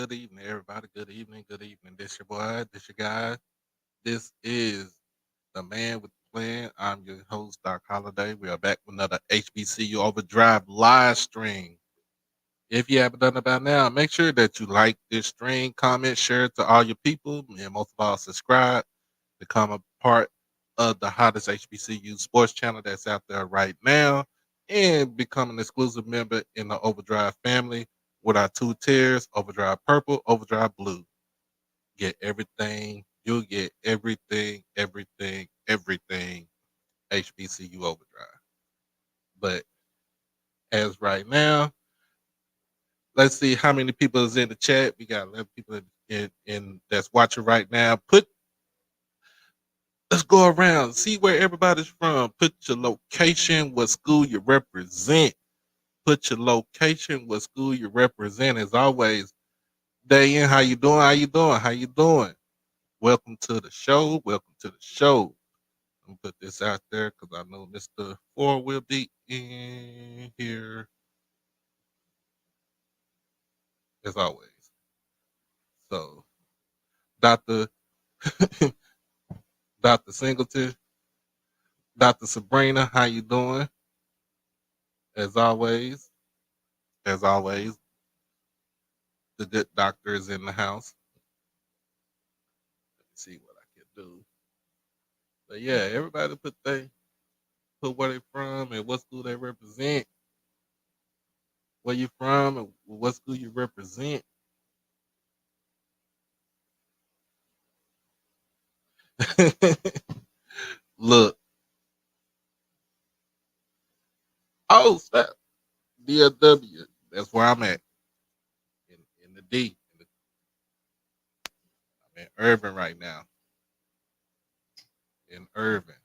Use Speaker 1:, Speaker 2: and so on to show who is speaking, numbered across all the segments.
Speaker 1: good evening, everybody. Good evening, good evening. This your boy, this your guy. This is the man with the plan. I'm your host, Doc Holiday. We are back with another HBCU OverDrive live stream. If you haven't done it by now, make sure that you like this stream, comment, share it to all your people, and most of all, subscribe, become a part of the hottest HBCU sports channel that's out there right now, and become an exclusive member in the OverDrive family with our two tiers: OverDrive Purple, OverDrive Blue. Get everything. You'll get everything HBCU OverDrive. But as right now, let's see how many people is in the chat. We got 11 people in that's watching right now. Let's go around, see where everybody's from. Put your location, what school you represent. Put your location, what school you represent. As always, day in, how you doing? How you doing? How you doing? Welcome to the show. Welcome to the show. I'm gonna put this out there because I know Mr. Ford will be in here as always. So, Doctor Doctor Singleton, Doctor Sabrina, how you doing? As always, as always, the good doctor is in the house. Let me see what I can do. But yeah, everybody put where they from and what school they represent. Where you from and what school you represent. Look, oh snap, DFW. That's where I'm at in the D. I'm in Irving right now. In Irving.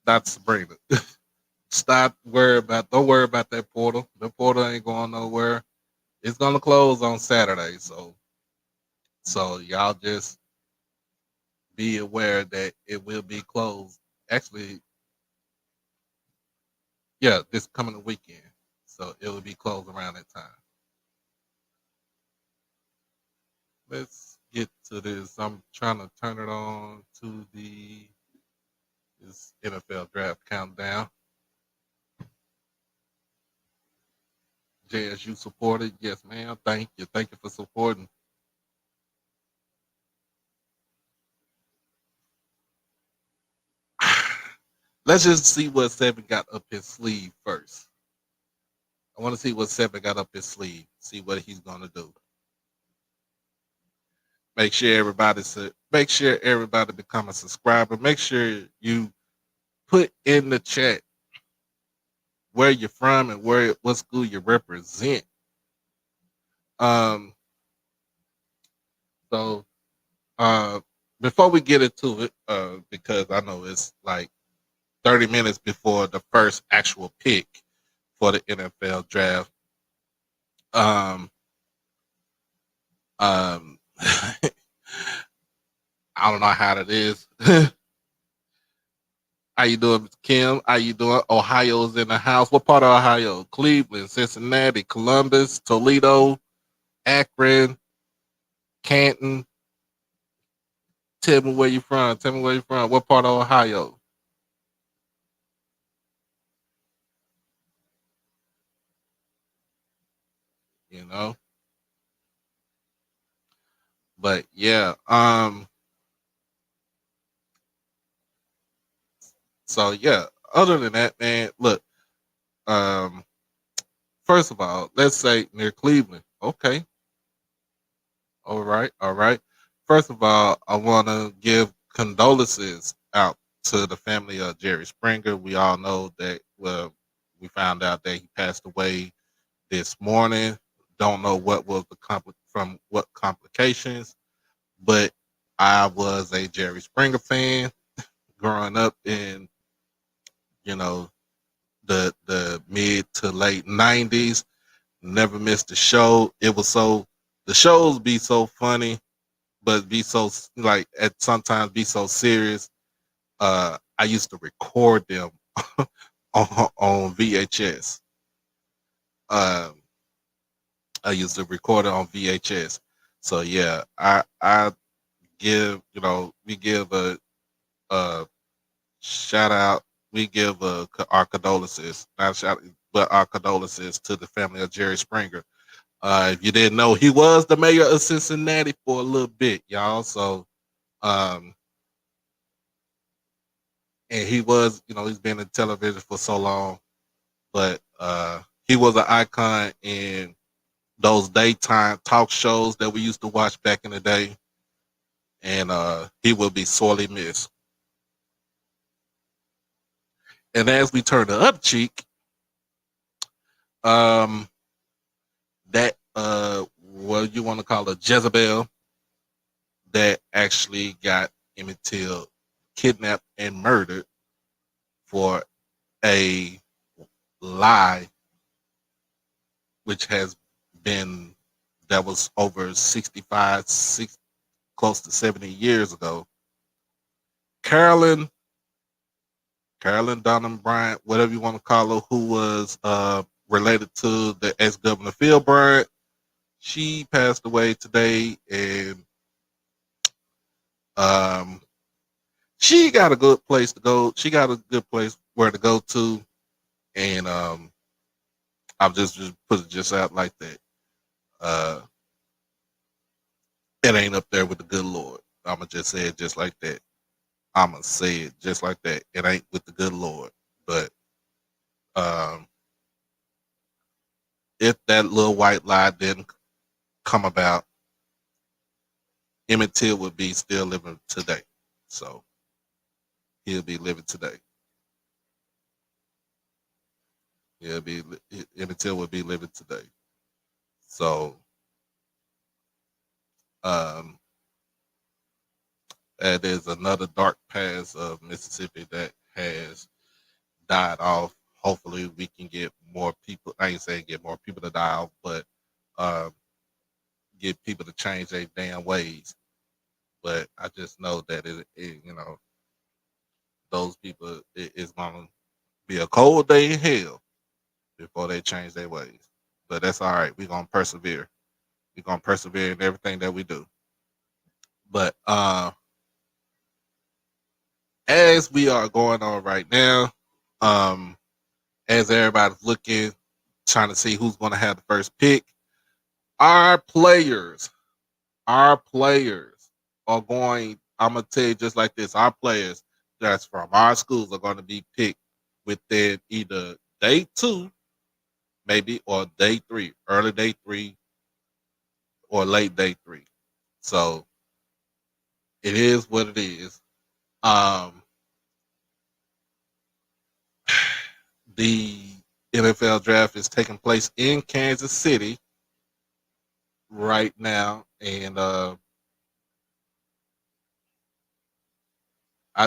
Speaker 1: That's Sabrina. Stop worry about Don't worry about that portal. The portal ain't going nowhere. It's gonna close on Saturday, so y'all just be aware that it will be closed. Actually, yeah, this coming weekend. So it will be closed around that time. Let's get to this. I'm trying to turn it on to this NFL draft countdown. JSU supported. Yes, ma'am. Thank you. Thank you for supporting. Let's just see what Seven got up his sleeve first. I want to see what Seven got up his sleeve. See what he's gonna do. Make sure everybody become a subscriber. Make sure you put in the chat where you're from and what school you represent. Um, so uh, before we get into it, because I know it's like 30 minutes before the first actual pick for the NFL draft. Um, I don't know how that is. How you doing, Kim? How you doing? Ohio's in the house. What part of Ohio? Cleveland, Cincinnati, Columbus, Toledo, Akron, Canton. Tell me where you from. Tell me where you from. What part of Ohio? You know. But yeah. So yeah. Other than that, man. Look. Um. First of all, let's say near Cleveland. Okay. All right. All right. First of all, I want to give condolences out to the family of Jerry Springer. We all know that. Well, we found out that he passed away this morning. Don't know what was from what complications, but I was a Jerry Springer fan growing up in you know the mid to late '90s. Never missed a show. It was so the shows be so funny, but be so like at sometimes be so serious. I used to record them on VHS. Um, I used to record it on VHS. So yeah, I give we give a shout out. We give our condolences, not shout, but our condolences to the family of Jerry Springer. If you didn't know, he was the mayor of Cincinnati for a little bit, y'all. So, um, and he was, he's been in television for so long, but he was an icon in those daytime talk shows that we used to watch back in the day, and he will be sorely missed. And as we turn the other cheek, um, that what you want to call a Jezebel that actually got Emmett Till kidnapped and murdered for a lie, which has been that was over 65, close to 70 years ago. Carolyn, Carolyn Dunham Bryant, whatever you want to call her, who was related to the ex-governor Phil Bryant, she passed away today, and um, she got a good place to go. She got a good place where to go to, and I'll just put it just out like that. Uh, it ain't up there with the good Lord. I'ma just say it just like that. I'ma say it just like that. It ain't with the good Lord. But um, if that little white lie didn't come about, Emmett Till would be still living today. So he'll be living today. He'll be Emmett Till would be living today. So um, that is another dark past of Mississippi that has died off. Hopefully, we can get more people. I ain't saying get more people to die off, but um, get people to change their damn ways. But I just know that those people, it's gonna be a cold day in hell before they change their ways. But that's all right. We're gonna persevere. We're gonna persevere in everything that we do. But as we are going on right now, um, as everybody's looking, trying to see who's going to have the first pick, our players, our players are going. I'm gonna tell you just like this: our players that's from our schools are going to be picked within either day 2, maybe, or day 3, early day 3 or late day 3. So it is what it is. Um, the NFL draft is taking place in Kansas City right now, and I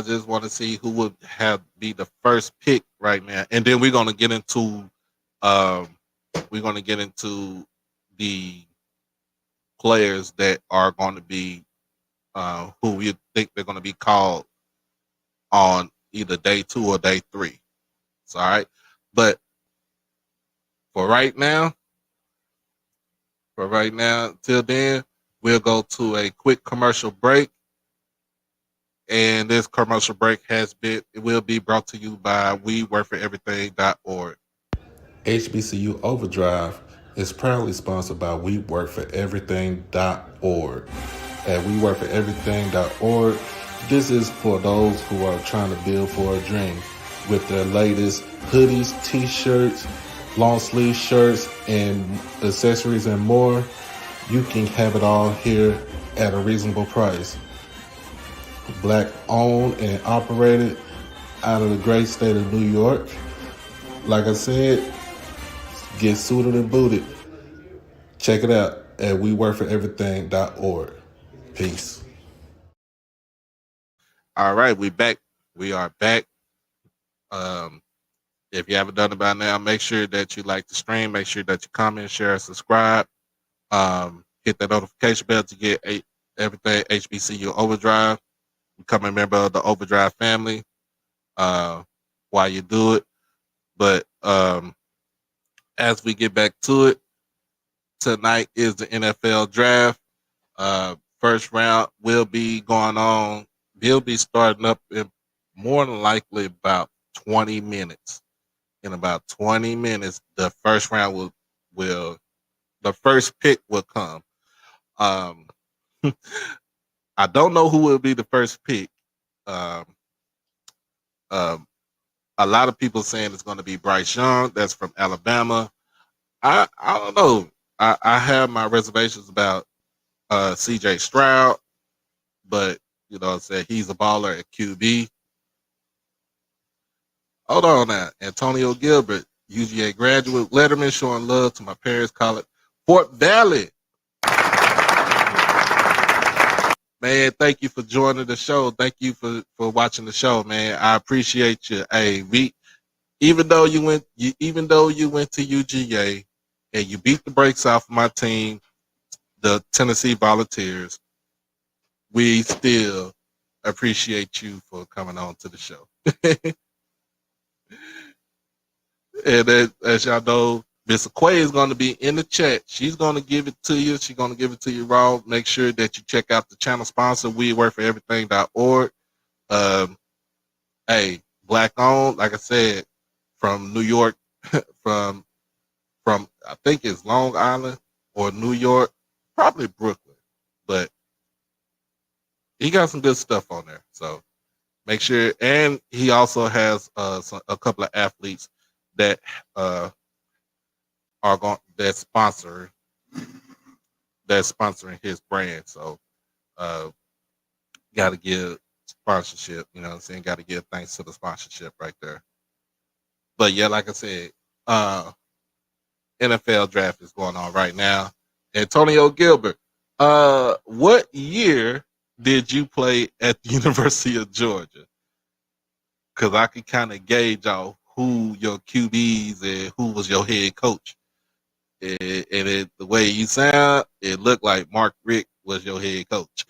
Speaker 1: just want to see who would have be the first pick right now, and then um, we're going to get into the players that are going to be who we think they're going to be called on either day 2 or day 3. So, all right, but for right now, till then, we'll go to a quick commercial break. And this commercial break it will be brought to you by WeWorkForEverything.org. HBCU OverDrive is proudly sponsored by WeWorkForEverything.org. At WeWorkForEverything.org, this is for those who are trying to build for a dream with their latest hoodies, t-shirts, long sleeve shirts, and accessories and more. You can have it all here at a reasonable price. Black owned and operated out of the great state of New York. Like I said, get suited and booted. Check it out at WeWorkForEverything.org. Peace. All right, we back. We are back. Um, if you haven't done it by now, make sure that you like the stream. Make sure that you comment, share, and subscribe. Hit that notification bell to get everything HBCU OverDrive. Become a member of the OverDrive family while you do it. But as we get back to it, tonight is the NFL draft. First round will be going on. They'll be starting up in more than likely about 20 minutes. In about 20 minutes, the first round will the first pick will come. Um, I don't know who will be the first pick. Um, um, a lot of people saying it's going to be Bryce Young. That's from Alabama. I don't know. I have my reservations about C.J. Stroud, but you know, I said he's a baller at QB. Hold on now, Antonio Gilbert, UGA graduate, Letterman, showing love to my parents' college, Fort Valley. Man, thank you for joining the show. Thank you for watching the show, man. I appreciate you. Hey, even though you went to UGA and you beat the brakes off of my team, the Tennessee Volunteers, we still appreciate you for coming on to the show. And as y'all know, Miss Quay is going to be in the chat. She's going to give it to you. She's going to give it to you raw. Make sure that you check out the channel sponsor, WeWorkForEverything.org. Hey, black owned, like I said, from New York, from I think it's Long Island or New York, probably Brooklyn, but he got some good stuff on there. So make sure, and he also has a couple of athletes that are that's sponsoring his brand. So got to give sponsorship, you know what I'm saying? Got to give thanks to the sponsorship right there. But yeah, like I said, NFL draft is going on right now. Antonio Gilbert, what year did you play at the University of Georgia? Because I can kind of gauge off who your QBs and who was your head coach. And the way you sound, it looked like Mark Richt was your head coach.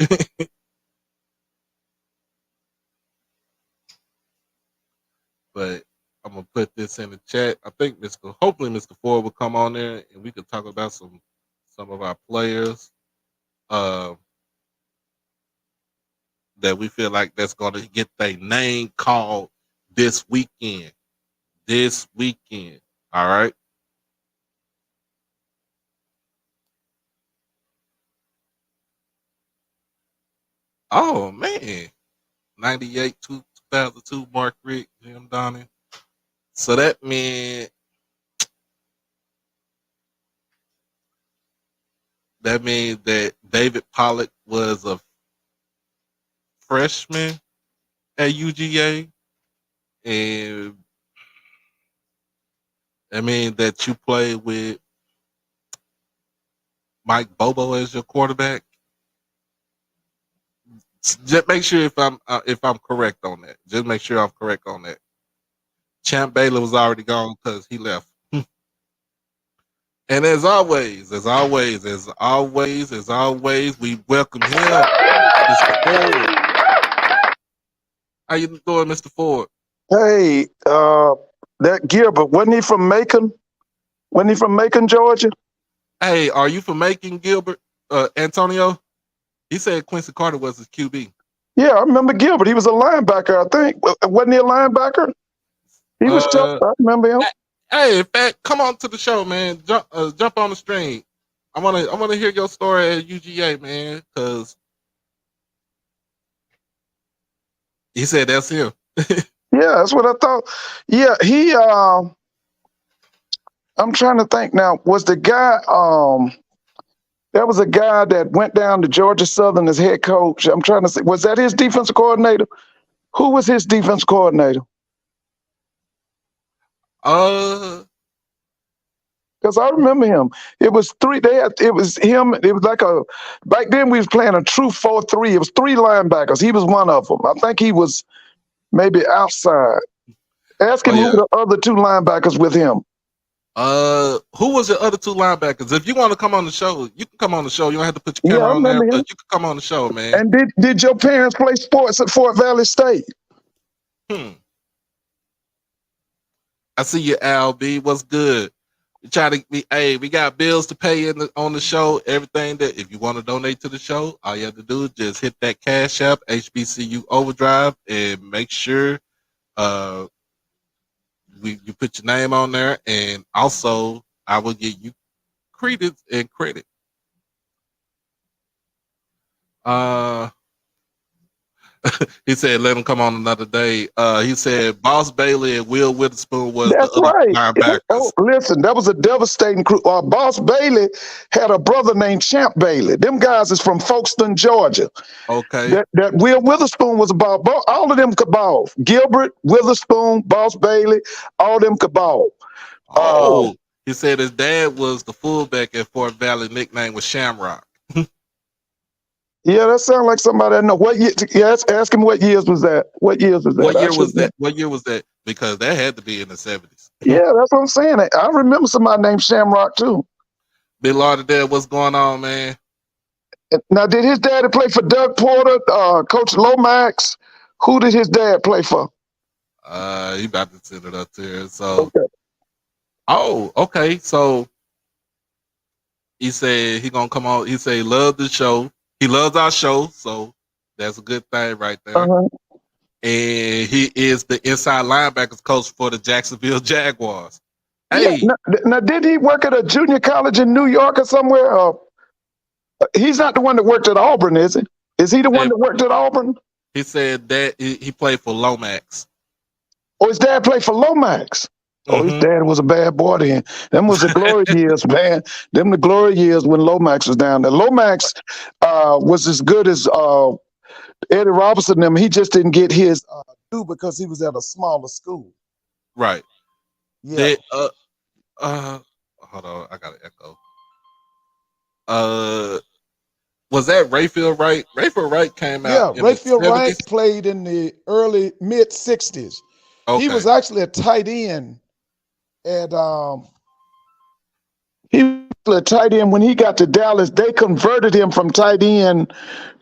Speaker 1: But I'm gonna put this in the chat. I think hopefully Mr. Ford will come on there and we can talk about some of our players that we feel like that's gonna get their name called this weekend. This weekend. All right. Oh man. 98 to 2002, Mark Richt, Jim Donnan. So that meant that David Pollock was a freshman at UGA, and I mean that you played with Mike Bobo as your quarterback. Just make sure if I'm correct on that. Just make sure I'm correct on that. Champ Baylor was already gone because he left. And as always, we welcome him, Mr. Ford. How you doing, Mr. Ford?
Speaker 2: Hey, that Gilbert, wasn't he from Macon? Wasn't he from Macon, Georgia?
Speaker 1: Hey, are you from Macon, Gilbert? Antonio? He said Quincy Carter was his QB.
Speaker 2: Yeah, I remember Gilbert. He was a linebacker, I think. Wasn't he a linebacker? He was tough. I remember him.
Speaker 1: Hey, in fact, come on to the show, man. Jump on the stream. I wanna hear your story at UGA, man, because he said that's him.
Speaker 2: Yeah, that's what I thought. Yeah, he I'm trying to think now. Was the guy there was a guy that went down to Georgia Southern as head coach. I'm trying to say, was that his defensive coordinator? Who was his defense coordinator?
Speaker 1: Uh,
Speaker 2: Because I remember him. It was it was him. It was like back then we was playing a true 4-3. It was three linebackers. He was one of them. I think he was maybe outside. Ask him who the other two linebackers with him.
Speaker 1: Who was the other two linebackers? If you want to come on the show, you can come on the show. You don't have to put your camera on there, but you can come on the show, man.
Speaker 2: And did your parents play sports at Fort Valley State?
Speaker 1: I see you, Al B. What's good? We try to be. Hey, we got bills to pay on the show. Everything that if you want to donate to the show, all you have to do is just hit that Cash App HBCU Overdrive and make sure uh you put your name on there, and also I will give you credits and credit. Uh, he said, "Let him come on another day." He said, "Boss Bailey and Will Witherspoon was the
Speaker 2: That's
Speaker 1: other
Speaker 2: right. Oh,
Speaker 1: linebackers."
Speaker 2: listen, that was a devastating crew. Boss Bailey had a brother named Champ Bailey. Them guys is from Folkestone, Georgia.
Speaker 1: Okay.
Speaker 2: That Will Witherspoon was about. All of them could ball. Gilbert, Witherspoon, Boss Bailey, all them could ball. Uh,
Speaker 1: Oh, he said his dad was the fullback at Fort Valley. Nickname was Shamrock.
Speaker 2: yeah, that sounds like somebody I know. What year? Yeah, ask him what years was that. What years was that?
Speaker 1: What
Speaker 2: I
Speaker 1: year
Speaker 2: should
Speaker 1: was
Speaker 2: know.
Speaker 1: that? What year was that? Because that had to be in the 70s.
Speaker 2: Yeah, that's what I'm saying. I remember somebody named Shamrock too.
Speaker 1: Big Lauderdale, what's going on, man?
Speaker 2: Now, did his daddy play for Doug Porter, Coach Lomax? Who did his dad play for?
Speaker 1: He about to send it up there. So,
Speaker 2: Okay.
Speaker 1: oh, okay. So he said he gonna come on. He said he loved the show. He loves our show, so that's a good thing right there.
Speaker 2: Uh-huh.
Speaker 1: And he is the inside linebackers coach for the Jacksonville Jaguars.
Speaker 2: Yeah.
Speaker 1: Hey,
Speaker 2: Now, did he work at a junior college in New York or somewhere? He's not the one that worked at Auburn, is he? Is he the one that worked at Auburn?
Speaker 1: he said that he played for Lomax.
Speaker 2: Or his dad played for Lomax? Oh, his dad was a bad boy then. Them was the glory years, man. Them the glory years when Lomax was down there. Lomax was as good as Eddie Robinson. Them. He just didn't get his due because he was at a smaller school.
Speaker 1: Right.
Speaker 2: Yeah.
Speaker 1: They, hold on, I got an echo. Was that Rayfield Wright? Rayfield Wright came out.
Speaker 2: Yeah, Rayfield Wright played in the early mid '60s.
Speaker 1: Okay.
Speaker 2: He was actually a tight end at he was a tight end when he got to Dallas. They converted him from tight end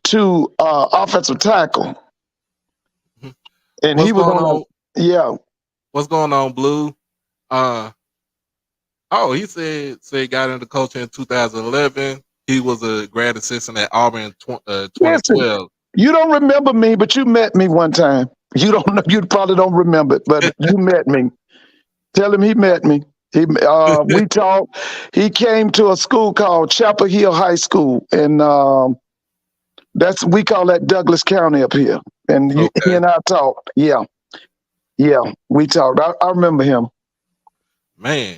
Speaker 2: to offensive tackle, and
Speaker 1: What's
Speaker 2: he was
Speaker 1: going
Speaker 2: on. Yeah.
Speaker 1: What's going on, Blue? He said he got into coaching in 2011. He was a grad assistant at Auburn in 2012.
Speaker 2: Listen, you don't remember me, but you met me one time. You don't know. You probably don't remember it, but you met me. Tell him he met me. We talked. He came to a school called Chapel Hill High School, and we call that Douglas County up here. And he and I talked. Yeah, we talked. I remember him.
Speaker 1: Man,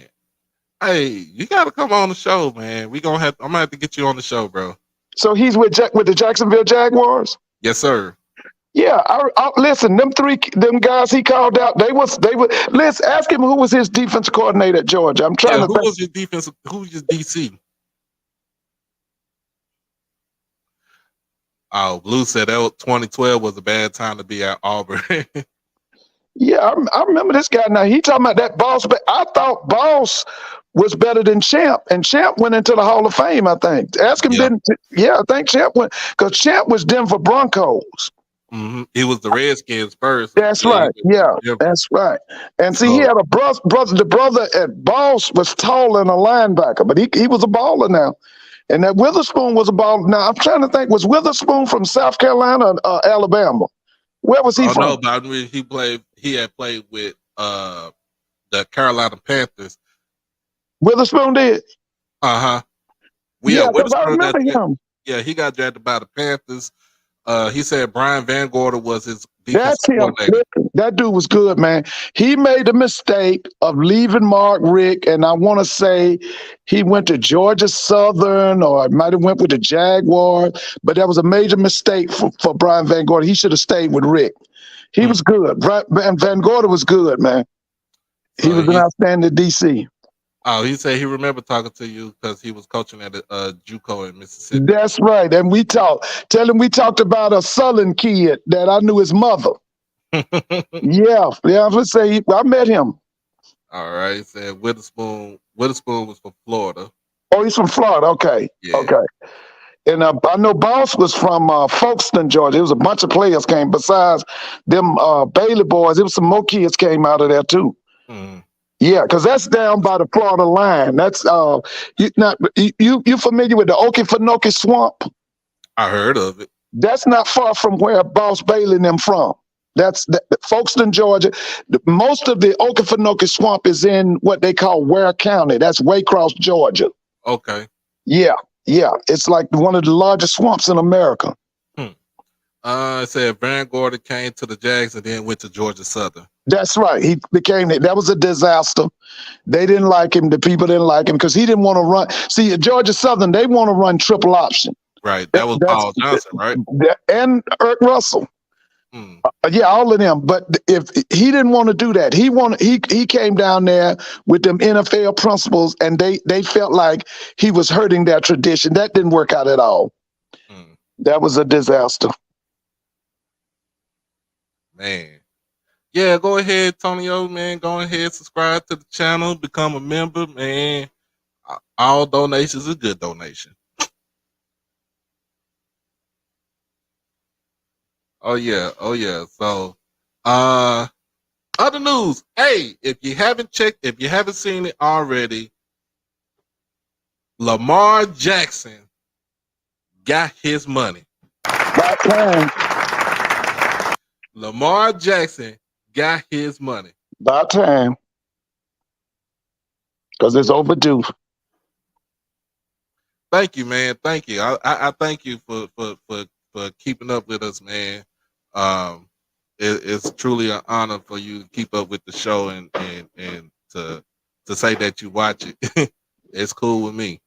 Speaker 1: hey, you got to come on the show, man. I'm gonna have to get you on the show, bro.
Speaker 2: So he's with the Jacksonville Jaguars.
Speaker 1: Yes, sir.
Speaker 2: Yeah, I listen. Them guys he called out. They were. Let's ask him who was his defense coordinator at Georgia. I'm trying to.
Speaker 1: Who was your defense? Who was your DC? Oh, Blue said that 2012 was a bad time to be at Auburn.
Speaker 2: Yeah, I remember this guy. Now he talking about that Boss. But I thought Boss was better than Champ, and Champ went into the Hall of Fame. I think. Ask him. I think Champ went because Champ was Denver Broncos.
Speaker 1: Mm-hmm. He was the Redskins first.
Speaker 2: That's right. Yeah, that's right. And see, he had a brother. The brother at Boss was taller than a linebacker, but he was a baller now. And that Witherspoon was a baller. Now I'm trying to think. Was Witherspoon from South Carolina or Alabama? Where was he from?
Speaker 1: No, but I mean, he had played with the Carolina Panthers.
Speaker 2: Witherspoon did.
Speaker 1: I remember him. Yeah, he got drafted by the Panthers. He said Brian Van Gorder was his defensive coordinator.
Speaker 2: That dude was good, man. He made the mistake of leaving Mark Richt, and I want to say he went to Georgia Southern, or it might have went with the Jaguars, but that was a major mistake for Brian Van Gorder. He should have stayed with Richt. He was good. Van Gorder was good, man. He was an outstanding DC.
Speaker 1: Oh, he said he remembered talking to you because he was coaching at JUCO in Mississippi.
Speaker 2: That's right. And we talked. Tell him we talked about a Southern kid that I knew his mother. Yeah. I would say I met him.
Speaker 1: All right. He said Witherspoon. Witherspoon was from Florida.
Speaker 2: Oh, he's from Florida. Okay. Yeah. Okay. And I know Boss was from Folkestone, Georgia. There was a bunch of players came besides them Bailey boys. There was some more kids came out of there too.
Speaker 1: Mm.
Speaker 2: Yeah, because that's down by the Florida line. That's you familiar with the Okefenokee Swamp?
Speaker 1: I heard of it.
Speaker 2: That's not far from where Boss Bailey and them from. That's Folkestone, Georgia. Most of the Okefenokee Swamp is in what they call Ware County. That's Waycross, Georgia.
Speaker 1: Okay.
Speaker 2: Yeah, yeah. It's like one of the largest swamps in America.
Speaker 1: Hmm. It said Van Gordon came to the Jags and then went to Georgia Southern.
Speaker 2: That's right. He became that was a disaster. They didn't like him. The people didn't like him because he didn't want to run. See, at Georgia Southern, they want to run triple option.
Speaker 1: Right. That was
Speaker 2: That's
Speaker 1: Paul Johnson, right?
Speaker 2: and Eric Russell.
Speaker 1: Hmm.
Speaker 2: Yeah, all of them. But if he didn't want to do that, he came down there with them NFL principles, and they felt like he was hurting their tradition. That didn't work out at all.
Speaker 1: Hmm.
Speaker 2: That was a disaster.
Speaker 1: Man. Yeah, go ahead, Tonyo, man. Go ahead, subscribe to the channel, become a member, man. All donations is good donation. Oh yeah, oh yeah. So, other news. Hey, if you haven't seen it already, Lamar Jackson got his money.
Speaker 2: About time.
Speaker 1: Lamar Jackson got his money.
Speaker 2: About time. Because it's overdue.
Speaker 1: Thank you, man. Thank you. I thank you for keeping up with us, man. It's truly an honor for you to keep up with the show and to say that you watch it. It's cool with me.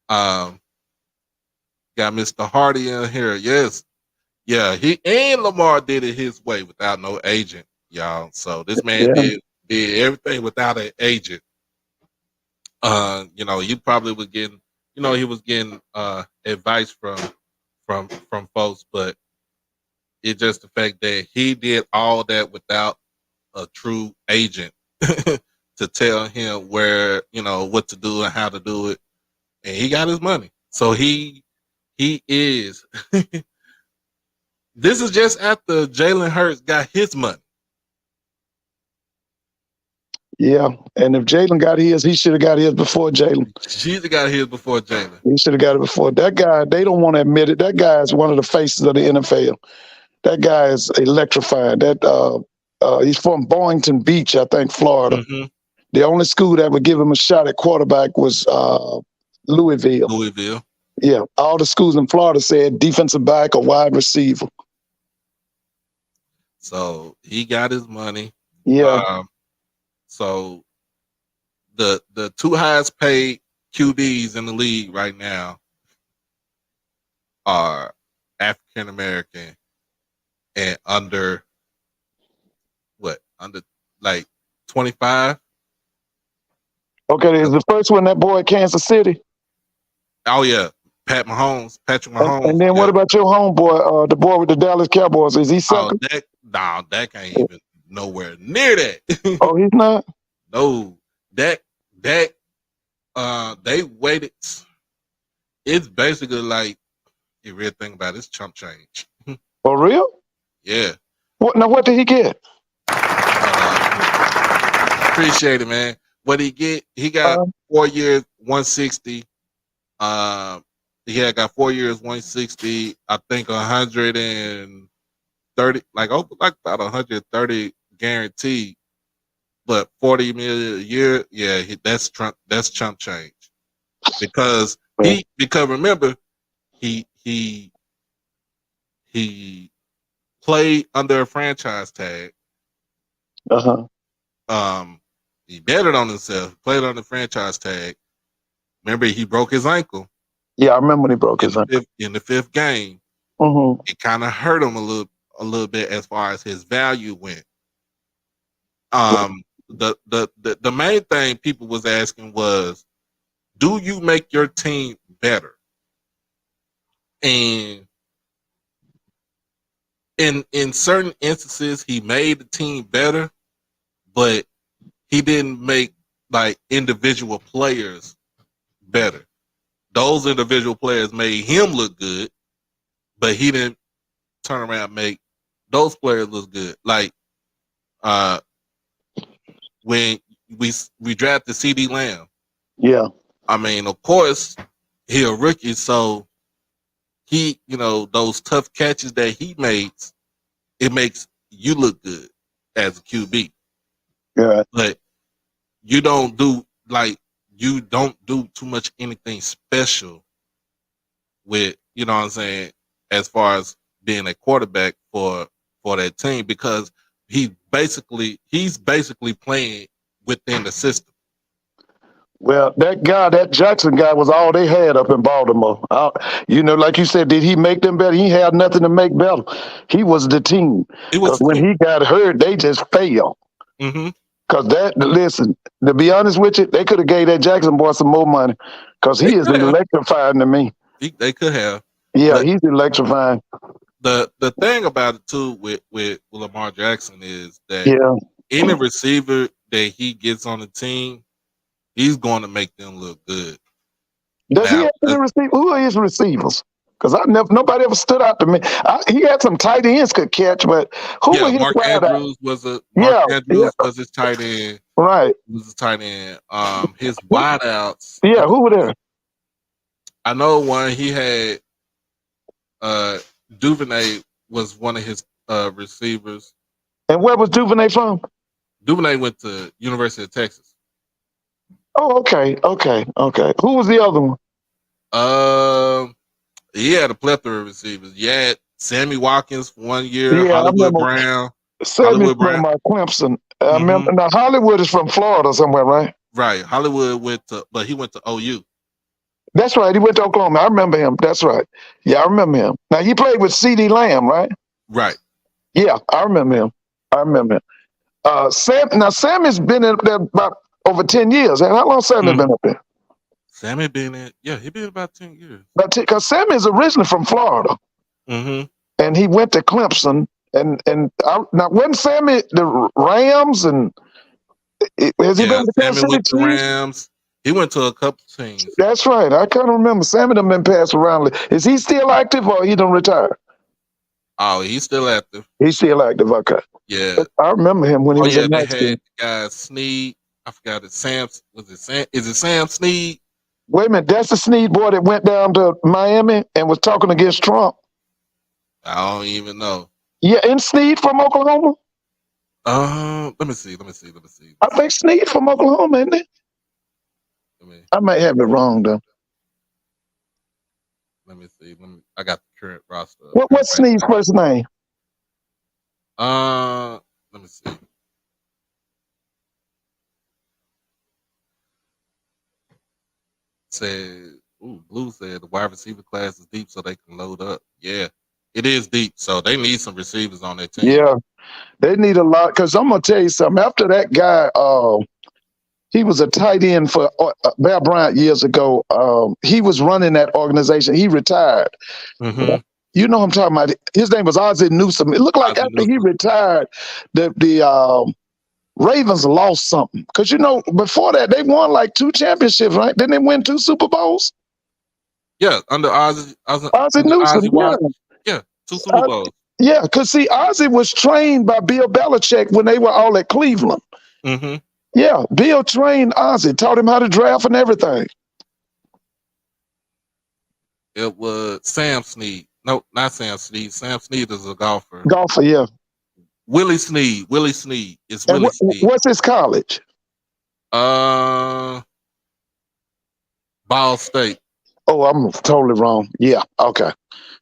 Speaker 1: Got Mr. Hardy in here. Yes. Yeah, he and Lamar did it his way without no agent, y'all. So this man did everything without an agent. You probably was getting, he was getting advice from folks, but it's just the fact that he did all that without a true agent to tell him where, what to do and how to do it, and he got his money. So he is. This is just after Jalen Hurts got his money.
Speaker 2: Yeah, and if Jalen got his, he should have got his before Jalen.
Speaker 1: She got his before Jalen.
Speaker 2: He should have got it before. That guy, they don't want to admit it. That guy is one of the faces of the NFL. That guy is electrifying. He's from Boynton Beach, I think, Florida.
Speaker 1: Mm-hmm.
Speaker 2: The only school that would give him a shot at quarterback was Louisville.
Speaker 1: Louisville.
Speaker 2: Yeah, all the schools in Florida said defensive back or wide receiver.
Speaker 1: So he got his money.
Speaker 2: Yeah.
Speaker 1: So the two highest paid QBs in the league right now are African American and under like 25.
Speaker 2: Okay, is the first one that boy at Kansas City?
Speaker 1: Oh yeah, Patrick Mahomes.
Speaker 2: And then what about your homeboy, the boy with the Dallas Cowboys? Is he second?
Speaker 1: That can't even nowhere near that.
Speaker 2: Oh, he's not?
Speaker 1: No, that they waited. It's basically like, you really think about it, it's chump change.
Speaker 2: For real?
Speaker 1: Yeah.
Speaker 2: What did he get?
Speaker 1: Appreciate it, man. What he get? He got 4 years, 160. He had got 4 years, 160. I think 130, like about 130 guaranteed, but 40 million a year. Yeah, that's chump change, because remember he played under a franchise tag. He betted on himself, played on the franchise tag. Remember, he broke his ankle.
Speaker 2: Yeah, I remember when he broke his ankle
Speaker 1: in the fifth game.
Speaker 2: Mm-hmm.
Speaker 1: It kind of hurt him a little bit as far as his value went. The main thing people was asking was, do you make your team better? And in certain instances, he made the team better, but he didn't make like individual players better. Those individual players made him look good, but he didn't turn around and make those players look good. Like when we drafted CD Lamb.
Speaker 2: Yeah.
Speaker 1: I mean, of course, he a rookie, so he, those tough catches that he makes, it makes you look good as a QB.
Speaker 2: Yeah.
Speaker 1: But you don't do you don't do too much anything special with, you know what I'm saying, as far as being a quarterback for that team, because he's basically playing within the system.
Speaker 2: Well, that Jackson guy was all they had up in Baltimore. Like you said, did he make them better? He had nothing to make better. He was the team.
Speaker 1: It
Speaker 2: Because
Speaker 1: was
Speaker 2: when he got hurt, they just failed.
Speaker 1: mm-hmm.
Speaker 2: Because listen, to be honest with you, they could have gave that Jackson boy some more money. Because
Speaker 1: They
Speaker 2: he is
Speaker 1: could have.
Speaker 2: electrifying to me.
Speaker 1: They could have.
Speaker 2: Yeah,
Speaker 1: But
Speaker 2: he's electrifying.
Speaker 1: the thing about it too with Lamar Jackson is that
Speaker 2: Yeah.
Speaker 1: any receiver that he gets on the team, he's going to make them look good.
Speaker 2: Does he
Speaker 1: Now,
Speaker 2: have any receiver? Who are his receivers? Because nobody ever stood out to me. He had some tight ends could catch, but who were
Speaker 1: yeah,
Speaker 2: his
Speaker 1: Mark
Speaker 2: wideouts?
Speaker 1: Andrews
Speaker 2: Yeah,
Speaker 1: was his tight end.
Speaker 2: right.
Speaker 1: Was his tight end. His wideouts.
Speaker 2: Yeah, who were there?
Speaker 1: I know one he had. Duvernay was one of his receivers.
Speaker 2: And where was Duvernay from?
Speaker 1: Duvernay went to University of Texas.
Speaker 2: Oh, okay. Who was the other one?
Speaker 1: He had a plethora of receivers. You had Sammy Watkins for 1 year,
Speaker 2: Yeah, I
Speaker 1: Hollywood
Speaker 2: remember
Speaker 1: Brown.
Speaker 2: Sammy's from Clemson. I remember. Now Hollywood is from Florida somewhere, right?
Speaker 1: Right. Hollywood but he went to OU.
Speaker 2: That's right. He went to Oklahoma. I remember him. That's right. Yeah, I remember him. Now he played with CD Lamb, right?
Speaker 1: Right.
Speaker 2: Yeah, I remember him. Sammy's been in there about over 10 years. And how long Sammy been up there?
Speaker 1: Sammy he been about 10 years.
Speaker 2: Because Sammy is originally from Florida.
Speaker 1: Mm-hmm.
Speaker 2: And he went to Clemson. Now wasn't Sammy the Rams and has he been with the
Speaker 1: Sammy went to Rams. He went to a couple teams.
Speaker 2: That's right. I kind of remember Sammy done been passed around. Is he still active or he done retire?
Speaker 1: Oh, he's still active.
Speaker 2: He's still active. Okay.
Speaker 1: Yeah.
Speaker 2: I remember him when he was in high school.
Speaker 1: They had the guy Snead. I forgot it. Is it Sam Snead?
Speaker 2: Wait a minute. That's the Snead boy that went down to Miami and was talking against Trump.
Speaker 1: I don't even know.
Speaker 2: Yeah, and Snead from Oklahoma?
Speaker 1: Let me see.
Speaker 2: I think Snead from Oklahoma, isn't it? I might have it wrong though.
Speaker 1: Let me see. I got the current roster.
Speaker 2: What's Snead's first name?
Speaker 1: Let me see. Blue said the wide receiver class is deep so they can load up. Yeah, it is deep. So they need some receivers on their team.
Speaker 2: Yeah, they need a lot. Because I'm going to tell you something. After that guy, he was a tight end for Bear Bryant years ago. He was running that organization. He retired.
Speaker 1: Mm-hmm.
Speaker 2: You know what I'm talking about. His name was Ozzie Newsome. It looked like after he retired, the Ravens lost something. Because, before that, they won like 2 championships, right? Didn't they win 2 Super Bowls?
Speaker 1: Yeah, under Ozzie
Speaker 2: Newsome.
Speaker 1: Yeah, 2 Super Bowls.
Speaker 2: Yeah, because see, Ozzie was trained by Bill Belichick when they were all at Cleveland.
Speaker 1: Mm-hmm.
Speaker 2: Yeah, Bill trained Ozzie, taught him how to draft and everything.
Speaker 1: It was Sam Snead. No, not Sam Snead. Sam Snead is a golfer.
Speaker 2: Yeah.
Speaker 1: Willie Snead. It's Willie Snead.
Speaker 2: What's his college?
Speaker 1: Ball State.
Speaker 2: Oh, I'm totally wrong. Yeah, okay.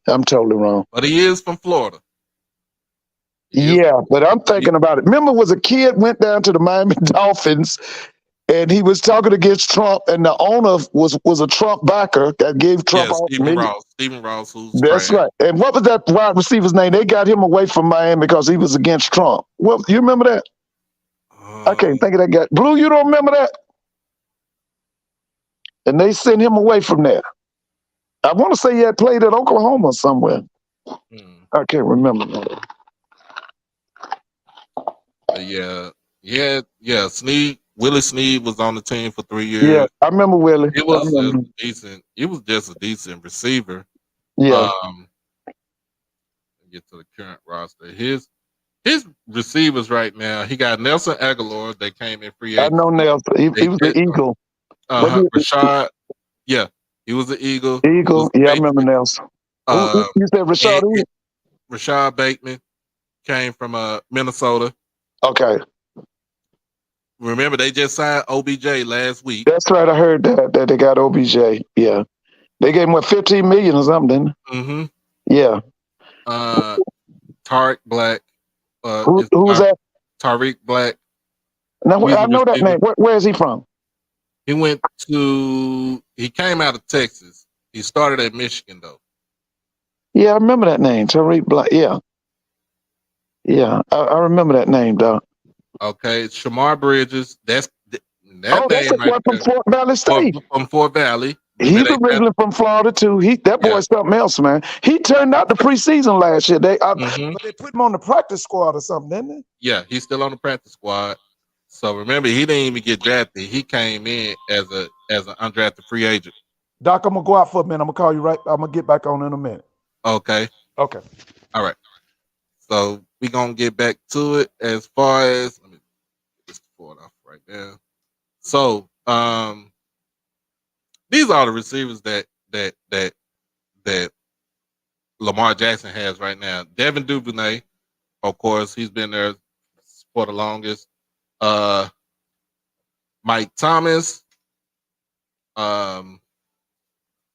Speaker 2: I'm totally wrong.
Speaker 1: But he is from Florida.
Speaker 2: But I'm thinking about it. Remember, was a kid went down to the Miami Dolphins, and he was talking against Trump, and the owner was a Trump backer that gave Trump
Speaker 1: Stephen Ross, who's
Speaker 2: that's right. And what was that wide receiver's name? They got him away from Miami because he was against Trump. Well, you remember that? I can't think of that guy. Blue, you don't remember that? And they sent him away from there. I want to say he had played at Oklahoma somewhere. I can't remember that.
Speaker 1: Willie Snead was on the team for 3 years.
Speaker 2: Yeah, I remember Willie.
Speaker 1: It was decent. It was just a decent receiver.
Speaker 2: Yeah.
Speaker 1: Get to the current roster. His his receivers right now. He got Nelson Aguilar. They came in free
Speaker 2: I know
Speaker 1: agency.
Speaker 2: Nelson. He
Speaker 1: They
Speaker 2: was the
Speaker 1: did.
Speaker 2: Eagle. What
Speaker 1: Rashad. Yeah, he was the Eagle. He was
Speaker 2: Eagle?
Speaker 1: a
Speaker 2: Yeah, I remember
Speaker 1: Patriot.
Speaker 2: Nelson. Who
Speaker 1: Um,
Speaker 2: you said Rashad?
Speaker 1: and Rashad Bateman came from Minnesota.
Speaker 2: Okay,
Speaker 1: Remember, they just signed OBJ last week.
Speaker 2: that's right. I heard that they got OBJ. Yeah, they gave him what 15 million or something. Didn't
Speaker 1: Mm-hmm.
Speaker 2: they? Yeah.
Speaker 1: Tariq Black. Is
Speaker 2: Who's that?
Speaker 1: Tariq Black.
Speaker 2: Now
Speaker 1: He's
Speaker 2: I
Speaker 1: a
Speaker 2: know that
Speaker 1: receiver.
Speaker 2: name. Where is he from?
Speaker 1: He came out of Texas. He started at Michigan though.
Speaker 2: Yeah, I remember that name. Tariq Black. Yeah, yeah. I remember that name, dog.
Speaker 1: Okay, Shamar Bridges. That
Speaker 2: That's the
Speaker 1: name right
Speaker 2: one from
Speaker 1: there
Speaker 2: Fort Valley State.
Speaker 1: from Fort Valley. Remember
Speaker 2: He's
Speaker 1: they got
Speaker 2: originally from Florida too. That
Speaker 1: yeah.
Speaker 2: boy's something else, man. He turned out the preseason last year.
Speaker 1: Mm-hmm.
Speaker 2: But they put him on the practice squad or something, didn't they?
Speaker 1: Yeah, he's still on the practice squad. So remember, he didn't even get drafted. He came in as an undrafted free agent.
Speaker 2: Doc, I'm gonna go out for a minute. I'm gonna call you right. I'm gonna get back on in a minute.
Speaker 1: Okay.
Speaker 2: Okay.
Speaker 1: All right. So we gonna get back to it as far as let me get this pulled off right now. So these are the receivers that Lamar Jackson has right now. Devin Duvernay, of course, he's been there for the longest. Mike Thomas,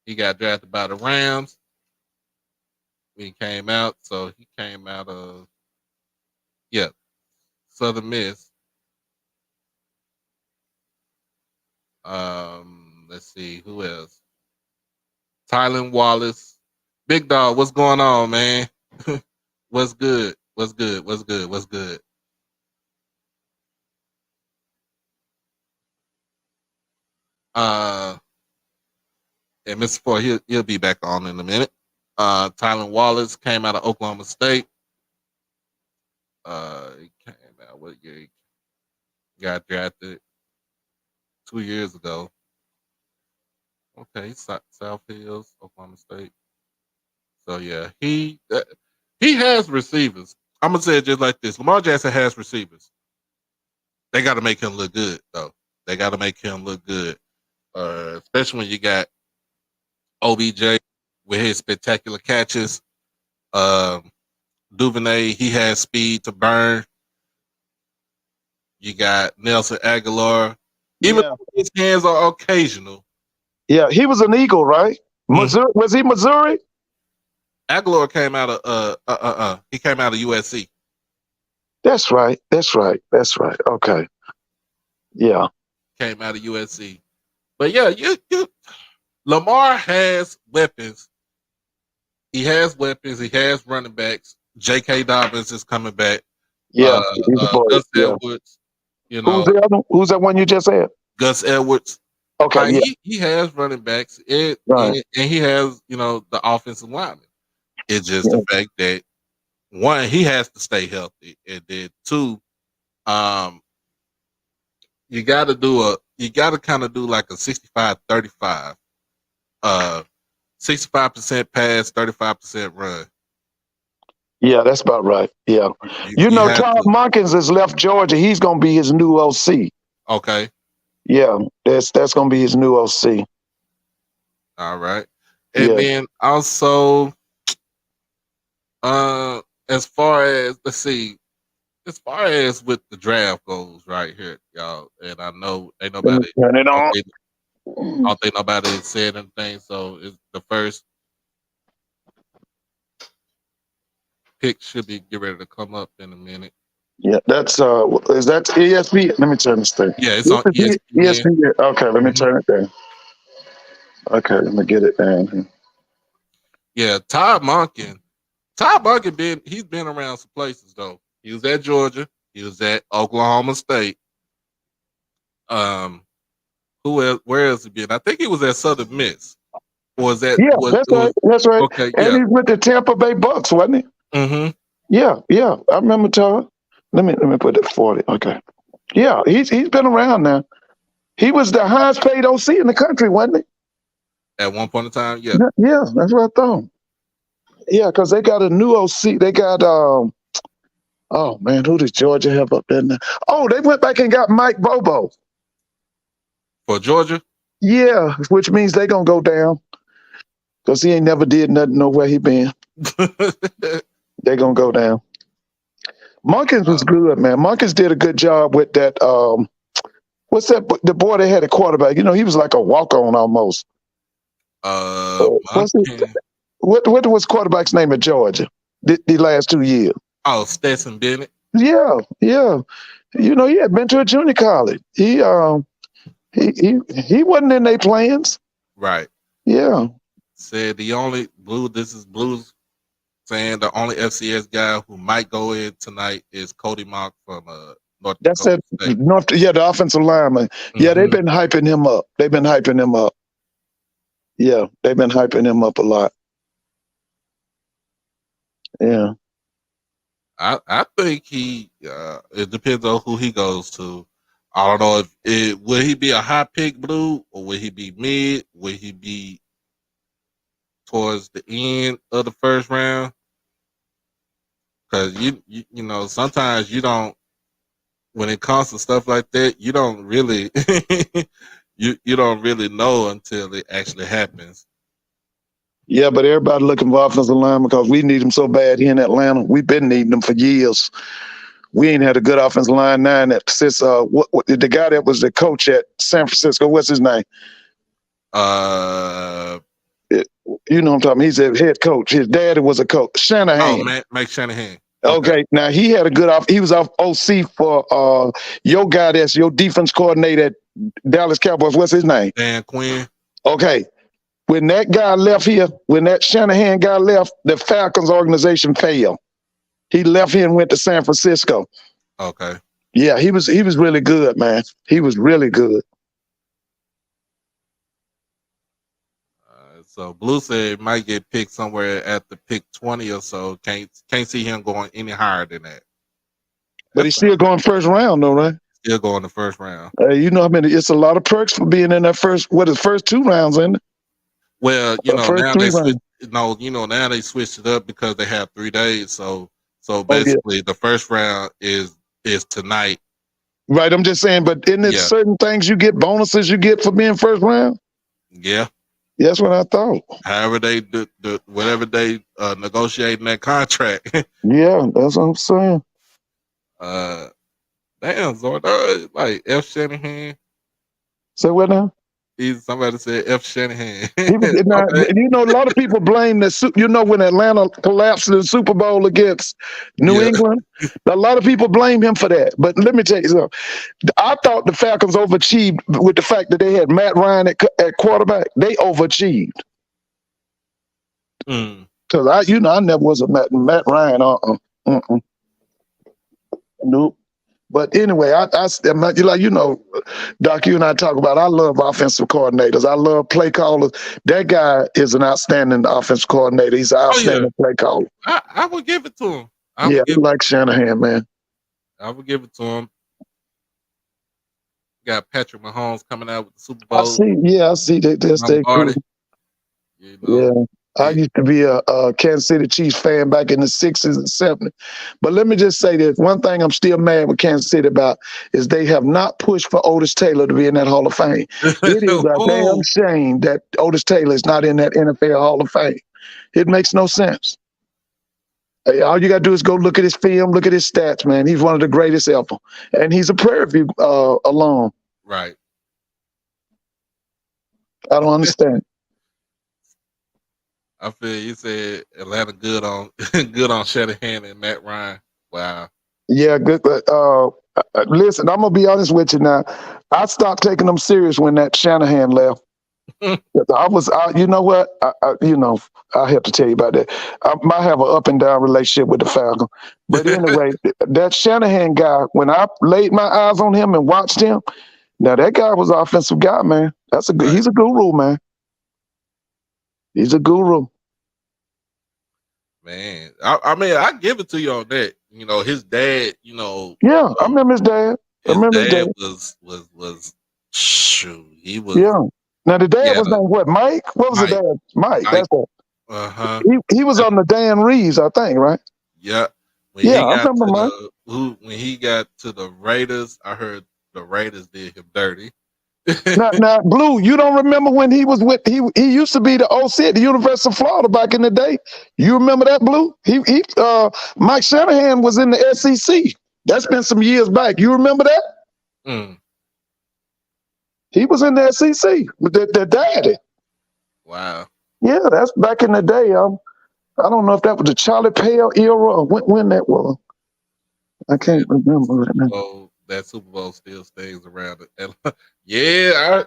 Speaker 1: he got drafted by the Rams. He came out, so he came out of Southern Miss. Let's see who else. Tylen Wallace, Big Dog. What's going on, man? What's good? What's good? What's good? What's good? And Mr. Ford, he'll be back on in a minute. Tylen Wallace came out of Oklahoma State. He came out what year? He got drafted 2 years ago. Okay, South Hills, Oklahoma State. So yeah, he has receivers. I'm gonna say it just like this: Lamar Jackson has receivers. They got to make him look good, though. They got to make him look good, especially when you got OBJ with his spectacular catches. Duvernay, he has speed to burn. You got Nelson Aguilar. Even though his hands are occasional.
Speaker 2: Yeah, he was an Eagle, right? Missouri, was he Missouri?
Speaker 1: Aguilar came out of he came out of USC.
Speaker 2: That's right. That's right. That's right. Okay. Yeah.
Speaker 1: Came out of USC. But yeah, you Lamar has weapons. He has weapons. He has running backs. J.K. Dobbins is coming back.
Speaker 2: Yeah.
Speaker 1: Gus
Speaker 2: Yeah.
Speaker 1: Edwards. You know,
Speaker 2: Who's that one you just said?
Speaker 1: Gus Edwards.
Speaker 2: Okay. Yeah.
Speaker 1: He has running backs, and he has the offensive lineman. It's just the fact that one, he has to stay healthy, and then two, you got to kind of do like a 65-35, 65% pass, 35% run.
Speaker 2: Yeah, that's about right. Yeah. Todd Monkins has left Georgia. He's going to be his new OC.
Speaker 1: Okay.
Speaker 2: Yeah, that's going to be his new OC.
Speaker 1: All right. And then also, as far as as far as with the draft goes right here, y'all, and I know ain't nobody
Speaker 2: turn it on.
Speaker 1: I don't think nobody said anything, so it's the first pick should be get ready to come up in a minute.
Speaker 2: Yeah, that's is that ESPN? Let me turn this thing.
Speaker 1: Yeah, it's on ESPN.
Speaker 2: ESPN. Okay, let me turn it down. Okay, let me get it down.
Speaker 1: Yeah, Todd Monken he's been around some places though. He was at Georgia, he was at Oklahoma State. Where else he been? I think he was at Southern Miss. Or that
Speaker 2: that's right.
Speaker 1: Okay,
Speaker 2: and he's with the Tampa Bay Bucks, wasn't he?
Speaker 1: Mm-hmm.
Speaker 2: Yeah, I remember Todd. Let me put it 40. Okay. Yeah, he's been around now. He was the highest paid OC in the country, wasn't he?
Speaker 1: At one point in time, yeah.
Speaker 2: Yeah, that's what I thought. Yeah, because they got a new OC. They got Oh man, who does Georgia have up there now? Oh, they went back and got Mike Bobo.
Speaker 1: For Georgia.
Speaker 2: Yeah, which means they gonna go down because he ain't never did nothing. Know where he been. They gonna go down. Monkins was good, man. Monkins did a good job with that. What's that? The boy they had a quarterback. You know, he was like a walk on almost. What's his,
Speaker 1: Monken.
Speaker 2: what was quarterback's name at Georgia? The last 2 years.
Speaker 1: Oh, Stetson Bennett.
Speaker 2: Yeah, yeah. You know, he had been to a junior college. He wasn't in their plans.
Speaker 1: Right.
Speaker 2: Yeah.
Speaker 1: Said the only blue. This is Blues saying the only FCS guy who might go in tonight is Cody Mock from North
Speaker 2: That's
Speaker 1: Dakota
Speaker 2: that
Speaker 1: State.
Speaker 2: North. Yeah, the offensive lineman. Yeah, they've been hyping him up. They've been hyping him up. Yeah, they've been hyping him up a lot. Yeah.
Speaker 1: I think he. It depends on who he goes to. I don't know if will he be a high pick blue or will he be mid? Will he be towards the end of the first round? Because you know sometimes you don't when it comes to stuff like that you don't really you don't really know until it actually happens.
Speaker 2: Yeah, but everybody looking for offensive line because we need them so bad here in Atlanta. We've been needing them for years. We ain't had a good offensive line now that since the guy that was the coach at San Francisco, what's his name?
Speaker 1: Uh
Speaker 2: You know what I'm talking about. He's a head coach. His daddy was a coach. Shanahan.
Speaker 1: Mike Shanahan.
Speaker 2: Okay. Now he had a good he was off OC for your guy that's your defense coordinator at Dallas Cowboys. What's his name?
Speaker 1: Dan Quinn.
Speaker 2: Okay. When that guy left here, when that Shanahan guy left, the Falcons organization failed. He left here and went to San Francisco.
Speaker 1: Okay.
Speaker 2: Yeah, he was really good, man. He was really good.
Speaker 1: So Blue said might get picked somewhere at the pick 20 or so. Can't see him going any higher than that.
Speaker 2: But he's still going first round, though, right?
Speaker 1: Still going the first round.
Speaker 2: You know, I mean, it's a lot of perks for being in that first 2 rounds, isn't it?
Speaker 1: Well, you know,
Speaker 2: first
Speaker 1: now
Speaker 2: 3
Speaker 1: they switch.
Speaker 2: rounds.
Speaker 1: No, you know, now they switched it up because they have 3 days. So basically, the first round is tonight.
Speaker 2: Right. I'm just saying, but isn't it certain things you get bonuses you get for being first round?
Speaker 1: Yeah.
Speaker 2: That's what I thought.
Speaker 1: However they do, whatever they negotiate in that contract.
Speaker 2: Yeah, that's what I'm saying.
Speaker 1: Damn, Zorda, like F. Shanahan.
Speaker 2: Say what now?
Speaker 1: Somebody said F. Shanahan.
Speaker 2: Okay. You know, a lot of people blame the. You know, when Atlanta collapsed in the Super Bowl against New England, a lot of people blame him for that. But let me tell you something. I thought the Falcons overachieved with the fact that they had Matt Ryan at quarterback. They overachieved. Because I never was a Matt Ryan. Nope. But anyway, like you know, Doc, you and I talk about. I love offensive coordinators. I love play callers. That guy is an outstanding offensive coordinator. He's an outstanding play caller.
Speaker 1: I would give it to him.
Speaker 2: I like Shanahan, man.
Speaker 1: I would give it to him. Got Patrick Mahomes coming out with the Super Bowl.
Speaker 2: I see. That's their cool.
Speaker 1: You know,
Speaker 2: yeah. I used to be a Kansas City Chiefs fan back in the 60s and 70s. But let me just say this. One thing I'm still mad with Kansas City about is they have not pushed for Otis Taylor to be in that Hall of Fame. It is a damn shame that Otis Taylor is not in that NFL Hall of Fame. It makes no sense. All you got to do is go look at his film, look at his stats, man. He's one of the greatest ever. And he's a Prairie View alum.
Speaker 1: Right.
Speaker 2: I don't understand.
Speaker 1: I feel you said Atlanta good on Shanahan and Matt Ryan. Wow.
Speaker 2: Yeah, good. Listen, I'm gonna be honest with you now. I stopped taking them serious when that Shanahan left. You know what? I have to tell you about that. I might have an up and down relationship with the Falcons, but anyway, that Shanahan guy. When I laid my eyes on him and watched him, now that guy was an offensive guy, man. He's a guru, man. He's a guru.
Speaker 1: Man, I mean, I give it to you on that. You know, his dad. You know.
Speaker 2: Yeah, I remember his dad.
Speaker 1: His dad was shoot. He was.
Speaker 2: Yeah. Now the dad was named what? Mike. What was the dad? Mike. That's it.
Speaker 1: Uh-huh.
Speaker 2: He was on the Dan Reeves, I think, right?
Speaker 1: Yeah. When
Speaker 2: Yeah,
Speaker 1: he
Speaker 2: I
Speaker 1: got
Speaker 2: remember
Speaker 1: to
Speaker 2: mine.
Speaker 1: when he got to the Raiders, I heard the Raiders did him dirty.
Speaker 2: Now, Blue, you don't remember when he was with he used to be the OC at the University of Florida back in the day. You remember that, Blue? Mike Shanahan was in the SEC. That's been some years back. You remember that?
Speaker 1: Mm,
Speaker 2: He was in the SEC with the daddy.
Speaker 1: wow.
Speaker 2: Yeah, that's back in the day. I don't know if that was the Charlie Pale era or when that was. I
Speaker 1: Man,
Speaker 2: can't remember right now.
Speaker 1: That Super Bowl still stays around. And yeah,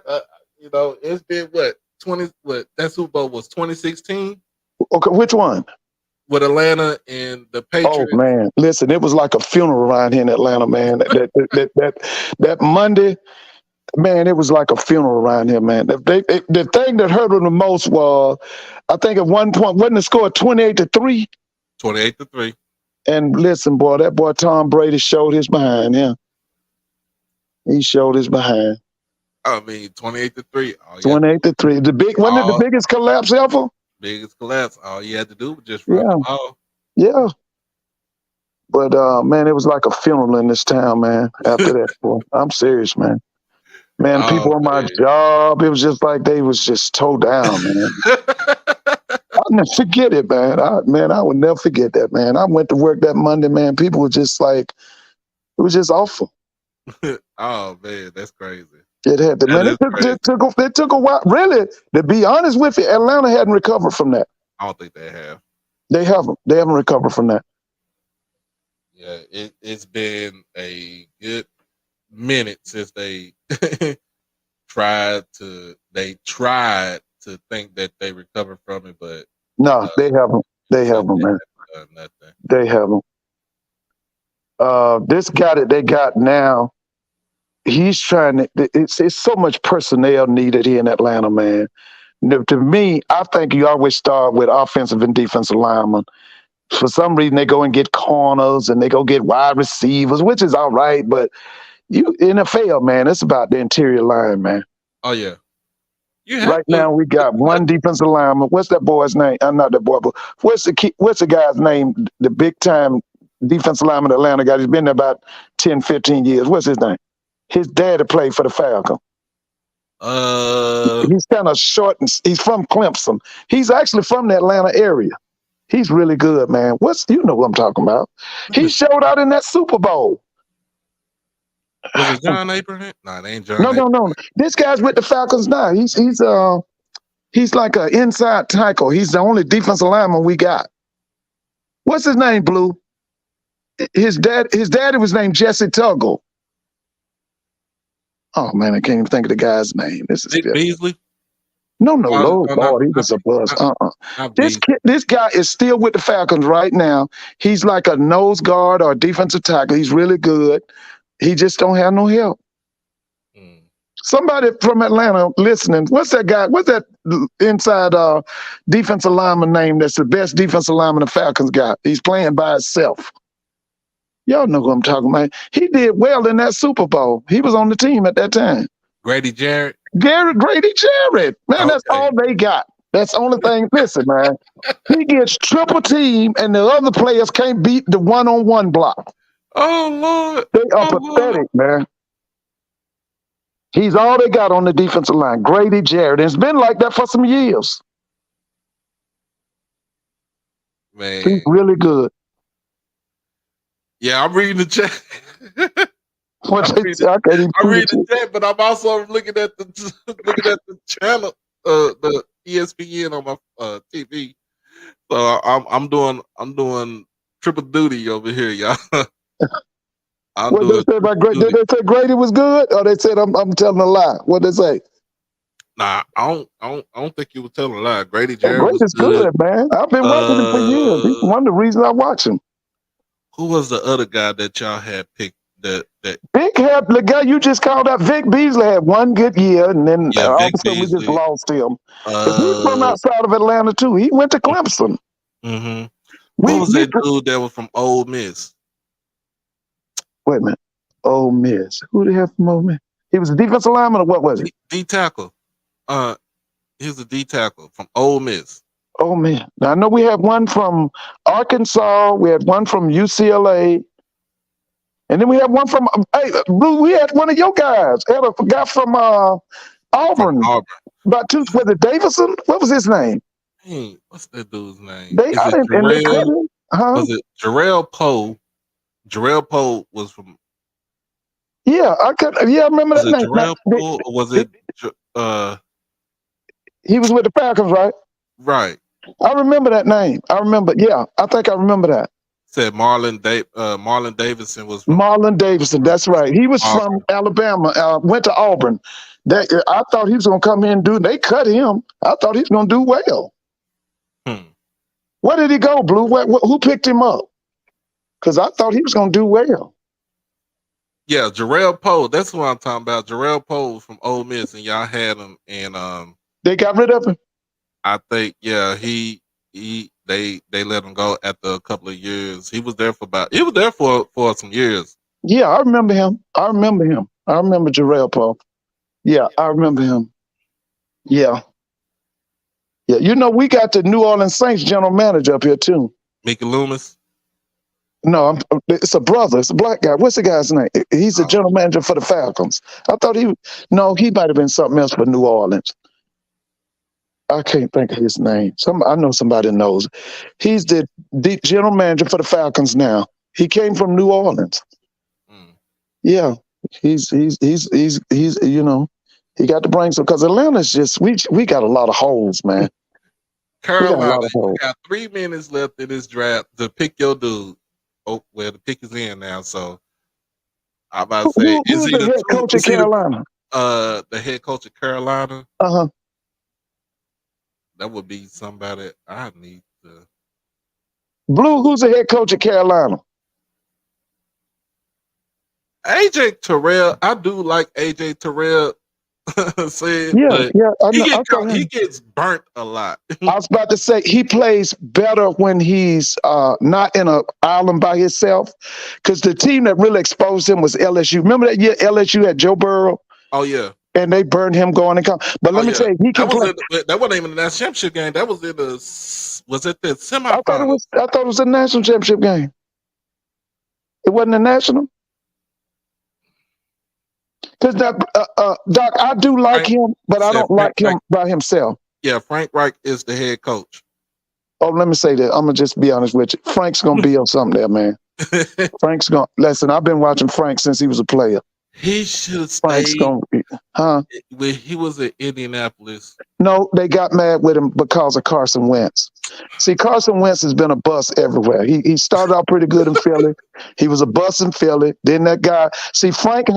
Speaker 1: it's been what 20. What that Super Bowl was 2016
Speaker 2: Okay, which one?
Speaker 1: with Atlanta and the
Speaker 2: Oh
Speaker 1: Patriots.
Speaker 2: man, listen, it was like a funeral around here in Atlanta, man. That Monday, man, it was like a funeral around here, man. The thing that hurt them the most was, I think at one point, wasn't the score 28-3?
Speaker 1: 28-3.
Speaker 2: And listen, boy, that boy Tom Brady showed his behind. Yeah, he showed his behind.
Speaker 1: I mean, 28-3.
Speaker 2: 28-3. Wasn't it the
Speaker 1: All
Speaker 2: biggest collapse ever?
Speaker 1: biggest collapse. All you had to do was just run the
Speaker 2: Yeah,
Speaker 1: ball.
Speaker 2: yeah. But man, it was like a funeral in this town, man. After that, boy, I'm serious, man. Man,
Speaker 1: Oh
Speaker 2: people on my
Speaker 1: man.
Speaker 2: job, it was just like they was just toe down, man. I'll never forget it, man. I would never forget that, man. I went to work that Monday, man. People were just like, it was just awful.
Speaker 1: Oh man, that's crazy.
Speaker 2: It had to,
Speaker 1: That
Speaker 2: man.
Speaker 1: is crazy.
Speaker 2: It took a while. Really, to be honest with you, Atlanta hadn't recovered from that.
Speaker 1: I don't think they have.
Speaker 2: They haven't. They haven't recovered from that.
Speaker 1: Yeah, it's been a good minute since they tried to think that they recovered from it, but
Speaker 2: No, they haven't. They
Speaker 1: so
Speaker 2: haven't,
Speaker 1: they
Speaker 2: man.
Speaker 1: haven't done nothing.
Speaker 2: They haven't. This guy that they got now, he's trying to. It's so much personnel needed here in Atlanta, man. To me, I think you always start with offensive and defensive linemen. For some reason, they go and get corners and they go get wide receivers, which is all right. But you NFL, man, it's about the interior line, man.
Speaker 1: Oh yeah, you have
Speaker 2: Right
Speaker 1: to.
Speaker 2: now, we got one defensive lineman. What's that boy's name? Not that boy, but what's the guy's name? The big time defensive lineman Atlanta got. He's been there about 10, 15 years. What's his name? His daddy played for the Falcons.
Speaker 1: Uh,
Speaker 2: He's kind of short and he's from Clemson. He's actually from the Atlanta area. He's really good, man. You know what I'm talking about?
Speaker 1: let
Speaker 2: He
Speaker 1: me see.
Speaker 2: showed out in that Super Bowl.
Speaker 1: Was it John Abraham? No, it ain't John
Speaker 2: No, no,
Speaker 1: Abraham.
Speaker 2: no. This guy's with the Falcons now. He's like an inside tackle. He's the only defensive lineman we got. What's his name, Blue? His daddy was named Jesse Tuggle. Oh man, I can't even think of the guy's name. This is
Speaker 1: Nick
Speaker 2: still
Speaker 1: Beasley?
Speaker 2: no, Lord,
Speaker 1: Oh,
Speaker 2: Lord, he was a buzz.
Speaker 1: not Beasley.
Speaker 2: This guy is still with the Falcons right now. He's like a nose guard or a defensive tackle. He's really good. He just don't have no help.
Speaker 1: Hmm.
Speaker 2: Somebody from Atlanta listening, what's that guy? What's that inside defensive lineman name that's the best defensive lineman the Falcons got? He's playing by himself. Y'all know who I'm talking about. He did well in that Super Bowl. He was on the team at that time.
Speaker 1: Grady Jarrett.
Speaker 2: Grady Jarrett. Man, that's
Speaker 1: Okay.
Speaker 2: all they got. That's the only thing. Listen, man. He gets triple team and the other players can't beat the one-on-one block.
Speaker 1: Oh Lord.
Speaker 2: They are
Speaker 1: Oh Lord.
Speaker 2: pathetic, man. He's all they got on the defensive line. Grady Jarrett. And it's been like that for some years. He's
Speaker 1: Man.
Speaker 2: really good.
Speaker 1: Yeah, I'm reading the chat.
Speaker 2: What
Speaker 1: I'm
Speaker 2: they
Speaker 1: reading,
Speaker 2: say, I can't even
Speaker 1: I'm
Speaker 2: see
Speaker 1: reading
Speaker 2: it.
Speaker 1: the chat, but I'm also looking at the channel, the ESPN on my TV. So I'm doing triple duty over here, y'all. I'm
Speaker 2: What they
Speaker 1: doing
Speaker 2: say about
Speaker 1: triple
Speaker 2: Grady? Did
Speaker 1: duty.
Speaker 2: they say Grady was good? Or they said I'm telling a lie? What they say?
Speaker 1: Nah, I don't think you were telling a lie. Grady
Speaker 2: Hey,
Speaker 1: Jarrett was
Speaker 2: Grady's
Speaker 1: good.
Speaker 2: good, man. I've been watching him for years. He's
Speaker 1: Uh,
Speaker 2: one of the reasons I watch him.
Speaker 1: who was the other guy that y'all had picked? That
Speaker 2: Vic had the guy you just called out. Vic Beasley had one good year, and then
Speaker 1: yeah,
Speaker 2: all of
Speaker 1: Vic
Speaker 2: a sudden we just
Speaker 1: Beasley.
Speaker 2: lost him. But he's from
Speaker 1: Uh,
Speaker 2: outside of Atlanta too. He went to Clemson.
Speaker 1: hmm What
Speaker 2: We
Speaker 1: was that dude that was from Ole Miss?
Speaker 2: wait a minute. Ole Miss. Who the hell from Ole Miss? He was a defensive lineman, or what was he?
Speaker 1: D tackle. Uh, he was a D tackle from Ole Miss.
Speaker 2: Oh man, now I know we had one from Arkansas. We had one from UCLA, and then we had one from hey, Blue. We had one of your guys. Had a guy from
Speaker 1: from
Speaker 2: Auburn.
Speaker 1: Auburn.
Speaker 2: About two. Was it Davison? What was his name?
Speaker 1: Hey, what's that dude's name?
Speaker 2: They
Speaker 1: Is
Speaker 2: I
Speaker 1: it
Speaker 2: didn't, and they cut
Speaker 1: Jarrell?
Speaker 2: him. Huh?
Speaker 1: Was it Jarrell Poe? Jarrell Poe was from.
Speaker 2: Yeah, I could. Yeah, I remember
Speaker 1: Was
Speaker 2: that
Speaker 1: it
Speaker 2: name. Now,
Speaker 1: Jarrell Poe or was it?
Speaker 2: he was with the Falcons, right?
Speaker 1: Right.
Speaker 2: I remember that name. I remember. Yeah, I think I remember that.
Speaker 1: Said Marlon Davidson was from
Speaker 2: Marlon Davison.
Speaker 1: from
Speaker 2: That's right. He was from
Speaker 1: Auburn.
Speaker 2: Alabama. Went to Auburn. That I thought he was going to come in and do. They cut him. I thought he was going to do well.
Speaker 1: Hmm.
Speaker 2: Where did he go, Blue? Who picked him up? Because I thought he was going to do well.
Speaker 1: Yeah, Jarrell Poe. That's what I'm talking about. Jarrell Poe was from Ole Miss, and y'all had him. And
Speaker 2: They got rid of him.
Speaker 1: I think they let him go after a couple of years. He was there for some years.
Speaker 2: Yeah, I remember him. I remember Jarrell Poe. Yeah, I remember him. Yeah. Yeah. You know, we got the New Orleans Saints general manager up here too.
Speaker 1: Mickey Loomis.
Speaker 2: No, it's a brother. It's a black guy. What's the guy's name? He's the general manager for the Falcons. I thought he might have been something else for New Orleans. I can't think of his name. I know somebody knows. He's the general manager for the Falcons now. He came from New Orleans.
Speaker 1: Mm.
Speaker 2: Yeah, he's you know, he got the brains because Atlanta's just we got a lot of holes, man. We got a
Speaker 1: Carolina,
Speaker 2: lot of
Speaker 1: you
Speaker 2: holes.
Speaker 1: got 3 minutes left in this draft to pick your dude. Oh, well, the pick is in now, so I'm about to say
Speaker 2: Who's the head coach at Carolina?
Speaker 1: The head coach of Carolina.
Speaker 2: Uh-huh.
Speaker 1: That would be somebody I need to.
Speaker 2: Blue, who's the head coach at Carolina?
Speaker 1: AJ Terrell. I do like AJ Terrell. Said,
Speaker 2: Yeah,
Speaker 1: but
Speaker 2: yeah, I know.
Speaker 1: he gets burnt a lot.
Speaker 2: I was about to say he plays better when he's not in an island by himself. Because the team that really exposed him was LSU. Remember that year LSU had Joe Burrow?
Speaker 1: Oh yeah.
Speaker 2: And they burned him going and come. But let me tell you, he can play.
Speaker 1: That wasn't even the national championship game. That was in the
Speaker 2: I
Speaker 1: semifinals.
Speaker 2: thought it was a national championship game. It wasn't a national. Because Doc, I do like him, but I don't like him by himself.
Speaker 1: Yeah, Frank Reich is the head coach.
Speaker 2: Oh, let me say that. I'm gonna just be honest with you. Frank's gonna be on something there, man. Frank's gonna listen. I've been watching Frank since he was a player.
Speaker 1: He should have
Speaker 2: Frank's
Speaker 1: stayed.
Speaker 2: gonna be, huh?
Speaker 1: When he was in Indianapolis.
Speaker 2: No, they got mad with him because of Carson Wentz. See, Carson Wentz has been a bust everywhere. He started out pretty good in Philly. He was a bust in Philly. Then that guy, see, Frank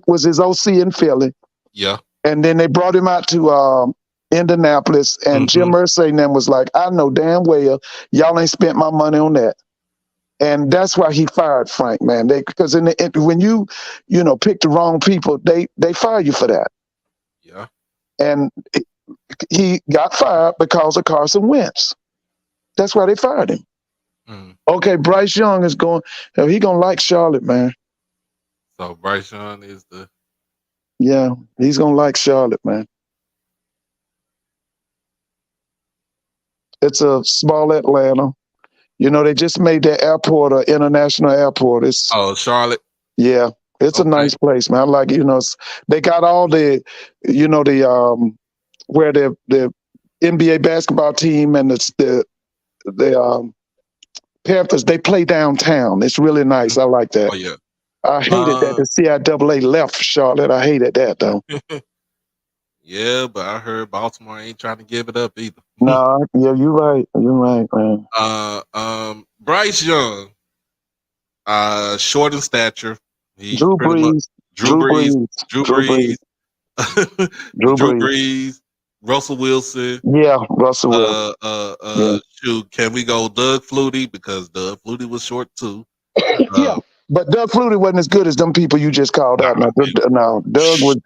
Speaker 2: was his OC in Philly.
Speaker 1: Yeah.
Speaker 2: And then they brought him out to Indianapolis, and Jim Irsay and them was like, I know damn well y'all ain't spent my money on that. And that's why he fired Frank, man. Because when you pick the wrong people, they fire you for that.
Speaker 1: Yeah.
Speaker 2: And he got fired because of Carson Wentz. That's why they fired him.
Speaker 1: Mm.
Speaker 2: Okay, Bryce Young is going. He gonna like Charlotte, man.
Speaker 1: So Bryce Young is the.
Speaker 2: Yeah, he's gonna like Charlotte, man. It's a small Atlanta. You know, they just made that airport an international airport.
Speaker 1: Charlotte.
Speaker 2: Yeah, it's a nice place, man. I like it. They got all the, where the NBA basketball team and the Panthers, they play downtown. It's really nice. I like that.
Speaker 1: Oh yeah.
Speaker 2: I hated that the CIAA left Charlotte. I hated that though.
Speaker 1: Yeah, but I heard Baltimore ain't trying to give it up either.
Speaker 2: No, yeah, you're right. You're right, man.
Speaker 1: Bryce Young, short in stature.
Speaker 2: Drew Brees.
Speaker 1: Russell Wilson.
Speaker 2: Yeah, Russell Wilson.
Speaker 1: Shoot, can we go Doug Flutie? Because Doug Flutie was short too.
Speaker 2: Yeah, but Doug Flutie wasn't as good as them people you just called out. No, Doug was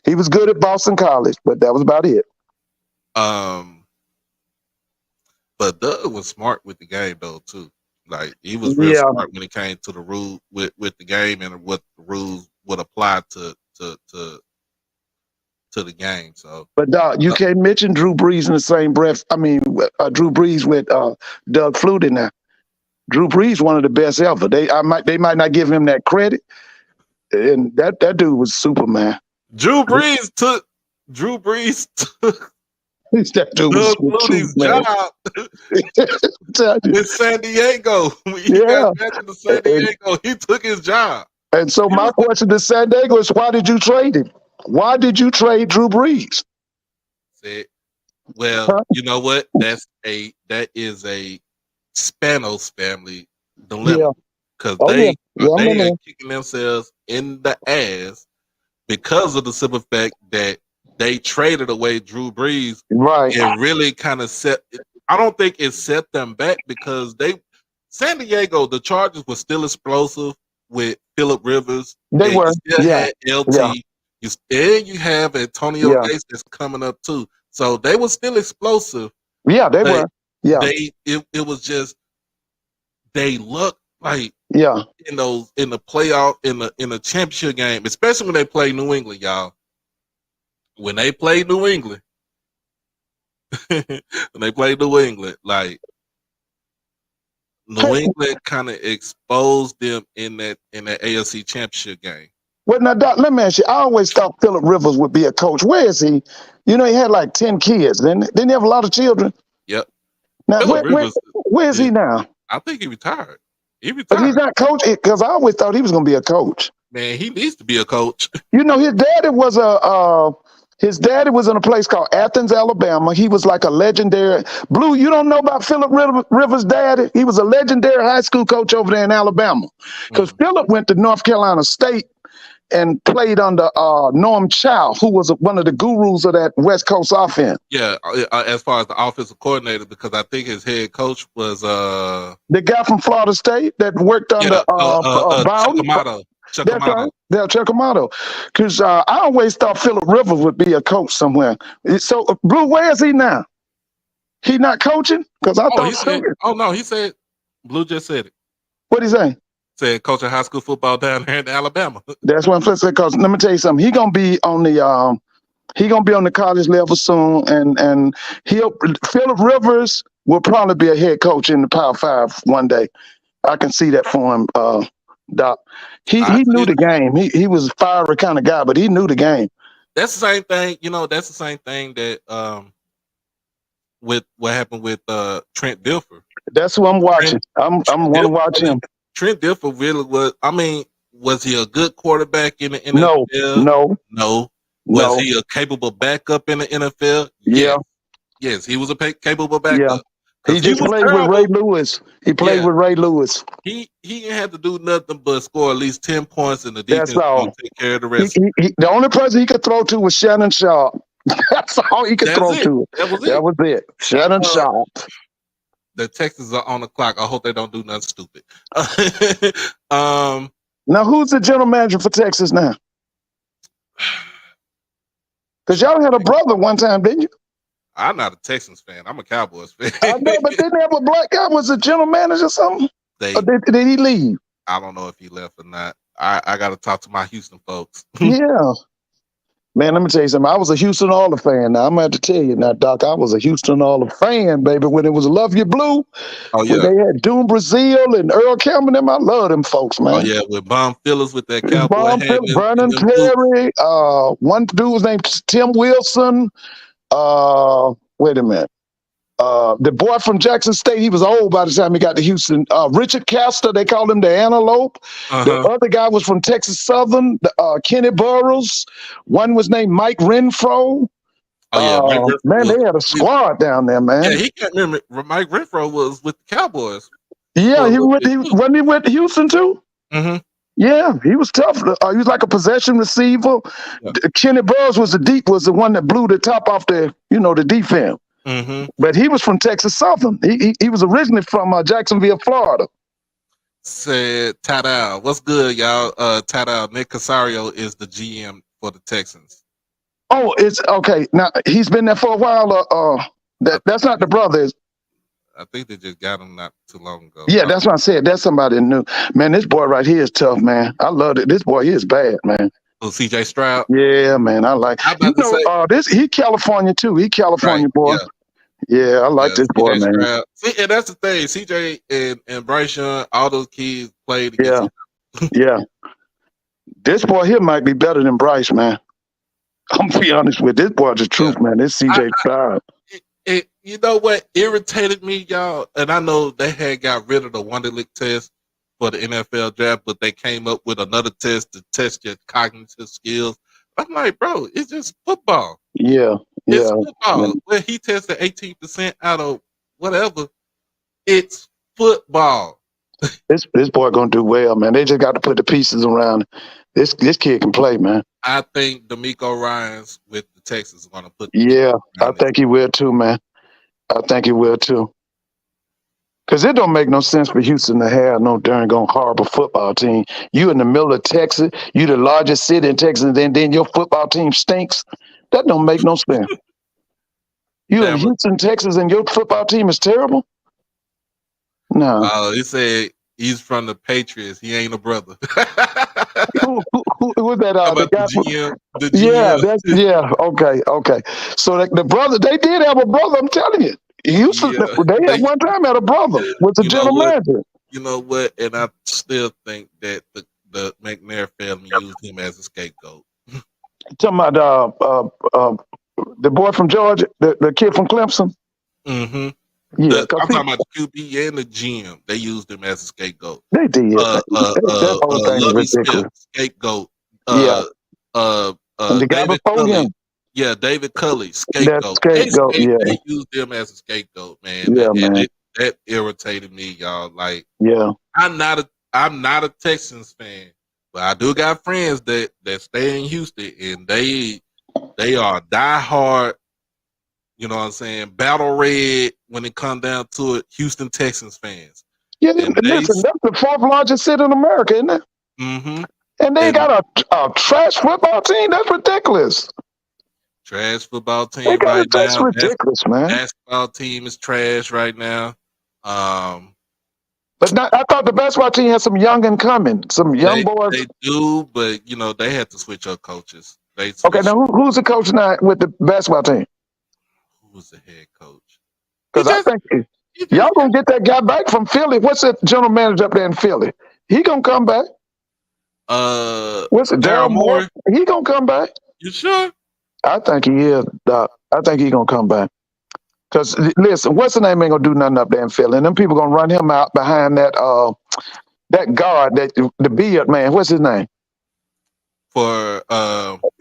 Speaker 2: he was good at Boston College, but that was about it.
Speaker 1: But Doug was smart with the game though too. Like he was real smart when it came to the rule with the game and what the rules would apply to to the game. So,
Speaker 2: But dog, you
Speaker 1: uh,
Speaker 2: can't mention Drew Brees in the same breath. I mean, Drew Brees with Doug Flutie now. Drew Brees, one of the best ever. They might not give him that credit, and that dude was Superman.
Speaker 1: Drew Brees took Drew Brees took
Speaker 2: That dude was
Speaker 1: Doug Flutie's
Speaker 2: Superman.
Speaker 1: job in San Diego. When he got
Speaker 2: Yeah,
Speaker 1: drafted to San
Speaker 2: and,
Speaker 1: Diego, he took his job.
Speaker 2: and so
Speaker 1: He
Speaker 2: my
Speaker 1: was
Speaker 2: question to San Diego is, why did you trade him? Why did you trade Drew Brees?
Speaker 1: said, well,
Speaker 2: Huh?
Speaker 1: you know what? That is a Spanos family
Speaker 2: Yeah.
Speaker 1: dilemma because
Speaker 2: Oh yeah. Yeah, I
Speaker 1: they
Speaker 2: remember
Speaker 1: are
Speaker 2: that.
Speaker 1: kicking themselves in the ass because of the simple fact that they traded away Drew Brees
Speaker 2: Right.
Speaker 1: and really kind of set. I don't think it set them back because San Diego, the Chargers were still explosive with Phillip Rivers,
Speaker 2: They
Speaker 1: and you
Speaker 2: were.
Speaker 1: still
Speaker 2: Yeah.
Speaker 1: had
Speaker 2: Yeah.
Speaker 1: LT. You have Antonio
Speaker 2: Yeah.
Speaker 1: Gates that's coming up too. So they were still explosive,
Speaker 2: Yeah. They
Speaker 1: but
Speaker 2: were. Yeah.
Speaker 1: it was just they looked like
Speaker 2: Yeah.
Speaker 1: in the playoff in the championship game, especially when they play New England, y'all. When they play New England, like New
Speaker 2: Hey,
Speaker 1: England kind of exposed them in that AFC championship game.
Speaker 2: well, now, Doc, let me ask you. I always thought Phillip Rivers would be a coach. Where is he? You know, he had like 10 kids. Didn't he have a lot of children?
Speaker 1: Yep.
Speaker 2: Now,
Speaker 1: Phillip Rivers
Speaker 2: where is he
Speaker 1: is
Speaker 2: now?
Speaker 1: I think he retired. He
Speaker 2: But he's
Speaker 1: retired.
Speaker 2: not coaching because I always thought he was going to be a coach.
Speaker 1: Man, he needs to be a coach.
Speaker 2: You know, his daddy was in a place called Athens, Alabama. He was like a legendary Blue. You don't know about Phillip Rivers' daddy? He was a legendary high school coach over there in Alabama. Because
Speaker 1: Mm.
Speaker 2: Phillip went to North Carolina State and played under Norm Chow, who was one of the gurus of that West Coast offense.
Speaker 1: Yeah, as far as the offensive coordinator, because I think his head coach was
Speaker 2: The guy from Florida State that worked under Bowden.
Speaker 1: Chakamato.
Speaker 2: That's right.
Speaker 1: Chakamato.
Speaker 2: They'll check him out. Because I always thought Phillip Rivers would be a coach somewhere. So, Blue, where is he now? He not coaching? Because I
Speaker 1: Oh, he
Speaker 2: thought so.
Speaker 1: said. Oh no, he said. Blue just said it.
Speaker 2: What he say?
Speaker 1: Said coaching high school football down here in Alabama.
Speaker 2: That's what I'm saying. Because let me tell you something. He gonna be on the college level soon, and Phillip Rivers will probably be a head coach in the Power Five one day. I can see that for him, Doc. He
Speaker 1: I
Speaker 2: knew
Speaker 1: see
Speaker 2: the game. He was a fiery kind of guy, but he knew the game.
Speaker 1: That's the same thing. That's the same thing that with what happened with Trent Dilfer.
Speaker 2: That's who I'm watching.
Speaker 1: Trent
Speaker 2: I'm want to
Speaker 1: Dilfer,
Speaker 2: watch him.
Speaker 1: Trent Dilfer really was. I mean, was he a good quarterback in the
Speaker 2: No,
Speaker 1: NFL?
Speaker 2: no,
Speaker 1: No. Was
Speaker 2: no.
Speaker 1: he a capable backup in the NFL?
Speaker 2: Yeah,
Speaker 1: Yes, he was a capable
Speaker 2: yeah.
Speaker 1: backup.
Speaker 2: He
Speaker 1: Because he
Speaker 2: just
Speaker 1: was
Speaker 2: played with Ray
Speaker 1: terrible.
Speaker 2: Lewis. He played
Speaker 1: Yeah,
Speaker 2: with Ray Lewis.
Speaker 1: he didn't have to do nothing but score at least 10 points, and the
Speaker 2: That's
Speaker 1: defense was going
Speaker 2: all.
Speaker 1: to take care of the rest.
Speaker 2: The only person he could throw to was Shannon Sharp. That's all he could
Speaker 1: That's
Speaker 2: throw
Speaker 1: it.
Speaker 2: to.
Speaker 1: That was
Speaker 2: That
Speaker 1: it.
Speaker 2: was it. Shannon Sharp.
Speaker 1: The Texans are on the clock. I hope they don't do nothing stupid. um,
Speaker 2: Now, who's the general manager for Texas now? Because y'all had a brother one time, didn't you?
Speaker 1: I'm not a Texans fan. I'm a Cowboys fan.
Speaker 2: I know, but didn't they have a black guy was a general manager or something?
Speaker 1: They,
Speaker 2: Or did he leave?
Speaker 1: I don't know if he left or not. I got to talk to my Houston folks.
Speaker 2: Yeah. Man, let me tell you something. I was a Houston Oilers fan. Now, I'm going to have to tell you now, Doc, I was a Houston Oilers fan, baby. When it was Love You Blue,
Speaker 1: Oh
Speaker 2: when
Speaker 1: yeah.
Speaker 2: they had Doom Brazil and Earl Campbell, them, I love them folks, man.
Speaker 1: Oh yeah. With Bomb Phillips with that cowboy
Speaker 2: Bob,
Speaker 1: hat
Speaker 2: Vernon
Speaker 1: and them boots.
Speaker 2: Perry, one dude was named Tim Wilson. Wait a minute. The boy from Jackson State, he was old by the time he got to Houston. Richard Castor, they called him the Antelope. The other guy was from Texas Southern, Kenny Burroughs. One was named Mike Renfro.
Speaker 1: Oh yeah, Mike Renfro
Speaker 2: Man,
Speaker 1: was,
Speaker 2: they had a squad down there, man.
Speaker 1: Yeah, he can't remember. Mike Renfro was with the Cowboys.
Speaker 2: Yeah, wasn't he with Houston too?
Speaker 1: Mm-hmm.
Speaker 2: Yeah, he was tough. He was like a possession receiver.
Speaker 1: Yeah.
Speaker 2: Kenny Burroughs was the one that blew the top off the defense.
Speaker 1: Mm-hmm.
Speaker 2: But he was from Texas Southern. He was originally from Jacksonville, Florida.
Speaker 1: Said Tadal. What's good, y'all? Tadal, Nick Casario is the GM for the Texans.
Speaker 2: Oh, it's okay. Now he's been there for a while. That's not the brother.
Speaker 1: I think they just got him not too long ago.
Speaker 2: Yeah, that's what I said. That's somebody new. Man, this boy right here is tough, man. I love it. This boy, he is bad, man.
Speaker 1: Oh, CJ Stroud.
Speaker 2: Yeah, man, I like.
Speaker 1: I'm about to say,
Speaker 2: This he California too. He
Speaker 1: right?
Speaker 2: California boy.
Speaker 1: Yeah,
Speaker 2: Yeah, I like
Speaker 1: yeah.
Speaker 2: this boy,
Speaker 1: CJ
Speaker 2: man.
Speaker 1: Stroud. See, and that's the thing. CJ and Bryce Young, all those kids played against
Speaker 2: Yeah,
Speaker 1: each
Speaker 2: yeah. This boy here might be better than Bryce, man. I'm gonna be honest with you. This boy, the
Speaker 1: other.
Speaker 2: truth, man. This
Speaker 1: Yeah.
Speaker 2: CJ Stroud.
Speaker 1: You know what irritated me, y'all? And I know they had got rid of the Wonderlic test for the NFL draft, but they came up with another test to test your cognitive skills. I'm like, bro, it's just football.
Speaker 2: Yeah,
Speaker 1: It's
Speaker 2: yeah.
Speaker 1: football.
Speaker 2: Man.
Speaker 1: When he tested 18% out of whatever, it's football.
Speaker 2: This boy gonna do well, man. They just got to put the pieces around. This kid can play, man.
Speaker 1: I think D'Amico Ryans with the Texans are going to put the pieces
Speaker 2: Yeah, I
Speaker 1: around this.
Speaker 2: think he will too, man. I think he will too. Cause it don't make no sense for Houston to have no darn on horrible football team. You in the middle of Texas, you the largest city in Texas, and then your football team stinks. That don't make no sense. You in
Speaker 1: Damn it.
Speaker 2: Houston, Texas, and your football team is terrible? No.
Speaker 1: He said he's from the Patriots. He ain't a brother.
Speaker 2: Who was that?
Speaker 1: How
Speaker 2: The
Speaker 1: about the
Speaker 2: guy from,
Speaker 1: GM? The
Speaker 2: yeah,
Speaker 1: GM.
Speaker 2: that's yeah. Okay. So the brother, they did have a brother. I'm telling you, Houston,
Speaker 1: Yeah,
Speaker 2: they had
Speaker 1: they.
Speaker 2: one time had a brother with the
Speaker 1: You know
Speaker 2: general
Speaker 1: what?
Speaker 2: manager.
Speaker 1: You know what? And I still think that the McNair family used him as a scapegoat.
Speaker 2: Talking about the boy from Georgia, the kid from Clemson.
Speaker 1: Mm-hmm.
Speaker 2: Yeah, cause
Speaker 1: I'm talking about the QB and the GM. They used him as a scapegoat.
Speaker 2: they did. That whole thing is
Speaker 1: Lovey Smith,
Speaker 2: ridiculous.
Speaker 1: scapegoat.
Speaker 2: Yeah, and the guy
Speaker 1: David
Speaker 2: before
Speaker 1: Culley.
Speaker 2: him,
Speaker 1: Yeah, David Culley,
Speaker 2: that
Speaker 1: scapegoat.
Speaker 2: scapegoat. Yeah,
Speaker 1: They used him as a scapegoat, man,
Speaker 2: yeah,
Speaker 1: and
Speaker 2: man.
Speaker 1: that irritated me, y'all. Like,
Speaker 2: Yeah,
Speaker 1: I'm not a Texans fan, but I do got friends that stay in Houston, and they are diehard. You know what I'm saying? Battle red when it comes down to it. Houston Texans fans,
Speaker 2: yeah.
Speaker 1: and they.
Speaker 2: Listen, that's the fourth largest city in America, isn't it?
Speaker 1: Mm-hmm.
Speaker 2: And they
Speaker 1: And
Speaker 2: got a trash football team. That's ridiculous.
Speaker 1: trash football
Speaker 2: They
Speaker 1: team
Speaker 2: got
Speaker 1: right
Speaker 2: it. That's
Speaker 1: now.
Speaker 2: ridiculous, man.
Speaker 1: Basketball team is trash right now. Um,
Speaker 2: But not, I thought the basketball team had some young and coming, some young boys.
Speaker 1: they do, but you know they had to switch up coaches. They
Speaker 2: Okay,
Speaker 1: switched.
Speaker 2: now who's the coach now with the basketball team?
Speaker 1: Who was the head coach? He
Speaker 2: Because I
Speaker 1: just
Speaker 2: think
Speaker 1: he
Speaker 2: y'all
Speaker 1: just got.
Speaker 2: gonna get that guy back from Philly. What's that general manager up there in Philly? He gonna come back. What's it,
Speaker 1: Daryl
Speaker 2: Daryl Moore?
Speaker 1: Moore.
Speaker 2: He gonna come back.
Speaker 1: You sure?
Speaker 2: I think he is, Doc. I think he gonna come back. Cause listen, what's the name ain't gonna do nothing up there in Philly, and them people gonna run him out behind that guard, that the beard man. What's his name?
Speaker 1: For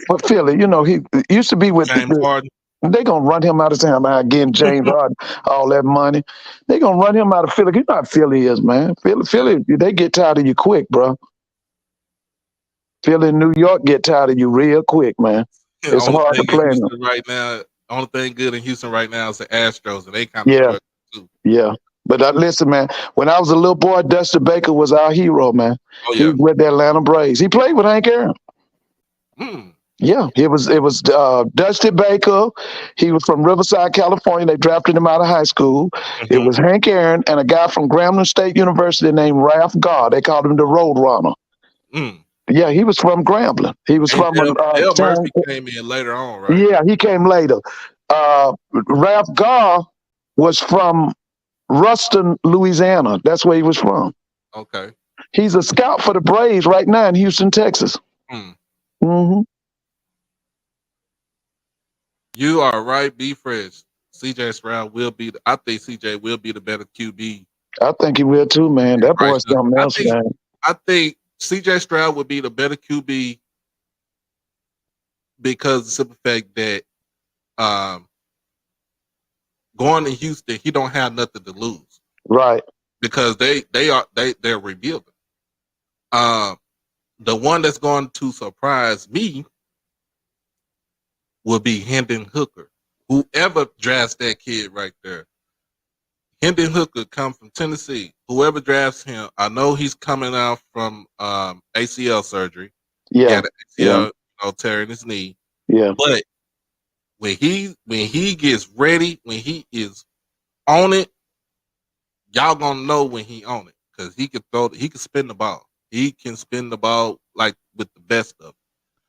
Speaker 2: For Philly, he used to be with.
Speaker 1: James Harden.
Speaker 2: They gonna run him out of town behind getting James Harden all that money. They gonna run him out of Philly. You know how Philly is, man.
Speaker 1: Yeah.
Speaker 2: Philly, they get tired of you quick, bro. Philly and New York get tired of you real quick, man. It's
Speaker 1: Only
Speaker 2: hard to
Speaker 1: thing in
Speaker 2: play them.
Speaker 1: Houston right now. Only thing good in Houston right now is the Astros, and they kind of
Speaker 2: Yeah,
Speaker 1: struggle too.
Speaker 2: yeah. But listen, man. When I was a little boy, Dusty Baker was our hero, man.
Speaker 1: Oh
Speaker 2: He
Speaker 1: yeah.
Speaker 2: was with the Atlanta Braves. He played with Hank Aaron.
Speaker 1: Hmm.
Speaker 2: Yeah, it was Dusty Baker. He was from Riverside, California. They drafted him out of high school. It
Speaker 1: Mm-hmm.
Speaker 2: was Hank Aaron and a guy from Grambling State University named Ralph Gar. They called him the Road Runner.
Speaker 1: Mm.
Speaker 2: Yeah, he was from Grambling. He was
Speaker 1: And
Speaker 2: from
Speaker 1: Dale
Speaker 2: town.
Speaker 1: Murphy came in later on, right?
Speaker 2: Yeah, he came later. Ralph Gar was from Ruston, Louisiana. That's where he was from.
Speaker 1: Okay.
Speaker 2: He's a scout for the Braves right now in Houston, Texas.
Speaker 1: Hmm.
Speaker 2: Hmm.
Speaker 1: You are right. Be fresh. CJ Stroud will be. I think CJ will be the better QB.
Speaker 2: I think he will too, man. That
Speaker 1: Right
Speaker 2: boy's
Speaker 1: now,
Speaker 2: something else, man.
Speaker 1: I think CJ Stroud would be the better QB because of the simple fact that um, going to Houston, he don't have nothing to lose
Speaker 2: Right.
Speaker 1: because they're rebuilding. Um, the one that's going to surprise me will be Hendon Hooker. Whoever drafts that kid right there, Hendon Hooker come from Tennessee. Whoever drafts him, I know he's coming out from ACL surgery. He
Speaker 2: Yeah.
Speaker 1: had an
Speaker 2: Yeah.
Speaker 1: ACL, tear in his knee.
Speaker 2: Yeah.
Speaker 1: But when he gets ready, when he is on it, y'all gonna know when he on it because he can spin the ball. He can spin the ball like with the best of it.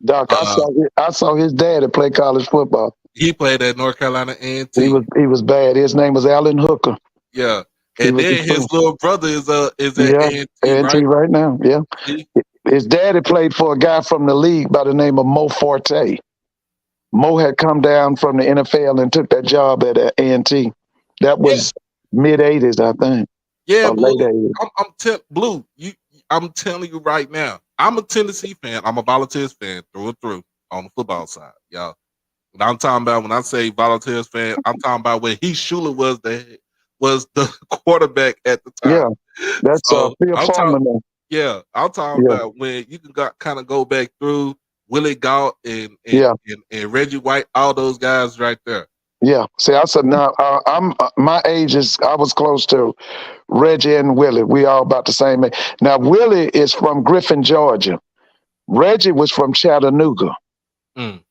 Speaker 2: Doc,
Speaker 1: Uh,
Speaker 2: I saw his daddy play college football.
Speaker 1: he played at North Carolina
Speaker 2: He
Speaker 1: A&T.
Speaker 2: was bad. His name was Alan Hooker.
Speaker 1: Yeah,
Speaker 2: He
Speaker 1: and
Speaker 2: was the
Speaker 1: then his
Speaker 2: truth.
Speaker 1: little brother is at
Speaker 2: Yeah,
Speaker 1: A&T,
Speaker 2: A&T
Speaker 1: right?
Speaker 2: right now. Yeah.
Speaker 1: See?
Speaker 2: His daddy played for a guy from the league by the name of Mo Forte. Mo had come down from the NFL and took that job at A&T. That
Speaker 1: Yeah,
Speaker 2: was mid-'80s, I think,
Speaker 1: yeah,
Speaker 2: or
Speaker 1: Blue.
Speaker 2: late-'80s.
Speaker 1: Blue. I'm telling you right now. I'm a Tennessee fan. I'm a Volunteers fan through and through on the football side, y'all. What I'm talking about when I say Volunteers fan, I'm talking about when Heath Schuler was the quarterback at the time.
Speaker 2: Yeah, that's
Speaker 1: So
Speaker 2: Phil
Speaker 1: I'm talking,
Speaker 2: Foreman.
Speaker 1: yeah, I'm talking
Speaker 2: Yeah,
Speaker 1: about when you can kind of go back through Willie Gault
Speaker 2: yeah,
Speaker 1: and Reggie White, all those guys right there.
Speaker 2: yeah. See, I said now I'm my age is I was close to Reggie and Willie. We all about the same age. Now Willie is from Griffin, Georgia. Reggie was from Chattanooga.
Speaker 1: Mm.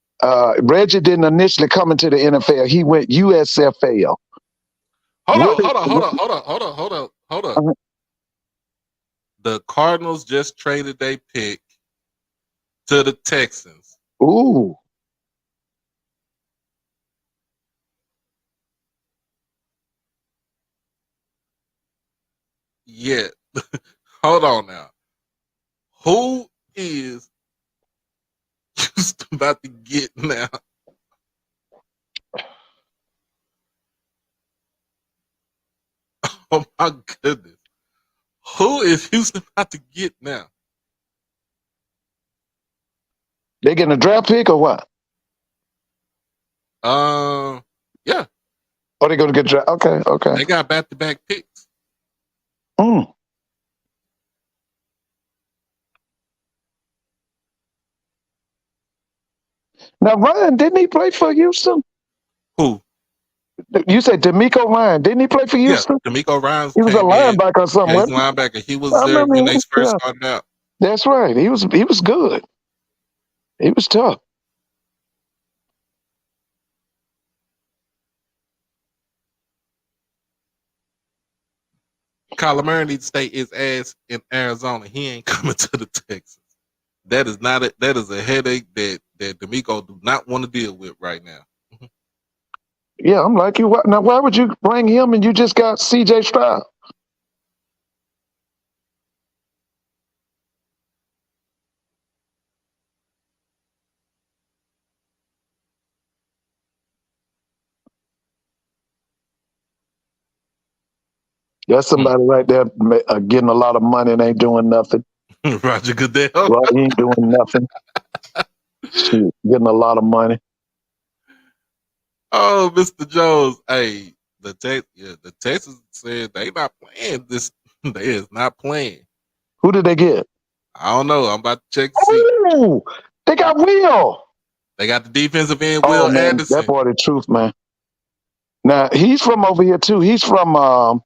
Speaker 2: Reggie didn't initially come into the NFL. He went USFL.
Speaker 1: Hold on,
Speaker 2: Willie,
Speaker 1: hold on, hold on, hold on, hold on, hold on, hold on.
Speaker 2: uh,
Speaker 1: The Cardinals just traded their pick to the Texans.
Speaker 2: ooh,
Speaker 1: Yeah. Hold on now. Who is just about to get now? Oh my goodness. Who is Houston about to get now?
Speaker 2: they getting a draft pick or what?
Speaker 1: Yeah,
Speaker 2: Or they going to get draft? Okay, okay.
Speaker 1: they got back-to-back picks.
Speaker 2: Mm. Now Ryan, didn't he play for Houston?
Speaker 1: Who?
Speaker 2: You said D'Amico Ryan, didn't he play for
Speaker 1: Yeah,
Speaker 2: Houston?
Speaker 1: D'Amico Ryans
Speaker 2: He was a
Speaker 1: came in.
Speaker 2: linebacker or something.
Speaker 1: Yeah, he's a
Speaker 2: Wasn't
Speaker 1: linebacker. He
Speaker 2: he?
Speaker 1: was
Speaker 2: I
Speaker 1: there
Speaker 2: remember
Speaker 1: when
Speaker 2: him.
Speaker 1: they first
Speaker 2: Yeah,
Speaker 1: started out.
Speaker 2: that's right. He was good. He was tough.
Speaker 1: Kyler Murray needs to stay his ass in Arizona. He ain't coming to the Texans. That is a headache that D'Amico do not want to deal with right now.
Speaker 2: Yeah, I'm like you. Now, why would you bring him and you just got C.J. Stroud? That's somebody right there getting a lot of money and ain't doing nothing.
Speaker 1: Roger Goodell.
Speaker 2: Well, he ain't doing nothing. Shoot, getting a lot of money.
Speaker 1: Oh, Mr. Jones. Hey, the Texans said they not playing this. They is not playing.
Speaker 2: Who did they get?
Speaker 1: I don't know. I'm about to check to see.
Speaker 2: Oh, they got Will.
Speaker 1: They got the defensive end
Speaker 2: Oh
Speaker 1: Will
Speaker 2: man, that
Speaker 1: Anderson.
Speaker 2: boy, the truth, man. Now he's from over here too. He's from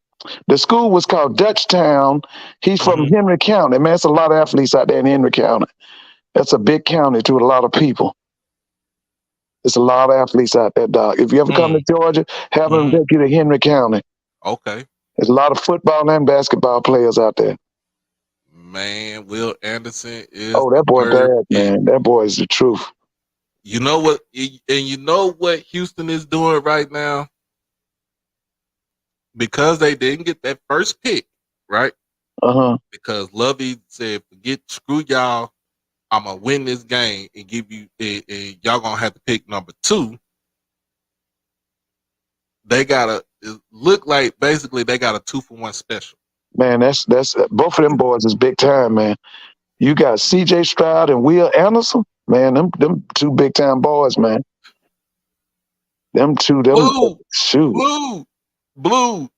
Speaker 2: the school was called Dutchtown. He's from
Speaker 1: Mm-hmm.
Speaker 2: Henry County. Man, it's a lot of athletes out there in Henry County. That's a big county to a lot of people. There's a lot of athletes out there, dog. If you ever come to Georgia, have them
Speaker 1: Mm-hmm.
Speaker 2: take you to Henry County.
Speaker 1: Okay.
Speaker 2: There's a lot of football and basketball players out there.
Speaker 1: Man, Will Anderson is
Speaker 2: Oh,
Speaker 1: the
Speaker 2: that boy
Speaker 1: third
Speaker 2: bad,
Speaker 1: pick.
Speaker 2: man. That boy is the truth.
Speaker 1: You know what? And you know what Houston is doing right now? Because they didn't get that first pick, right?
Speaker 2: Uh-huh.
Speaker 1: Because Lovey said, "Forget, screw y'all. I'm gonna win this game and give you. And y'all gonna have to pick number two." They gotta look like basically they got a 2-for-1 special.
Speaker 2: Man, that's both of them boys is big time, man. You got C.J. Stroud and Will Anderson. Man, them two big time boys, man. Them two, them
Speaker 1: Blue,
Speaker 2: shoot.
Speaker 1: blue, blue.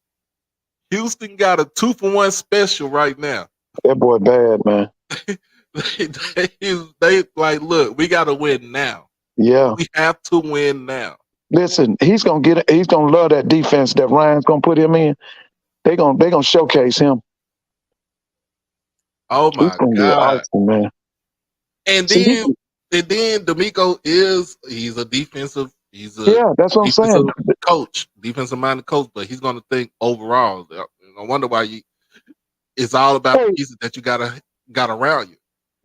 Speaker 1: Houston got a 2-for-1 special right now.
Speaker 2: That boy bad, man.
Speaker 1: they like, look, we got to win now.
Speaker 2: Yeah.
Speaker 1: We have to win now.
Speaker 2: Listen, he's gonna love that defense that Ryan's gonna put him in. They gonna showcase him.
Speaker 1: Oh
Speaker 2: He's
Speaker 1: my
Speaker 2: gonna be
Speaker 1: God.
Speaker 2: awesome, man.
Speaker 1: And
Speaker 2: See,
Speaker 1: then D'Amico he's a defensive
Speaker 2: yeah, that's what I'm saying.
Speaker 1: coach, defensive minded coach, but he's gonna think overall. I wonder why it's all about the
Speaker 2: Hey,
Speaker 1: pieces that you got around you.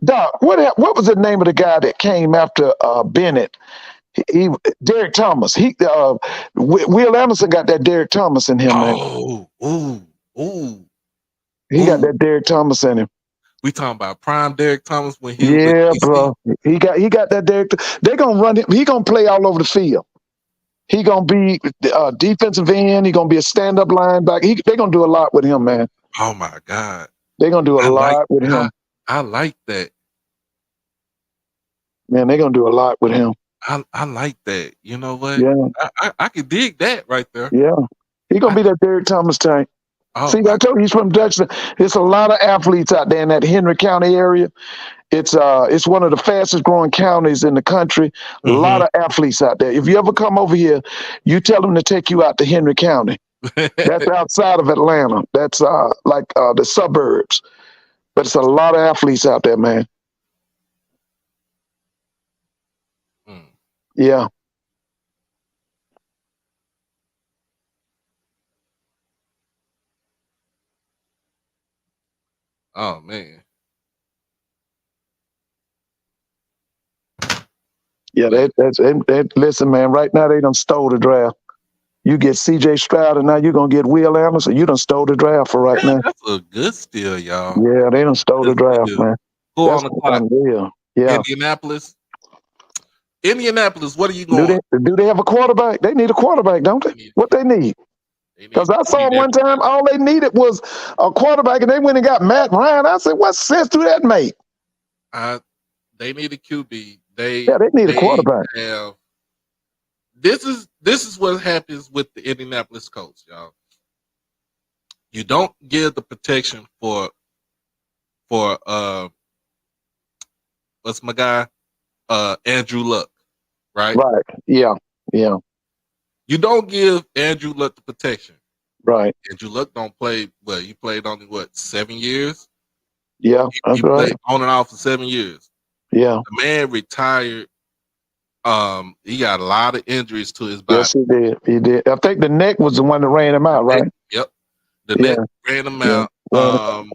Speaker 2: Doc, what was the name of the guy that came after Bennett? He Derek Thomas. Will Anderson got that Derek Thomas in him, man.
Speaker 1: Oh, ooh, ooh,
Speaker 2: He got
Speaker 1: ooh.
Speaker 2: that Derek Thomas in him.
Speaker 1: We talking about prime Derek Thomas when he was with
Speaker 2: Yeah,
Speaker 1: DC.
Speaker 2: bro. He got that Derek. They gonna run him. He gonna play all over the field. He gonna be defensive end. He gonna be a stand up linebacker. They gonna do a lot with him, man.
Speaker 1: Oh my God.
Speaker 2: They gonna do a
Speaker 1: I like
Speaker 2: lot with him,
Speaker 1: I like that.
Speaker 2: man. They gonna do a lot with him.
Speaker 1: I like that. You know what?
Speaker 2: Yeah,
Speaker 1: I could dig that right there.
Speaker 2: yeah. He gonna
Speaker 1: I,
Speaker 2: be that Derek Thomas tank.
Speaker 1: oh
Speaker 2: See, I
Speaker 1: my
Speaker 2: told you he's from Dutchman. There's a lot of athletes out there in that Henry County area. It's one of the fastest growing counties in the country. A lot
Speaker 1: hmm
Speaker 2: of athletes out there. If you ever come over here, you tell them to take you out to Henry County. That's outside of Atlanta. That's like the suburbs. But it's a lot of athletes out there, man.
Speaker 1: Mm.
Speaker 2: Yeah.
Speaker 1: Oh man.
Speaker 2: Yeah,
Speaker 1: But
Speaker 2: listen, man, right now they done stole the draft. You get CJ Stroud and now you're gonna get Will Anderson. You done stole the draft for right
Speaker 1: yeah,
Speaker 2: now.
Speaker 1: that's a good steal, y'all.
Speaker 2: Yeah, they done stole the
Speaker 1: Good
Speaker 2: draft,
Speaker 1: steal.
Speaker 2: man.
Speaker 1: Who on
Speaker 2: That's
Speaker 1: the clock?
Speaker 2: unreal. Yeah.
Speaker 1: Indianapolis. Indianapolis, what are you
Speaker 2: Do
Speaker 1: going?
Speaker 2: they have a quarterback? They need a quarterback, don't they?
Speaker 1: They need,
Speaker 2: What they need? Because I
Speaker 1: they
Speaker 2: saw
Speaker 1: need
Speaker 2: one
Speaker 1: everything.
Speaker 2: time all they needed was a quarterback and they went and got Matt Ryan. I said, what sense do that make?
Speaker 1: They need a QB.
Speaker 2: Yeah, they need a
Speaker 1: They
Speaker 2: quarterback.
Speaker 1: have this is what happens with the Indianapolis Colts, y'all. You don't give the protection for what's my guy? Andrew Luck, right?
Speaker 2: Right. Yeah. Yeah.
Speaker 1: You don't give Andrew Luck the protection.
Speaker 2: Right.
Speaker 1: Andrew Luck don't play well, he played only 7 years?
Speaker 2: Yeah.
Speaker 1: He
Speaker 2: That's right.
Speaker 1: played on and off for 7 years.
Speaker 2: Yeah.
Speaker 1: The man retired. He got a lot of injuries to his body.
Speaker 2: Yes, he did. He did. I think the neck was the one that ran him out, right?
Speaker 1: Yep. The
Speaker 2: Yeah.
Speaker 1: net ran him
Speaker 2: Yeah.
Speaker 1: out.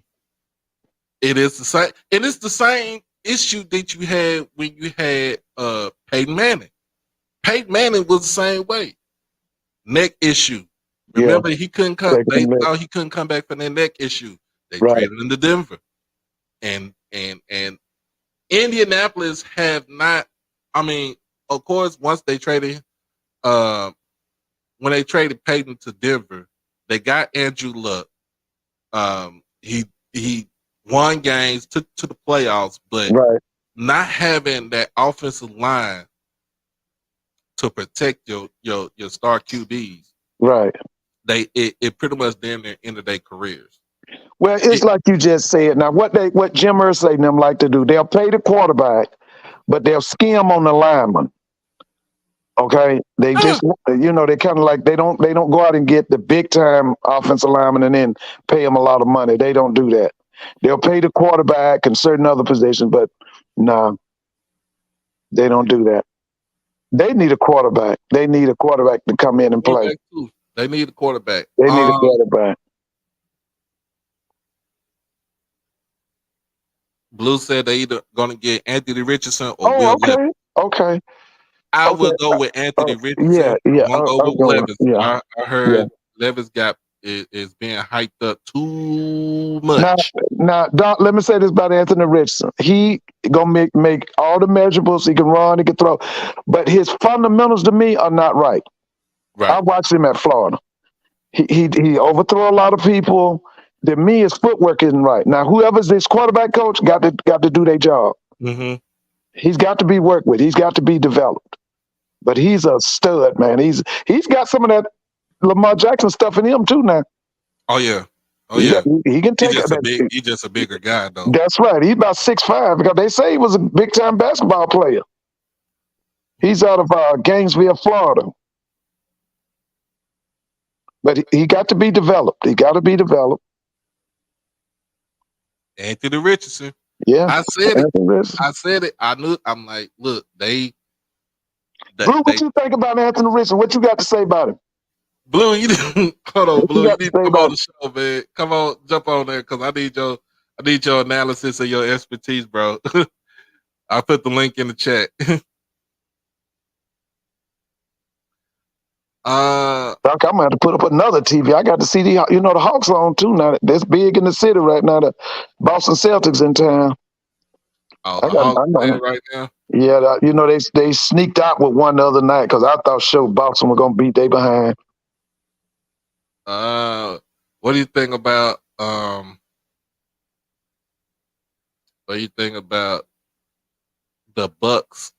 Speaker 1: It is the same, and it's the same issue that you had when you had Peyton Manning. Peyton Manning was the same way. Neck issue.
Speaker 2: Yeah.
Speaker 1: Remember, he couldn't come.
Speaker 2: Take
Speaker 1: They
Speaker 2: him back.
Speaker 1: thought he couldn't come back from their neck issue. They
Speaker 2: Right.
Speaker 1: traded him to Denver, and Indianapolis have not. I mean, of course, once they traded, when they traded Peyton to Denver, they got Andrew Luck. He won games, took to the playoffs, but
Speaker 2: Right.
Speaker 1: not having that offensive line to protect your star QBs,
Speaker 2: Right.
Speaker 1: it pretty much damn near ended their careers.
Speaker 2: Well, it's
Speaker 1: It,
Speaker 2: like you just said. Now, what Jim Irsay and them like to do, they'll pay the quarterback, but they'll skim on the lineman. Okay, they
Speaker 1: yeah,
Speaker 2: just they kind of like they don't go out and get the big time offensive lineman and then pay them a lot of money. They don't do that. They'll pay the quarterback and certain other positions, but no, they don't do that. They need a quarterback. They need a quarterback to come in and play.
Speaker 1: quarterback too. They need a quarterback.
Speaker 2: They need a quarterback.
Speaker 1: Blue said they either gonna get Anthony Richardson or
Speaker 2: Oh,
Speaker 1: Will Levis.
Speaker 2: okay, okay,
Speaker 1: I
Speaker 2: okay.
Speaker 1: would go with Anthony
Speaker 2: Yeah,
Speaker 1: Richardson. I
Speaker 2: yeah.
Speaker 1: won't go with Levis.
Speaker 2: Yeah,
Speaker 1: I
Speaker 2: yeah.
Speaker 1: heard Levis is being hyped up too
Speaker 2: Now,
Speaker 1: much.
Speaker 2: Doc, let me say this about Anthony Richardson. He gonna make all the measurables. He can run, he can throw, but his fundamentals to me are not right. I
Speaker 1: Right.
Speaker 2: watched him at Florida. He overthrew a lot of people. To me, his footwork isn't right. Now, whoever's this quarterback coach got to do their job.
Speaker 1: Mm-hmm.
Speaker 2: He's got to be worked with. He's got to be developed. But he's a stud, man. He's got some of that Lamar Jackson stuff in him too. Now,
Speaker 1: Oh yeah. Oh
Speaker 2: he,
Speaker 1: yeah.
Speaker 2: he can take it.
Speaker 1: He's just a bigger guy though.
Speaker 2: That's right. He's about 6'5", because they say he was a big time basketball player. He's out of Gainesville, Florida. But he got to be developed. He got to be developed.
Speaker 1: Anthony Richardson.
Speaker 2: Yeah.
Speaker 1: I said it.
Speaker 2: Anthony Richardson.
Speaker 1: I said it. I knew. I'm like, look,
Speaker 2: Blue, what you think about Anthony Richardson? What you got to say about him?
Speaker 1: Blue, you didn't hold on,
Speaker 2: What
Speaker 1: Blue.
Speaker 2: you
Speaker 1: You
Speaker 2: got to
Speaker 1: need
Speaker 2: say
Speaker 1: to come
Speaker 2: about
Speaker 1: on
Speaker 2: him?
Speaker 1: the show, man. Come on, jump on there because I need I need your analysis of your expertise, bro. I'll put the link in the chat.
Speaker 2: Doc, I'm gonna have to put up another TV. I got to see the Hawks on too now. That's big in the city right now. The Boston Celtics in town.
Speaker 1: Oh,
Speaker 2: I
Speaker 1: the
Speaker 2: got.
Speaker 1: Hawks
Speaker 2: I
Speaker 1: playing
Speaker 2: know.
Speaker 1: right now.
Speaker 2: Yeah, they sneaked out with one the other night because I thought sure Boston were gonna beat they behind.
Speaker 1: What do you think about what do you think about the Bucks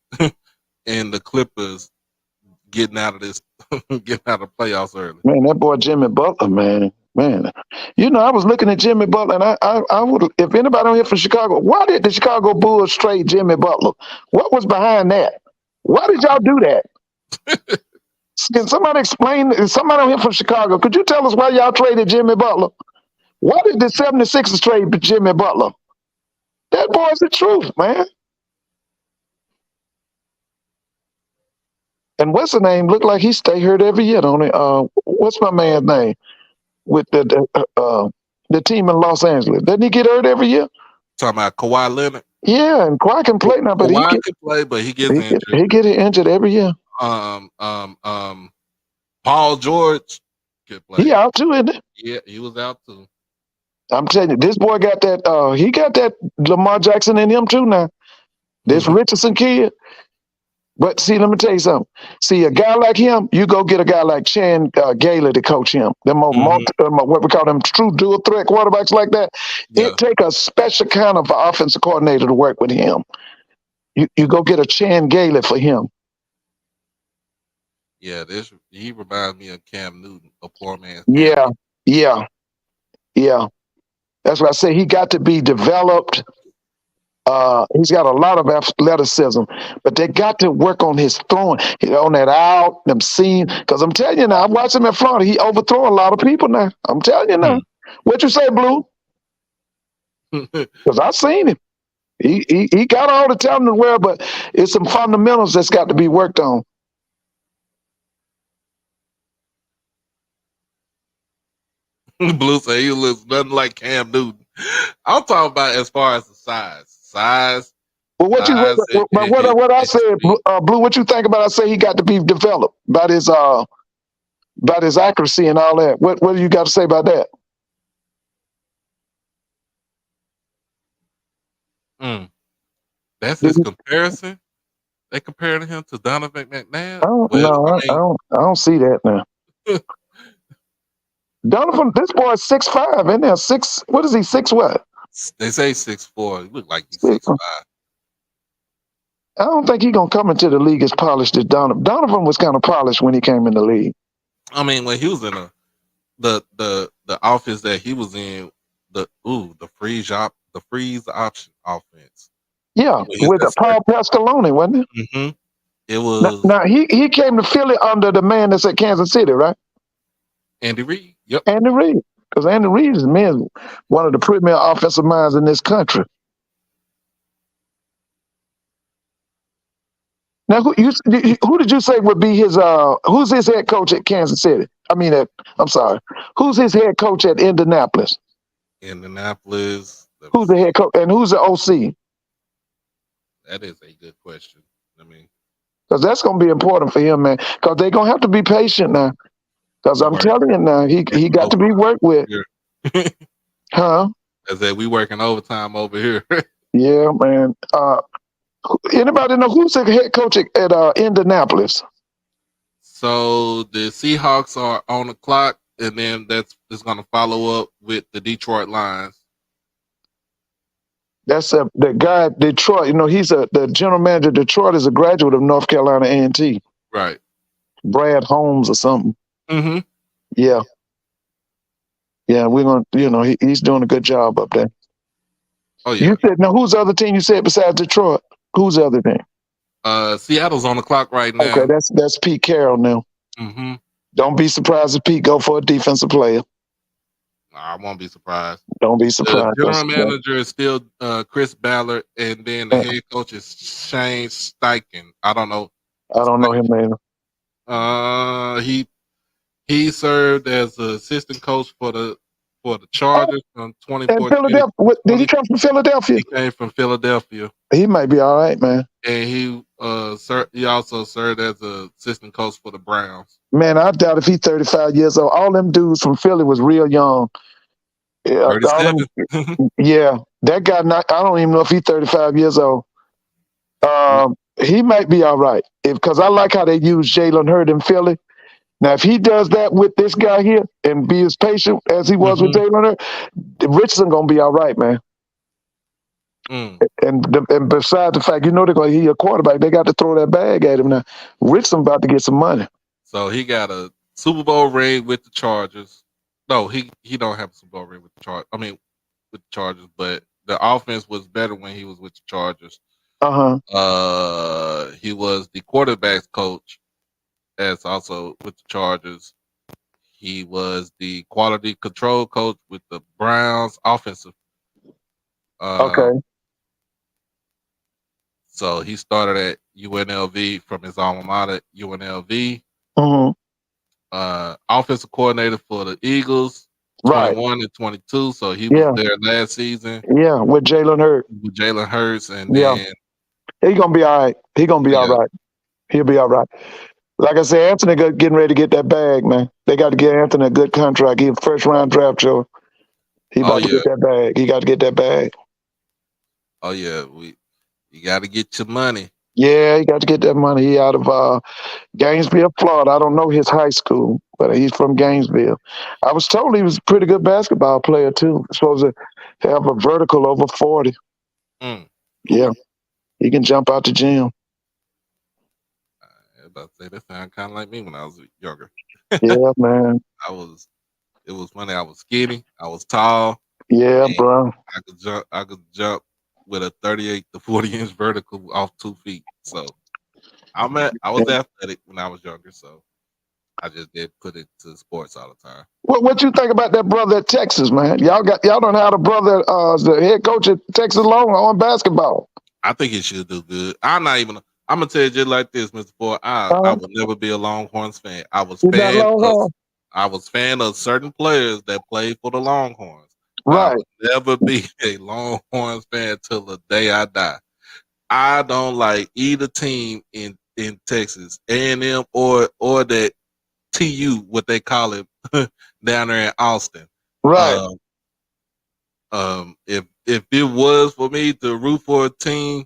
Speaker 1: and the Clippers getting out of this, getting out of playoffs early?
Speaker 2: Man, that boy Jimmy Butler, man. I was looking at Jimmy Butler, and I would, if anybody on here from Chicago, why did the Chicago Bulls trade Jimmy Butler? What was behind that? Why did y'all do that? Can somebody explain? Somebody on here from Chicago, could you tell us why y'all traded Jimmy Butler? Why did the 76ers trade Jimmy Butler? That boy's the truth, man. And what's the name? Looked like he stay hurt every year, don't he? What's my man's name with the team in Los Angeles? Doesn't he get hurt every year?
Speaker 1: Talking about Kawhi Leonard.
Speaker 2: Yeah, and Kawhi can play now, but
Speaker 1: Kawhi can play, but he gets injured.
Speaker 2: He get injured every year.
Speaker 1: Paul George could play.
Speaker 2: He out too, isn't he?
Speaker 1: Yeah, he was out too.
Speaker 2: I'm telling you, this boy got that. He got that Lamar Jackson in him too now. This Richardson kid. But see, let me tell you something. See, a guy like him, you go get a guy like Chan Gailey to coach him. Them what we call them true dual threat quarterbacks like that. Yeah. It take a special kind of offensive coordinator to work with him. You go get a Chan Gailey for him.
Speaker 1: Yeah, he reminds me of Cam Newton, a poor man.
Speaker 2: Yeah. That's what I say. He got to be developed. He's got a lot of athleticism, but they got to work on his throwing, on that out, them seam. Because I'm telling you now, I watched him in Florida. He overthrow a lot of people now. I'm telling you now. What you say, Blue? Because I seen him. He got all the talent in the world, but it's some fundamentals that's got to be worked on.
Speaker 1: Blue say he looks nothing like Cam Newton. I'm talking about as far as the size.
Speaker 2: Well, what I said, Blue, what you think about? I say he got to be developed about his accuracy and all that. What do you got to say about that?
Speaker 1: That's his comparison. They comparing him to Donovan McNabb.
Speaker 2: I don't see that now. Donovan, this boy is 6'5", isn't there? What is he? 6 what?
Speaker 1: They say 6'4". He look like he's 6'5".
Speaker 2: I don't think he's gonna come into the league as polished as Donovan. Donovan was kind of polished when he came in the league.
Speaker 1: I mean, when he was in the office that he was in, the freeze option offense.
Speaker 2: Yeah, with Paul Pasqualoni, wasn't it?
Speaker 1: Mm-hmm. It was.
Speaker 2: Now he came to Philly under the man that's at Kansas City, right?
Speaker 1: Andy Reid. Yep.
Speaker 2: Andy Reid, because Andy Reid is one of the premier offensive minds in this country. Now, who did you say would be his? Who's his head coach at Kansas City? I'm sorry. Who's his head coach at Indianapolis?
Speaker 1: Indianapolis.
Speaker 2: Who's the head coach and who's the OC?
Speaker 1: That is a good question. I mean,
Speaker 2: because that's going to be important for him, man. Because they're going to have to be patient now. Because I'm telling you now, he got to be worked with. Huh?
Speaker 1: I said we working overtime over here.
Speaker 2: Yeah, man. Anybody know who's the head coach at Indianapolis?
Speaker 1: So the Seahawks are on the clock, and then that's going to follow up with the Detroit Lions.
Speaker 2: That's the guy at Detroit. He's the general manager of Detroit is a graduate of North Carolina A&T.
Speaker 1: Right.
Speaker 2: Brad Holmes or something.
Speaker 1: Mm-hmm.
Speaker 2: Yeah. Yeah, we're going to, he's doing a good job up there.
Speaker 1: Oh, yeah.
Speaker 2: You said, now who's the other team you said besides Detroit? Who's the other team?
Speaker 1: Seattle's on the clock right now.
Speaker 2: Okay, that's Pete Carroll now.
Speaker 1: Mm-hmm.
Speaker 2: Don't be surprised if Pete go for a defensive player.
Speaker 1: I won't be surprised.
Speaker 2: Don't be surprised.
Speaker 1: The general manager is still Chris Ballard, and then the head coach is Shane Steichen. I don't know
Speaker 2: him either.
Speaker 1: He served as an assistant coach for for the
Speaker 2: Oh,
Speaker 1: Chargers from
Speaker 2: and
Speaker 1: 2014 to
Speaker 2: Philadelphia. Did he
Speaker 1: 2020.
Speaker 2: come from Philadelphia?
Speaker 1: He came from Philadelphia,
Speaker 2: He might be all right, man.
Speaker 1: and he also served as an assistant coach for the Browns.
Speaker 2: Man, I doubt if he's 35 years old. All them dudes from Philly was real young. Yeah, all
Speaker 1: 37.
Speaker 2: them, yeah. That guy, not, I don't even know if he's 35 years old. He might be all right. Because I like how they use Jalen Hurd in Philly. Now, if he does that with this guy here and be as patient as he was with
Speaker 1: Mm-hmm.
Speaker 2: Jalen Hurd, Richardson going to be all right, man.
Speaker 1: Mm.
Speaker 2: And besides the fact, they're going to hear a quarterback, they got to throw that bag at him now. Richardson about to get some money.
Speaker 1: So he got a Super Bowl ring with the Chargers. No, he don't have a Super Bowl ring with the Chargers. I mean, with the Chargers, but the offense was better when he was with the Chargers. He was the quarterbacks coach, as also with the Chargers. He was the quality control coach with the Browns offensive.
Speaker 2: Okay.
Speaker 1: So he started at UNLV from his alma mater, UNLV.
Speaker 2: Mm-hmm.
Speaker 1: Offensive coordinator for the Eagles,
Speaker 2: Right.
Speaker 1: 21 and 22. So he was there last season.
Speaker 2: Yeah, with Jalen Hurts.
Speaker 1: With Jalen Hurts, and then
Speaker 2: he's gonna be all right. He's gonna be all right. He'll be all right. Like I said, Anthony getting ready to get that bag, man. They got to get Anthony a good contract. He a first round draft choice. He about to get that bag. He got to get that bag.
Speaker 1: Oh yeah, you got to get your money.
Speaker 2: Yeah, he got to get that money. He out of Gainesville, Florida. I don't know his high school, but he's from Gainesville. I was told he was a pretty good basketball player too. Supposed to have a vertical over 40. Yeah, he can jump out the gym.
Speaker 1: I was about to say that sounded kind of like me when I was younger.
Speaker 2: Yeah, man.
Speaker 1: It was funny. I was skinny. I was tall.
Speaker 2: Yeah, bro.
Speaker 1: I could jump with a 38 to 40-inch vertical off 2 feet. So I was athletic when I was younger. So I just did put it to sports all the time.
Speaker 2: What you think about that brother at Texas, man? Y'all don't have a brother, the head coach at Texas Longhorn basketball.
Speaker 1: I think he should do good. I'm gonna tell you just like this, Mr. Ford. I would never be a Longhorns fan. I was fan of certain players that played for the Longhorns.
Speaker 2: Right.
Speaker 1: I would never be a Longhorns fan till the day I die. I don't like either team in Texas, A&M or that TU, what they call it down there in Austin.
Speaker 2: Right.
Speaker 1: If it was for me to root for a team,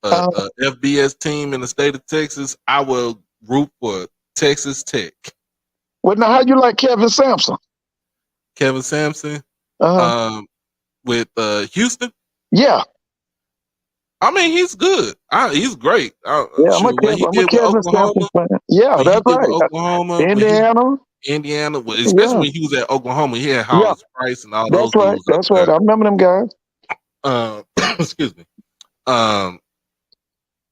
Speaker 1: a FBS team in the state of Texas, I will root for Texas Tech.
Speaker 2: Well, now how you like Kevin Sampson?
Speaker 1: Kevin Sampson, with Houston.
Speaker 2: Yeah.
Speaker 1: I mean, he's good. He's great.
Speaker 2: I'm a Kevin Sampson fan. Yeah, that's right.
Speaker 1: Oklahoma, Indiana, especially when he was at Oklahoma, he had Hollis Price and all those dudes.
Speaker 2: That's right. I remember them guys.
Speaker 1: Excuse me.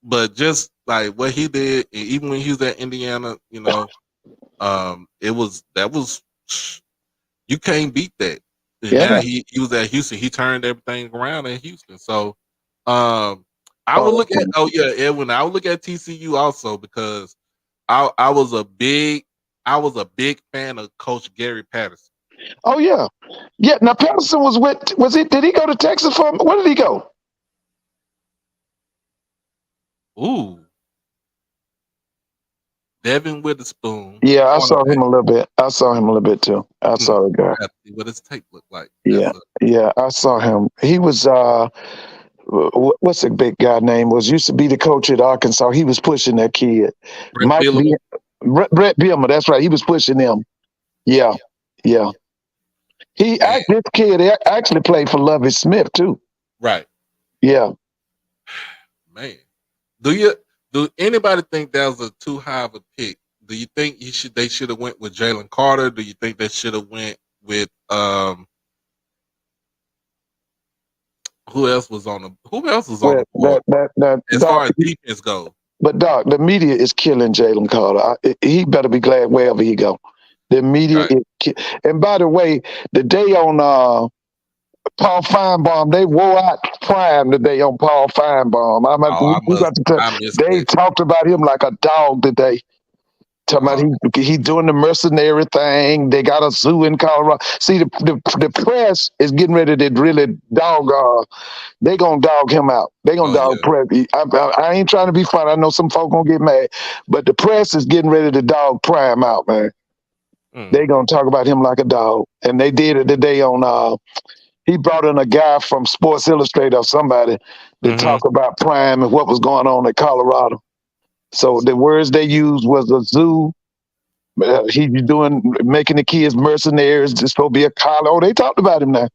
Speaker 1: But just like what he did, even when he was at Indiana, you can't beat that. And now he was at Houston. He turned everything around in Houston. So I would look at Edwin. I would look at TCU also because I was a big fan of Coach Gary Patterson.
Speaker 2: Oh yeah. Now Patterson did he go to Texas for where did he go?
Speaker 1: Ooh. Devin Witherspoon.
Speaker 2: Yeah, I saw him a little bit. I saw him a little bit too. I saw the guy.
Speaker 1: What his tape looked like.
Speaker 2: Yeah, I saw him. He was what's the big guy name? Used to be the coach at Arkansas. He was pushing that kid. Brett Bielema, that's right. He was pushing him. Yeah. This kid actually played for Lovie Smith too.
Speaker 1: Right.
Speaker 2: Yeah.
Speaker 1: Man. Do anybody think that was a too high of a pick? Do you think they should have went with Jalen Carter? Do you think they should have went with who else was on the board? As far as defense goes.
Speaker 2: But Doc, the media is killing Jalen Carter. He better be glad wherever he go. The media is and by the way, the day on Paul Feinbaum, they wore out Prime today on Paul Feinbaum. They talked about him like a dog today. Talking about he doing the mercenary thing. They got a zoo in Colorado. See, the press is getting ready to really dog. They gonna dog him out. They gonna
Speaker 1: Oh
Speaker 2: dog
Speaker 1: yeah.
Speaker 2: press. I ain't trying to be funny. I know some folk gonna get mad, but the press is getting ready to dog Prime out, man.
Speaker 1: Mm.
Speaker 2: They gonna talk about him like a dog, and they did it today on. He brought in a guy from Sports Illustrated or somebody to
Speaker 1: Mm-hmm.
Speaker 2: talk about Prime and what was going on in Colorado. So the words they used was a zoo. He making the kids mercenaries. Just supposed to be a collar. Oh, they talked about him now.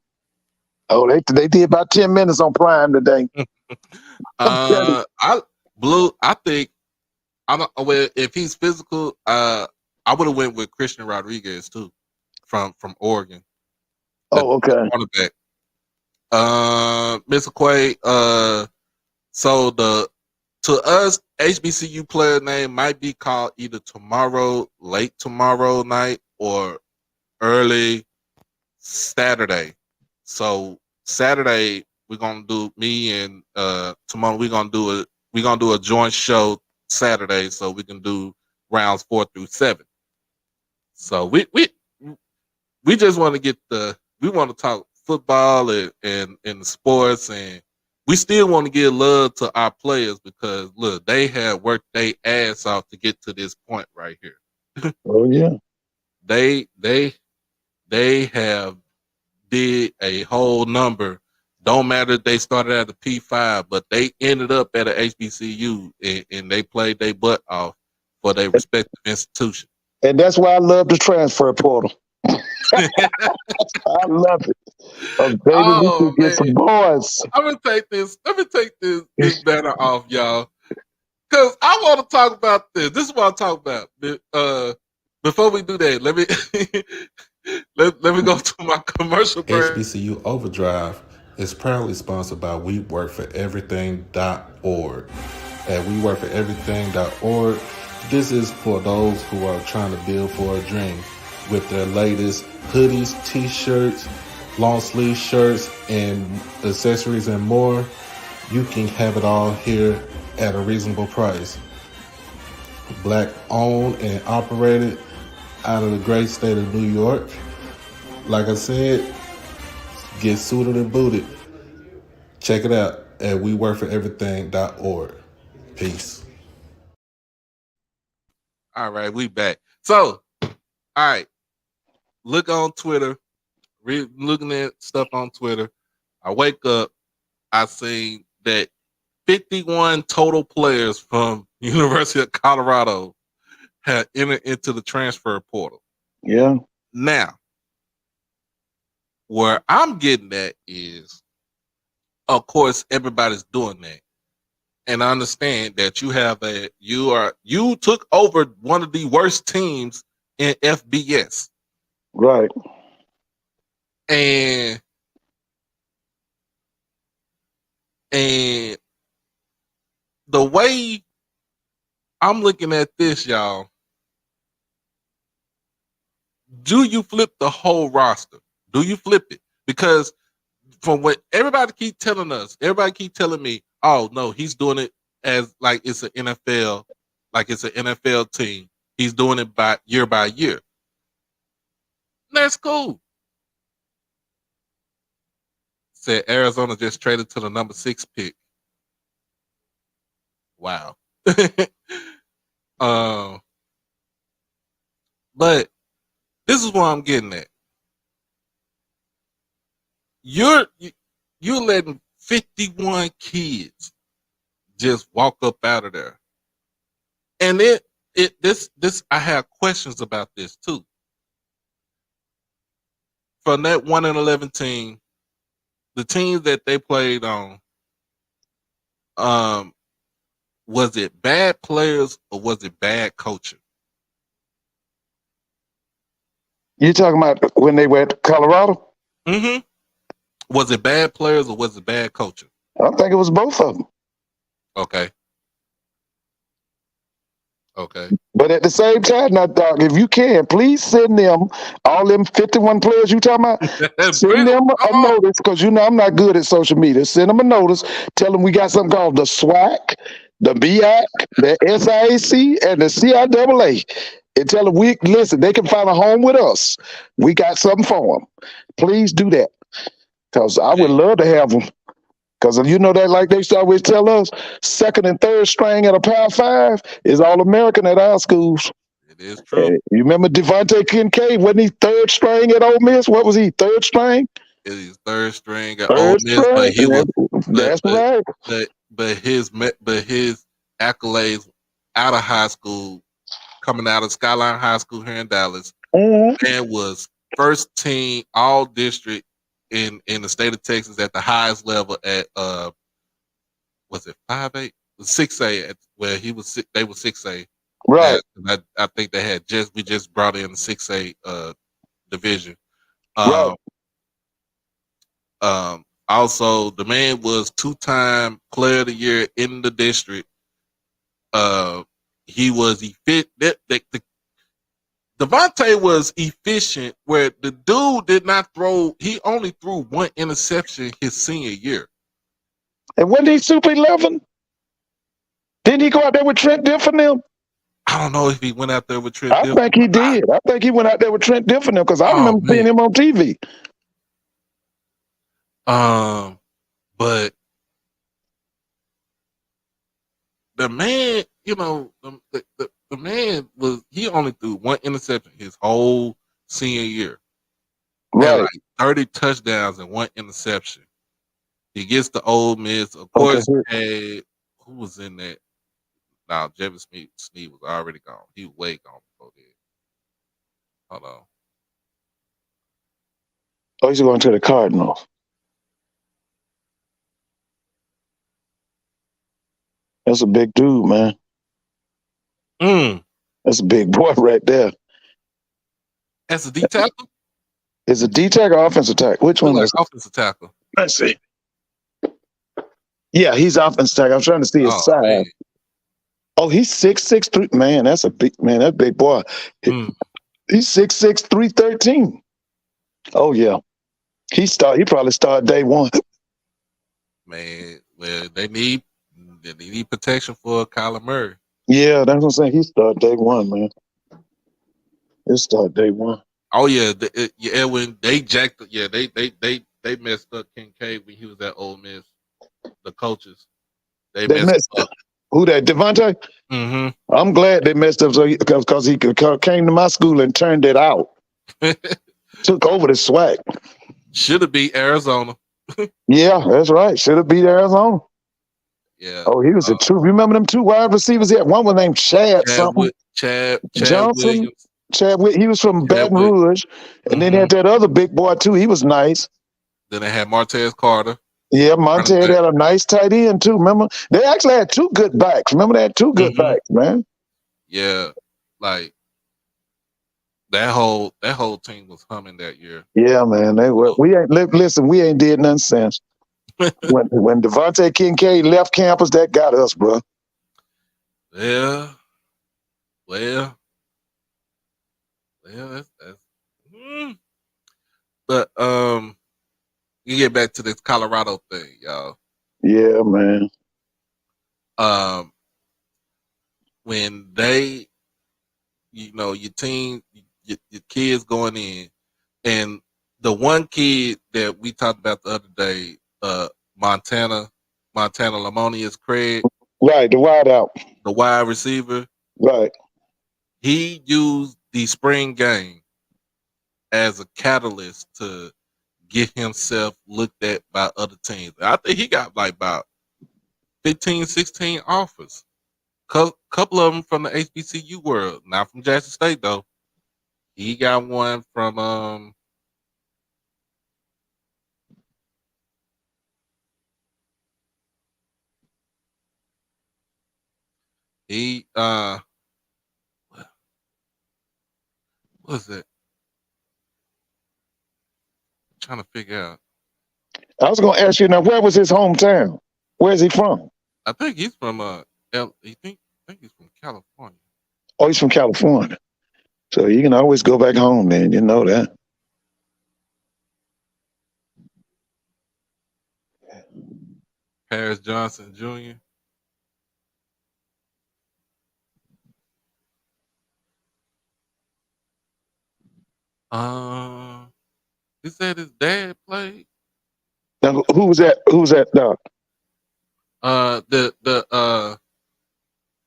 Speaker 2: Oh, they did about 10 minutes on Prime today. I'm telling you.
Speaker 1: I Blue. I think I don't. Well, if he's physical, I would have went with Christian Rodriguez too, from Oregon, the
Speaker 2: Oh, okay.
Speaker 1: cornerback. Mr. Quay. So to us, HBCU player name might be called either tomorrow, late tomorrow night, or early Saturday. So Saturday we're gonna do me and tomorrow we're gonna do a joint show Saturday so we can do rounds 4 through 7. So we just want to we want to talk football and the sports, and we still want to give love to our players because look, they have worked their ass off to get to this point right here.
Speaker 2: Oh yeah.
Speaker 1: they they they have did a whole number. Don't matter if they started at the P5, but they ended up at a HBCU and they played their butt off for their respective institution.
Speaker 2: And that's why I love the transfer portal. I love it. Oh, baby, we
Speaker 1: Oh
Speaker 2: could get
Speaker 1: man,
Speaker 2: some boys.
Speaker 1: I'm gonna take this. Let me take this banner off, y'all, because I want to talk about this. This is what I'm talking about. Before we do that, let me let me go to my commercial break.
Speaker 3: HBCU OverDrive is proudly sponsored by WeWorkForEverything.org. At WeWorkForEverything.org, this is for those who are trying to build for a dream with their latest hoodies, t-shirts, long sleeve shirts, and accessories and more. You can have it all here at a reasonable price. Black owned and operated out of the great state of New York. Like I said, get suited and booted. Check it out at WeWorkForEverything.org. Peace.
Speaker 1: All right, we back. So, all right, look on Twitter. Looking at stuff on Twitter. I wake up. I see that 51 total players from University of Colorado have entered into the transfer portal.
Speaker 2: Yeah.
Speaker 1: Now, where I'm getting at is, of course, everybody's doing that. And I understand that you took over one of the worst teams in FBS.
Speaker 2: Right.
Speaker 1: And the way I'm looking at this, y'all, do you flip the whole roster? Do you flip it? Because from what everybody keep telling us, everybody keep telling me, oh no, he's doing it as like it's an NFL, like it's an NFL team. He's doing it by year. That's cool. Said Arizona just traded to the number 6 pick. Wow. But this is what I'm getting at. You're letting 51 kids just walk up out of there. And this I have questions about this too. From that 1-11 team, the teams that they played on, was it bad players or was it bad coaching?
Speaker 2: You talking about when they were at Colorado?
Speaker 1: Mm-hmm. Was it bad players or was it bad coaching?
Speaker 2: I think it was both of them.
Speaker 1: Okay.
Speaker 2: But at the same time, now, dog, if you can, please send them, all them 51 players you talking about, send them a notice, because I'm not good at social media. Send them a notice. Tell them we got something called the SWAC, the BIAC, the SIAC, and the CIAA. and tell them we listen. They can find a home with us. We got something for them. Please do that, because I would
Speaker 1: Man,
Speaker 2: love to have them. Because you know that, like they used to always tell us, second and third string at a Power Five is all American at our schools.
Speaker 1: it is true.
Speaker 2: You remember Devontae Kincaid? Wasn't he third string at Ole Miss? What was he? Third string?
Speaker 1: It is third string at Ole
Speaker 2: Third
Speaker 1: Miss,
Speaker 2: string.
Speaker 1: but he was, but
Speaker 2: That's
Speaker 1: but
Speaker 2: right.
Speaker 1: but his accolades out of high school, coming out of Skyline High School here in Dallas,
Speaker 2: Mhm.
Speaker 1: and was first team all district in the state of Texas at the highest level at was it 5A, 6A at where he was they were 6A.
Speaker 2: Right.
Speaker 1: I think they had we just brought in the 6A division.
Speaker 2: Right.
Speaker 1: Um, also, the man was 2-time Player of the Year in the district. He was Devontae was efficient, where the dude did not throw. He only threw one interception his senior year.
Speaker 2: And wasn't he Super 11? Didn't he go out there with Trent Diffenham?
Speaker 1: I don't know if he went out there with Trent
Speaker 2: I
Speaker 1: Dilfer.
Speaker 2: think he did. I think he went out there with Trent Diffenham because I
Speaker 1: Oh
Speaker 2: remember seeing
Speaker 1: man.
Speaker 2: him on TV.
Speaker 1: But the man, you know, the man he only threw one interception his whole senior year. Had
Speaker 2: Right.
Speaker 1: like 30 touchdowns and one interception. He gets to Ole Miss. Of
Speaker 2: Okay.
Speaker 1: course, who was in that? Now, Jevin Sneed was already gone. He was way gone before then. Hold on.
Speaker 2: Oh, he's going to the Cardinals. That's a big dude, man. That's a big boy right there.
Speaker 1: That's a D tackle?
Speaker 2: Is it D tackle or offensive tackle? Which
Speaker 1: Look
Speaker 2: one
Speaker 1: like
Speaker 2: is it?
Speaker 1: offensive tackle.
Speaker 2: Let's see. Yeah, he's offensive tackle. I'm trying to see his
Speaker 1: Oh
Speaker 2: size.
Speaker 1: man.
Speaker 2: Oh, he's 6'6", 3. Man, that's a big man. That big boy.
Speaker 1: Mm.
Speaker 2: He's 6'6", 313. Oh yeah. He probably started day one.
Speaker 1: Man, well, they need protection for Kyler Murray.
Speaker 2: Yeah, that's what I'm saying. He started day one, man. He started day one.
Speaker 1: Oh yeah, when they jacked, yeah, they messed up Kincaid when he was at Ole Miss. The coaches, they
Speaker 2: They
Speaker 1: messed
Speaker 2: messed
Speaker 1: up.
Speaker 2: Who that? Devontae?
Speaker 1: Mm-hmm.
Speaker 2: I'm glad they messed up because he came to my school and turned it out. Took over the swag.
Speaker 1: Should have beat Arizona.
Speaker 2: Yeah, that's right. Should have beat Arizona.
Speaker 1: Yeah.
Speaker 2: Oh, he was a true. Remember them two wide receivers? He had one was named Chad something.
Speaker 1: Chad
Speaker 2: Johnson.
Speaker 1: Williams.
Speaker 2: He was from Baton Rouge. And then they had that other big boy too. He was nice.
Speaker 1: Then they had Martez Carter.
Speaker 2: Yeah, Montez had a nice tight end too. Remember? They actually had two good backs. Remember they had two good backs, man.
Speaker 1: Yeah. Like that whole team was humming that year.
Speaker 2: Yeah, man. They were. We ain't did nothing since. when Devontae Kincaid left campus, that got us, bro.
Speaker 1: Yeah. Well, that's but you get back to this Colorado thing, y'all.
Speaker 2: Yeah, man.
Speaker 1: When they, your team, your kids going in, and the one kid that we talked about the other day, Montana Lamonius Craig,
Speaker 2: right, the wide out,
Speaker 1: the wide receiver,
Speaker 2: right.
Speaker 1: He used the spring game as a catalyst to get himself looked at by other teams. I think he got like about 15, 16 offers. Couple of them from the HBCU world, not from Jackson State though. He got one from he what was it? I'm trying to figure out.
Speaker 2: I was going to ask you now, where was his hometown? Where's he from?
Speaker 1: I think he's from I think he's from California.
Speaker 2: Oh, he's from California. So you can always go back home, man. You know that.
Speaker 1: Paris Johnson Jr. I Uh, he said his dad played.
Speaker 2: Now, who was that? Who was that?
Speaker 1: The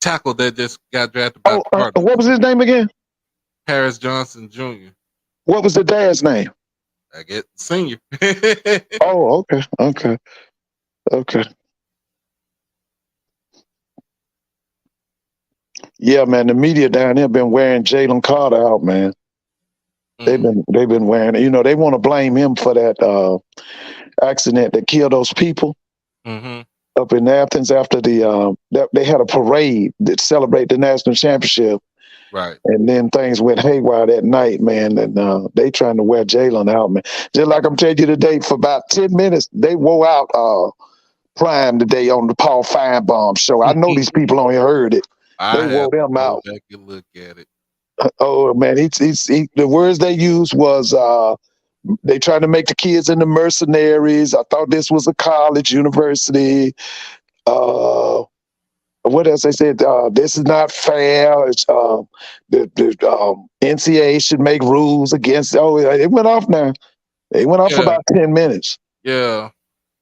Speaker 1: tackle that just got drafted by
Speaker 2: Oh,
Speaker 1: the Cardinals,
Speaker 2: what was his name again?
Speaker 1: Harris Johnson Jr.
Speaker 2: What was the dad's name?
Speaker 1: I get senior.
Speaker 2: Oh, okay. Yeah, man. The media down there been wearing Jalen Carter out, man. They've been wearing it. You know, they want to blame him for that accident that killed those people
Speaker 1: Mm-hmm.
Speaker 2: up in Athens after they had a parade that celebrate the national championship,
Speaker 1: Right.
Speaker 2: and then things went haywire that night, man. And they trying to wear Jalen out, man. Just like I'm telling you today, for about 10 minutes, they wore out Prime today on the Paul Feinbaum show. I know these people only heard it.
Speaker 1: I
Speaker 2: They
Speaker 1: have
Speaker 2: wore
Speaker 1: to
Speaker 2: them
Speaker 1: go
Speaker 2: out.
Speaker 1: back and look at it.
Speaker 2: Oh man, the words they used was they trying to make the kids into mercenaries. I thought this was a college, university. Uh, what else they said? This is not fair. It's, the NCAA should make rules against. Oh, it went off now. It went off for
Speaker 1: Yeah,
Speaker 2: about 10 minutes.
Speaker 1: yeah.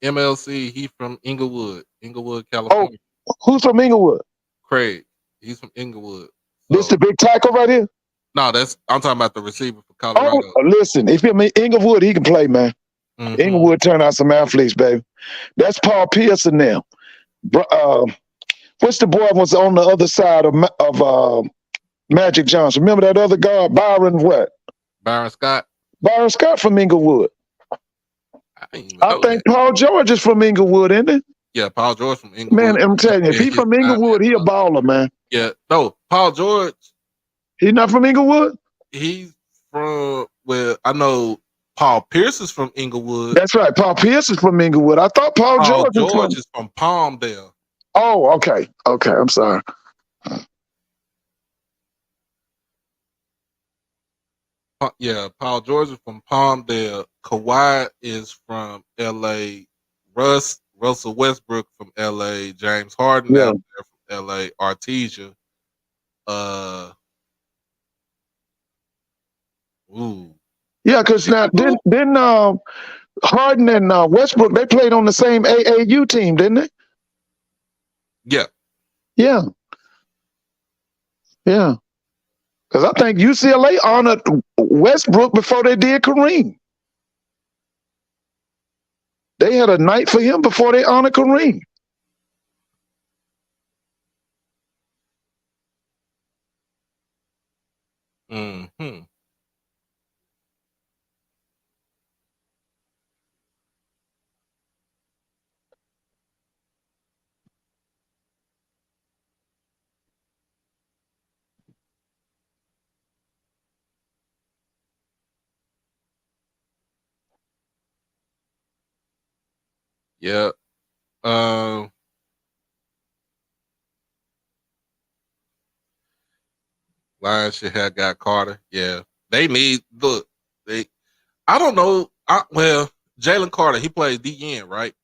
Speaker 1: MLC. He from Inglewood,
Speaker 2: Oh,
Speaker 1: California.
Speaker 2: who's from Inglewood?
Speaker 1: Craig. He's from Inglewood.
Speaker 2: This the
Speaker 1: So
Speaker 2: big tackle right here?
Speaker 1: no, I'm talking about the receiver for
Speaker 2: Oh,
Speaker 1: Colorado.
Speaker 2: listen, if you're Inglewood, he can play, man.
Speaker 1: Mm-hmm.
Speaker 2: Inglewood turned out some athletes, baby. That's Paul Pearson now. What's the boy was on the other side of Magic Johnson? Remember that other guard, Byron what?
Speaker 1: Byron Scott.
Speaker 2: Byron Scott from Inglewood.
Speaker 1: I didn't even
Speaker 2: I
Speaker 1: know
Speaker 2: think
Speaker 1: that.
Speaker 2: Paul George is from Inglewood, isn't he?
Speaker 1: Yeah, Paul George from Inglewood.
Speaker 2: Man, I'm telling you, if
Speaker 1: Yeah,
Speaker 2: he
Speaker 1: he's
Speaker 2: from
Speaker 1: not
Speaker 2: Inglewood,
Speaker 1: at
Speaker 2: he a baller, man.
Speaker 1: Yeah, no, Paul George.
Speaker 2: He not from Inglewood?
Speaker 1: He's from I know Paul Pierce is from Inglewood.
Speaker 2: That's right. Paul Pierce is from Inglewood. I thought Paul
Speaker 1: Paul
Speaker 2: George was from.
Speaker 1: George is from Palmdale.
Speaker 2: Oh, okay. Okay, I'm sorry.
Speaker 1: Yeah, Paul George is from Palmdale. Kawhi is from LA. Russell Westbrook from LA. James Harden
Speaker 2: Yeah.
Speaker 1: out there from LA. Artesia. Ooh.
Speaker 2: Yeah, because now didn't Harden and Westbrook, they played on the same AAU team, didn't they?
Speaker 1: Yeah.
Speaker 2: Yeah. Yeah. Because I think UCLA honored Westbrook before they did Kareem. They had a night for him before they honored Kareem.
Speaker 1: Mm-hmm. Yeah. Lions should have got Carter. Yeah. They need I don't know. Jalen Carter, he plays DN, right?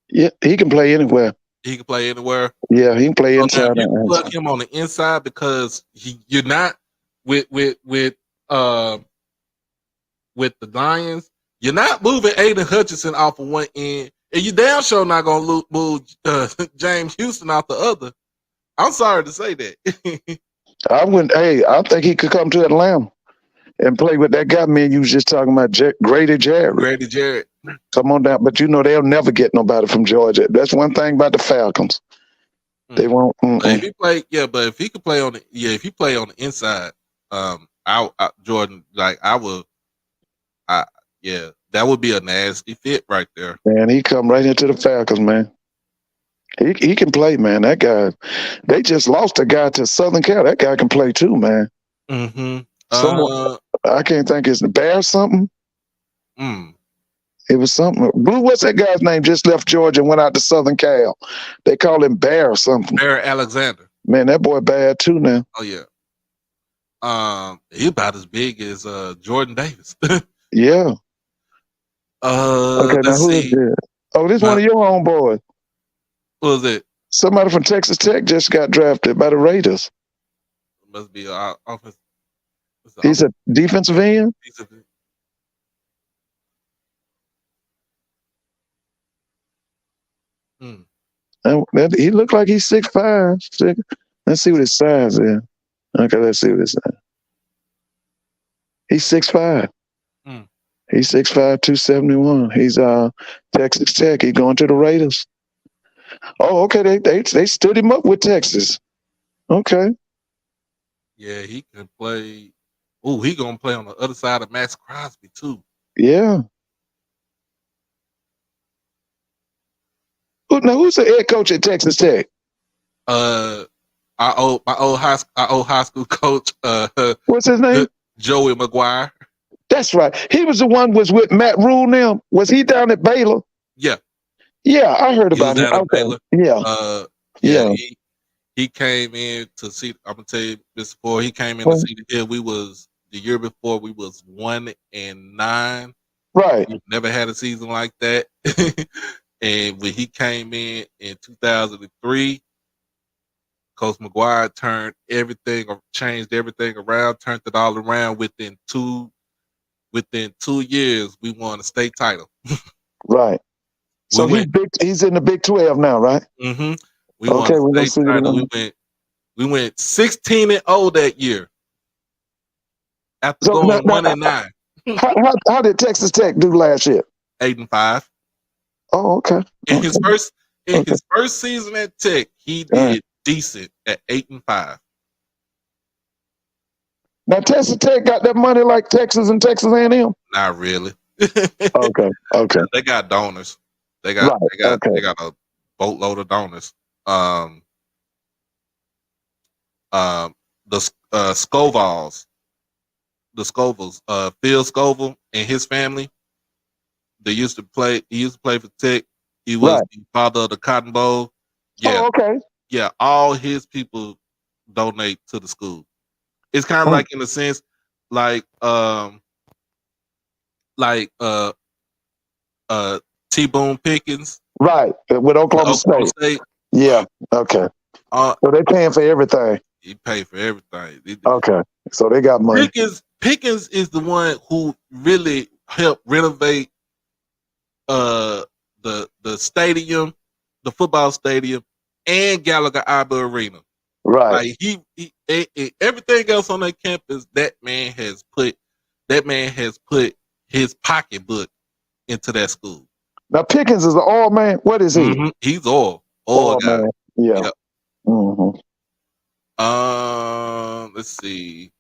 Speaker 2: Yeah, he can play anywhere.
Speaker 1: He can play anywhere.
Speaker 2: Yeah, he can play
Speaker 1: So now
Speaker 2: inside
Speaker 1: if you
Speaker 2: and
Speaker 1: plug
Speaker 2: outside.
Speaker 1: him on the inside because you're not with the Lions, you're not moving Aiden Hutchinson off of one end, and you damn sure not gonna move James Houston out the other. I'm sorry to say that.
Speaker 2: I think he could come to Atlanta and play with that guy, man, you was just talking about, Grady Jarrett.
Speaker 1: Grady Jarrett.
Speaker 2: Come on down. But they'll never get nobody from Georgia. That's one thing about the Falcons. They won't.
Speaker 1: If he play, but if he could play if he play on the inside, Jordan, like that would be a nasty fit right there.
Speaker 2: Man, he come right into the Falcons, man. He can play, man. That guy, they just lost a guy to Southern Cal. That guy can play too, man.
Speaker 1: Mm-hmm.
Speaker 2: Someone, I can't think it's the Bear something.
Speaker 1: Mm.
Speaker 2: It was something. Blue, what's that guy's name? Just left Georgia and went out to Southern Cal. They call him Bear or something.
Speaker 1: Bear Alexander.
Speaker 2: Man, that boy bad too now.
Speaker 1: Oh yeah. He's about as big as Jordan Davis.
Speaker 2: Yeah. Okay, now
Speaker 1: let's
Speaker 2: who is
Speaker 1: see.
Speaker 2: this? Oh, this one of your homeboys.
Speaker 1: Who is it?
Speaker 2: Somebody from Texas Tech just got drafted by the Raiders.
Speaker 1: Must be our offense. It's
Speaker 2: He's a defensive end.
Speaker 1: he's a- mm,
Speaker 2: He looked like he's 6'5". Let's see what his size is. Okay, let's see what his size. He's 6'5".
Speaker 1: mm.
Speaker 2: He's 6'5", 271. He's Texas Tech. He's going to the Raiders. Oh, okay. They stood him up with Texas. Okay.
Speaker 1: Yeah, he can play. Oh, he gonna play on the other side of Max Crosby too.
Speaker 2: Yeah. Now who's the head coach at Texas Tech?
Speaker 1: My old high school coach,
Speaker 2: What's his name?
Speaker 1: Joey McGuire.
Speaker 2: That's right. He was the one was with Matt Rule now. Was he down at Baylor?
Speaker 1: Yeah,
Speaker 2: Yeah, I heard
Speaker 1: he was
Speaker 2: about him.
Speaker 1: down at
Speaker 2: Okay.
Speaker 1: Baylor.
Speaker 2: Yeah.
Speaker 1: Yeah,
Speaker 2: Yeah.
Speaker 1: he came in to see. I'm gonna tell you this before he came in to see the Hill. We was the year before we was 1-9.
Speaker 2: Right.
Speaker 1: We never had a season like that. And when he came in 2003, Coach McGuire changed everything around, turned it all around. Within 2 years, we won a state title.
Speaker 2: Right. So he's in the Big 12 now, right?
Speaker 1: Mm-hmm. We won
Speaker 2: Okay,
Speaker 1: a
Speaker 2: we're gonna
Speaker 1: state
Speaker 2: see
Speaker 1: title.
Speaker 2: what
Speaker 1: We went 16-0 that year after
Speaker 2: so
Speaker 1: going 1-9.
Speaker 2: how did Texas Tech do last year?
Speaker 1: 8-5.
Speaker 2: Oh, okay.
Speaker 1: In
Speaker 2: Okay.
Speaker 1: his first season at Tech, he did decent at 8-5.
Speaker 2: Now Texas Tech got that money like Texas and Texas A&M.
Speaker 1: Not really.
Speaker 2: Okay.
Speaker 1: They got donors. They
Speaker 2: Right.
Speaker 1: got a boatload of donors. The Scovals, Phil Scoville and his family. He used to play for Tech. He was the father of the Cotton Bowl. Yeah.
Speaker 2: Oh, okay.
Speaker 1: Yeah, all his people donate to the school. It's kind of like in a sense, like T-Boone Pickens.
Speaker 2: Right. With Oklahoma State. Yeah. Okay. So they paying for everything.
Speaker 1: He paid for everything.
Speaker 2: Okay. So they got money.
Speaker 1: Pickens is the one who really helped renovate the stadium, the football stadium, and Gallagher Iba Arena.
Speaker 2: Right.
Speaker 1: Like he everything else on that campus, that man has put his pocketbook into that school.
Speaker 2: Now Pickens is an oil man. What is he?
Speaker 1: Mm-hmm. He's oil guy.
Speaker 2: Man. Yeah.
Speaker 1: Yep.
Speaker 2: Mm-hmm.
Speaker 1: Let's see.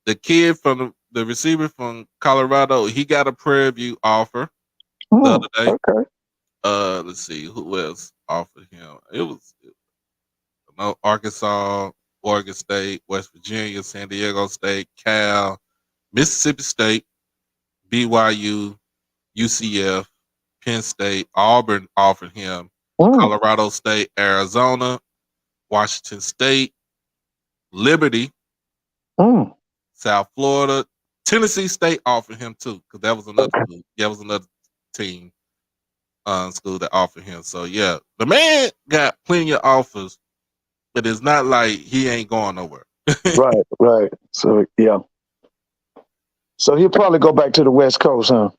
Speaker 1: The kid from the receiver from Colorado, he got a Prairie View offer the other day.
Speaker 2: Okay.
Speaker 1: Let's see who else offered him. It was Arkansas, Oregon State, West Virginia, San Diego State, Cal, Mississippi State, BYU, UCF, Penn State, Auburn offered him, Colorado State, Arizona, Washington State, Liberty, South Florida, Tennessee State offered him too, because that was another school. That was another team school that offered him. So yeah, the man got plenty of offers, but it's not like he ain't going nowhere.
Speaker 2: Right. So yeah. So he'll probably go back to the West Coast, huh?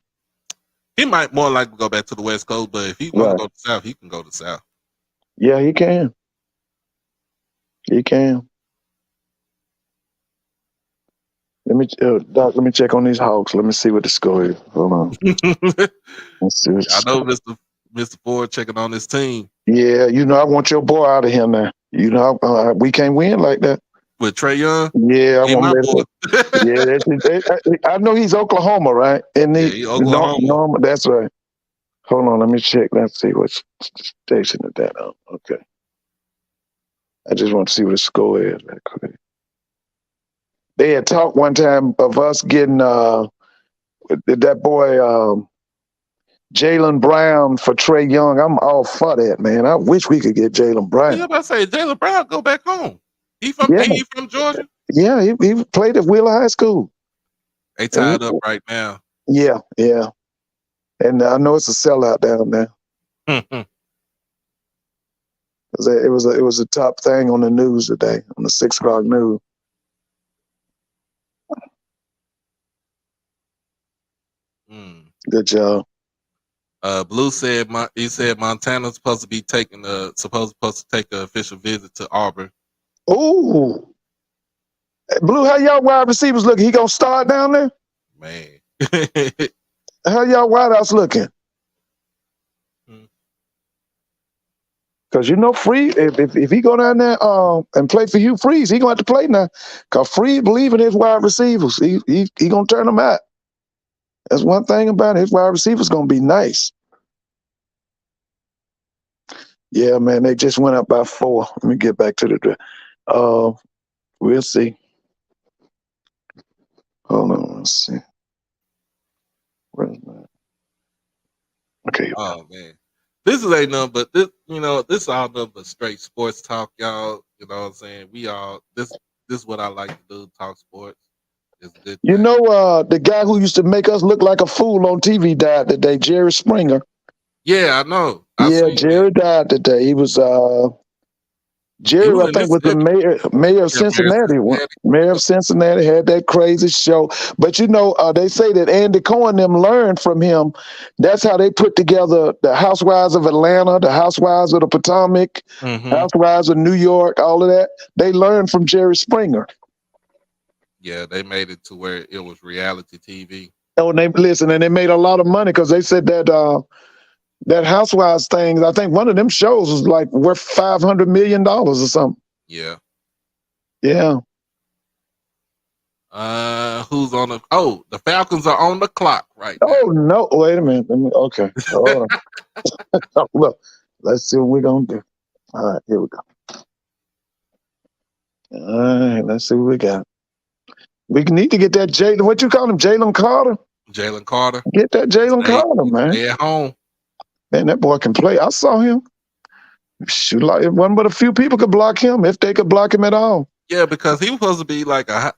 Speaker 1: He might more likely go back to the West Coast, but if he wants to go to the South, he can go to the South.
Speaker 2: Yeah, he can. He can. Let me, Doc, let me check on these Hawks. Let me see what the score is. Hold on. Let's see
Speaker 1: I know Mr. Ford checking on his team.
Speaker 2: Yeah, I want your boy out of here now. We can't win like that.
Speaker 1: With Trae Young?
Speaker 2: Yeah,
Speaker 1: I want
Speaker 2: I know he's Oklahoma, right? And
Speaker 1: he's Oklahoma.
Speaker 2: That's right. Hold on, let me check. Let's see what station is that on. Okay. I just want to see what the score is. They had talked one time of us getting that boy Jaylen Brown for Trae Young. I'm all for that, man. I wish we could get Jaylen Brown.
Speaker 1: Yeah, I say Jaylen Brown go back home. He from Georgia?
Speaker 2: Yeah, he played at Wheeler High School.
Speaker 1: They tied up right now.
Speaker 2: Yeah. And I know it's a sellout down there. It was a top thing on the news today, on the 6 o'clock news.
Speaker 1: Mm.
Speaker 2: Good job.
Speaker 1: Blue said he said Montana's supposed to take an official visit to Auburn.
Speaker 2: Ooh. Blue, how y'all wide receivers looking? He gonna start down there?
Speaker 1: Man.
Speaker 2: How y'all wideouts looking?
Speaker 1: Hmm.
Speaker 2: Because you know, Freed, if he go down there and play for Hugh Freeze, he gonna have to play now. Because Freed believe in his wide receivers. He gonna turn them out. That's one thing about it. His wide receivers gonna be nice. Yeah, man, they just went up by 4. Let me get back to the we'll see. Hold on, let's see. Where's that? Okay.
Speaker 1: Oh man. This is ain't nothing but this all nothing but straight sports talk, y'all. You know what I'm saying? This is what I like to do, talk sports. It's a good
Speaker 2: You
Speaker 1: thing.
Speaker 2: know, the guy who used to make us look like a fool on TV died today, Jerry Springer.
Speaker 1: Yeah, I know. I
Speaker 2: Yeah,
Speaker 1: seen that.
Speaker 2: Jerry died today. He was
Speaker 1: He
Speaker 2: Jerry,
Speaker 1: was
Speaker 2: I
Speaker 1: in
Speaker 2: think, was the
Speaker 1: Mississippi.
Speaker 2: mayor of
Speaker 1: Yeah, Mayor of
Speaker 2: Cincinnati.
Speaker 1: Cincinnati.
Speaker 2: Mayor of Cincinnati had that crazy show. But you know, they say that Andy Cohen them learned from him. That's how they put together the Housewives of Atlanta, the Housewives of the Potomac,
Speaker 1: Mm-hmm.
Speaker 2: Housewives of New York, all of that. They learned from Jerry Springer.
Speaker 1: Yeah, they made it to where it was reality TV.
Speaker 2: Oh, and they made a lot of money because they said that that Housewives thing. I think one of them shows was like worth $500 million or something.
Speaker 1: Yeah.
Speaker 2: Yeah.
Speaker 1: Who's on the Falcons are on the clock right now.
Speaker 2: Oh no! Wait a minute. Okay. Hold on. Look, let's see what we're gonna do. All right, here we go. All right, let's see what we got. We need to get that Jalen. What you call him, Jalen Carter?
Speaker 1: Jalen Carter.
Speaker 2: Get that Jalen Carter, man.
Speaker 1: Stay at home.
Speaker 2: Man, that boy can play. I saw him shoot like one, but a few people could block him if they could block him at all.
Speaker 1: Yeah, because he was supposed to be like a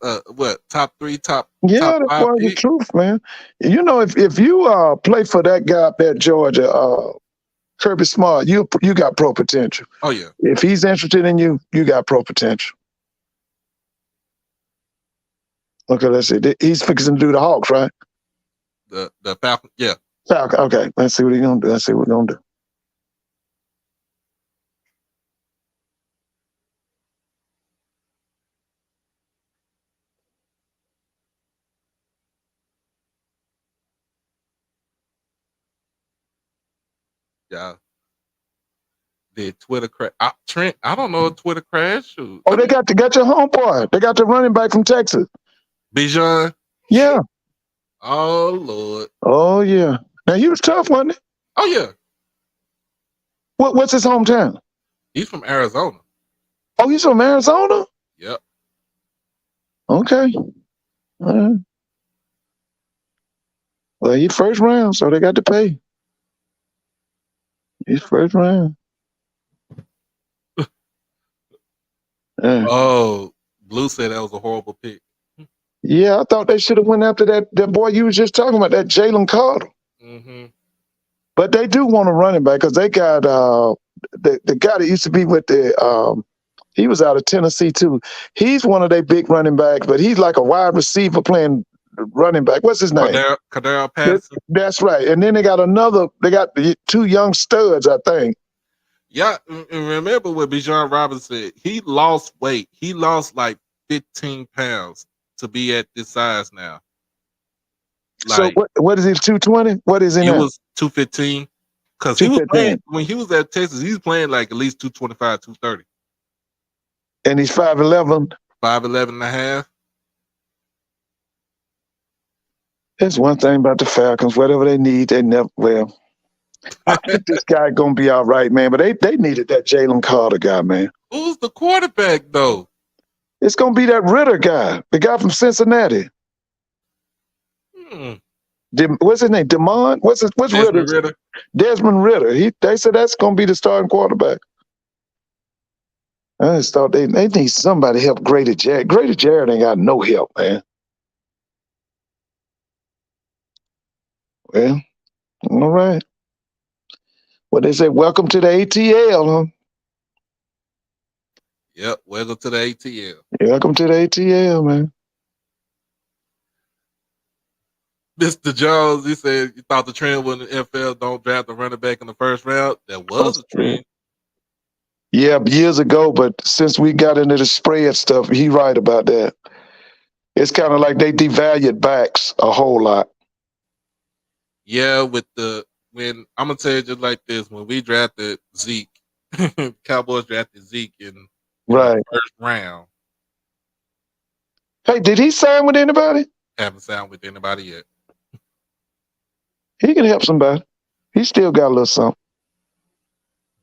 Speaker 1: top 3, top
Speaker 2: Yeah, that's
Speaker 1: 5
Speaker 2: why the
Speaker 1: pick.
Speaker 2: truth, man. You know, if you play for that guy up at Georgia, Kirby Smart, you got pro potential.
Speaker 1: Oh yeah.
Speaker 2: If he's interested in you, you got pro potential. Okay, let's see. He's fixing to do the Hawks, right?
Speaker 1: The Falcon. Yeah.
Speaker 2: Falcon. Okay, let's see what he's gonna do. Let's see what we're gonna do.
Speaker 1: Yeah. Did Twitter crash? Trent, I don't know if Twitter crashed.
Speaker 2: Oh, they got your homeboy. They got the running back from Texas.
Speaker 1: Bijan.
Speaker 2: Yeah.
Speaker 1: Oh Lord.
Speaker 2: Oh yeah. Now he was tough, wasn't he?
Speaker 1: Oh yeah.
Speaker 2: What's his hometown?
Speaker 1: He's from Arizona.
Speaker 2: Oh, he's from Arizona?
Speaker 1: Yep.
Speaker 2: Okay. All right. Well, he's first round, so they got to pay. He's first round.
Speaker 1: Oh, Blue said that was a horrible pick.
Speaker 2: Yeah, I thought they should have went after that boy you was just talking about, that Jalen Carter.
Speaker 1: Mm-hmm.
Speaker 2: But they do want a running back because they got the guy that used to be with he was out of Tennessee too. He's one of their big running backs, but he's like a wide receiver playing running back. What's his name?
Speaker 1: Cordero Patterson.
Speaker 2: That's right. And then they got the 2 young studs, I think.
Speaker 1: Yeah, and remember what Bijan Robinson said? He lost weight. He lost like 15 pounds to be at this size now.
Speaker 2: Like, so what is he, 220? What is he now?
Speaker 1: He was 215. Because he was playing, when he was at Texas, he was playing like at least 225, 230.
Speaker 2: And he's 5'11"?
Speaker 1: 5'11" and a half.
Speaker 2: That's one thing about the Falcons. Whatever they need, they never well. I think this guy gonna be all right, man. But they needed that Jalen Carter guy, man.
Speaker 1: Who's the quarterback though?
Speaker 2: It's gonna be that Ritter guy, the guy from Cincinnati. What's his name? Demond? What's Ritter? Desmond Ritter. They said that's gonna be the starting quarterback. I just thought they need somebody to help Grady Jarrett. Grady Jarrett ain't got no help, man. Well, all right. Well, they say welcome to the ATL, huh?
Speaker 1: Yep, welcome to the ATL.
Speaker 2: Welcome to the ATL, man.
Speaker 1: Mr. Jones, he said you thought the trend was in the NFL don't draft the running back in the first round. That was a
Speaker 2: Yeah,
Speaker 1: trend.
Speaker 2: yeah, years ago, but since we got into the spread stuff, he right about that. It's kind of like they devalued backs a whole lot.
Speaker 1: Yeah, with the when I'm gonna tell you just like this, when we drafted Zeke, Cowboys drafted Zeke in the
Speaker 2: Right.
Speaker 1: first round.
Speaker 2: Hey, did he sign with anybody?
Speaker 1: Haven't signed with anybody yet.
Speaker 2: He can help somebody. He still got a little something.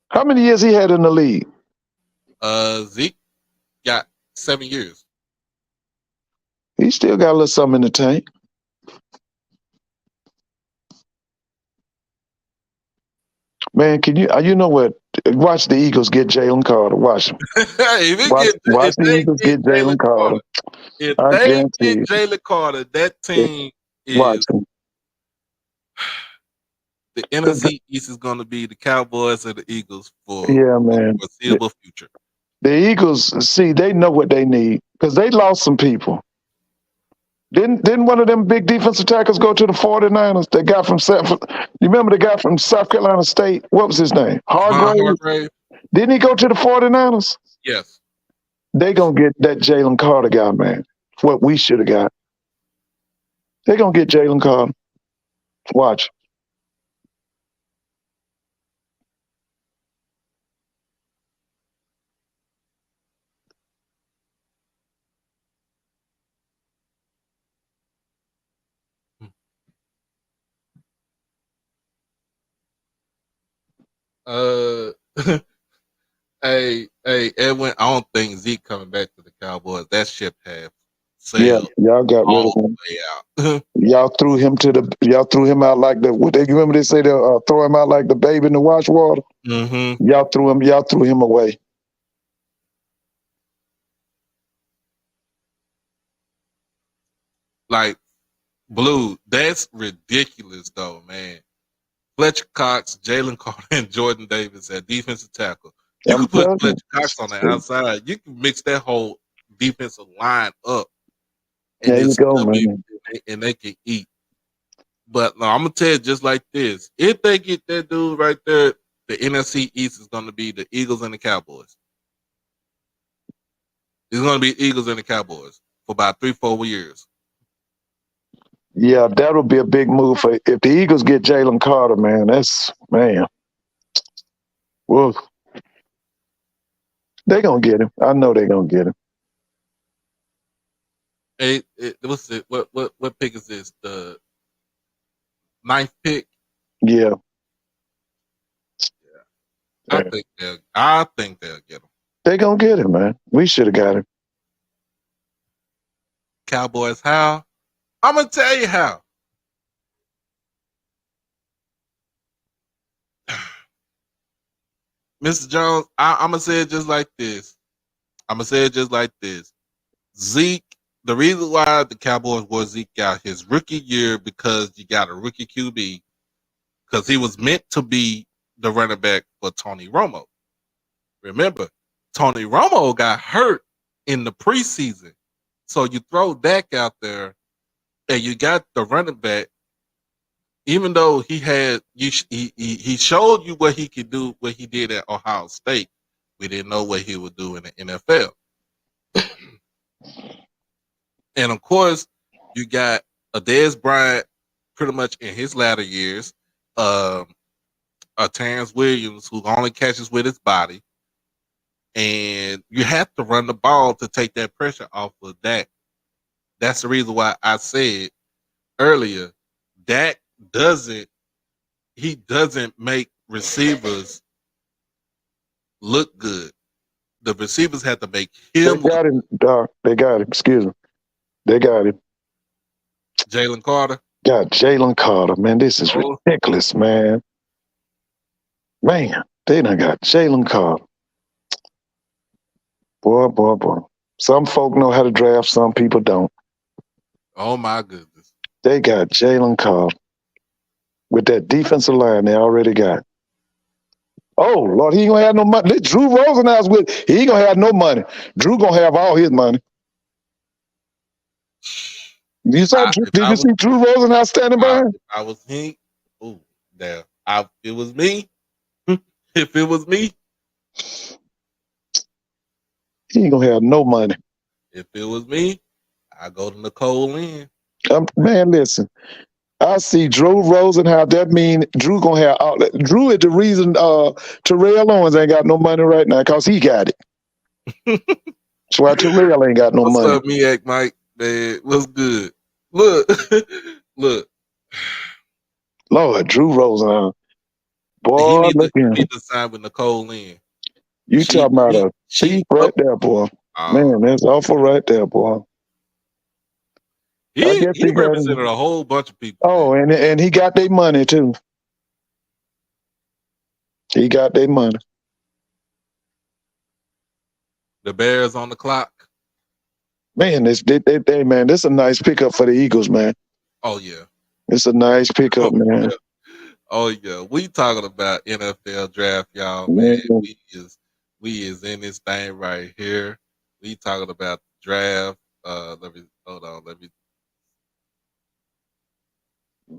Speaker 2: How many years he had in the league?
Speaker 1: Zeke got 7 years.
Speaker 2: He still got a little something in the tank. Man, can you? You know what? Watch the Eagles get Jalen Carter. Watch them. Watch
Speaker 1: If
Speaker 2: the
Speaker 1: they
Speaker 2: Eagles
Speaker 1: get
Speaker 2: get
Speaker 1: Jalen
Speaker 2: Jalen Carter.
Speaker 1: Carter, if
Speaker 2: I
Speaker 1: they
Speaker 2: guarantee
Speaker 1: get
Speaker 2: you.
Speaker 1: Jalen Carter, that team
Speaker 2: Watch
Speaker 1: is
Speaker 2: them.
Speaker 1: the NFC East is going to be the Cowboys and the Eagles
Speaker 2: Yeah,
Speaker 1: for the
Speaker 2: man.
Speaker 1: foreseeable future.
Speaker 2: The Eagles, see, they know what they need because they lost some people. Didn't one of them big defensive tackles go to the 49ers? The guy from you remember the guy from South Carolina State? What was his name?
Speaker 1: Javon
Speaker 2: Hargrave?
Speaker 1: Hargrave,
Speaker 2: Didn't he go to the 49ers?
Speaker 1: yes.
Speaker 2: They gonna get that Jalen Carter guy, man. What we should have got. They gonna get Jalen Carter. Watch.
Speaker 1: Uh, hey, Edwin. I don't think Zeke coming back to the Cowboys. That ship has
Speaker 2: Yeah,
Speaker 1: sailed
Speaker 2: y'all got rid of
Speaker 1: all
Speaker 2: him.
Speaker 1: the way out.
Speaker 2: Y'all threw him out like the what they you remember they say they throw him out like the baby in the wash water.
Speaker 1: hmm
Speaker 2: Y'all threw him away.
Speaker 1: Like Blue, that's ridiculous though, man. Fletcher Cox, Jalen Carter, and Jordan Davis at defensive tackle. You
Speaker 2: I'm
Speaker 1: could put
Speaker 2: telling you.
Speaker 1: Fletcher Cox on the outside. You can mix that whole defensive line up, and
Speaker 2: There you
Speaker 1: it's
Speaker 2: go,
Speaker 1: still be
Speaker 2: man.
Speaker 1: and they can eat. But no, I'm gonna tell you just like this: if they get that dude right there, the NFC East is gonna be the Eagles and the Cowboys. It's gonna be Eagles and the Cowboys for about 3-4 years.
Speaker 2: Yeah, that'll be a big move for if the Eagles get Jalen Carter, man. That's man. Whoa. They gonna get him. I know they gonna get him.
Speaker 1: What's it? What pick is this? The ninth pick.
Speaker 2: Yeah.
Speaker 1: I think they'll get him.
Speaker 2: They gonna get him, man. We should have got him.
Speaker 1: Cowboys, how? I'm gonna tell you how. Mr. Jones, I'm gonna say it just like this. I'm gonna say it just like this. Zeke, the reason why the Cowboys wore Zeke out his rookie year because you got a rookie QB because he was meant to be the running back for Tony Romo. Remember, Tony Romo got hurt in the preseason, so you throw Dak out there and you got the running back. Even though he had he showed you what he could do, what he did at Ohio State, we didn't know what he would do in the NFL. And of course, you got a Dez Bryant pretty much in his latter years, um, a Terrence Williams who only catches with his body, and you have to run the ball to take that pressure off of Dak. That's the reason why I said earlier, Dak doesn't make receivers look good. The receivers have to make
Speaker 2: They
Speaker 1: him look
Speaker 2: got him, Doc. They got him. Excuse me. They got him.
Speaker 1: Jalen Carter.
Speaker 2: Got Jalen Carter, man. This is
Speaker 1: Oh,
Speaker 2: ridiculous, man. Man, they done got Jalen Carter. Boy, boy, boy. Some folk know how to draft, some people don't.
Speaker 1: oh my goodness.
Speaker 2: They got Jalen Carter with that defensive line they already got. Oh Lord, he ain't gonna have no money. Drew Rosenhaus with he ain't gonna have no money. Drew gonna have all his money.
Speaker 1: If
Speaker 2: Did
Speaker 1: I
Speaker 2: you
Speaker 1: was
Speaker 2: see Drew Rosenhaus standing by him?
Speaker 1: if I was him, ooh, there. It was me. If it was me,
Speaker 2: He ain't gonna have no money.
Speaker 1: if it was me, I go to Nicole Lynn.
Speaker 2: Man, listen. I see Drew Rosenhaus. That mean Drew gonna have all that. Drew is the reason Terrell Owens ain't got no money right now because he got it. That's why Terrell ain't got no
Speaker 1: What's
Speaker 2: money.
Speaker 1: up, Miak Mike? Man, what's good? Look, look.
Speaker 2: Lord, Drew Rosenhaus.
Speaker 1: He
Speaker 2: Boy,
Speaker 1: need to
Speaker 2: look at
Speaker 1: he
Speaker 2: him.
Speaker 1: need to sign with Nicole Lynn.
Speaker 2: You talking about a thief
Speaker 1: She
Speaker 2: right
Speaker 1: up.
Speaker 2: there, boy.
Speaker 1: Uh,
Speaker 2: Man, that's awful right there, boy. I guess
Speaker 1: he
Speaker 2: he got him.
Speaker 1: represented a whole bunch of people, man.
Speaker 2: Oh, and he got their money too. He got their money.
Speaker 1: The Bears on the clock.
Speaker 2: Man, man, this a nice pickup for the Eagles, man.
Speaker 1: Oh yeah.
Speaker 2: It's a nice pickup,
Speaker 1: Oh
Speaker 2: man.
Speaker 1: yeah. Oh yeah. We talking about NFL draft, y'all, man.
Speaker 2: Man,
Speaker 1: We is in this thing right here. We talking about the draft. Let me hold on. Let me.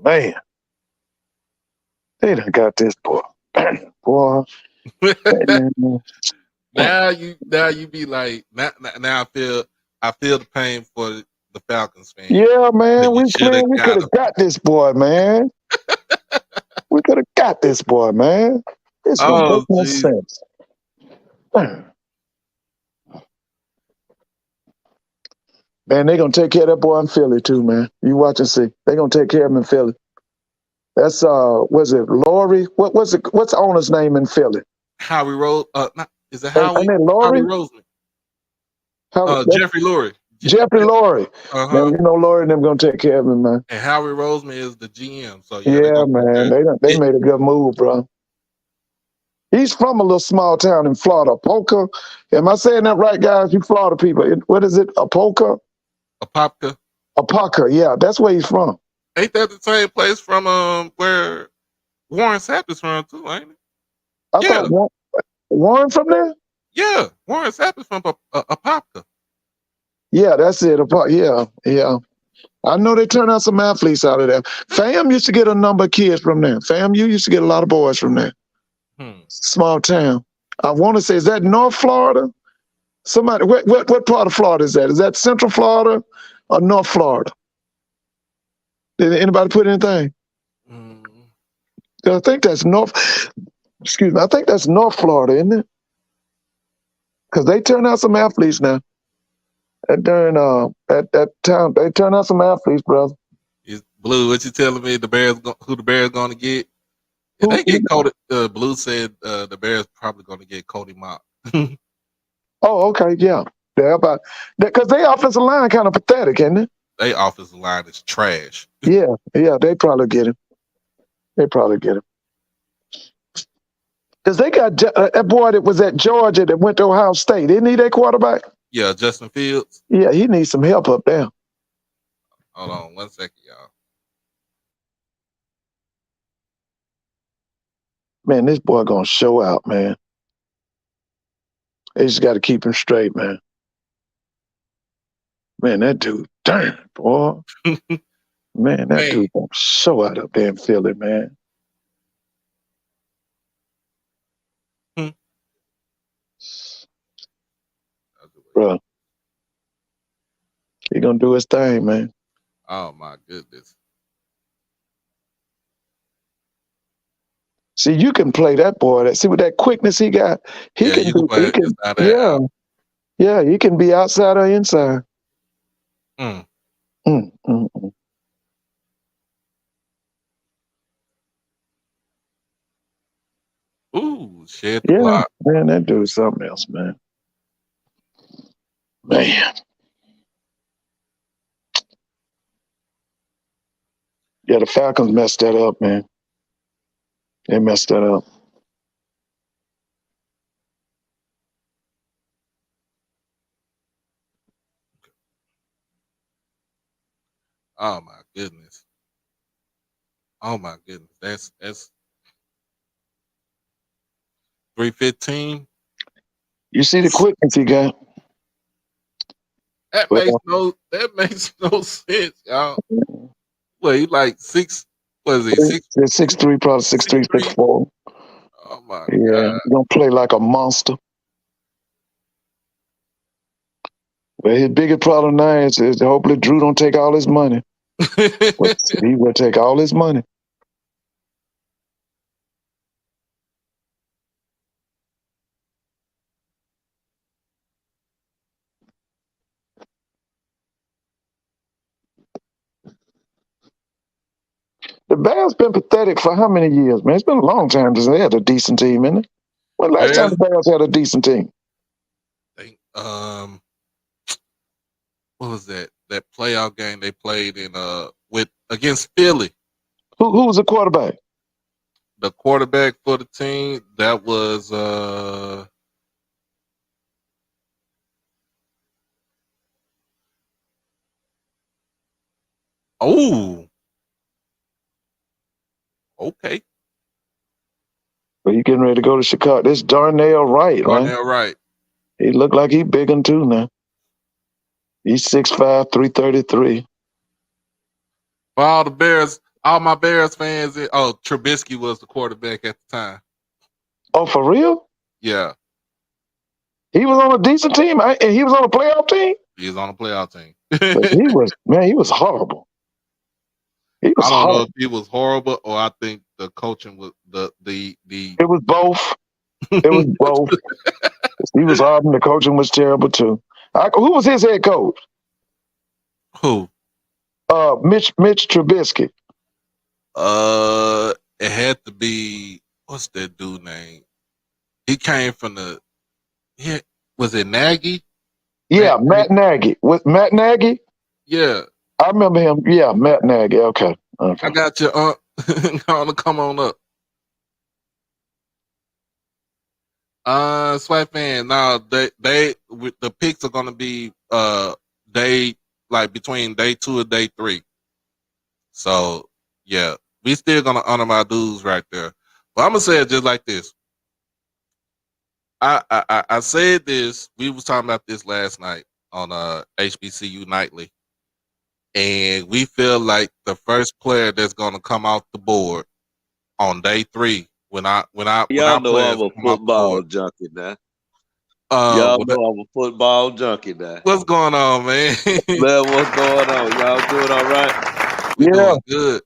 Speaker 2: man, they done got this boy. Boy, man.
Speaker 1: now you be like now I feel the pain for the Falcons fan.
Speaker 2: Yeah,
Speaker 1: That
Speaker 2: man,
Speaker 1: we should have
Speaker 2: we could
Speaker 1: got
Speaker 2: have got this boy, man. We could have got this boy, man. This don't make
Speaker 1: Oh
Speaker 2: no
Speaker 1: jeez.
Speaker 2: sense. Man, they gonna take care of that boy in Philly too, man. You watch and see. They gonna take care of him in Philly. That's was it Laurie? What's the owner's name in Philly?
Speaker 1: Howie Rose is it
Speaker 2: Ain't it
Speaker 1: Howie
Speaker 2: Laurie?
Speaker 1: Roseman?
Speaker 2: That's
Speaker 1: Jeffrey Lurie.
Speaker 2: Jeffrey Laurie. Man,
Speaker 1: Uh-huh.
Speaker 2: you know Laurie and them gonna take care of him, man.
Speaker 1: And Howie Roseman is the GM. So yeah, they're
Speaker 2: Yeah,
Speaker 1: gonna take
Speaker 2: man.
Speaker 1: care.
Speaker 2: They
Speaker 1: It,
Speaker 2: made a good move, bro. He's from a little small town in Florida, Polka. Am I saying that right, guys? You Florida people. What is it? Apopka?
Speaker 1: Apopka.
Speaker 2: Apopka, yeah, that's where he's from.
Speaker 1: Ain't that the same place from where Warren Sapp is from too, ain't it?
Speaker 2: I
Speaker 1: Yeah,
Speaker 2: thought Warren from there?
Speaker 1: yeah. Warren Sapp is from Apopka.
Speaker 2: Yeah, that's it. Yeah, yeah. I know they turn out some athletes out of there. Fam used to get a number of kids from there. Fam, you used to get a lot of boys from there.
Speaker 1: Hmm.
Speaker 2: Small town. I want to say, is that North Florida? Somebody, what part of Florida is that? Is that Central Florida or North Florida? Did anybody put anything?
Speaker 1: Mm.
Speaker 2: I think that's North. Excuse me. I think that's North Florida, isn't it? Because they turn out some athletes now. During that town, they turn out some athletes, brother.
Speaker 1: Is Blue? What you telling me? Who the Bears gonna get? If
Speaker 2: Who,
Speaker 1: they get Cody, Blue said the Bears probably gonna get Cody Mock.
Speaker 2: oh, okay, yeah. Yeah, about because they offensive line kind of pathetic, isn't it?
Speaker 1: They offensive line is trash.
Speaker 2: Yeah, yeah. They probably get him. They probably get him. Because they got that boy that was at Georgia that went to Ohio State. Isn't he their quarterback?
Speaker 1: Yeah, Justin Fields.
Speaker 2: Yeah, he needs some help up there.
Speaker 1: Hold on 1 second, y'all.
Speaker 2: Man, this boy gonna show out, man. They just got to keep him straight, man. Man, that dude, damn, boy. Man, that
Speaker 1: Man,
Speaker 2: dude gonna show out up there in Philly, man.
Speaker 1: hmm.
Speaker 2: Bro, he gonna do his thing, man.
Speaker 1: Oh my goodness.
Speaker 2: See, you can play that boy. See, with that quickness he got, he
Speaker 1: Yeah,
Speaker 2: can
Speaker 1: you can
Speaker 2: do.
Speaker 1: play
Speaker 2: He
Speaker 1: it
Speaker 2: can,
Speaker 1: inside and
Speaker 2: yeah,
Speaker 1: out.
Speaker 2: yeah. He can be outside or inside.
Speaker 1: Mm.
Speaker 2: Mm.
Speaker 1: Ooh, shed the
Speaker 2: Yeah,
Speaker 1: block.
Speaker 2: man, that dude's something else, man. Man, yeah, the Falcons messed that up, man. They messed that up.
Speaker 1: Oh my goodness. Oh my goodness. That's 315.
Speaker 2: You see the quickness he got. Well,
Speaker 1: that makes no sense, y'all. Well, he like six. What is he? Six,
Speaker 2: they're 6'3", probably six
Speaker 1: six
Speaker 2: three, six
Speaker 1: three.
Speaker 2: four.
Speaker 1: Oh my
Speaker 2: Yeah,
Speaker 1: god.
Speaker 2: he gonna play like a monster. But his biggest problem now is hopefully Drew don't take all his money. But he will take all his money. The Bears been pathetic for how many years, man? It's been a long time since they had a decent team, isn't it? When last time
Speaker 1: Bears.
Speaker 2: the Bears had a decent team?
Speaker 1: Think, what was that? That playoff game they played in with against Philly.
Speaker 2: Who was the quarterback?
Speaker 1: The quarterback for the team that was oh, okay.
Speaker 2: Well, he getting ready to go to Chicago. This Darnell Wright, right?
Speaker 1: Darnell Wright.
Speaker 2: He look like he big and too now. He's 6'5", 333.
Speaker 1: For all the Bears, all my Bears fans. Oh, Trubisky was the quarterback at the time.
Speaker 2: Oh, for real?
Speaker 1: Yeah,
Speaker 2: He was on a decent team, and he was on a playoff team.
Speaker 1: he was on the playoff team.
Speaker 2: But he was, man, he was horrible. He was
Speaker 1: I don't know
Speaker 2: horrible.
Speaker 1: if he was horrible or I think the coaching was the
Speaker 2: It was both. It was both. He was horrible. The coaching was terrible too. Who was his head coach?
Speaker 1: who
Speaker 2: Mitch Trubisky.
Speaker 1: It had to be what's that dude name? He came from the yeah, was it Nagy?
Speaker 2: Yeah, Matt Nagy. With Matt Nagy?
Speaker 1: Yeah,
Speaker 2: I remember him. Yeah, Matt Nagy. Okay.
Speaker 1: I got your aunt. Gonna come on up. Swipe fan. Now they with the picks are gonna be day like between day 2 and day 3. So yeah, we still gonna honor my dudes right there. But I'm gonna say it just like this. I said this. We was talking about this last night on HBCU Nightly, and we feel like the first player that's gonna come off the board on day 3 when
Speaker 4: Y'all
Speaker 1: our
Speaker 4: know
Speaker 1: players
Speaker 4: I'm a
Speaker 1: come off the
Speaker 4: football
Speaker 1: board.
Speaker 4: junkie now. Y'all
Speaker 1: What,
Speaker 4: know I'm a football junkie now.
Speaker 1: what's going on, man?
Speaker 4: Man, what's going on? Y'all doing all right?
Speaker 1: We
Speaker 2: Yeah.
Speaker 1: doing good.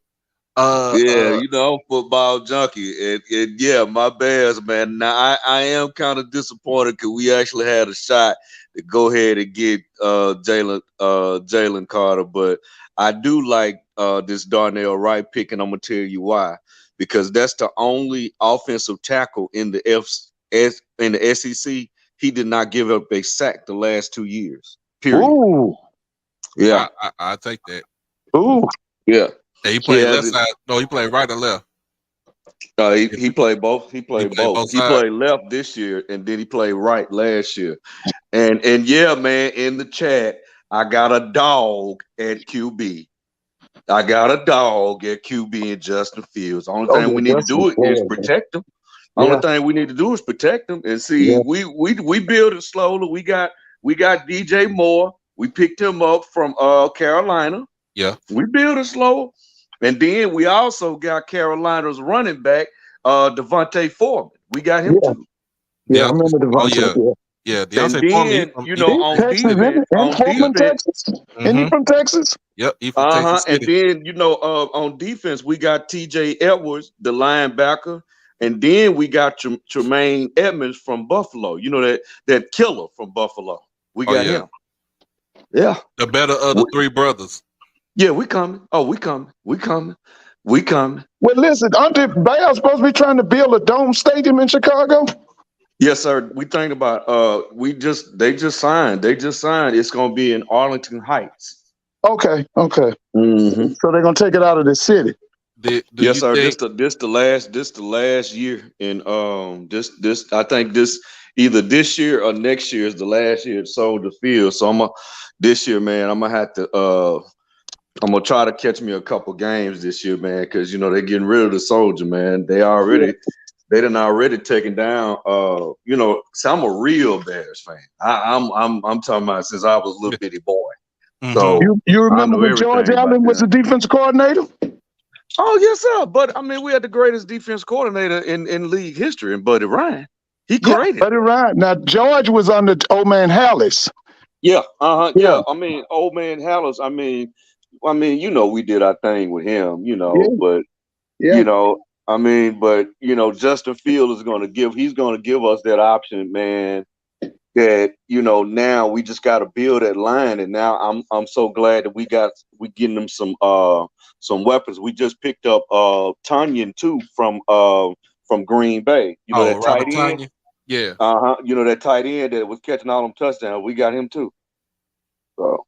Speaker 4: Yeah, you know, I'm a football junkie. And yeah, my Bears, man. Now I am kind of disappointed because we actually had a shot to go ahead and get Jalen Carter, but I do like this Darnell Wright pick, and I'm gonna tell you why. Because that's the only offensive tackle in the in the SEC. He did not give up a sack the last 2 years. Period.
Speaker 2: Ooh.
Speaker 4: Yeah.
Speaker 1: I take that.
Speaker 2: Ooh.
Speaker 4: Yeah.
Speaker 1: Yeah, he
Speaker 4: He
Speaker 1: played left
Speaker 4: hasn't.
Speaker 1: side. No, he played right and left.
Speaker 4: He played both. He
Speaker 1: He
Speaker 4: played
Speaker 1: played
Speaker 4: both.
Speaker 1: both
Speaker 4: He
Speaker 1: sides.
Speaker 4: played left this year, and then he played right last year. And yeah, man, in the chat, I got a dog at QB. I got a dog at QB in Justin Fields. Only
Speaker 2: Oh
Speaker 4: thing
Speaker 2: yeah,
Speaker 4: we need to
Speaker 2: Justin
Speaker 4: do is
Speaker 2: Floyd.
Speaker 4: protect him. Only
Speaker 2: Yeah.
Speaker 4: thing we need to do is protect him. And see,
Speaker 2: Yeah.
Speaker 4: we build it slowly. We got DJ Moore. We picked him up from Carolina.
Speaker 1: Yeah.
Speaker 4: We build it slow. And then we also got Carolina's running back, Devontae Foreman. We got him
Speaker 2: Yeah.
Speaker 4: too.
Speaker 2: Yeah. I
Speaker 1: Deontay,
Speaker 2: remember
Speaker 1: oh
Speaker 2: Devontae.
Speaker 1: yeah.
Speaker 2: Yeah.
Speaker 1: Yeah.
Speaker 4: And
Speaker 1: Deontay Foreman, he
Speaker 4: then,
Speaker 1: from
Speaker 4: you
Speaker 1: he
Speaker 4: know,
Speaker 2: He's
Speaker 1: from
Speaker 4: on
Speaker 2: Texas, isn't
Speaker 4: defense,
Speaker 2: he? And
Speaker 4: on
Speaker 2: Coleman,
Speaker 4: defense,
Speaker 2: Texas. Isn't he
Speaker 1: mm-hmm.
Speaker 2: from Texas?
Speaker 1: Yep, he from Texas
Speaker 4: and
Speaker 1: City.
Speaker 4: then, you know, on defense, we got TJ Edwards, the linebacker, and then we got Tremaine Edmonds from Buffalo. You know, that killer from Buffalo. We
Speaker 1: Oh
Speaker 4: got
Speaker 1: yeah.
Speaker 4: him. Yeah.
Speaker 1: The better of the
Speaker 4: We,
Speaker 1: three brothers.
Speaker 4: yeah, we coming. Oh, we coming. We coming. We coming.
Speaker 2: Well, listen, aren't the Bears supposed to be trying to build a dome stadium in Chicago?
Speaker 4: Yes, sir. We think about they just signed. They just signed. It's gonna be in Arlington Heights.
Speaker 2: Okay. Okay.
Speaker 4: Mm-hmm.
Speaker 2: So they're gonna take it out of the city.
Speaker 1: Do
Speaker 4: Yes,
Speaker 1: you
Speaker 4: sir.
Speaker 1: think
Speaker 4: This the last year, and this I think this either this year or next year is the last year it sold the field. So this year, man, I'm gonna have to I'm gonna try to catch me a couple games this year, man, because you know they're getting rid of the soldier, man. They already they done already taken down. So I'm a real Bears fan. I'm talking about since I was a little bitty boy.
Speaker 1: Mhm.
Speaker 4: So
Speaker 2: You
Speaker 4: I
Speaker 2: remember
Speaker 4: know
Speaker 2: when George
Speaker 4: everything about
Speaker 2: Allen was the
Speaker 4: them.
Speaker 2: defense coordinator?
Speaker 4: Oh yes, sir. But I mean, we had the greatest defense coordinator in league history, and Buddy Ryan. He
Speaker 2: Yeah,
Speaker 4: created
Speaker 2: Buddy
Speaker 4: that.
Speaker 2: Ryan. Now George was under old man Hallis.
Speaker 4: Yeah,
Speaker 2: Yeah,
Speaker 4: yeah. I mean, old man Hallis. We did our thing with him,
Speaker 2: yeah,
Speaker 4: but
Speaker 2: yeah.
Speaker 4: you know, Justin Field he's gonna give us that option, man. That now we just got to build that line, and now I'm so glad that we getting them some weapons. We just picked up Tanyan too from Green Bay. You know
Speaker 1: Oh,
Speaker 4: that tight
Speaker 1: Robert
Speaker 4: end.
Speaker 1: Tanya. Yeah.
Speaker 4: You know that tight end that was catching all them touchdowns. We got him too. So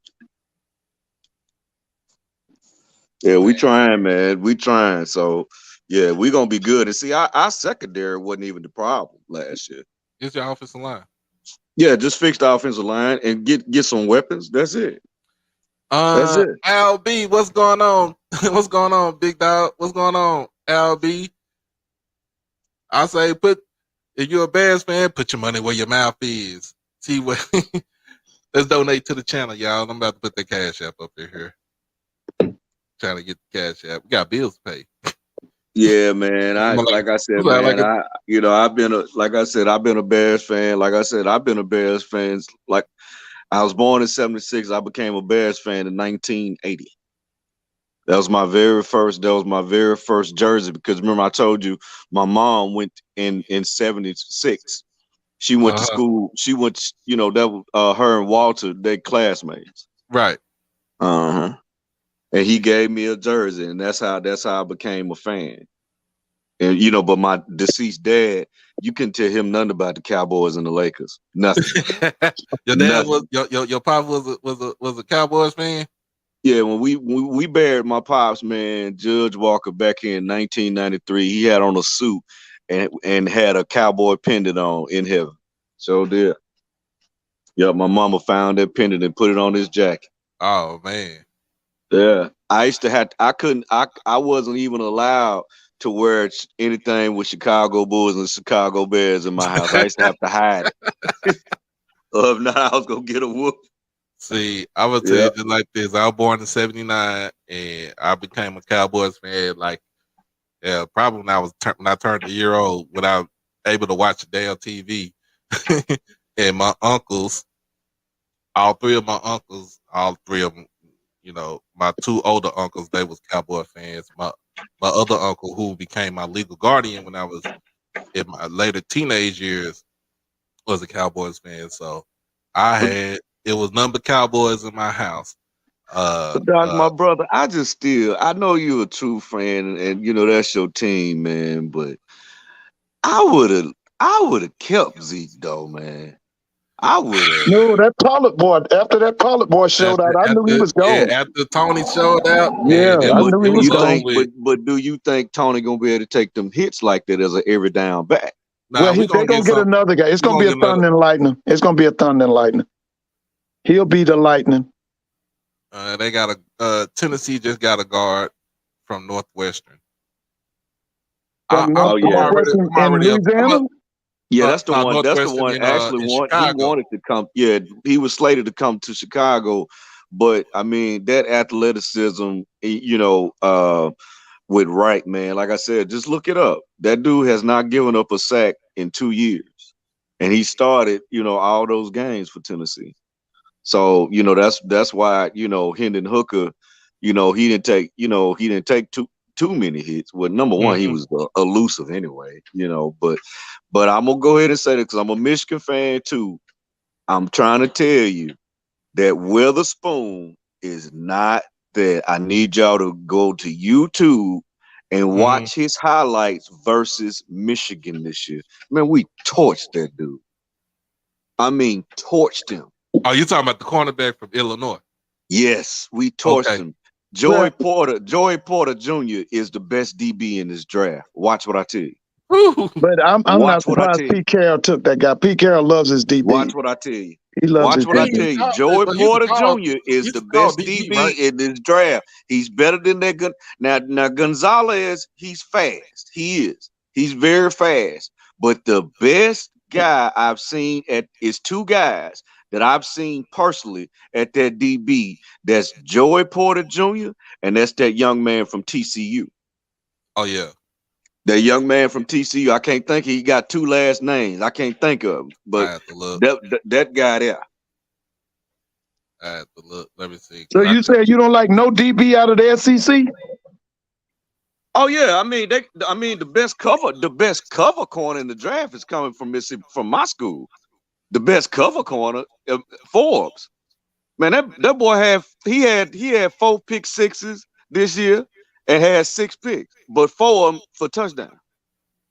Speaker 4: yeah, we
Speaker 1: Man,
Speaker 4: trying, man. We trying. So yeah, we gonna be good. And see, our secondary wasn't even the problem last year.
Speaker 1: it's your offensive line.
Speaker 4: Yeah, just fix the offensive line and get some weapons. That's it. That's it.
Speaker 1: LB, what's going on? What's going on, big dog? What's going on, LB? I say, if you're a Bears fan, put your money where your mouth is. See what? Let's donate to the channel, y'all. I'm about to put the cash app up in here. Trying to get the cash app. We got bills to pay.
Speaker 4: Yeah, man.
Speaker 1: I'm like,
Speaker 4: Like I said,
Speaker 1: like
Speaker 4: man. I've been I've been a Bears fan. Like I said, I've been a Bears fan. Like I was born in '76. I became a Bears fan in 1980. That was my very first. That was my very first jersey because remember I told you my mom went in '76. She went to school. She went. That was her and Walter. They classmates.
Speaker 1: right.
Speaker 4: Uh huh. And he gave me a jersey, and that's how I became a fan. And but my deceased dad, you couldn't tell him nothing about the Cowboys and the Lakers. Nothing.
Speaker 1: Your dad was
Speaker 4: Nothing.
Speaker 1: your pop was a Cowboys fan.
Speaker 4: Yeah, when we buried my pops, man, Judge Walker back in 1993, he had on a suit and had a cowboy pendant on in heaven. So did. Yep, my mama found that pendant and put it on his jacket.
Speaker 1: Oh man.
Speaker 4: Yeah, I used to have. I wasn't even allowed to wear anything with Chicago Bulls and Chicago Bears in my house. I used to have to hide it. If not, I was gonna get a whoop.
Speaker 1: See, I will tell you
Speaker 4: Yeah.
Speaker 1: just like this. I was born in '79, and I became a Cowboys fan. Like, probably when I turned a year old, without able to watch a damn TV. And my uncles, all three of them, my two older uncles, they was Cowboy fans. My other uncle, who became my legal guardian when I was in my later teenage years, was a Cowboys fan. So it was nothing but Cowboys in my house.
Speaker 4: But Doc, my brother, I know you're a true fan, and that's your team, man. But I would have kept Zeke though, man. I would have.
Speaker 2: No, that Pollard boy. After that Pollard boy showed out, I knew he was gone.
Speaker 1: After Tony showed out,
Speaker 2: Yeah,
Speaker 1: man,
Speaker 2: I knew
Speaker 1: it
Speaker 2: he was
Speaker 1: was
Speaker 4: You
Speaker 1: over
Speaker 2: gone.
Speaker 4: think,
Speaker 1: with.
Speaker 4: but do you think Tony gonna be able to take them hits like that as an every down back?
Speaker 1: Now we
Speaker 2: They're
Speaker 1: gonna
Speaker 2: gonna
Speaker 1: get
Speaker 2: get
Speaker 1: some.
Speaker 2: another guy. It's
Speaker 1: We
Speaker 2: gonna
Speaker 1: gonna
Speaker 2: be a
Speaker 1: get another.
Speaker 2: thunder and lightning. It's gonna be a thunder and lightning. He'll be the lightning.
Speaker 1: They got Tennessee just got a guard from Northwestern.
Speaker 2: From
Speaker 1: I'm
Speaker 4: Yeah.
Speaker 1: already.
Speaker 2: Northwestern
Speaker 1: I'm
Speaker 2: in
Speaker 1: already up.
Speaker 2: Louisiana.
Speaker 4: Yeah, that's the
Speaker 1: No,
Speaker 4: one. That's the
Speaker 1: Northwestern
Speaker 4: one. Actually,
Speaker 1: in
Speaker 4: he
Speaker 1: Chicago.
Speaker 4: wanted to come. Yeah, he was slated to come to Chicago, but I mean that athleticism, with Wright, man. Like I said, just look it up. That dude has not given up a sack in 2 years, and he started, all those games for Tennessee. So that's why Hendon Hooker, he didn't take too many hits. Well, number one, he
Speaker 1: Mhm.
Speaker 4: was elusive anyway, but I'm gonna go ahead and say that because I'm a Michigan fan too. I'm trying to tell you that Witherspoon is not that. I need y'all to go to YouTube and
Speaker 1: Mhm.
Speaker 4: watch his highlights versus Michigan this year. Man, we torched that dude. I mean, torched him.
Speaker 1: Oh, you talking about the cornerback from Illinois?
Speaker 4: Yes, we torched
Speaker 1: Okay.
Speaker 4: him. Joey Porter Jr. is the best DB in this draft. Watch what I tell you.
Speaker 1: Woo.
Speaker 2: But I'm not
Speaker 4: Watch what I
Speaker 2: surprised
Speaker 4: tell you.
Speaker 2: Pete Carroll took that guy. Pete Carroll loves his DB.
Speaker 4: Watch what I tell you.
Speaker 2: He loves his
Speaker 4: Watch what I
Speaker 2: DB.
Speaker 4: tell you. Joey
Speaker 1: But
Speaker 4: Porter Jr. is
Speaker 1: he's
Speaker 4: the
Speaker 1: a tall
Speaker 4: best
Speaker 1: DB,
Speaker 4: DB
Speaker 1: right?
Speaker 4: in this draft. He's better than that. Now Gonzalez, he's fast. He is. He's very fast. But the best guy I've seen is two guys that I've seen personally at that DB. That's Joey Porter Jr. and that's that young man from TCU.
Speaker 1: Oh yeah.
Speaker 4: That young man from TCU. I can't think. He got two last names. I can't think of him.
Speaker 1: I
Speaker 4: But
Speaker 1: have to look.
Speaker 4: that guy there.
Speaker 1: I have to look. Let me see.
Speaker 2: So you said you don't like no DB out of the SEC?
Speaker 4: Oh yeah, I mean the best cover corner in the draft is coming from Mississippi, from my school. The best cover corner, Forbes. Man, that boy had 4 pick sixes this year and had 6 picks, but 4 of them for touchdown.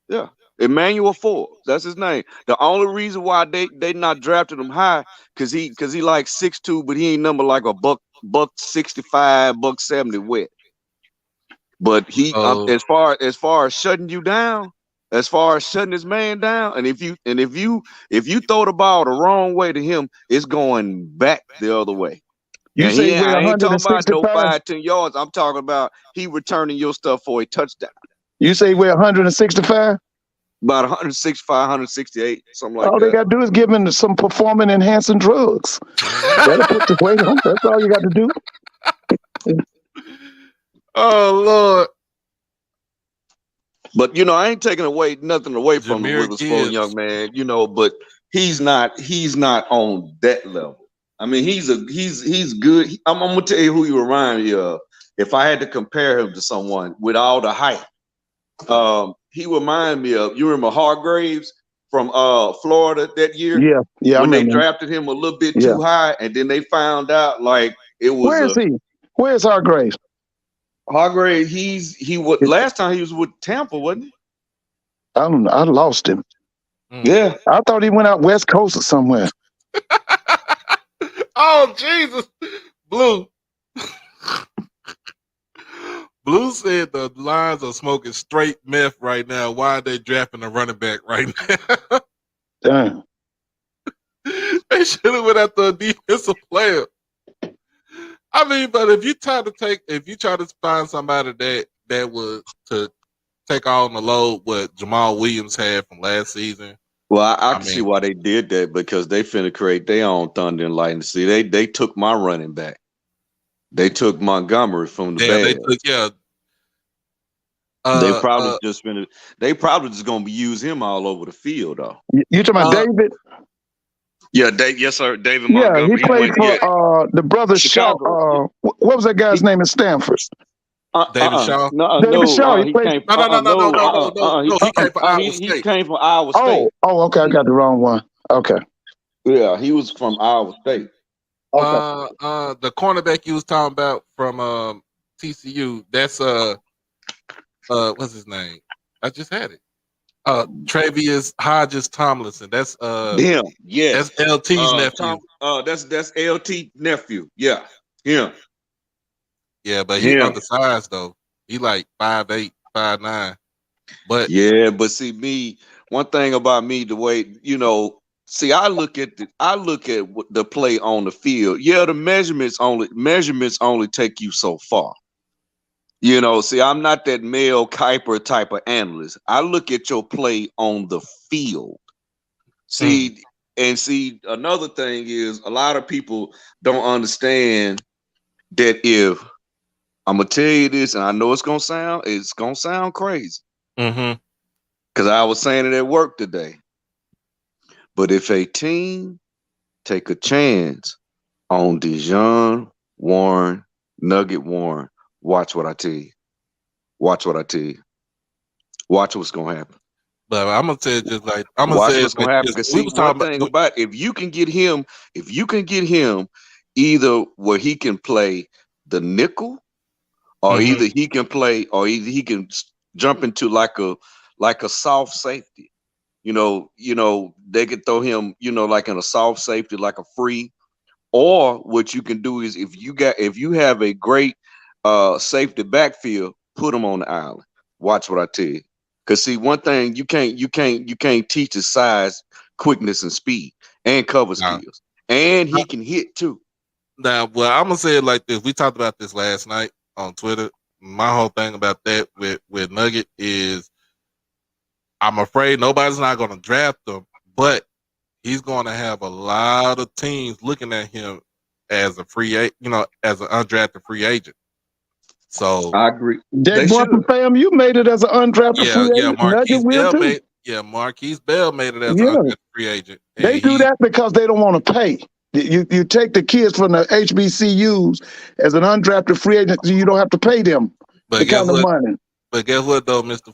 Speaker 4: Yeah, Emmanuel Forbes, that's his name. The only reason why they not drafted him high because he like 6'2", but he ain't number like a buck 65, buck 70 wet. But he, as far as shutting you down, as far as shutting this man down, and if you throw the ball the wrong way to him, it's going back the other way.
Speaker 2: You say we're
Speaker 4: I ain't talking about no
Speaker 2: 165?
Speaker 4: 5-10 yards. I'm talking about he returning your stuff for a touchdown.
Speaker 2: You say we're 165?
Speaker 4: About 165, 168, something like
Speaker 2: All
Speaker 4: that.
Speaker 2: they got to do is give him some performance enhancing drugs. That'll put the weight on. That's all you got to do.
Speaker 1: Oh Lord.
Speaker 4: But I ain't taking nothing away from the Witherspoon young man, but he's not on that level. I mean, he's good. I'm gonna tell you who he remind me of. If I had to compare him to someone with all the hype, he remind me of, you remember Hargraves from Florida that year?
Speaker 2: Yeah.
Speaker 4: When they drafted him a little bit too high, and then they found out like it was.
Speaker 2: Where is he? Where's Hargraves?
Speaker 4: Hargrave, last time he was with Tampa, wasn't he?
Speaker 2: I don't know. I lost him.
Speaker 4: Yeah.
Speaker 2: I thought he went out West Coast or somewhere.
Speaker 1: Oh Jesus. Blue. Blue said the Lions are smoking straight meth right now. Why are they drafting a running back right now?
Speaker 2: Damn.
Speaker 1: They should have went after a defensive player. I mean, but if you try to find somebody that would to take on the load what Jamal Williams had from last season.
Speaker 4: Well, I can see why they did that, because they finna create their own thunder and lightning. See, they took my running back. They took Montgomery from the Bears. They probably just gonna use him all over the field though.
Speaker 2: You talking about David?
Speaker 4: Yeah, yes, sir. David Montgomery.
Speaker 2: He played for the brother
Speaker 4: Chicago.
Speaker 2: Shaw. What was that guy's name in Stanford?
Speaker 1: David Shaw.
Speaker 2: David Shaw. He played.
Speaker 1: No. He came from Iowa State.
Speaker 4: He came from Iowa State.
Speaker 2: Oh, okay. I got the wrong one. Okay.
Speaker 4: Yeah, he was from Iowa State.
Speaker 2: Okay.
Speaker 1: The cornerback you was talking about from TCU. That's what's his name? I just had it. Travius Hodges Tomlinson. That's
Speaker 4: him. Yes.
Speaker 1: That's LT's nephew.
Speaker 4: That's LT nephew. Yeah. Him.
Speaker 1: Yeah, but he's undersized though. He like 5'8", 5'9". But
Speaker 4: yeah, but see one thing about me, the way I look at the play on the field. Yeah, the measurements only take you so far. See, I'm not that Mel Kiper type of analyst. I look at your play on the field. See, another thing is a lot of people don't understand that if I'm gonna tell you this, and I know it's gonna sound crazy.
Speaker 1: Mm-hmm.
Speaker 4: Because I was saying it at work today. But if a team take a chance on Dijon Warren, Nugget Warren, watch what I tell you. Watch what I tell you. Watch what's gonna happen.
Speaker 1: But I'm gonna say it just like
Speaker 4: watch what's gonna happen. Because see, one thing about if you can get him either where he can play the nickel, or either he can jump into like a soft safety. They could throw him, like in a soft safety, like a free. Or what you can do is if you have a great safety backfield, put him on the island. Watch what I tell you. Because see, one thing you can't teach his size, quickness, and speed, and cover skills, and he can hit too.
Speaker 1: Now, well, I'm gonna say it like this. We talked about this last night on Twitter. My whole thing about that with Nugget is I'm afraid nobody's not going to draft him, but he's going to have a lot of teams looking at him as a free agent, as an undrafted free agent. So
Speaker 4: I agree.
Speaker 2: Jake
Speaker 4: They should.
Speaker 2: Brunson, fam, you made it as an undrafted free
Speaker 1: yeah,
Speaker 2: agent. Nugget will too.
Speaker 1: Marquise Bell made it as an
Speaker 2: Yeah,
Speaker 1: undrafted free agent, and
Speaker 2: they do
Speaker 1: he,
Speaker 2: that because they don't want to pay. You take the kids from the HBCUs as an undrafted free agent, so you don't have to pay them the
Speaker 1: but guess
Speaker 2: kind of
Speaker 1: what?
Speaker 2: money.
Speaker 1: But guess what though, Mister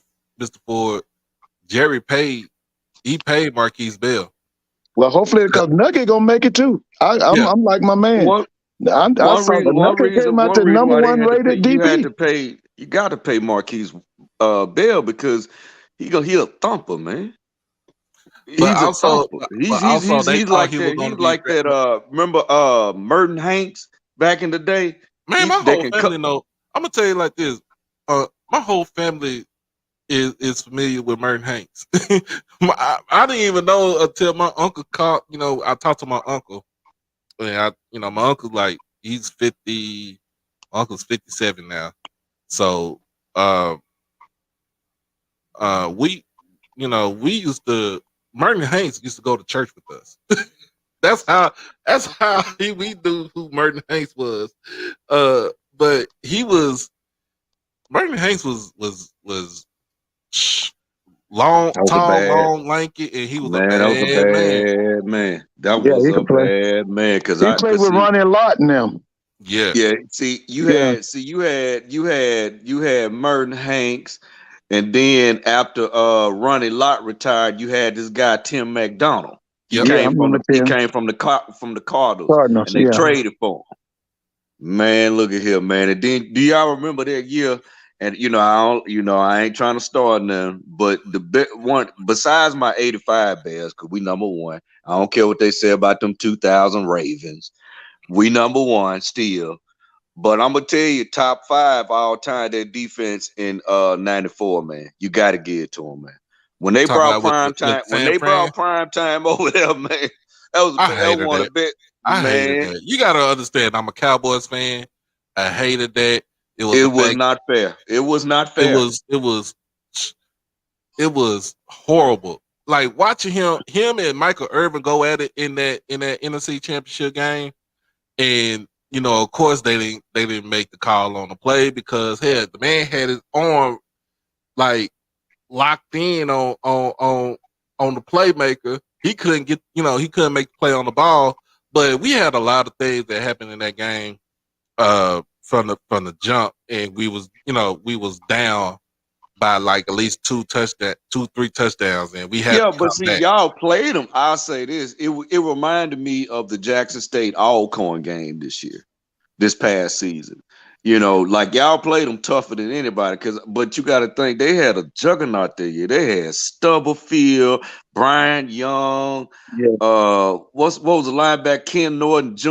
Speaker 1: Ford, Jerry paid Marquise Bell.
Speaker 2: Well, hopefully, because Nugget gonna make it too.
Speaker 1: Yeah,
Speaker 2: I'm like my man.
Speaker 4: One
Speaker 2: I saw the Nugget came out
Speaker 4: one
Speaker 2: the
Speaker 4: reason
Speaker 2: number
Speaker 4: why they
Speaker 2: one
Speaker 4: had to pay,
Speaker 2: rated DB.
Speaker 4: you got to pay Marquise Bell because he a thumper, man.
Speaker 1: but
Speaker 4: He's a
Speaker 1: also,
Speaker 4: thumper.
Speaker 1: they
Speaker 4: He's
Speaker 1: thought
Speaker 4: like
Speaker 1: he was
Speaker 4: that.
Speaker 1: going to
Speaker 4: He's
Speaker 1: be.
Speaker 4: like that. Remember Merton Hanks back in the day?
Speaker 1: Man, my
Speaker 4: They
Speaker 1: whole
Speaker 4: can cut.
Speaker 1: family know. I'm gonna tell you like this. My whole family is familiar with Merton Hanks. I didn't even know until my uncle called. I talked to my uncle, and my uncle's like he's 50. My uncle's 57 now. So, we, we used to. Merton Hanks used to go to church with us. That's how. That's how we knew who Merton Hanks was. But Merton Hanks was long,
Speaker 4: That was a
Speaker 1: tall,
Speaker 4: bad
Speaker 1: long, lanky, and he was a
Speaker 4: man. That was a
Speaker 1: bad man.
Speaker 4: bad man. That
Speaker 2: Yeah,
Speaker 4: was
Speaker 2: he
Speaker 4: a
Speaker 2: could play.
Speaker 4: bad man.
Speaker 2: He played with Ronnie Lott and them.
Speaker 1: Yeah,
Speaker 4: Yeah. You had Merton Hanks, and then after Ronnie Lott retired, you had this guy Tim McDonald. He
Speaker 1: yep.
Speaker 2: Yeah, I
Speaker 4: came from
Speaker 2: remember
Speaker 4: he
Speaker 2: Tim
Speaker 4: came from the Cardinals,
Speaker 2: Cardinals.
Speaker 4: and they
Speaker 2: Yeah,
Speaker 4: traded for him. Man, look at here, man. And then do y'all remember that year? And I ain't trying to start nothing, but the big one besides my 85 Bears, because we number one. I don't care what they say about them 2000 Ravens. We number one still. But I'm gonna tell you, top 5 all time that defense in '94, man. You gotta give it to them, man. When they
Speaker 1: Talking
Speaker 4: brought
Speaker 1: about
Speaker 4: prime
Speaker 1: with
Speaker 4: time,
Speaker 1: San Fran,
Speaker 4: over there, man,
Speaker 1: I
Speaker 4: that
Speaker 1: hated
Speaker 4: one a
Speaker 1: that.
Speaker 4: bit,
Speaker 1: I hated
Speaker 4: man.
Speaker 1: that. You got to understand, I'm a Cowboys fan. I hated that. It was
Speaker 4: It
Speaker 1: the
Speaker 4: was
Speaker 1: fact.
Speaker 4: not fair. It was not
Speaker 1: It
Speaker 4: fair.
Speaker 1: was. It was. It was horrible. Like watching him and Michael Irvin go at it in that NFC Championship game, and of course they didn't make the call on the play because the man had his arm like locked in on the playmaker. He couldn't he couldn't make the play on the ball. But we had a lot of things that happened in that game from the jump, and we was down by like at least 3 touchdowns, and we had
Speaker 4: Yeah,
Speaker 1: to
Speaker 4: but
Speaker 1: come
Speaker 4: see,
Speaker 1: back.
Speaker 4: y'all played them. I'll say this: it reminded me of the Jackson State Alcorn game this past season. Like y'all played them tougher than anybody. But you got to think they had a juggernaut that year. They had Stubblefield, Brian Young.
Speaker 2: yeah.
Speaker 4: What was the linebacker Ken Norton Jr.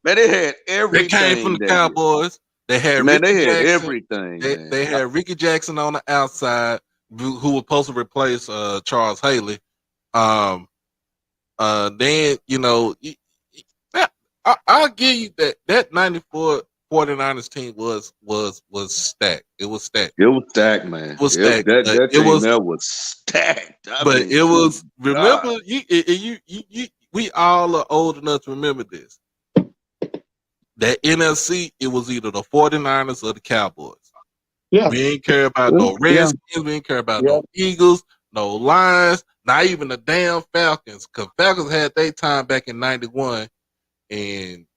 Speaker 4: Man, they had
Speaker 1: They came from
Speaker 4: everything
Speaker 1: the
Speaker 4: that year.
Speaker 1: Cowboys. They had
Speaker 4: Man,
Speaker 1: Ricky
Speaker 4: they had
Speaker 1: Jackson.
Speaker 4: everything,
Speaker 1: They
Speaker 4: man.
Speaker 1: had Ricky Jackson on the outside, who was supposed to replace Charles Haley. Then I'll give you that 94 49ers team was stacked. It was stacked.
Speaker 4: It was stacked, man.
Speaker 1: It was stacked.
Speaker 4: That team there was stacked. I
Speaker 1: But
Speaker 4: mean,
Speaker 1: it was
Speaker 4: good God.
Speaker 1: remember we all are old enough to remember this. That NFC, it was either the 49ers or the Cowboys.
Speaker 2: Yeah,
Speaker 1: We ain't care about no
Speaker 2: yeah,
Speaker 1: Redskins. We ain't care about
Speaker 2: yeah.
Speaker 1: no Eagles, no Lions, not even the damn Falcons. Because Falcons had their time back in '91, and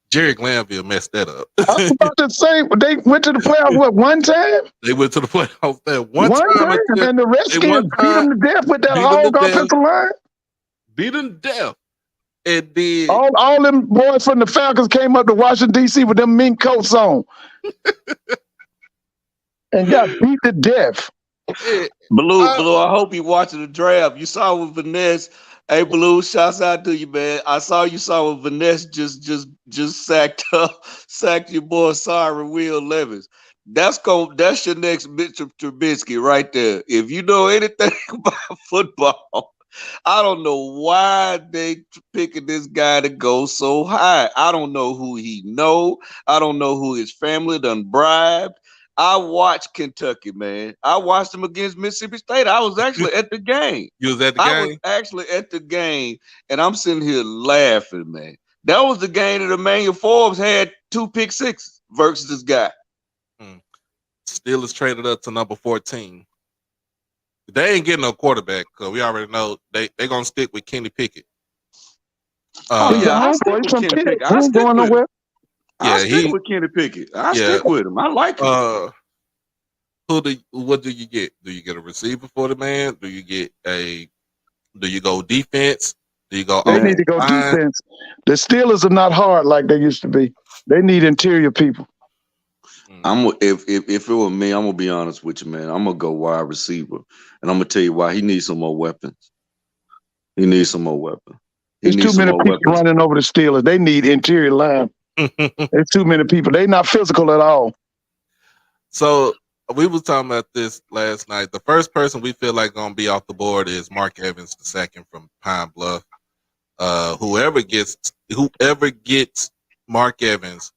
Speaker 1: Jerry Glanville messed that up.
Speaker 2: I was about to say they went to the playoffs one time.
Speaker 1: They went to the playoffs that one
Speaker 2: One
Speaker 1: time,
Speaker 2: time,
Speaker 1: until
Speaker 2: and the
Speaker 1: they one
Speaker 2: Redskins beat
Speaker 1: time
Speaker 2: them to death with that
Speaker 1: beat them to
Speaker 2: hog
Speaker 1: death,
Speaker 2: offensive line.
Speaker 1: beat them to death, and then
Speaker 2: All them boys from the Falcons came up to Washington D.C. with them mink coats on and got beat to death.
Speaker 1: yeah,
Speaker 4: Blue, I hope you watching the draft. You saw with Vanessa. Hey, Blue, shouts out to you, man. I saw with Vanessa just sacked your boy Sorry Will Levis. That's your next Mitchell Trubisky right there. If you know anything about football, I don't know why they picking this guy to go so high. I don't know who he know. I don't know who his family done bribed. I watched Kentucky, man. I watched them against Mississippi State. I was actually at the game.
Speaker 1: You was at the
Speaker 4: I was
Speaker 1: game?
Speaker 4: actually at the game, and I'm sitting here laughing, man. That was the game that Emmanuel Forbes had 2 pick sixes versus this guy.
Speaker 1: Steelers traded up to number 14. They ain't getting no quarterback because we already know they gonna stick with Kenny Pickett.
Speaker 4: Oh yeah, I
Speaker 2: He's
Speaker 4: stick with
Speaker 2: from
Speaker 4: Kenny
Speaker 2: Pitt.
Speaker 4: Pickett.
Speaker 2: He
Speaker 4: I
Speaker 2: ain't
Speaker 4: stick
Speaker 2: going
Speaker 4: with him.
Speaker 2: nowhere.
Speaker 4: I stick with Kenny Pickett. I stick with him. I like him.
Speaker 1: What do you get? Do you get a receiver for the man? Do you go defense? Do you go
Speaker 2: They need to go defense. The Steelers are not hard like they used to be. They need interior people.
Speaker 4: If it were me, I'm gonna be honest with you, man. I'm gonna go wide receiver, and I'm gonna tell you why. He needs some more weapons. He needs some more weapons.
Speaker 2: There's too many people running over the Steelers. They need interior line. There's too many people. They're not physical at all.
Speaker 1: So we was talking about this last night. The first person we feel like gonna be off the board is Mark Evans II from Pine Bluff. Whoever gets Mark Evans,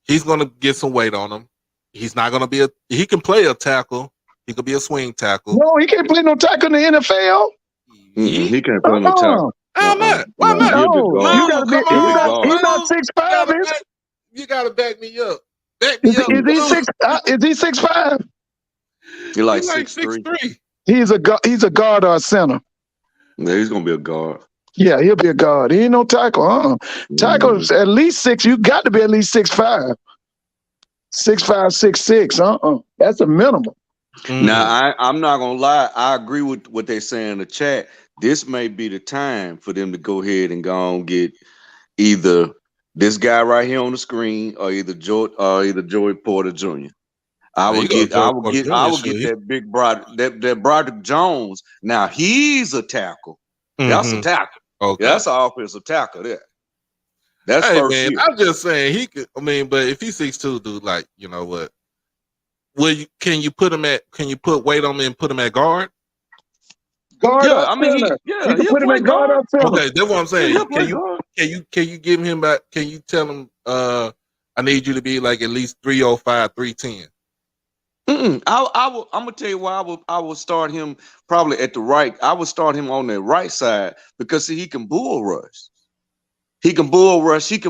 Speaker 1: he's gonna get some weight on him. He's not gonna be he can play a tackle. He could be a swing tackle.
Speaker 2: No, he can't play no tackle in the NFL.
Speaker 4: He can't play no tackle.
Speaker 1: Why not? Why not?
Speaker 2: No, you gotta be. He's not 6'5".
Speaker 1: You gotta back me up. Back me up.
Speaker 2: Is he 6'5"?
Speaker 4: He's like 6'3".
Speaker 2: He's a guard or a center.
Speaker 4: Yeah, he's gonna be a guard.
Speaker 2: Yeah, he'll be a guard. He ain't no tackle. Tackle's at least 6. You got to be at least 6'5". 6'5", 6'6". That's a minimum.
Speaker 4: Now I'm not gonna lie. I agree with what they say in the chat. This may be the time for them to go ahead and go and get either this guy right here on the screen or either Joey Porter Jr. I would get that big that Broderick Jones. Now he's a tackle. That's a tackle.
Speaker 1: Okay.
Speaker 4: That's an offensive tackle there. That's first year.
Speaker 1: I'm just saying he could. I mean, but if he's 6'2", dude, like, you know what? Can you put weight on him and put him at guard?
Speaker 2: Guard,
Speaker 4: yeah, I mean,
Speaker 2: you can put him at guard or center.
Speaker 1: Okay, that's what I'm saying. Can you give him back? Can you tell him? I need you to be like at least 305, 310.
Speaker 4: I'm gonna tell you why I will start him probably at the right. I would start him on the right side because see, he can bull rush. He can bull rush either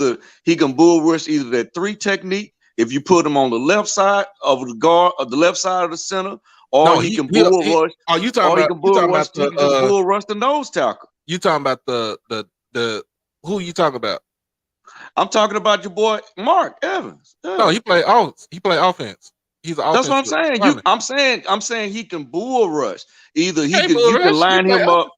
Speaker 4: that 3 technique if you put him on the left side of the guard or the left side of the center, or he can bull rush.
Speaker 1: Oh, you talking about
Speaker 4: bull rush the nose tackle.
Speaker 1: You talking about the who you talking about?
Speaker 4: I'm talking about your boy Mark Evans. Yeah.
Speaker 1: No, he play offense. He's an
Speaker 4: That's what I'm saying. I'm saying he can bull rush. Either you can line him up.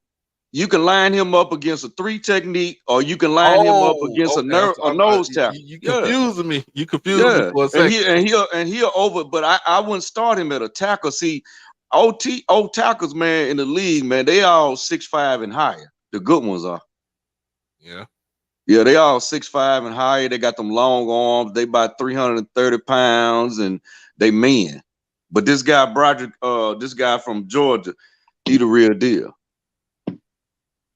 Speaker 4: You can line him up against a 3 technique, or you can line him up against a nose tackle.
Speaker 1: You confusing me. You confusing me for a second.
Speaker 4: And he'll over, but I wouldn't start him at a tackle. See, old tackles, man, in the league, man, they all 6'5" and higher. The good ones are.
Speaker 1: Yeah.
Speaker 4: Yeah, they all 6'5" and higher. They got them long arms. They about 330 pounds, and they men. But this guy Broderick, this guy from Georgia, he the real deal.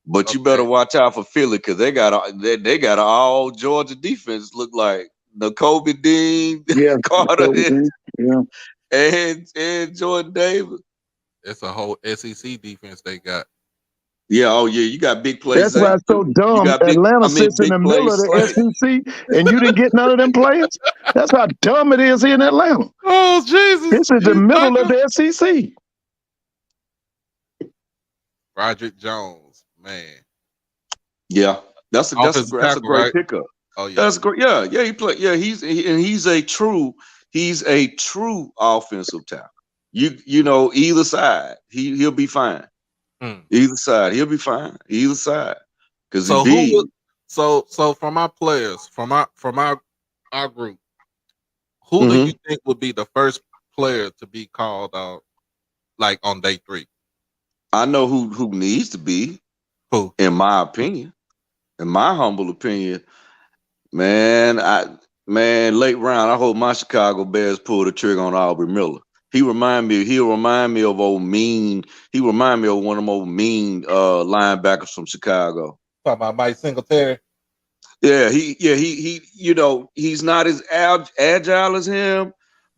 Speaker 4: But you better watch out for Philly because they got an all Georgia defense. Look like Kobe Dean, Carter, and Jordan Davis.
Speaker 1: It's a whole SEC defense they got.
Speaker 4: Yeah, oh yeah, you got big plays.
Speaker 2: That's why it's so dumb. Atlanta sits in the middle of the SEC, and you didn't get none of them players. That's how dumb it is here in Atlanta.
Speaker 1: Oh Jesus!
Speaker 2: This is the middle of the SEC.
Speaker 1: Broderick Jones, man.
Speaker 4: Yeah, that's a great pickup.
Speaker 1: Oh yeah,
Speaker 4: that's great. Yeah, he play. Yeah, he's a true offensive tackle. You know, either side, he'll be fine. Either side, he'll be fine. Either side, because
Speaker 1: so from our players, from our group, who do you think would be the first player to be called out, like on day 3?
Speaker 4: I know who needs to be.
Speaker 1: Who?
Speaker 4: In my opinion, in my humble opinion, man, late round, I hope my Chicago Bears pull the trigger on Aubrey Miller. He'll remind me of old mean. He remind me of one of them old mean linebackers from Chicago.
Speaker 1: Talking about Mike Singletary.
Speaker 4: Yeah, he you know, he's not as agile as him,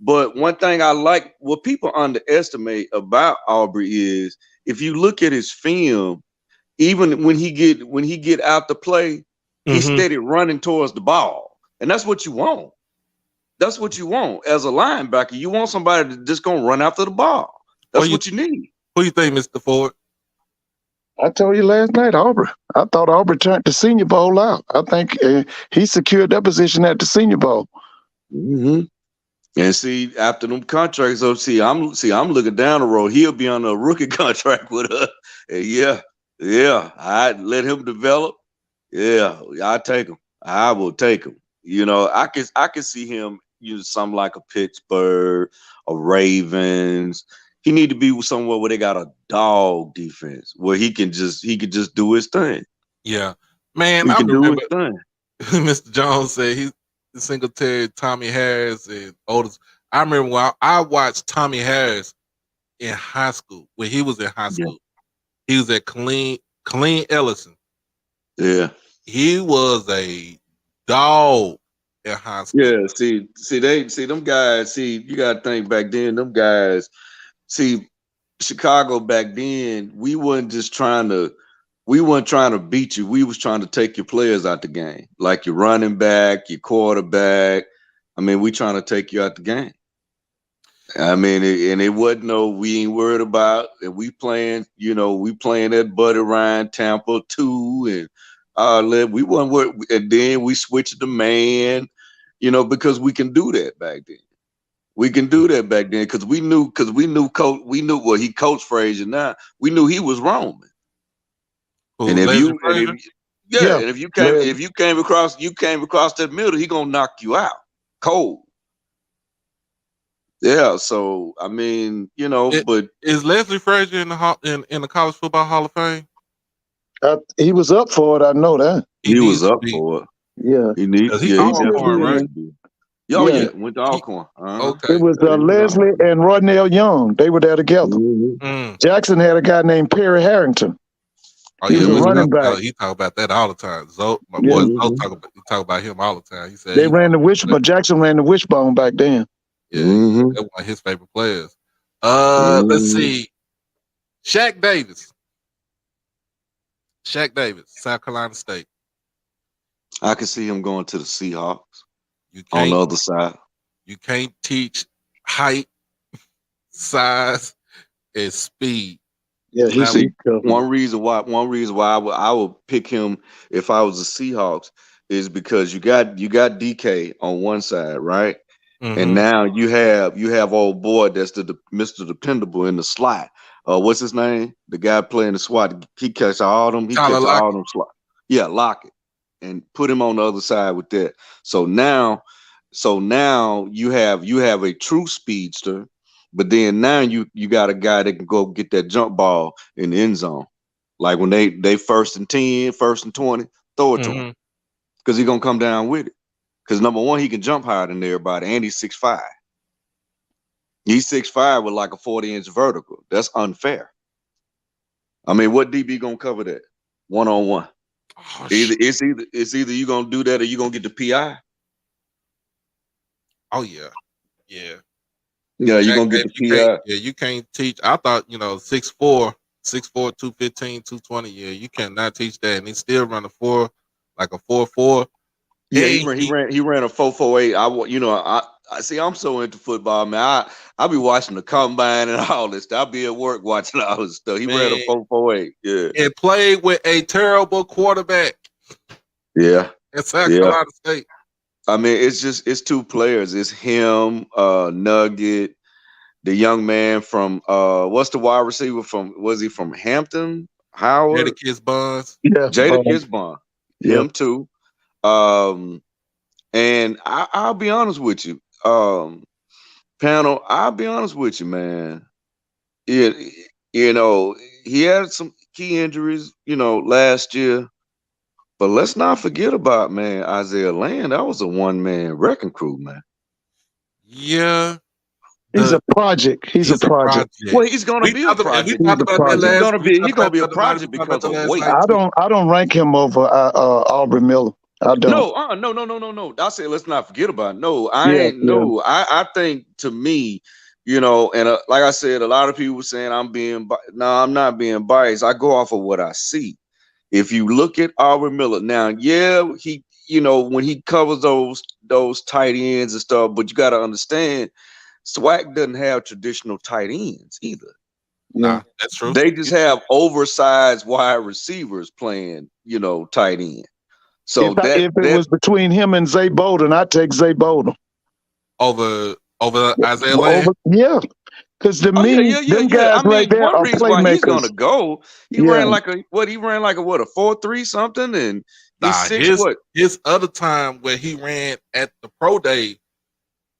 Speaker 4: But one thing I like, what people underestimate about Aubrey is if you look at his film, even when he get out to play, he's
Speaker 1: Mm-hmm.
Speaker 4: steady running towards the ball, and that's what you want. That's what you want as a linebacker. You want somebody that's just gonna run after the ball. That's what you need.
Speaker 1: Who you think, Mr. Ford?
Speaker 2: I told you last night, Aubrey. I thought Aubrey turned the Senior Bowl out. I think he secured that position at the Senior Bowl.
Speaker 4: Mm-hmm. And see, after them contracts, I'm looking down the road. He'll be on a rookie contract with us. And yeah, I'd let him develop. Yeah, I take him. I will take him. You know, I can see him use something like a Pittsburgh, a Ravens. He need to be somewhere where they got a dog defense where he could just do his thing.
Speaker 1: Yeah, man,
Speaker 4: He
Speaker 1: I
Speaker 4: can do
Speaker 1: remember
Speaker 4: his thing.
Speaker 1: Mr. Jones said he's Singletary, Tommy Harris, and Otis. I remember when I watched Tommy Harris in high school. When he was in high school, he was at Colleen Ellison.
Speaker 4: Yeah,
Speaker 1: he was a dog in high school.
Speaker 4: Yeah, see them guys. See, you got to think back then. Them guys. See, Chicago back then. We weren't trying to beat you. We was trying to take your players out the game, like your running back, your quarterback. I mean, we trying to take you out the game. I mean, it wasn't we ain't worried about, and we playing at Buddy Ryan, Tampa 2, and we wasn't worried, and then we switched to man, because we can do that back then. We can do that back then because we knew well, he coached Frazier. Now we knew he was roaming. And if you came across that middle, he gonna knock you out cold. Yeah, so I mean, but
Speaker 1: is Leslie Frazier in the College Football Hall of Fame?
Speaker 2: He was up for it. I know that.
Speaker 4: He was up for it.
Speaker 2: Yeah,
Speaker 4: he needs.
Speaker 1: He Alcorn, right?
Speaker 4: Yeah, went to Alcorn.
Speaker 1: Okay,
Speaker 2: it was Leslie and Rodnell Young. They were there together.
Speaker 4: Mm-hmm.
Speaker 2: Jackson had a guy named Perry Harrington.
Speaker 1: Oh,
Speaker 2: he was a running back.
Speaker 1: He talk about that all the time. My boy Zoe talk about him all the time. He said
Speaker 2: they ran the wishbone. Jackson ran the wishbone back then.
Speaker 1: Yeah, that was one of his favorite players. Let's see, Shaq Davis, South Carolina State.
Speaker 4: I can see him going to the Seahawks.
Speaker 1: On
Speaker 4: the other side, you
Speaker 1: can't teach height, size, and speed.
Speaker 2: Yeah,
Speaker 4: one reason why I would pick him if I was the Seahawks is because you got DK on one side, right? Mm-hmm. And now you have old boy that's the Mr. Dependable in the slot. What's his name? The guy playing the SWAT. He catches all them. He catches all them slot. Yeah, Lockett, and put him on the other side with that. So now you have a true speedster, but then now you got a guy that can go get that jump ball in the end zone, like when they 1st and 10, 1st and 20, throw it to him because he's gonna come down with it. Because number one, he can jump higher than everybody, and he's 6'5". He's 6'5" with like a 40-inch vertical. That's unfair. I mean, what DB gonna cover that 1-on-1? Oh, it's either you gonna do that or you gonna get the PI.
Speaker 1: Oh yeah. Yeah,
Speaker 4: you're gonna get the PI.
Speaker 1: Yeah, you can't teach. I thought 6'4", 215, 220. Yeah, you cannot teach that, and he still run a 4.4.
Speaker 4: Yeah, he ran a 4.48. I see. I'm so into football, man. I be watching the combine and all this stuff. I'll be at work watching all this stuff. He ran a 4.48. Yeah, and
Speaker 1: played with a terrible quarterback.
Speaker 4: Yeah,
Speaker 1: at South Carolina State.
Speaker 4: I mean, it's two players. It's him, Nugget, the young man from what's the wide receiver from? Was he from Hampton? Howard?
Speaker 1: Jadakiss Bonds.
Speaker 2: Yeah,
Speaker 4: Jadakiss Bonds.
Speaker 2: Yeah.
Speaker 4: Him too. And I'll be honest with you, panel. I'll be honest with you, man. He had some key injuries, last year. But let's not forget about, man, Isaiah Land. That was a one-man wrecking crew, man.
Speaker 1: Yeah.
Speaker 2: He's a project. He's a project.
Speaker 4: Well, he's going to be a project. He's going to be a project because of weight.
Speaker 2: I don't rank him over Aubrey Miller. I don't.
Speaker 4: No. I said let's not forget about it. No. I
Speaker 2: Yeah,
Speaker 4: ain't
Speaker 2: yeah,
Speaker 4: no. I think to me, and like I said, a lot of people saying I'm being. No, I'm not being biased. I go off of what I see. If you look at Aubrey Miller now, yeah, he, when he covers those tight ends and stuff, but you got to understand, SWAC doesn't have traditional tight ends either.
Speaker 2: yeah.
Speaker 1: Nah, that's true.
Speaker 4: They just have oversized wide receivers playing, tight end. So
Speaker 2: If it
Speaker 4: that
Speaker 2: was between him and Zay Bolden, I'd take Zay Bolden.
Speaker 1: Over Isaiah Land.
Speaker 2: Over, yeah, because to
Speaker 4: oh
Speaker 2: me, them
Speaker 4: yeah.
Speaker 2: guys
Speaker 4: I
Speaker 2: right
Speaker 4: mean,
Speaker 2: there
Speaker 4: one
Speaker 2: are
Speaker 4: reason why he's
Speaker 2: playmakers.
Speaker 4: gonna go,
Speaker 2: Yeah,
Speaker 4: he ran like a what, a 4.3 something, and he's
Speaker 1: Nah,
Speaker 4: six what?
Speaker 1: his other time where he ran at the pro day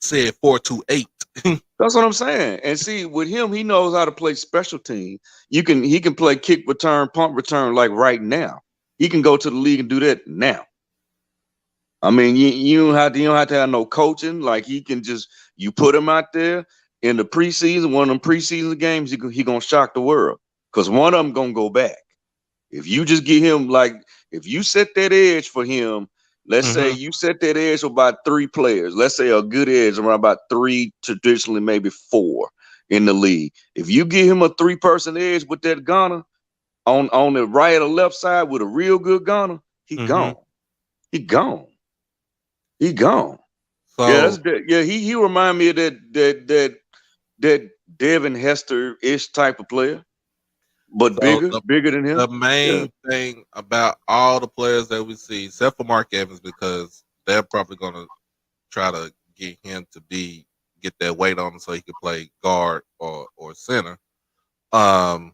Speaker 1: said 4.28.
Speaker 4: That's what I'm saying. And see, with him, he knows how to play special team. He can play kick return, punt return like right now. He can go to the league and do that now. I mean, you don't have to have no coaching. Like he can just you put him out there in the preseason, one of them preseason games, he gonna shock the world because one of them gonna go back. If you just get him if you set that edge for him, let's say
Speaker 1: Mm-hmm.
Speaker 4: you set that edge for about 3 players. Let's say a good edge around about 3, traditionally maybe 4 in the league. If you give him a 3-person edge with that gunner on the right or left side with a real good gunner, he
Speaker 1: Mm-hmm.
Speaker 4: gone. He gone. He gone. Yeah,
Speaker 1: So
Speaker 4: he remind me of that Devin Hester ish type of player, but
Speaker 1: so
Speaker 4: bigger than
Speaker 1: the
Speaker 4: him. Yeah.
Speaker 1: main thing about all the players that we see, except for Mark Evans, because they're probably gonna try to get him to get that weight on him so he could play guard or center. Um,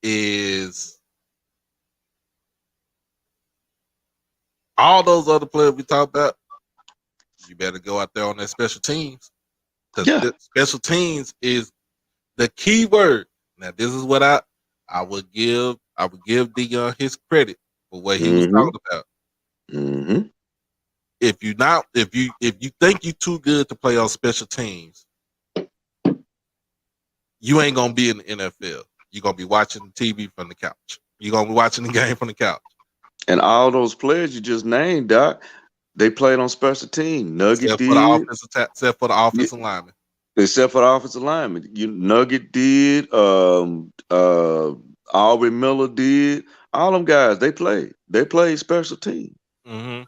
Speaker 1: is all those other players we talked about? You better go out there on that special teams because
Speaker 2: yeah,
Speaker 1: special teams is the key word. Now, this is what I would give Dion his credit for what he was
Speaker 4: Mm-hmm.
Speaker 1: talking about.
Speaker 4: Mm-hmm.
Speaker 1: If you think you're too good to play on special teams, you ain't gonna be in the NFL. You're gonna be watching TV from the couch. You're gonna be watching the game from the couch.
Speaker 4: And all those players you just named, Doc, they played on special team. Nugget
Speaker 1: Except for the
Speaker 4: did, yeah,
Speaker 1: offensive lineman.
Speaker 4: except for the offensive lineman. Nugget did, Aubrey Miller did. All them guys, they played. They played special team.
Speaker 1: Mm-hmm.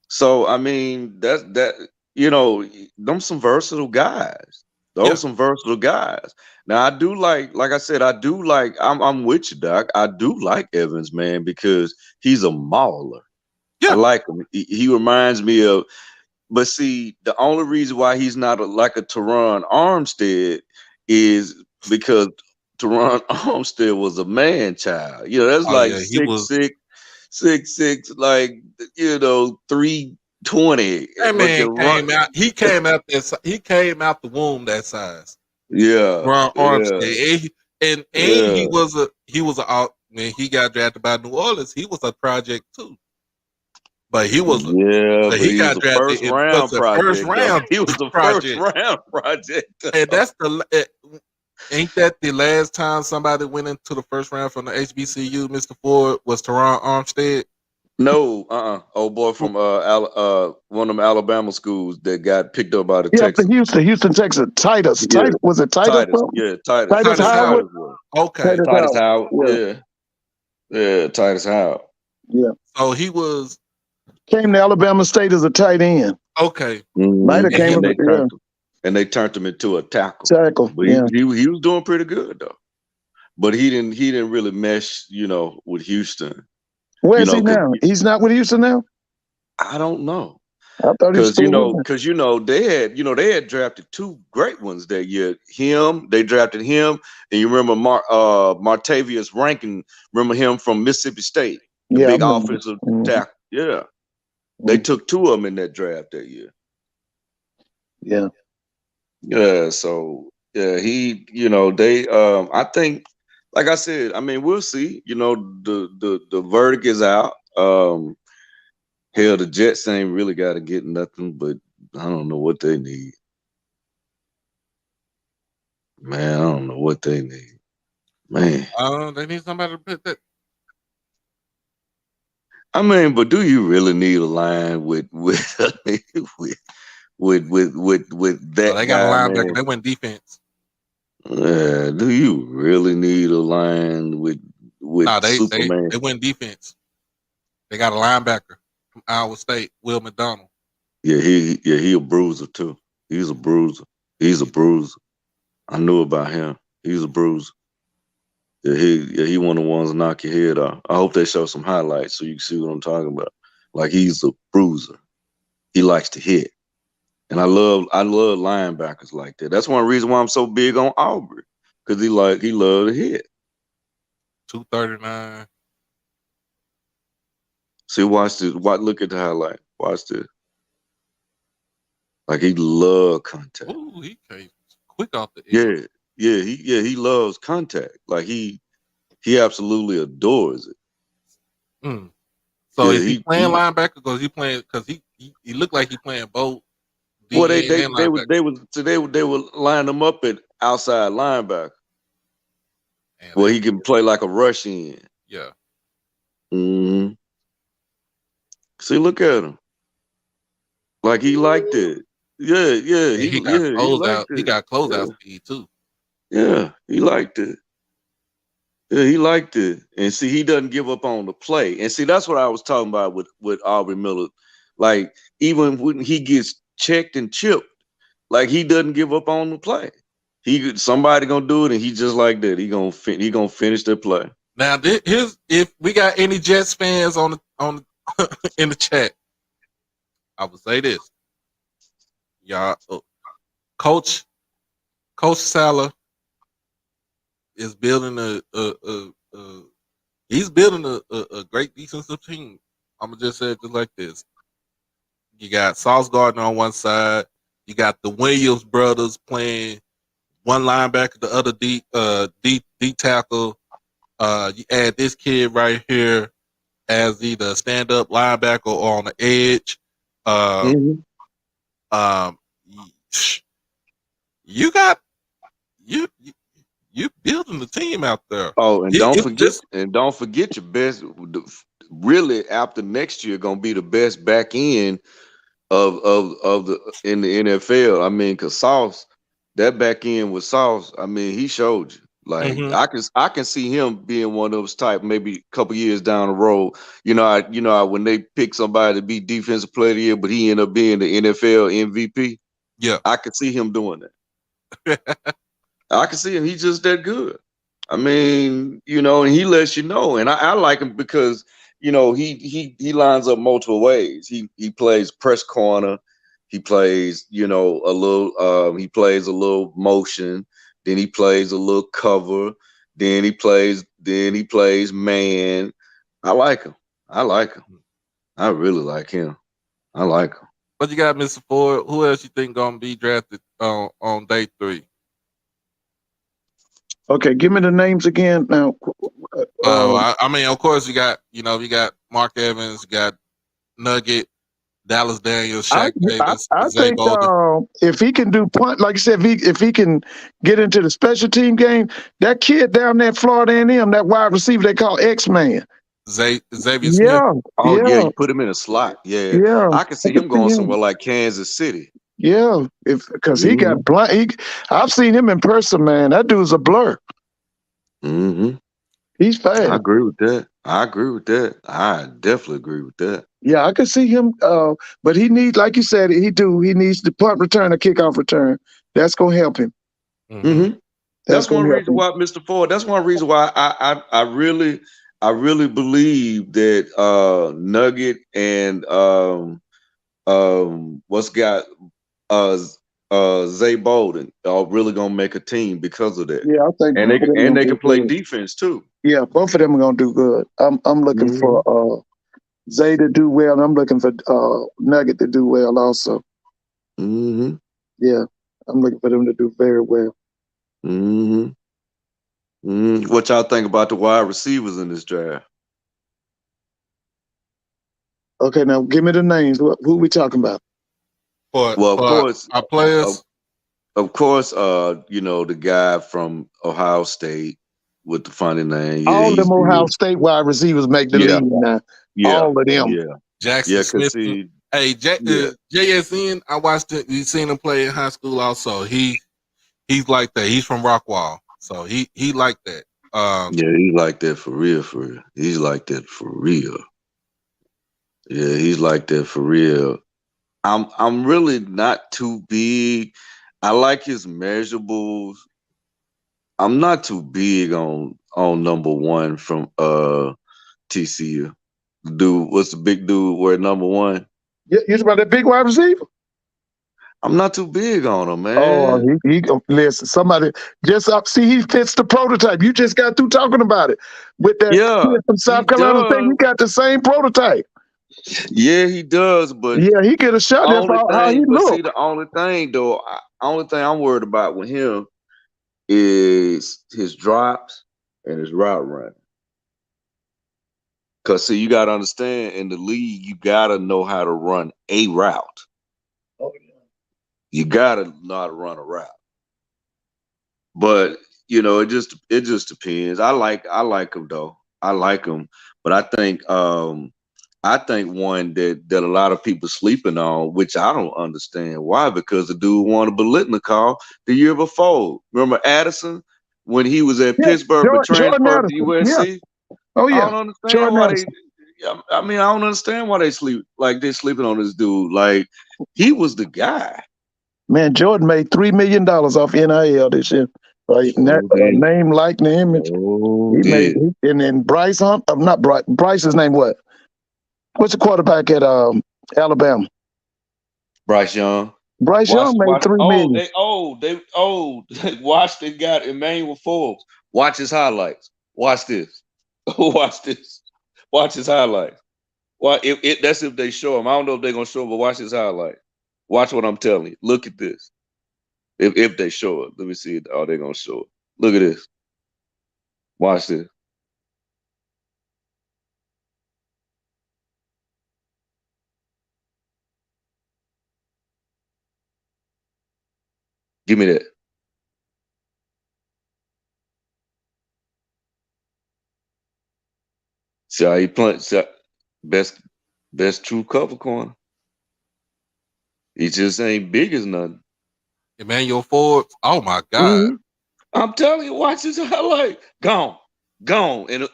Speaker 4: So I mean, them some versatile guys.
Speaker 1: Yeah.
Speaker 4: Those some versatile guys. Now I do like I said, I do like. I'm with you, Doc. I do like Evans, man, because he's a mauler. I
Speaker 1: Yeah.
Speaker 4: like him. He reminds me of. But see, the only reason why he's not like a Teron Armstead is because Teron Armstead was a man child. That's
Speaker 1: Oh
Speaker 4: like
Speaker 1: yeah. He
Speaker 4: six
Speaker 1: was.
Speaker 4: six, 6'6", like 320.
Speaker 1: That
Speaker 4: But
Speaker 1: man
Speaker 4: can run.
Speaker 1: came out. He came out he came out the womb that size.
Speaker 4: Yeah,
Speaker 1: Ron
Speaker 4: yeah,
Speaker 1: Armstead, and
Speaker 4: yeah,
Speaker 1: he was a when he got drafted by New Orleans. He was a project too, but
Speaker 4: yeah.
Speaker 1: but
Speaker 4: But
Speaker 1: he
Speaker 4: he was
Speaker 1: got
Speaker 4: a
Speaker 1: drafted
Speaker 4: first
Speaker 1: in such
Speaker 4: round
Speaker 1: a first
Speaker 4: project, though.
Speaker 1: round
Speaker 4: He was a first
Speaker 1: project,
Speaker 4: round project.
Speaker 1: and that's ain't that the last time somebody went into the first round from the HBCU? Mr. Ford was Teron Armstead.
Speaker 4: No, old boy from one of them Alabama schools that got picked up by the
Speaker 2: yeah. For
Speaker 4: Texans.
Speaker 2: Houston, Texas. Titus,
Speaker 4: Yeah,
Speaker 2: Was it Titus?
Speaker 4: Titus.
Speaker 2: Something?
Speaker 4: Yeah, Titus.
Speaker 2: Titus
Speaker 1: Titus
Speaker 4: That's
Speaker 1: Howard.
Speaker 2: Howard.
Speaker 4: Titus was.
Speaker 1: Okay,
Speaker 2: Titus
Speaker 4: Titus
Speaker 2: Howard.
Speaker 4: Howard.
Speaker 2: Yeah,
Speaker 4: Yeah, Titus Howard.
Speaker 2: yeah.
Speaker 1: so he was
Speaker 2: Came to Alabama State as a tight end.
Speaker 1: okay,
Speaker 2: Might have
Speaker 1: and
Speaker 2: came
Speaker 1: he
Speaker 2: as
Speaker 4: And they turned him into a tackle.
Speaker 2: tackle.
Speaker 4: But
Speaker 2: Yeah.
Speaker 4: he was doing pretty good though. But he didn't really mesh, with Houston.
Speaker 2: Where is he
Speaker 4: 'Cause
Speaker 2: now? He's not with Houston now.
Speaker 4: I don't know.
Speaker 2: I thought he was still with them.
Speaker 4: They had drafted 2 great ones that year. They drafted him, and you remember Martavius Rankin. Remember him from Mississippi State, the
Speaker 2: Yeah, I
Speaker 4: big
Speaker 2: remember.
Speaker 4: offensive tackle. Yeah, they took 2 of them in that draft that year.
Speaker 2: Yeah.
Speaker 4: Yeah, so yeah, I think, like I said, I mean, we'll see. The verdict is out. Hell, the Jets ain't really got to get nothing, but I don't know what they need. Man, I don't know what they need. Man,
Speaker 1: they need somebody to put that.
Speaker 4: I mean, but do you really need a line with with
Speaker 1: So
Speaker 4: that
Speaker 1: they got a
Speaker 4: guy,
Speaker 1: linebacker.
Speaker 4: man?
Speaker 1: They went defense.
Speaker 4: Do you really need a line
Speaker 1: No,
Speaker 4: with Superman?
Speaker 1: they went defense. They got a linebacker from Iowa State, Will McDonald.
Speaker 4: He a bruiser too. He's a bruiser. He's a bruiser. I knew about him. He's a bruiser. He one of the ones to knock your head off. I hope they show some highlights so you can see what I'm talking about. Like he's a bruiser. He likes to hit. And I love linebackers like that. That's one reason why I'm so big on Aubrey. Because he loved to hit.
Speaker 1: 239.
Speaker 4: See, watch this. Look at the highlight. Watch this. Like he loved contact.
Speaker 1: Ooh, he came quick off the edge.
Speaker 4: He loves contact. Like he absolutely adores it.
Speaker 1: Mm. So
Speaker 4: Yeah,
Speaker 1: is he playing linebacker? Because he looked like he playing both.
Speaker 4: Well, they would line him up at outside linebacker. Where he can play like a rush in.
Speaker 1: Yeah.
Speaker 4: Mm-hmm. See, look at him. Like he liked it. Yeah.
Speaker 1: He got closeout. He got closeout speed too.
Speaker 4: Yeah, he liked it. Yeah, he liked it. And see, he doesn't give up on the play. And see, that's what I was talking about with Aubrey Miller. Like, even when he gets checked and chipped, like he doesn't give up on the play. Somebody gonna do it, and he just like that. He gonna finish the play.
Speaker 1: Now, if we got any Jets fans on in the chat, I would say this, y'all. Coach Salah is building he's building a great defensive team. I'm gonna just say it just like this. You got Sauce Gardner on one side. You got the Williams brothers playing one linebacker, the other D tackle. You add this kid right here as either a stand up linebacker or on the edge. You got you building the team out there.
Speaker 4: Oh, and don't forget your best. Really, after next year, gonna be the best back end of the in the NFL. I mean, cause Sauce, that back end with Sauce, I mean, he showed you. Like I can see him being one of those type, maybe a couple years down the road. When they pick somebody to be defensive player of the year, but he ended up being the NFL MVP.
Speaker 1: Yeah,
Speaker 4: I could see him doing that. I can see him. He's just that good. I mean, and he lets you know. And I like him because, he lines up multiple ways. He plays press corner. He plays, a little, he plays a little motion. Then he plays a little cover. Then he plays man. I like him. I really like him. I like him.
Speaker 1: But you got Mr. Ford. Who else you think gonna be drafted on day 3?
Speaker 2: Okay, give me the names again now.
Speaker 1: I mean, of course, you got Mark Evans, you got Nugget, Dallas Daniels, Shaq Davis,
Speaker 2: I
Speaker 1: Zay
Speaker 2: think
Speaker 1: Bolden.
Speaker 2: if he can do punt, like you said, if he can get into the special team game, that kid down there at Florida A&M, that wide receiver they call X-Man.
Speaker 1: Xavier Smith.
Speaker 4: Oh yeah, you put him in a slot. Yeah. I can see him going somewhere like Kansas City.
Speaker 2: Yeah, because he got blind. I've seen him in person, man. That dude's a blur.
Speaker 4: Mm-hmm.
Speaker 2: He's fast.
Speaker 4: I agree with that. I definitely agree with that.
Speaker 2: Yeah, I can see him. But he needs, like you said, he needs the punt return or kickoff return. That's gonna help him.
Speaker 4: Mm-hmm. That's one reason why, Mr. Ford. That's one reason why I really believe that Nugget and Zay Bolden are really gonna make a team because of that.
Speaker 2: Yeah, I think,
Speaker 4: and they can play defense too.
Speaker 2: Yeah, both of them are gonna do good. I'm looking for Zay to do well, and I'm looking for Nugget to do well also.
Speaker 4: Mm-hmm.
Speaker 2: Yeah, I'm looking for them to do very well.
Speaker 4: Mm-hmm. Mm-hmm. What y'all think about the wide receivers in this draft?
Speaker 2: Okay, now give me the names. Who we talking about?
Speaker 1: Of course, our players.
Speaker 4: Of course, the guy from Ohio State with the funny name.
Speaker 2: All them Ohio State wide receivers make the league now.
Speaker 4: Yeah,
Speaker 2: all of them.
Speaker 4: yeah,
Speaker 1: Jackson
Speaker 4: yeah. Cause
Speaker 1: Smith.
Speaker 4: see,
Speaker 1: Hey,
Speaker 4: yeah,
Speaker 1: JSN. I watched it. You seen him play in high school. Also, he's like that. He's from Rockwall, so he like that.
Speaker 4: yeah, he's like that for real, for real. He's like that for real. Yeah, he's like that for real. I'm really not too big. I like his measurables. I'm not too big on number one from TCU. Dude, what's the big dude where number one?
Speaker 2: You talking about that big wide receiver?
Speaker 4: I'm not too big on him,
Speaker 2: Oh,
Speaker 4: man.
Speaker 2: he listen. Somebody just up. See, he fits the prototype. You just got through talking about it with that
Speaker 4: Yeah,
Speaker 2: kid from
Speaker 4: he
Speaker 2: South Carolina State.
Speaker 4: does.
Speaker 2: He got the same prototype.
Speaker 4: Yeah, he does. But
Speaker 2: Yeah, he get a shot. That's
Speaker 4: only
Speaker 2: how he
Speaker 4: thing, but see,
Speaker 2: look.
Speaker 4: the only thing though, only thing I'm worried about with him is his drops and his route running. Cause see, you gotta understand in the league, you gotta know how to run a route. You gotta know how to run a route. But it just depends. I like him though. I like him, but I think one that a lot of people sleeping on, which I don't understand why, because the dude won a Biletnikoff the year before. Remember Addison when he was at
Speaker 2: Yeah,
Speaker 4: Pittsburgh but
Speaker 2: Jordan
Speaker 4: transferred to
Speaker 2: Addison. Yeah.
Speaker 4: USC?
Speaker 2: Oh
Speaker 4: I
Speaker 2: yeah,
Speaker 4: don't understand
Speaker 2: Jordan
Speaker 4: why they.
Speaker 2: Addison.
Speaker 4: I mean, I don't understand why they sleeping on this dude. Like he was the guy.
Speaker 2: Man, Jordan made $3 million off NIL this year. Right,
Speaker 4: So did.
Speaker 2: name, likeness, image.
Speaker 4: So
Speaker 2: He made,
Speaker 4: did.
Speaker 2: and then Bryce Hunt. Not Bryce. Bryce's name what? What's the quarterback at Alabama?
Speaker 4: Bryce Young.
Speaker 2: Bryce
Speaker 4: Watch,
Speaker 2: Young made
Speaker 4: watch.
Speaker 2: 3 million.
Speaker 4: Watch. They got Emmanuel Forbes. Watch his highlights. Watch this. Watch this. Watch his highlights. Well, that's if they show him. I don't know if they're gonna show him, but watch his highlight. Watch what I'm telling you. Look at this. If they show it, let me see. Are they gonna show it? Look at this. Watch this. Give me that. See how he playing? Best true cover corner. He just ain't big as nothing.
Speaker 1: Emmanuel Forbes. Oh my God.
Speaker 4: Mm-hmm. I'm telling you, watch his highlight. Gone. And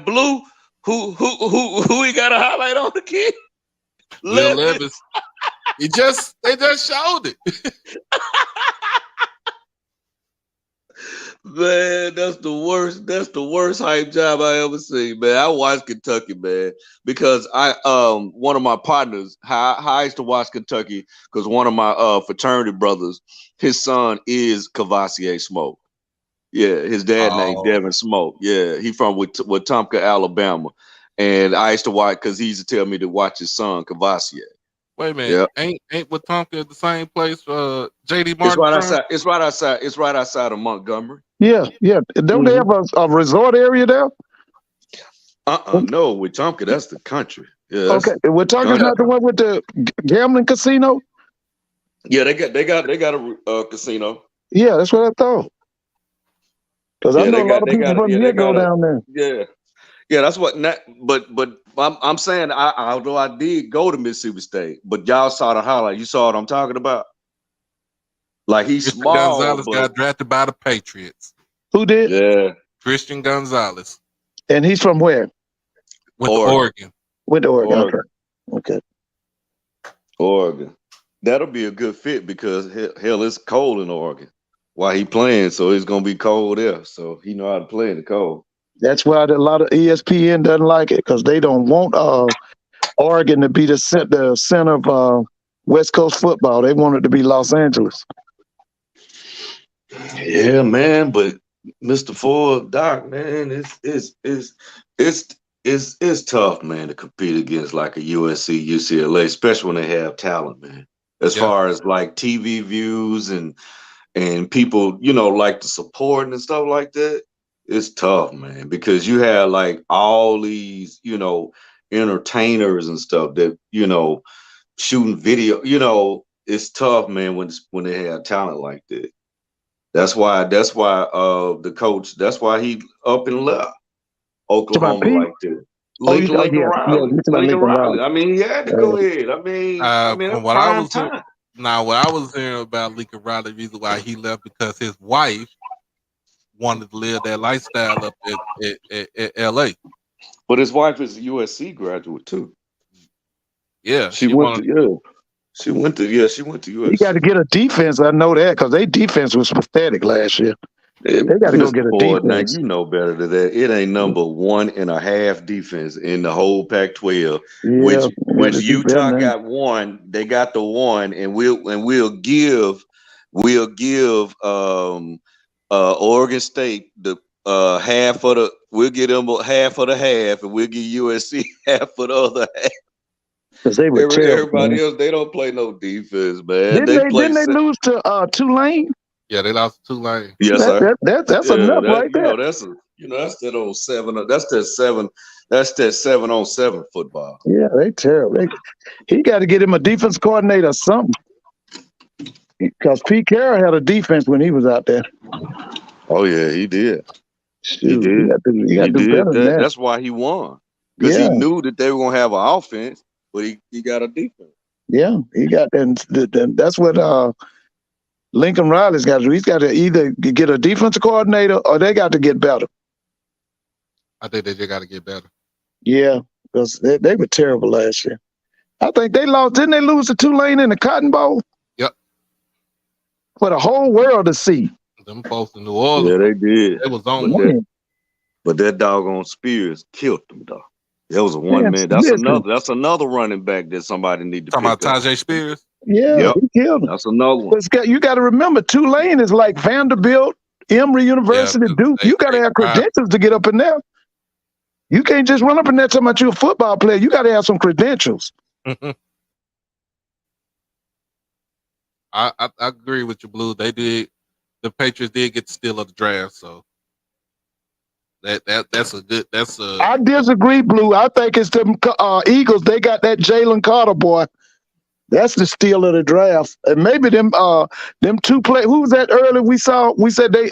Speaker 4: Blue, who he got a highlight on the kid?
Speaker 1: Will
Speaker 4: Levis.
Speaker 1: Levis. They just showed it.
Speaker 4: Man, that's the worst. That's the worst hype job I ever seen, man. I watched Kentucky, man, because I one of my partners, how I used to watch Kentucky, because one of my fraternity brothers, his son is Cavassier Smoke. Yeah, his dad named
Speaker 1: Oh,
Speaker 4: Devin Smoke. Yeah, he from Wetumpka, Alabama, and I used to watch because he used to tell me to watch his son Cavassier.
Speaker 1: wait a minute.
Speaker 4: Yeah,
Speaker 1: Ain't Wetumpka at the same place JD
Speaker 4: it's
Speaker 1: Martin
Speaker 4: right
Speaker 1: from?
Speaker 4: outside. It's right outside. It's right outside of Montgomery.
Speaker 2: Yeah. Don't they
Speaker 4: Mm-hmm.
Speaker 2: have a resort area there?
Speaker 4: No, Wetumpka, that's the country. Yeah,
Speaker 2: Okay, we're talking
Speaker 4: country.
Speaker 2: about the one with the gambling casino.
Speaker 4: Yeah, they got a casino.
Speaker 2: Yeah, that's what I thought. Because I
Speaker 4: Yeah,
Speaker 2: know
Speaker 4: they
Speaker 2: a lot
Speaker 4: got
Speaker 2: of
Speaker 4: they
Speaker 2: people
Speaker 4: got
Speaker 2: from
Speaker 4: yeah
Speaker 2: here
Speaker 4: they
Speaker 2: go
Speaker 4: got a
Speaker 2: down there.
Speaker 4: yeah. That's what. But I'm saying although I did go to Mississippi State, but y'all saw the highlight. You saw what I'm talking about. Like he's
Speaker 1: Christian
Speaker 4: small,
Speaker 1: Gonzalez
Speaker 4: but
Speaker 1: got drafted by the Patriots.
Speaker 2: Who did?
Speaker 4: yeah,
Speaker 1: Christian Gonzalez
Speaker 2: And he's from where?
Speaker 1: went to
Speaker 4: Oregon,
Speaker 1: Oregon.
Speaker 2: Went to Oregon.
Speaker 4: Oregon,
Speaker 2: Okay.
Speaker 4: Oregon. That'll be a good fit because hell, it's cold in Oregon while he playing, so it's gonna be cold there. So he know how to play in the cold.
Speaker 2: That's why a lot of ESPN doesn't like it because they don't want Oregon to be the center of West Coast football. They want it to be Los Angeles.
Speaker 4: Yeah, man, but Mr. Ford, Doc, man, it's tough, man, to compete against like a USC, UCLA, especially when they have talent, man. As
Speaker 1: Yeah.
Speaker 4: far as like TV views and people, like the support and stuff like that, it's tough, man, because you have like all these, entertainers and stuff that, shooting video, it's tough, man, when they have talent like that. That's why the coach, that's why he up and left
Speaker 2: It's about
Speaker 4: Oklahoma
Speaker 2: Pete.
Speaker 4: like that.
Speaker 2: Oh, you, oh
Speaker 4: Lincoln
Speaker 2: yeah, yeah.
Speaker 4: Riley.
Speaker 2: You talking about
Speaker 4: Lincoln
Speaker 2: Lincoln
Speaker 4: Riley.
Speaker 2: Riley?
Speaker 4: I mean, he had to go ahead. I mean,
Speaker 1: From
Speaker 4: that's
Speaker 1: what I
Speaker 4: prime
Speaker 1: was
Speaker 4: time.
Speaker 1: now, what I was hearing about Lincoln Riley, the reason why he left because his wife wanted to live that lifestyle up at L.A.
Speaker 4: But his wife is a USC graduate too.
Speaker 1: Yeah,
Speaker 4: She
Speaker 1: she
Speaker 4: went
Speaker 1: wanted.
Speaker 4: to yeah. She went to
Speaker 2: You got to
Speaker 4: USC.
Speaker 2: get a defense. I know that because their defense was pathetic last year.
Speaker 4: And
Speaker 2: They got to go get
Speaker 4: Mr.
Speaker 2: a
Speaker 4: Ford, now
Speaker 2: defense.
Speaker 4: you know better than that. It ain't number 1.5 defense in the whole Pac-12,
Speaker 2: Yeah, got
Speaker 4: which
Speaker 2: to do better
Speaker 4: Utah
Speaker 2: than
Speaker 4: got one. They got the one, and we'll give Oregon State the half of the. We'll give them half of the half, and we'll give USC half of the other half.
Speaker 2: because they were terrible.
Speaker 4: Everybody
Speaker 2: Man.
Speaker 4: else, they don't play no defense, man.
Speaker 2: Didn't
Speaker 4: They
Speaker 2: they?
Speaker 4: play.
Speaker 2: Didn't they lose to Tulane?
Speaker 1: Yeah, they lost to Tulane.
Speaker 4: Yes, sir.
Speaker 2: That's
Speaker 4: Yeah,
Speaker 2: enough right there.
Speaker 4: that's that old 7. That's that 7. That's that 7-on-7 football.
Speaker 2: Yeah, they terrible. He got to get him a defense coordinator or something. Because Pete Carroll had a defense when he was out there.
Speaker 4: Oh yeah, he did. He
Speaker 2: Shoot,
Speaker 4: did.
Speaker 2: you got
Speaker 4: He
Speaker 2: to do
Speaker 4: did.
Speaker 2: better than that.
Speaker 4: That's why he won, because
Speaker 2: Yeah,
Speaker 4: he knew that they were gonna have an offense, but he got a defense.
Speaker 2: yeah, he got that. That's what Lincoln Riley's got to do. He's got to either get a defensive coordinator or they got to get better.
Speaker 1: I think they just got to get better.
Speaker 2: Yeah, because they were terrible last year. I think they lost. Didn't they lose to Tulane in the Cotton Bowl?
Speaker 1: Yep,
Speaker 2: For the whole world to see.
Speaker 1: them folks in New
Speaker 4: Yeah,
Speaker 1: Orleans,
Speaker 4: they did.
Speaker 1: it was on.
Speaker 2: Man,
Speaker 4: But that doggone Spears killed them though. That was a one
Speaker 2: man,
Speaker 4: man.
Speaker 2: listen.
Speaker 4: That's another running back that somebody need to
Speaker 1: Talking
Speaker 4: pick
Speaker 1: about
Speaker 4: up.
Speaker 1: Tajay Spears.
Speaker 2: Yeah,
Speaker 4: Yep,
Speaker 2: he killed him.
Speaker 4: that's another one.
Speaker 2: But you got to remember, Tulane is like Vanderbilt, Emory
Speaker 1: Yeah,
Speaker 2: University,
Speaker 1: 'cause
Speaker 2: Duke. You got to have credentials to get up in there. You can't just run up in there talking about you're a football player. You got to have some credentials.
Speaker 1: I agree with you, Blue. They did. The Patriots did get the steal of the draft, so that's a good. That's a.
Speaker 2: I disagree, Blue. I think it's the Eagles. They got that Jalen Carter boy. That's the steal of the draft. And maybe them two play. Who was that early? We said they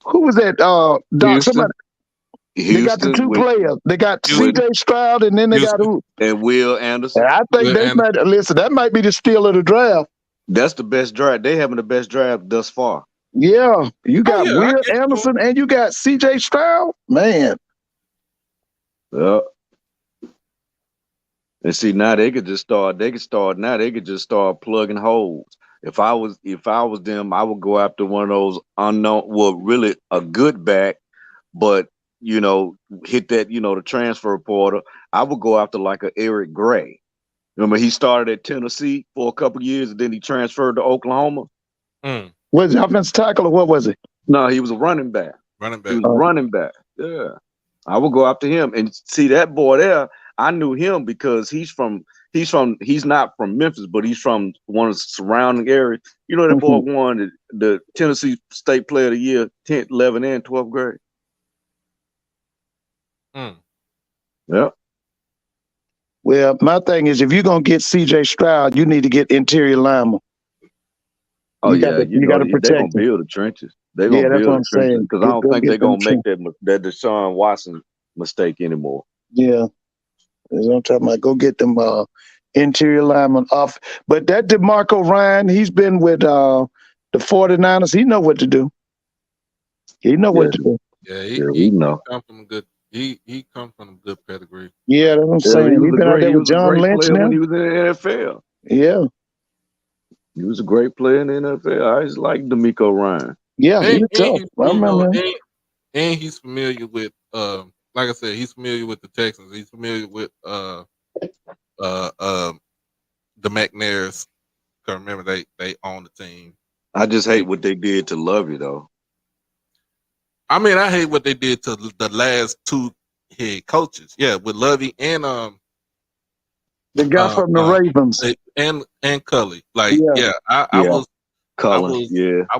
Speaker 2: who was that? Doc.
Speaker 4: Houston.
Speaker 2: Somebody. They got the two players. They got C.J. Stroud, and then they got who?
Speaker 4: And Will Anderson.
Speaker 2: And I think they might listen. That might be the steal of the draft.
Speaker 4: That's the best draft. They having the best draft thus far.
Speaker 2: Yeah, you got
Speaker 1: I
Speaker 2: Will
Speaker 1: get you.
Speaker 2: Anderson and you got C.J. Stroud. Man,
Speaker 4: Yeah. And see, now they could just start. They could just start plugging holes. If I was them, I would go after one of those unknown. Well, really a good back, but hit that. The transfer portal. I would go after like a Eric Gray. Remember, he started at Tennessee for a couple years, and then he transferred to Oklahoma.
Speaker 2: Was he offensive tackle or what was it?
Speaker 4: No, he was a running back. He was a running back. Yeah, I would go after him and see that boy there. I knew him because he's not from Memphis, but he's from one of the surrounding areas. You know that boy won the Tennessee State Player of the Year, 10th, 11th, and 12th grade. Yeah.
Speaker 2: Well, my thing is, if you're gonna get C.J. Stroud, you need to get interior lineman.
Speaker 4: Oh
Speaker 2: you
Speaker 4: yeah,
Speaker 2: gotta,
Speaker 4: you
Speaker 2: got to
Speaker 4: they're
Speaker 2: protect
Speaker 4: gonna
Speaker 2: him.
Speaker 4: build the trenches. They're gonna
Speaker 2: that's
Speaker 4: build
Speaker 2: what
Speaker 4: the
Speaker 2: I'm
Speaker 4: trenches
Speaker 2: saying.
Speaker 4: because I don't think they're gonna make
Speaker 2: them.
Speaker 4: that Deshaun Watson mistake anymore.
Speaker 2: Yeah, that's what I'm talking about. Go get them interior lineman off. But that DeMarco Ryan, he's been with the 49ers. He know what to do. He know what to do.
Speaker 1: Yeah,
Speaker 4: we know.
Speaker 1: Come from a good. He come from a good pedigree.
Speaker 2: Yeah, that's what I'm saying. He's been out there with John Lynch now.
Speaker 4: When he was in the NFL.
Speaker 2: Yeah.
Speaker 4: He was a great player in the NFL. I just like DeMeco Ryan.
Speaker 2: Yeah, he's tough. I remember him.
Speaker 1: And he's familiar with like I said, he's familiar with the Texans. He's familiar with the McNairs. Cause remember they own the team.
Speaker 4: I just hate what they did to Lovey though.
Speaker 1: I mean, I hate what they did to the last two head coaches. Yeah, with Lovey and
Speaker 2: the guy from the Ravens
Speaker 1: and Cully. Like, I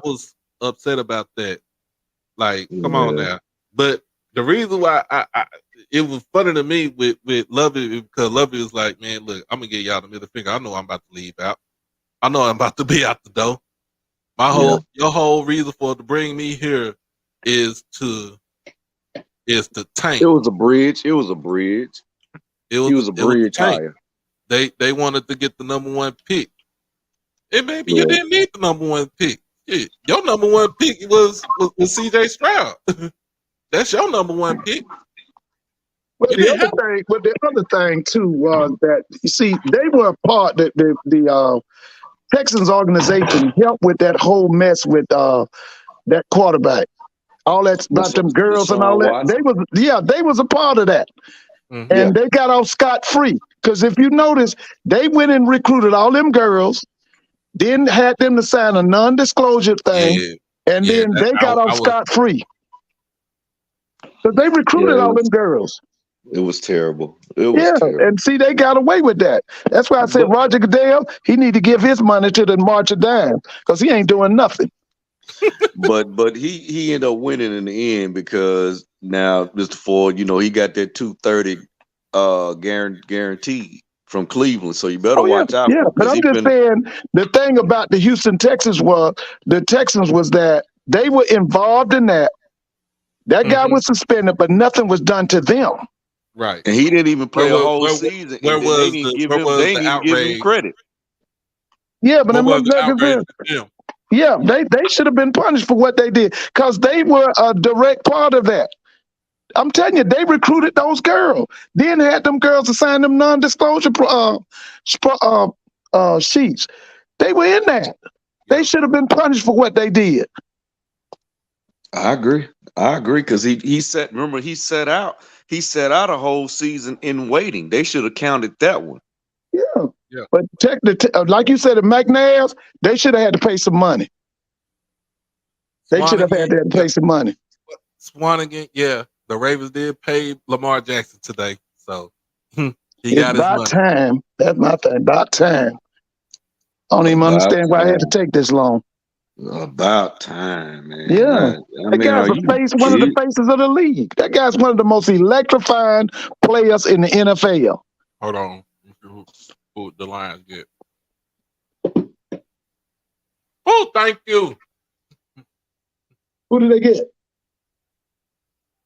Speaker 1: was upset about that. Like, come on now. But the reason why it was funny to me with Lovey because Lovey was like, man, look, I'm gonna get y'all the middle finger. I know I'm about to leave out. I know I'm about to be out the door. Your whole reason for to bring me here is to is the tank.
Speaker 4: It was a bridge. It was a bridge. He was a bridge hire.
Speaker 1: They wanted to get the #1 pick. And maybe you
Speaker 4: Yeah.
Speaker 1: didn't need the #1 pick. Shit, your #1 pick was CJ Stroud. That's your #1 pick.
Speaker 2: But the other thing too was that you see they were a part that the Texans organization helped with that whole mess with that quarterback. All that about them girls and all that. They was a part of that.
Speaker 1: Mm-hmm.
Speaker 2: And they got off scot-free. Because if you notice, they went and recruited all them girls, then had them to sign a non-disclosure thing, and then they got off scot-free. So they recruited all them girls.
Speaker 4: It was terrible. It was terrible.
Speaker 2: And see, they got away with that. That's why I said Roger Goodell, he need to give his money to the March of Dimes because he ain't doing nothing.
Speaker 4: but he ended up winning in the end because now Mr. Ford, he got that 230 guaranteed from Cleveland. So you better watch out.
Speaker 2: Yeah, but I'm just saying the thing about the Houston Texans was that they were involved in that. That guy was suspended, but nothing was done to them.
Speaker 1: Right.
Speaker 4: And he didn't even play a whole season.
Speaker 1: They didn't give him
Speaker 4: credit.
Speaker 2: Yeah, but they should have been punished for what they did because they were a direct part of that. I'm telling you, they recruited those girls, then had them girls to sign them non-disclosure sheets. They were in that. They should have been punished for what they did.
Speaker 4: I agree because he set out a whole season in waiting. They should have counted that one.
Speaker 2: Yeah. But like you said, at McNair's, they should have had to pay some money. They should have had to pay some money.
Speaker 1: Swanigan, yeah. The Ravens did pay Lamar Jackson today. So he got his money.
Speaker 2: Time. That's my thing. About time. I don't even understand why I had to take this long.
Speaker 4: About time, man.
Speaker 2: Yeah. That guy's one of the faces of the league. That guy's one of the most electrifying players in the NFL.
Speaker 1: Hold on. Who the Lions get? Oh, thank you.
Speaker 2: Who did they get?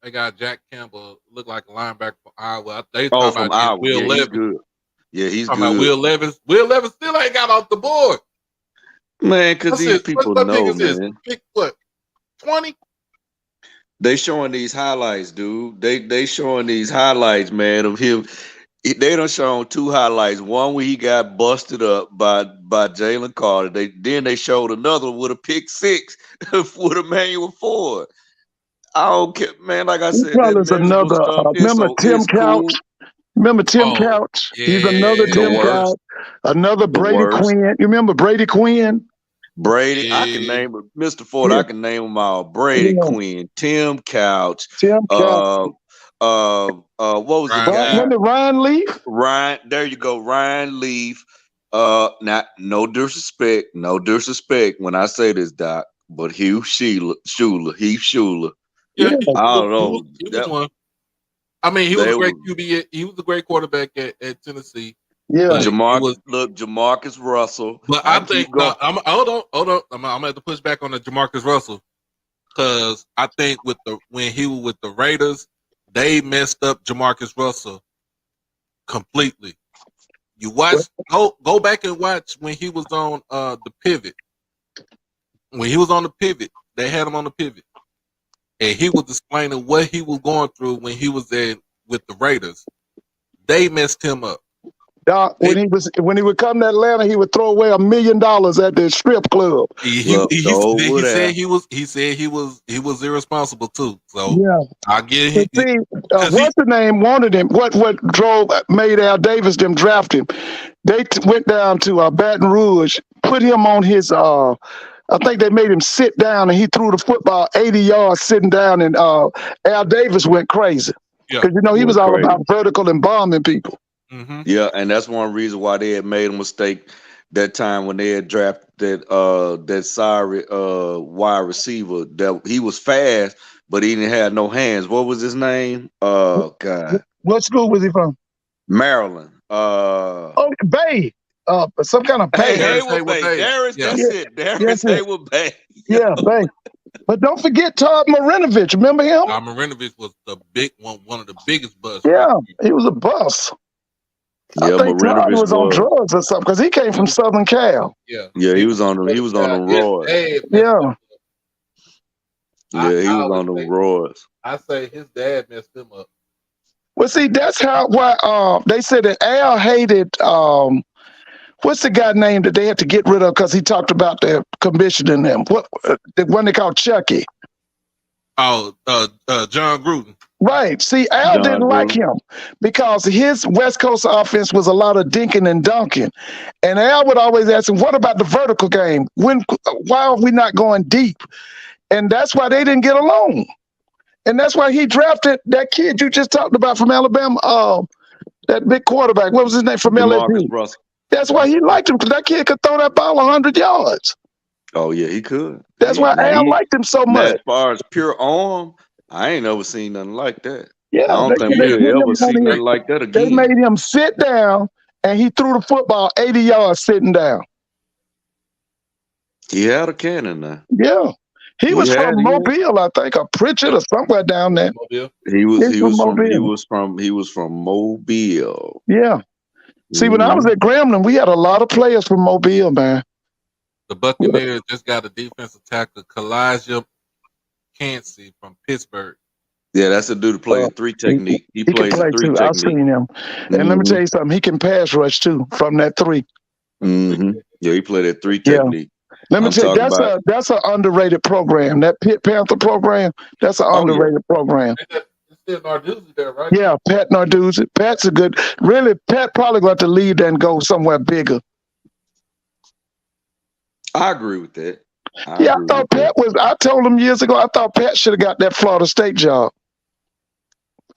Speaker 1: They got Jack Campbell, look like a linebacker from Iowa. They
Speaker 4: from
Speaker 1: about
Speaker 4: Iowa.
Speaker 1: Will Levis.
Speaker 4: He's good. Yeah, he's good.
Speaker 1: About Will Levis. Will Levis still ain't got off the board.
Speaker 4: Man, because these people know, man.
Speaker 1: Pick what? 20?
Speaker 4: They showing these highlights, dude. They showing these highlights, man, of him. They done shown 2 highlights. One where he got busted up by Jalen Carter. Then they showed another with a pick 6 with Emmanuel Ford. I don't care, man. Like I said,
Speaker 2: another. Remember Tim Couch? Remember Tim Couch?
Speaker 1: Yeah,
Speaker 2: he's another Tim Couch. Another Brady Quinn. You remember Brady Quinn?
Speaker 4: Brady, I can name him. Mr. Ford, I can name them all. Brady Quinn, Tim Couch. What was the guy?
Speaker 2: Remember Ryan Leaf?
Speaker 4: There you go, Ryan Leaf. Not no disrespect when I say this, Doc, but Heath Schuler.
Speaker 1: Yeah,
Speaker 4: I don't know.
Speaker 1: He was one. I mean, he was a great QB. He was a great quarterback at Tennessee.
Speaker 2: Yeah,
Speaker 4: Jamarcus Russell.
Speaker 1: But I think hold on. I'm gonna have to push back on the Jamarcus Russell because I think when he was with the Raiders, they messed up Jamarcus Russell completely. You go back and watch when he was on the pivot. When he was on the pivot, they had him on the pivot. And he was explaining what he was going through when he was there with the Raiders. They messed him up.
Speaker 2: Doc, when he would come to Atlanta, he would throw away $1 million at the strip club.
Speaker 1: He said he was irresponsible too. So
Speaker 2: yeah,
Speaker 1: I get him.
Speaker 2: See, what's the name wanted him? What made Al Davis them draft him? They went down to Baton Rouge, put him on his. I think they made him sit down, and he threw the football 80 yards sitting down, and Al Davis went crazy because he was all about vertical and bombing people.
Speaker 1: Mm-hmm.
Speaker 4: Yeah, and that's one reason why they had made a mistake that time when they had drafted that sorry wide receiver. That he was fast, but he didn't have no hands. What was his name? God.
Speaker 2: What school was he from?
Speaker 4: Maryland.
Speaker 2: Bay. Some kind of Bay.
Speaker 4: Darius Hayward Bay. That's it. Darius Hayward Bay.
Speaker 2: Yeah, Bay. But don't forget Todd Marinovich. Remember him?
Speaker 1: Marinovich was the big one of the biggest busts right
Speaker 2: Yeah,
Speaker 1: there.
Speaker 2: he was a bust. I
Speaker 4: Yeah,
Speaker 2: think Todd
Speaker 4: Marinovich
Speaker 2: was on
Speaker 4: was.
Speaker 2: drugs or something because he came from Southern Cal.
Speaker 1: Yeah.
Speaker 4: Yeah, he was on the
Speaker 1: His
Speaker 4: roids.
Speaker 1: dad messed
Speaker 2: Yeah.
Speaker 1: him up.
Speaker 4: Yeah, he
Speaker 1: I
Speaker 4: was
Speaker 1: always
Speaker 4: on the
Speaker 1: say,
Speaker 4: roids.
Speaker 1: I say his dad messed him up.
Speaker 2: Well, see, that's why they said that Al hated what's the guy name that they had to get rid of because he talked about the commissioning them? What the one they called Chucky?
Speaker 1: Oh, John Gruden.
Speaker 2: Right. See, Al
Speaker 4: John
Speaker 2: didn't like
Speaker 4: Gruden.
Speaker 2: him because his West Coast offense was a lot of dinking and dunking. And Al would always ask him, what about the vertical game? Why are we not going deep? And that's why they didn't get along. And that's why he drafted that kid you just talked about from Alabama, that big quarterback. What was his name from
Speaker 4: DeMarcus
Speaker 2: LSU?
Speaker 4: Russell.
Speaker 2: That's why he liked him because that kid could throw that ball 100 yards.
Speaker 4: Oh yeah, he could.
Speaker 2: That's why Al liked him so
Speaker 4: Now,
Speaker 2: much.
Speaker 4: as far as pure arm, I ain't never seen nothing like that.
Speaker 2: Yeah,
Speaker 4: I don't think
Speaker 2: they
Speaker 4: we'll ever see nothing like that
Speaker 2: They
Speaker 4: again.
Speaker 2: made him sit down, and he threw the football 80 yards sitting down.
Speaker 4: He had a cannon now.
Speaker 2: Yeah. He was from Mobile, I think, or Pritchard or somewhere down there.
Speaker 1: Mobile.
Speaker 4: He was
Speaker 2: from
Speaker 4: from Mobile.
Speaker 2: Yeah. See, when I was at Grambling, we had a lot of players from Mobile, man.
Speaker 1: The Buccaneers just got a defensive tackle, Kalijah Cansey from Pittsburgh.
Speaker 4: Yeah, that's a dude who plays three technique. He plays
Speaker 2: can play
Speaker 4: three
Speaker 2: too.
Speaker 4: technique.
Speaker 2: I've seen him. And let me tell you something, he can pass rush too from that three.
Speaker 4: Mm-hmm. Yeah, he played that three
Speaker 2: Yeah.
Speaker 4: technique.
Speaker 2: Let me tell you, that's an underrated program. That Pitt Panther program, that's an underrated program.
Speaker 1: It's still Narduzzi there, right?
Speaker 2: Yeah, Pat Narduzzi. Pat's a good. Really, Pat probably got to leave and go somewhere bigger.
Speaker 4: I agree with that.
Speaker 2: I thought Pat was. I told him years ago. I thought Pat should have got that Florida State job.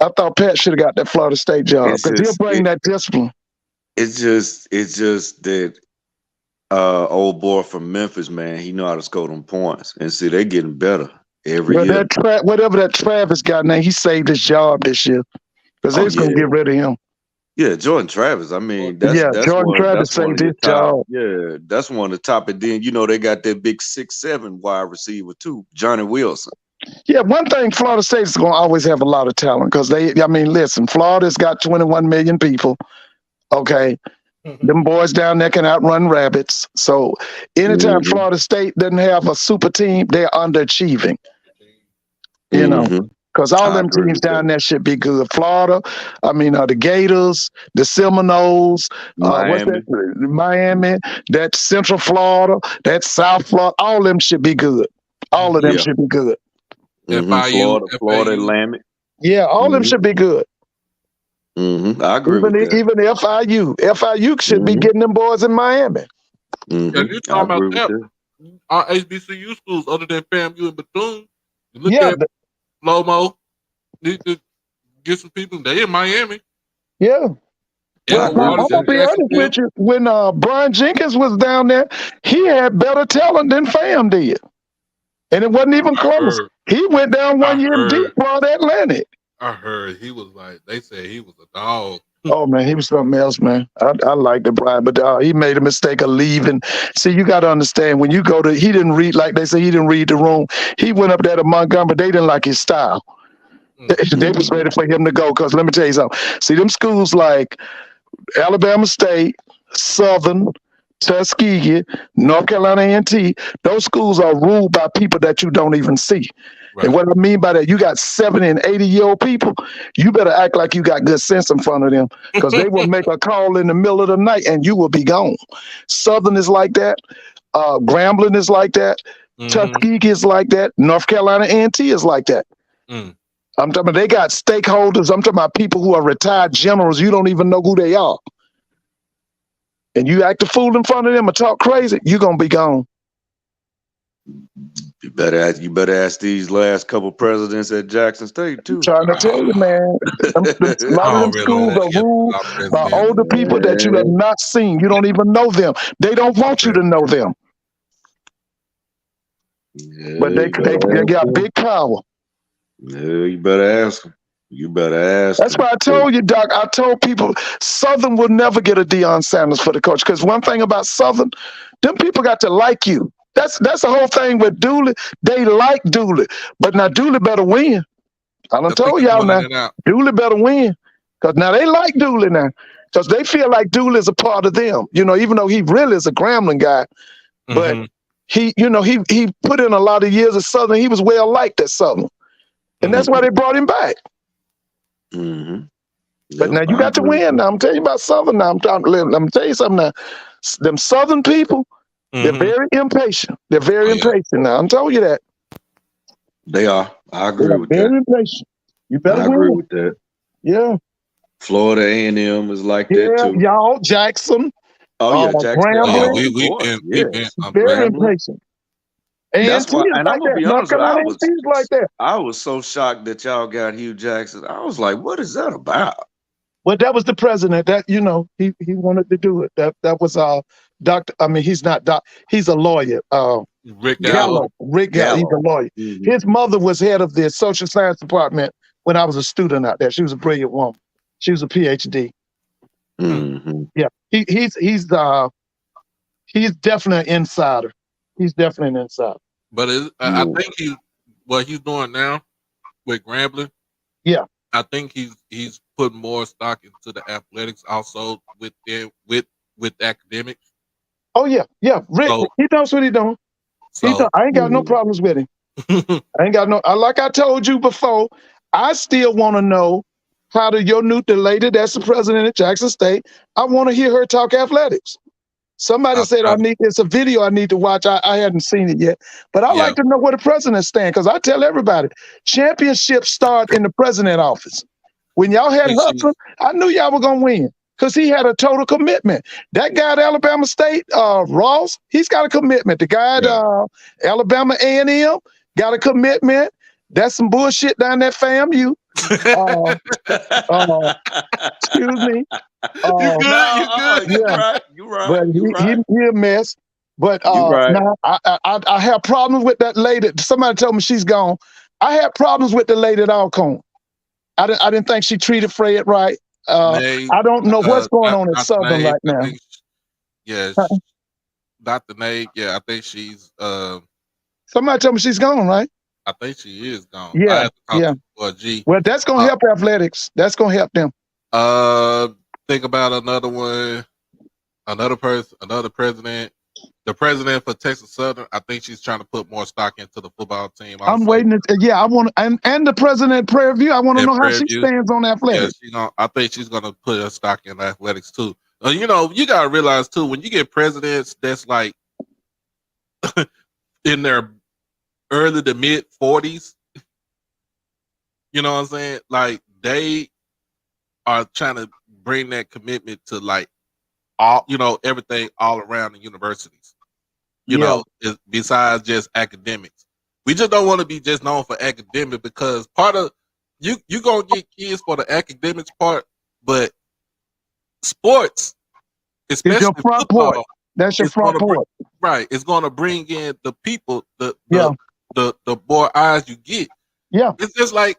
Speaker 2: I thought Pat should have got that Florida State job because he'll bring that discipline.
Speaker 4: It's just that old boy from Memphis, man. He know how to score them points, and see they getting better every year.
Speaker 2: Whatever that Travis guy name, he saved his job this year because they're gonna get rid of him.
Speaker 4: Yeah, Jordan Travis. I mean,
Speaker 2: Jordan Travis saved his job.
Speaker 4: Yeah, that's one of the top. And then they got that big 6'7" wide receiver too, Johnny Wilson.
Speaker 2: Yeah, one thing, Florida State is going to always have a lot of talent because listen, Florida's got 21 million people. Okay. Them boys down there can outrun rabbits. So anytime Florida State doesn't have a super team, they're underachieving. You know, because all them teams down there should be good. Florida, the Gators, the Seminoles, Miami, that Central Florida, that South Florida, all of them should be good. All of them should be good.
Speaker 4: Florida Atlantic.
Speaker 2: Yeah, all of them should be good.
Speaker 4: I agree with that.
Speaker 2: Even FIU should be getting them boys in Miami.
Speaker 1: Yeah, you talking about that? Our HBCU schools, other than FAMU and Bethune, you look at Lomo, need to get some people. They in Miami.
Speaker 2: Yeah. I'm gonna be honest with you. When Brian Jenkins was down there, he had better talent than Fam did, and it wasn't even close. He went down 1 year deep for the Atlantic.
Speaker 1: I heard he was they said he was a dog.
Speaker 2: Oh man, he was something else, man. I liked the Brian, but he made a mistake of leaving. See, you got to understand when you go to, he didn't read, like they say, he didn't read the room. He went up there to Montgomery, they didn't like his style. They was ready for him to go because let me tell you something. See, them schools like Alabama State, Southern, Tuskegee, North Carolina A&T, those schools are ruled by people that you don't even see. Right. And what I mean by that, you got 70 and 80-year-old people, you better act like you got good sense in front of them because they will make a call in the middle of the night and you will be gone. Southern is like that. Grambling is like that. Tuskegee is like that. North Carolina A&T is like that. I'm talking about they got stakeholders. I'm talking about people who are retired generals. You don't even know who they are. And you act a fool in front of them or talk crazy, you're going to be gone.
Speaker 4: You better ask these last couple presidents at Jackson State too.
Speaker 2: I'm trying to tell you, man. A lot of them schools are ruled by older people that you have not seen. You don't even know them. They don't want you to know them.
Speaker 4: Yeah,
Speaker 2: but they got big power.
Speaker 4: Yeah, you better ask them.
Speaker 2: That's why I told you, Doc. I told people Southern will never get a Deion Sanders for the coach because one thing about Southern, them people got to like you. That's the whole thing with Dooley. They like Dooley, but now Dooley better win. I done
Speaker 1: I think
Speaker 2: told
Speaker 1: he's
Speaker 2: y'all
Speaker 1: running
Speaker 2: now.
Speaker 1: it out.
Speaker 2: Dooley better win, because now they like Dooley now, because they feel like Dooley is a part of them. Even though he really is a Grambling guy, but
Speaker 1: Mm-hmm.
Speaker 2: he put in a lot of years at Southern. He was well liked at Southern, and that's why they brought him back.
Speaker 4: Mm-hmm.
Speaker 2: But
Speaker 4: Yep,
Speaker 2: now you
Speaker 4: I
Speaker 2: got to
Speaker 4: agree with
Speaker 2: win. Now I'm telling you about Southern. Now let me tell you something. Now, them Southern people, they're
Speaker 1: Mm-hmm.
Speaker 2: very impatient. They're very
Speaker 1: Oh, yeah.
Speaker 2: impatient. Now I'm telling you that
Speaker 4: They are. I
Speaker 2: they
Speaker 4: agree
Speaker 2: are
Speaker 4: with
Speaker 2: very
Speaker 4: that.
Speaker 2: impatient. You better
Speaker 4: I agree
Speaker 2: win.
Speaker 4: with that.
Speaker 2: Yeah,
Speaker 4: Florida A&M is like that
Speaker 2: yeah,
Speaker 4: too.
Speaker 2: y'all Jackson,
Speaker 4: Oh yeah, Jackson.
Speaker 1: Oh yeah,
Speaker 4: Oh,
Speaker 2: Grambling,
Speaker 4: of
Speaker 1: we've
Speaker 4: course,
Speaker 1: been
Speaker 4: yes.
Speaker 2: very
Speaker 1: unbelievable.
Speaker 4: Grambling.
Speaker 2: impatient. A&T
Speaker 4: That's why,
Speaker 2: is
Speaker 4: and I'm
Speaker 2: like
Speaker 4: gonna
Speaker 2: that.
Speaker 4: be
Speaker 2: North
Speaker 4: honest with you,
Speaker 2: Carolina A&T is like that.
Speaker 4: I was so shocked that y'all got Hugh Jackson. I was like, what is that about?
Speaker 2: Well, that was the president. That he wanted to do it. That was Doctor. I mean, he's not doc. He's a lawyer.
Speaker 1: Rick Gallo.
Speaker 2: Gallo. Rick Gallo. He's a
Speaker 4: Gallo.
Speaker 2: lawyer.
Speaker 4: Mhm.
Speaker 2: His mother was head of the social science department when I was a student out there. She was a brilliant woman. She was a PhD.
Speaker 4: Mhm.
Speaker 2: Yeah. He's definitely an insider. He's definitely an insider.
Speaker 1: But I
Speaker 4: Yeah.
Speaker 1: think what he's doing now with Grambling,
Speaker 2: Yeah.
Speaker 1: I think he's putting more stock into the athletics also with academics.
Speaker 2: Oh yeah. Yeah. Rick,
Speaker 1: So
Speaker 2: he knows what he doing.
Speaker 1: so
Speaker 2: I ain't got no
Speaker 4: Mhm.
Speaker 2: problems with him. I ain't got no. Like I told you before, I still want to know how the lady that's the president at Jackson State. I want to hear her talk athletics. Somebody said it's a video I need to watch. I hadn't seen it yet, but I
Speaker 1: yeah,
Speaker 2: like to know where the president stand, because I tell everybody championships start in the president office. When y'all had
Speaker 1: think
Speaker 2: Hudson, I knew y'all were gonna win because he had a total commitment. That guy at Alabama State, Ross, he's got a commitment. The guy at Alabama A&M got a commitment. That's some bullshit down there, FAMU. Uh, uh, excuse me.
Speaker 1: you
Speaker 2: Uh,
Speaker 1: good? You good?
Speaker 4: You
Speaker 2: yeah,
Speaker 4: right. You right.
Speaker 2: but
Speaker 4: You right.
Speaker 2: he a mess. But
Speaker 4: You right.
Speaker 2: now I have problems with that lady. Somebody told me she's gone. I had problems with the lady at Alcone. I didn't think she treated Fred right.
Speaker 1: Nay,
Speaker 2: I don't know what's going on at
Speaker 1: Dr.
Speaker 2: Southern
Speaker 1: Nay,
Speaker 2: right
Speaker 1: I
Speaker 2: now.
Speaker 1: think Dr. Nay, yeah, I think she's
Speaker 2: Somebody told me she's gone, right?
Speaker 1: I think she is gone. I
Speaker 2: Yeah,
Speaker 1: have to talk
Speaker 2: yeah.
Speaker 1: to G.
Speaker 2: Well, that's gonna help athletics. That's gonna help them.
Speaker 1: Think about another one, another president. The president for Texas Southern, I think she's trying to put more stock into the football team. Also.
Speaker 2: I'm waiting. I want and the president Prairie View. I want to know how she stands on athletics.
Speaker 1: Yeah, I think she's gonna put her stock in athletics too. You gotta realize too, when you get presidents that's like in their early to mid 40s, you know what I'm saying? Like they are trying to bring that commitment to like all everything all around the universities. Besides just academics. We just don't want to be just known for academic, because part of you gonna get kids for the academics part, but sports, especially
Speaker 2: your front
Speaker 1: football,
Speaker 2: port. That's your front port.
Speaker 1: Right. It's gonna bring in the people, the more eyes you get.
Speaker 2: Yeah.
Speaker 1: It's just like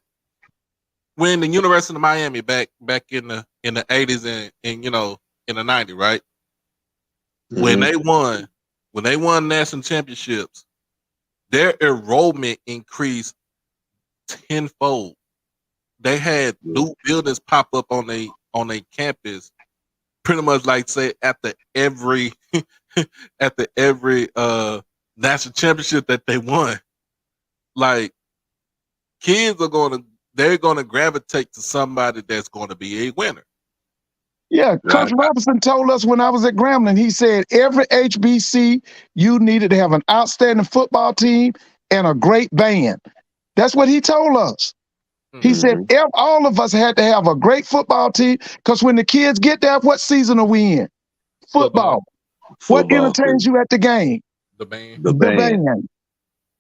Speaker 1: when the University of Miami back in the 80s and in the 90s, right? Mm-hmm. When they won national championships, their enrollment increased tenfold. They had new buildings pop up on a campus, pretty much like say after every national championship that they won. Like kids they're gonna gravitate to somebody that's gonna be a winner.
Speaker 2: Yeah, Coach Robinson told us when I was at Grambling, he said every HBC you needed to have an outstanding football team and a great band. That's what he told us. Mm-hmm. He said all of us had to have a great football team, because when the kids get there, what season are we in? Football. What entertains you at the game?
Speaker 1: The band.
Speaker 2: The band.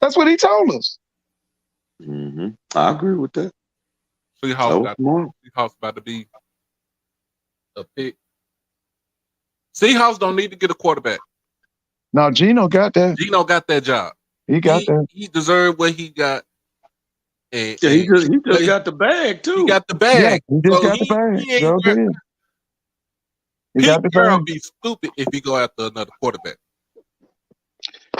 Speaker 2: That's what he told us.
Speaker 4: Mm-hmm. I agree with that.
Speaker 1: Seahawks about to be a pick. Seahawks don't need to get a quarterback.
Speaker 2: No, Geno got that.
Speaker 1: Geno got that job.
Speaker 2: He got that.
Speaker 1: He deserved what he got.
Speaker 4: And he just got the bag too.
Speaker 1: He got the bag.
Speaker 2: Yeah, he just got the bag.
Speaker 1: Pete Carroll be stupid if he go after another quarterback.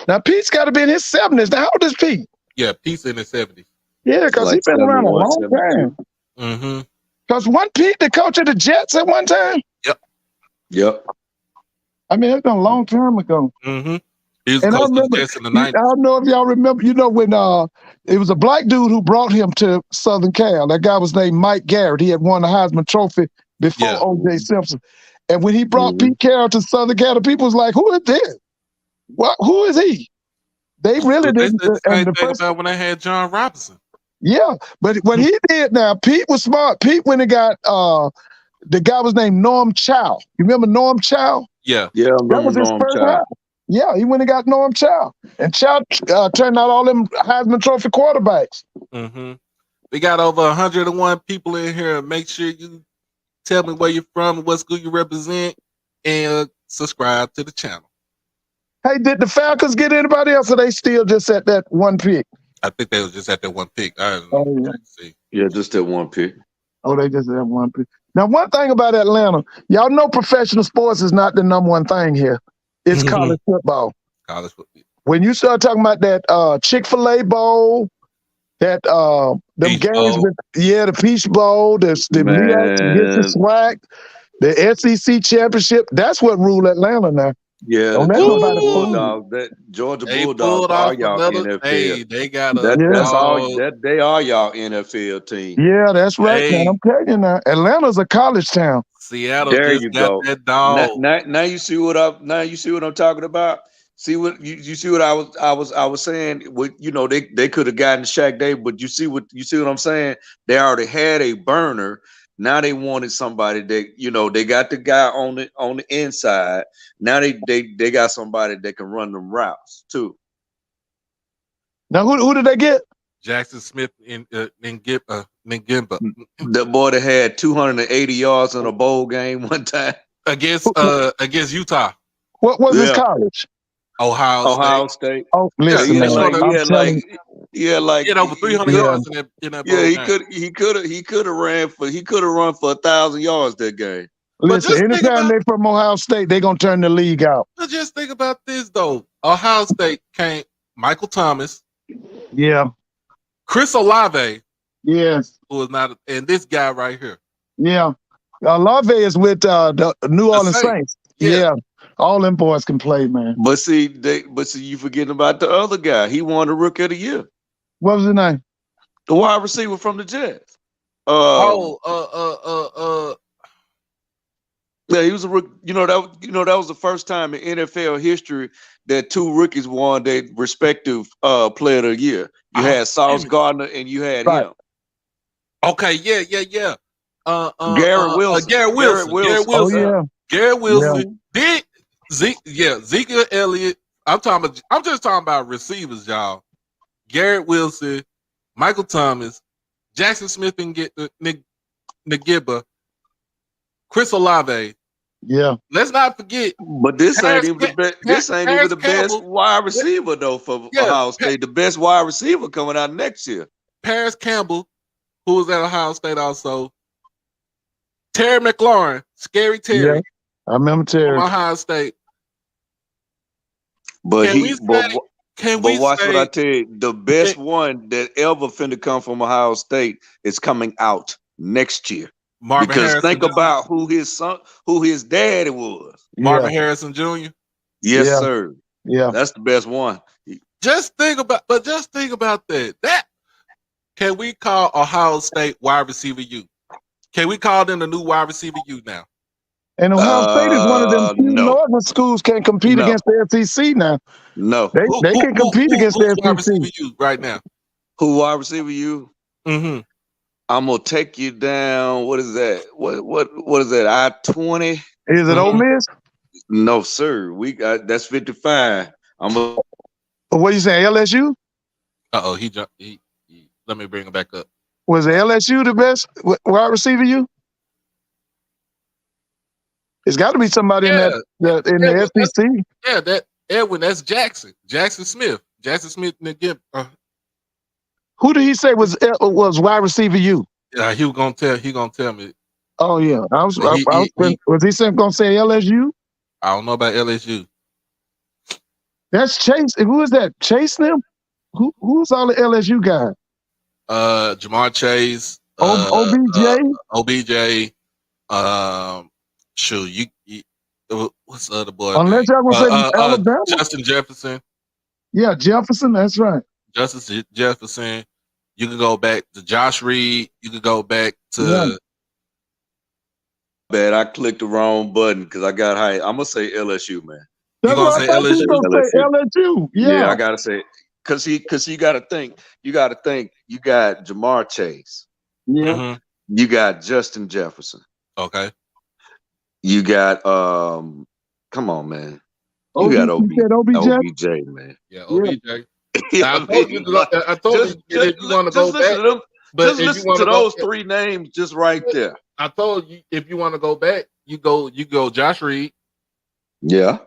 Speaker 2: Now Pete's got to be in his 70s. Now how old is Pete?
Speaker 1: Yeah, Pete's in his 70s.
Speaker 2: Yeah, because
Speaker 4: Like
Speaker 2: he's been around a
Speaker 4: 71,
Speaker 2: long
Speaker 4: 72.
Speaker 2: time.
Speaker 1: Mm-hmm.
Speaker 2: Because one Pete, the coach of the Jets at one time.
Speaker 4: Yep.
Speaker 2: I mean, it's been a long time ago.
Speaker 1: Mm-hmm. He was
Speaker 2: And I
Speaker 1: coach of the
Speaker 2: remember,
Speaker 1: Jets in the
Speaker 2: I
Speaker 1: 90s.
Speaker 2: don't know if y'all remember, when it was a black dude who brought him to Southern Cal. That guy was named Mike Garrett. He had won the Heisman Trophy before
Speaker 1: Yeah.
Speaker 2: O.J. Simpson. And when he brought
Speaker 4: Mhm.
Speaker 2: Pete Carroll to Southern Cal, the people was like, who is this? What? Who is he? They really
Speaker 1: They
Speaker 2: didn't.
Speaker 1: said the
Speaker 2: And
Speaker 1: same
Speaker 2: the
Speaker 1: thing
Speaker 2: first,
Speaker 1: about when they had John Robinson.
Speaker 2: yeah, but what he did now, Pete was smart. Pete went and got the guy was named Norm Chow. You remember Norm Chow?
Speaker 1: Yeah.
Speaker 4: Yeah, I
Speaker 2: That
Speaker 4: remember
Speaker 2: was his
Speaker 4: Norm
Speaker 2: first
Speaker 4: Child.
Speaker 2: hire. Yeah, he went and got Norm Chow. And Chow turned out all them Heisman Trophy quarterbacks.
Speaker 1: Mm-hmm. We got over 101 people in here. Make sure you tell me where you're from and what school you represent, and subscribe to the channel.
Speaker 2: Hey, did the Falcons get anybody else, or they still just at that one pick?
Speaker 1: I think they was just at that one pick. I don't
Speaker 2: Oh,
Speaker 1: know.
Speaker 2: yeah.
Speaker 1: See.
Speaker 4: Yeah, just that one pick.
Speaker 2: Oh, they just have one pick. Now, one thing about Atlanta, y'all know professional sports is not the number one thing here. It's college football.
Speaker 1: College football.
Speaker 2: When you start talking about that Chick-fil-A Bowl, that them
Speaker 1: Peach
Speaker 2: games
Speaker 1: Bowl.
Speaker 2: with the Peach Bowl, the MEAC against the
Speaker 4: Man.
Speaker 2: SWAC, the SEC championship, that's what rule Atlanta now.
Speaker 4: Yeah,
Speaker 2: Don't
Speaker 4: the
Speaker 2: let
Speaker 4: Georgia
Speaker 2: nobody fool you.
Speaker 4: Bulldogs. That Georgia
Speaker 1: They
Speaker 4: Bulldogs
Speaker 1: pulled
Speaker 4: are
Speaker 1: off
Speaker 4: y'all
Speaker 1: another.
Speaker 4: NFL.
Speaker 1: Hey, they got a
Speaker 2: Yeah.
Speaker 4: That's all.
Speaker 1: dog.
Speaker 4: They are y'all NFL team.
Speaker 2: Yeah, that's right, man.
Speaker 1: Hey,
Speaker 2: I'm telling you now. Atlanta's a college town.
Speaker 1: Seattle
Speaker 4: There
Speaker 1: just
Speaker 4: you
Speaker 1: got
Speaker 4: go.
Speaker 1: that dog.
Speaker 4: Now you see what I'm talking about. See what you see what I was saying. What they could have gotten Shaq Day, but you see what I'm saying. They already had a burner. Now they wanted somebody that they got the guy on the inside. Now they got somebody that can run them routes too.
Speaker 2: Now, who did they get?
Speaker 1: Jackson Smith and Ngimba.
Speaker 4: The boy that had 280 yards in a bowl game one time.
Speaker 1: against Utah,
Speaker 2: What was his
Speaker 4: Yeah.
Speaker 2: college?
Speaker 1: Ohio State.
Speaker 4: State.
Speaker 2: Oh,
Speaker 1: Yeah,
Speaker 2: listen,
Speaker 1: he
Speaker 2: man.
Speaker 1: had
Speaker 4: He had
Speaker 1: over 300
Speaker 2: Yeah.
Speaker 1: yards in that bowl
Speaker 4: Yeah,
Speaker 1: game.
Speaker 4: he could have run for 1,000 yards that game.
Speaker 1: But
Speaker 2: Listen,
Speaker 1: just think
Speaker 2: anytime
Speaker 1: about
Speaker 2: they from Ohio State, they gonna turn the league out.
Speaker 1: just think about this though. Ohio State came Michael Thomas,
Speaker 2: Yeah.
Speaker 1: Chris Olave,
Speaker 2: Yes.
Speaker 1: who is not, and this guy right here.
Speaker 2: Yeah. Olave is with the New Orleans Saints. Yeah. All them boys can play, man.
Speaker 4: But see, you forgetting about the other guy. He won the Rookie of the Year,
Speaker 2: What was his name?
Speaker 4: the wide receiver from the Jets. Yeah, he was a rookie. That was the first time in NFL history that two rookies won their respective Player of the Year. You had Sauce Gardner and you had him.
Speaker 1: Okay, yeah.
Speaker 4: Garrett Wilson.
Speaker 1: Garrett Wilson.
Speaker 2: Oh yeah.
Speaker 1: Garrett Wilson. Did Zeke Elliott. I'm just talking about receivers, y'all. Garrett Wilson, Michael Thomas, Jackson Smith and Ngimba, Chris Olave.
Speaker 2: Yeah.
Speaker 1: Let's not forget.
Speaker 4: But this ain't even the best. This ain't even the best wide receiver though for Ohio State. The best wide receiver coming out next year.
Speaker 1: Paris Campbell, who was at Ohio State also. Terry McLaurin, Scary Terry.
Speaker 2: Yeah. I remember Terry.
Speaker 1: From Ohio State.
Speaker 4: But watch what I tell you. The best one that ever finna come from Ohio State is coming out next year.
Speaker 1: Marvin Harrison
Speaker 4: think
Speaker 1: Jr.
Speaker 4: about who his daddy was.
Speaker 1: Marvin Harrison Jr.
Speaker 4: Yes, sir.
Speaker 2: Yeah.
Speaker 4: That's the best one.
Speaker 1: Just think about that. That can we call Ohio State wide receiver U? Can we call them the new wide receiver U now?
Speaker 2: And Ohio State is one of them few northern schools can't compete against the SEC now.
Speaker 4: No.
Speaker 2: They can compete against the
Speaker 1: wide
Speaker 2: SEC.
Speaker 1: receiver U right now?
Speaker 4: Who wide receiver U?
Speaker 1: Mm-hmm.
Speaker 4: I'm gonna take you down. What is that? What is that? I-20?
Speaker 2: Is it Ole Miss?
Speaker 4: No, sir. We got that's 55.
Speaker 2: What you saying? LSU?
Speaker 1: He jumped. He let me bring him back up.
Speaker 2: Was it LSU the best wide receiver U? It's got to be somebody in the SEC.
Speaker 1: Yeah, that Edwin. That's Jackson. Jackson Smith. Jackson Smith and again.
Speaker 2: Who did he say was wide receiver U?
Speaker 1: He was gonna tell. He gonna tell me.
Speaker 2: Oh yeah, was he gonna say LSU?
Speaker 1: I don't know about LSU.
Speaker 2: That's Chase. Who is that? Chasing them? Who's all the LSU guys?
Speaker 1: Jamar Chase,
Speaker 2: OBJ.
Speaker 1: OBJ. Shoot, what's the other boy
Speaker 2: Unless
Speaker 1: name?
Speaker 2: y'all gonna say Alabama.
Speaker 1: Justin Jefferson.
Speaker 2: Yeah, Jefferson. That's right.
Speaker 1: Justice Jefferson. You can go back to Josh Reed. You can go back to.
Speaker 4: Bad, I clicked the wrong button because I got high. I'm gonna say LSU, man.
Speaker 2: That's
Speaker 1: gonna
Speaker 2: what I
Speaker 1: say
Speaker 2: thought you
Speaker 1: LSU?
Speaker 2: were gonna say LSU. Yeah.
Speaker 4: I gotta say because you gotta think. You got Jamar Chase.
Speaker 2: Yeah.
Speaker 1: Mm-hmm.
Speaker 4: You got Justin Jefferson.
Speaker 1: Okay.
Speaker 4: You got come on, man. You got OBJ, man.
Speaker 1: Yeah, OBJ.
Speaker 4: Yeah,
Speaker 1: I told you if you want to go back. But
Speaker 4: just listen to those three names just right there.
Speaker 1: I told you if you want to go back, you go Josh Reed.
Speaker 4: Yeah.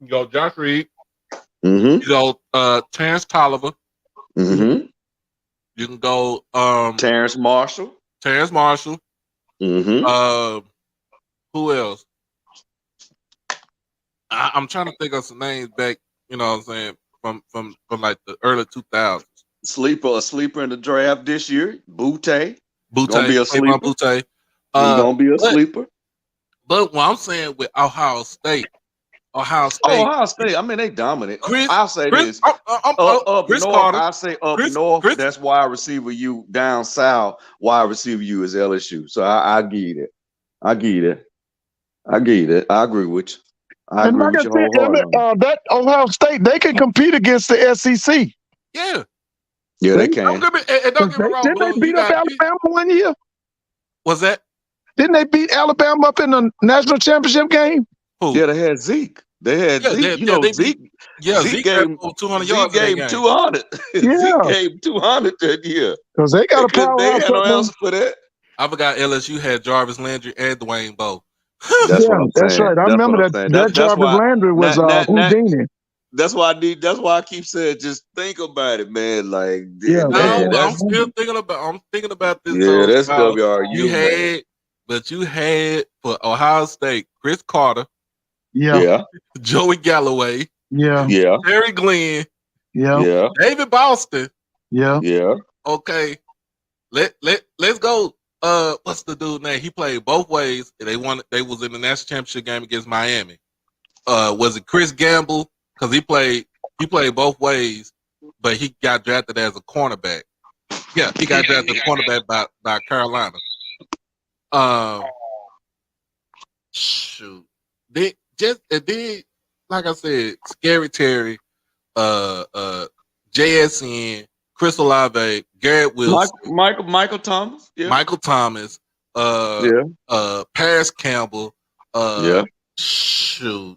Speaker 1: You go Josh Reed.
Speaker 4: Mm-hmm.
Speaker 1: You go Terrence Tolliver.
Speaker 4: Mm-hmm.
Speaker 1: You can go
Speaker 4: Terrence Marshall.
Speaker 1: Mm-hmm. Who else? I'm trying to think of some names back, you know what I'm saying, from like the early 2000s.
Speaker 4: A sleeper in the draft this year. Butte.
Speaker 1: Gonna be a sleeper. Butte.
Speaker 4: Gonna be a sleeper.
Speaker 1: But what I'm saying with Ohio State.
Speaker 4: I mean, they dominant. I'll say this.
Speaker 1: Up
Speaker 4: north,
Speaker 1: Carter.
Speaker 4: I say up north. That's wide receiver you. Down south, wide receiver you is LSU. So I give you that. I agree with you. I agree with you wholeheartedly.
Speaker 2: That Ohio State, they can compete against the SEC.
Speaker 1: Yeah.
Speaker 4: Yeah, they can.
Speaker 1: Don't get me wrong.
Speaker 2: Didn't they beat up Alabama one year?
Speaker 1: What's that?
Speaker 2: Didn't they beat Alabama up in the national championship game?
Speaker 1: Who?
Speaker 4: Yeah, they had Zeke. Zeke.
Speaker 1: Zeke gave him 200 yards.
Speaker 4: Zeke gave him 200.
Speaker 2: Yeah.
Speaker 4: Zeke gave him 200 that year.
Speaker 2: Because they got a power.
Speaker 4: They had no answer for that.
Speaker 1: I forgot LSU had Jarvis Landry and Dwayne Bowe.
Speaker 4: That's what I'm saying.
Speaker 2: That's right. I remember that Jarvis Landry was Houdini.
Speaker 4: That's why I keep saying, just think about it, man. Like,
Speaker 1: I'm still thinking about this.
Speaker 4: Yeah, that's WRU.
Speaker 1: You had for Ohio State, Chris Carter.
Speaker 2: Yeah.
Speaker 1: Joey Galloway.
Speaker 2: Yeah.
Speaker 1: Terry Glenn.
Speaker 2: Yeah.
Speaker 1: David Boston.
Speaker 2: Yeah.
Speaker 1: Okay. Let's go. What's the dude name? He played both ways. They was in the national championship game against Miami. Was it Chris Gamble? Because he played both ways, but he got drafted as a cornerback. Yeah, he got drafted as a cornerback by Carolina. Shoot. They like I said, Scary Terry, JSN, Chris Olave, Garrett Wilson,
Speaker 4: Michael Thomas,
Speaker 1: Michael Thomas, Paris Campbell, shoot.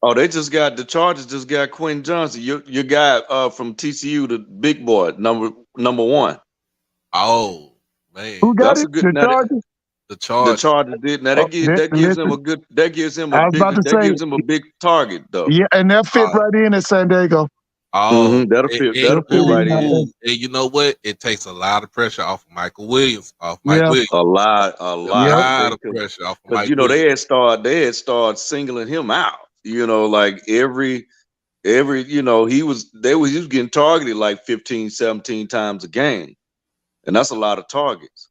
Speaker 4: Oh, the Chargers just got Quentin Johnson. Your guy from TCU, the big boy, number one.
Speaker 1: Oh man,
Speaker 2: who got it?
Speaker 1: The Chargers
Speaker 4: did. Now that gives him a big target though.
Speaker 2: Yeah, and that fit right in at San Diego.
Speaker 1: Oh,
Speaker 4: that'll fit right in.
Speaker 1: And you know what? It takes a lot of pressure off of Michael Williams.
Speaker 4: A lot of
Speaker 1: pressure off of
Speaker 4: Mike.
Speaker 1: Williams.
Speaker 4: They had started singling him out. Like every he was getting targeted like 15, 17 times a game. And that's a lot of targets.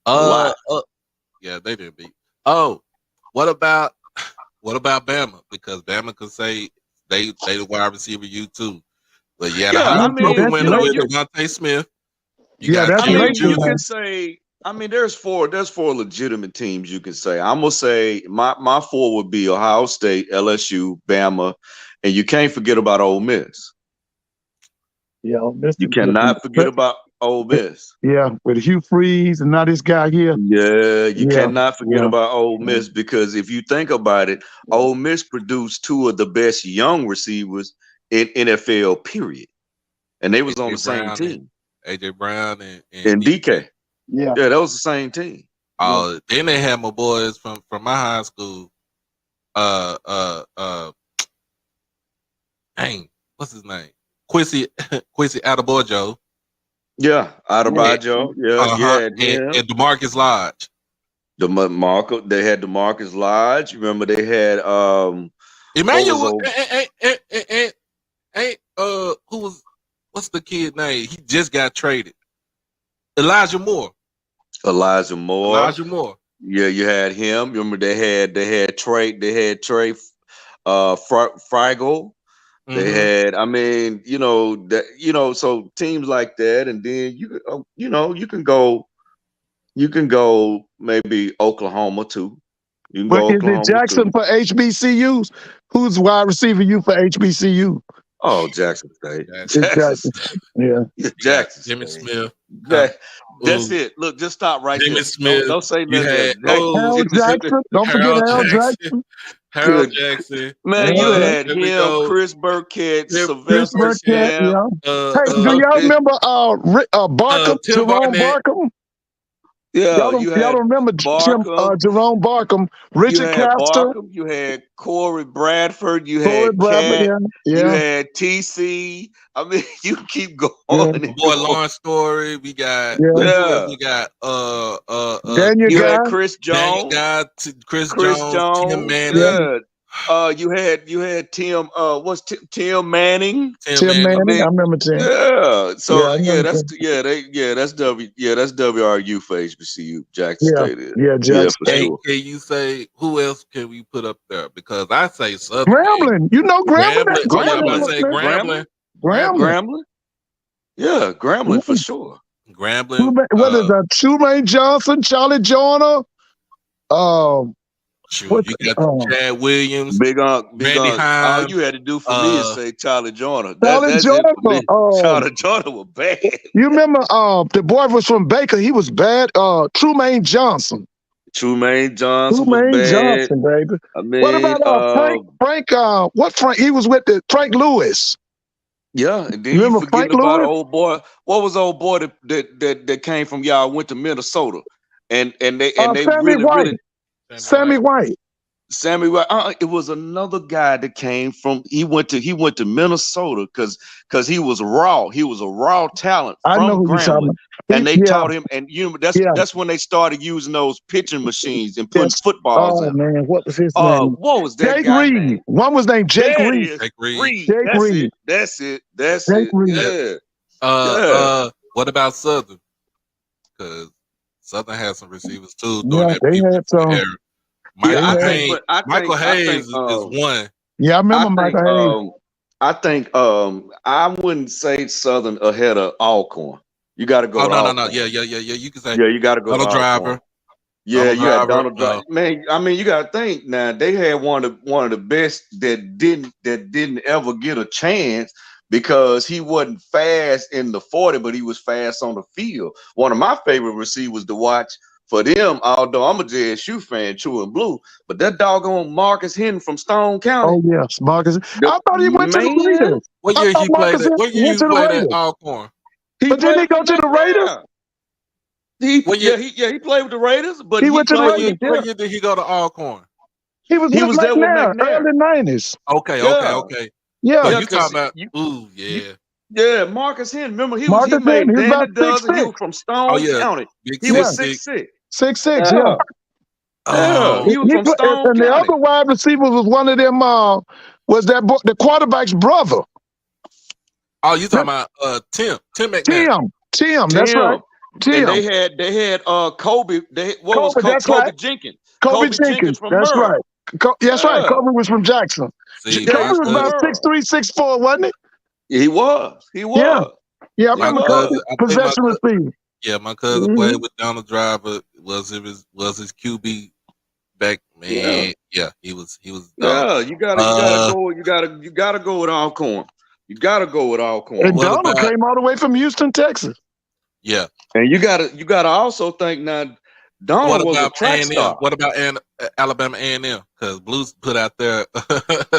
Speaker 1: Yeah, they didn't beat. Oh, what about Bama? Because Bama could say they the wide receiver you too. But yeah, the winner with Devontae Smith. You
Speaker 4: can say. I mean, there's four legitimate teams you can say. I'm gonna say my four would be Ohio State, LSU, Bama, and you can't forget about Ole Miss.
Speaker 2: Yeah,
Speaker 4: you cannot forget about Ole Miss.
Speaker 2: Yeah, with Hugh Freeze and now this guy here.
Speaker 4: Yeah, you cannot forget about Ole Miss because if you think about it, Ole Miss produced two of the best young receivers in NFL, period. And they was on the same team.
Speaker 1: AJ Brown
Speaker 4: and DK.
Speaker 2: Yeah,
Speaker 4: that was the same team.
Speaker 1: Then they had my boys from my high school. What's his name? Quincy Adebayo.
Speaker 4: Yeah, Adebayo.
Speaker 1: And DeMarcus Lodge.
Speaker 4: They had DeMarcus Lodge. Remember they had
Speaker 1: Emmanuel
Speaker 4: old?
Speaker 1: ain't who was what's the kid name? He just got traded. Elijah Moore.
Speaker 4: Elijah Moore.
Speaker 1: Elijah Moore.
Speaker 4: Yeah, you had him. Remember they had Trey Frigel. They had, I mean, so teams like that, and then you can go maybe Oklahoma too. You can
Speaker 2: But
Speaker 4: go
Speaker 2: is it
Speaker 4: Oklahoma
Speaker 2: Jackson
Speaker 4: too.
Speaker 2: for HBCUs? Who's wide receiver you for HBCU?
Speaker 4: Oh, Jackson State.
Speaker 2: It's Jackson. Yeah.
Speaker 4: Jackson
Speaker 1: Jimmy
Speaker 4: State.
Speaker 1: Smith.
Speaker 4: That's it. Look, just stop right
Speaker 1: Jimmy
Speaker 4: there.
Speaker 1: Smith.
Speaker 4: Don't say
Speaker 1: You
Speaker 4: nothing
Speaker 1: had
Speaker 4: else.
Speaker 2: Harold
Speaker 4: Jimmy Smith.
Speaker 2: Jackson. Don't forget Harold Jackson.
Speaker 1: Harold Jackson.
Speaker 4: Man, you had
Speaker 1: There we
Speaker 4: him,
Speaker 1: go.
Speaker 4: Chris Burkett,
Speaker 1: Chris
Speaker 4: Sylvester
Speaker 2: Burkett,
Speaker 4: Champ.
Speaker 2: yeah. Hey, do y'all remember Barkham,
Speaker 1: Tim
Speaker 2: Jerome
Speaker 1: Barnett.
Speaker 2: Barkham?
Speaker 4: Yeah,
Speaker 2: Y'all don't remember Jerome Barkham, Richard
Speaker 4: you had
Speaker 2: Castor,
Speaker 4: Barkham, you had Corey Bradford, you
Speaker 2: Corey
Speaker 4: had
Speaker 2: Bradford,
Speaker 4: Cat,
Speaker 2: yeah.
Speaker 4: you had TC. I mean, you keep going.
Speaker 1: Boy, Lawrence Story. We got we got
Speaker 2: Daniel
Speaker 4: you
Speaker 2: Guy.
Speaker 4: had Chris Jones,
Speaker 1: Chris Jones, Tim Manning.
Speaker 4: Yeah. You had Tim. What's Tim Manning?
Speaker 2: Tim Manning. I remember Tim.
Speaker 4: Yeah. So
Speaker 2: that's
Speaker 4: that's WRU for HBCU. Jackson State is.
Speaker 2: Yeah, Jackson
Speaker 4: for
Speaker 2: State.
Speaker 4: sure.
Speaker 1: Can you say who else can we put up there? Because I say Southern.
Speaker 2: Grambling. You know Grambling.
Speaker 1: Grambling.
Speaker 4: Yeah, Grambling for sure.
Speaker 1: Grambling.
Speaker 2: What is that? Trumaine Johnson, Charlie Joyner.
Speaker 1: You got Chad Williams,
Speaker 4: Big
Speaker 1: Randy Hines.
Speaker 4: All you had to do for me is say Charlie Joyner.
Speaker 2: Charlie Joyner.
Speaker 4: Charlie Joyner was bad.
Speaker 2: You remember the boy was from Baker. He was bad. Trumaine Johnson.
Speaker 4: Trumaine Johnson was bad.
Speaker 2: Johnson, baby.
Speaker 4: I mean,
Speaker 2: what about Frank? He was with Frank Lewis.
Speaker 4: Yeah, and then
Speaker 2: remember
Speaker 4: you
Speaker 2: Frank
Speaker 4: forgetting about
Speaker 2: Lewis?
Speaker 4: old boy. What was old boy that came from y'all went to Minnesota, and they
Speaker 2: Sammy White.
Speaker 4: Sammy White. It was another guy that came from. He went to Minnesota because he was raw. He was a raw talent from Grambling, and they taught him. And that's when they started using those pitching machines and putting footballs in.
Speaker 2: Oh man, what was his name?
Speaker 4: What was that
Speaker 2: Jake
Speaker 4: guy
Speaker 2: Reed.
Speaker 4: name?
Speaker 2: One was named Jake Reed.
Speaker 1: Jake Reed.
Speaker 4: That's it.
Speaker 1: Yeah. What about Southern? Because Southern had some receivers too.
Speaker 2: They had some.
Speaker 1: Michael Hayes is one.
Speaker 2: Yeah, I remember Michael Hayes.
Speaker 4: I think I wouldn't say Southern ahead of Alcorn. You got to go.
Speaker 1: No. Yeah. You can say.
Speaker 4: Yeah, you got to go.
Speaker 1: Donald Driver.
Speaker 4: Yeah, you had Donald Driver. Man, I mean, you got to think now. They had one of the best that didn't ever get a chance because he wasn't fast in the 40, but he was fast on the field. One of my favorite receivers to watch for them, although I'm a JSU fan, true and blue, but that doggone Marcus Henry from Stone County.
Speaker 2: Oh yes, Marcus. I thought he went to the Raiders.
Speaker 1: What year he played at? What year he played at Alcorn?
Speaker 2: But didn't he go to the Raiders?
Speaker 4: He played with the Raiders, but
Speaker 2: he went to the Raiders.
Speaker 1: What year did he go to Alcorn?
Speaker 2: He was there with McNair, early 90s.
Speaker 1: Okay.
Speaker 2: Yeah.
Speaker 1: So you talking about?
Speaker 4: Yeah, Marcus Henry. Remember, he
Speaker 2: was
Speaker 4: about 6'6". He was from Stone County. He was 6'6".
Speaker 2: 6'6", yeah.
Speaker 4: He was from Stone County.
Speaker 2: And the other wide receiver was one of them. Was the quarterback's brother?
Speaker 1: Oh, you talking about Tim McNair?
Speaker 2: Tim. That's right. Tim.
Speaker 4: And they had Kobe. Kobe Jenkins.
Speaker 2: Kobe Jenkins from that's Merle. Right. That's right. Kobe was from Jackson. Kobe was about 6'3", 6'4", wasn't he?
Speaker 4: He was.
Speaker 2: Yeah, I remember possession receiver.
Speaker 1: Yeah, my cousin played with Donald Driver. Was his QB back? Man, yeah, he was.
Speaker 4: Yeah, you gotta go with Alcorn. You gotta go with Alcorn.
Speaker 2: And Donald came all the way from Houston, Texas.
Speaker 1: Yeah,
Speaker 4: and you gotta also think now. Donald was a track star.
Speaker 1: What about Alabama A&M? Because Blues put out there.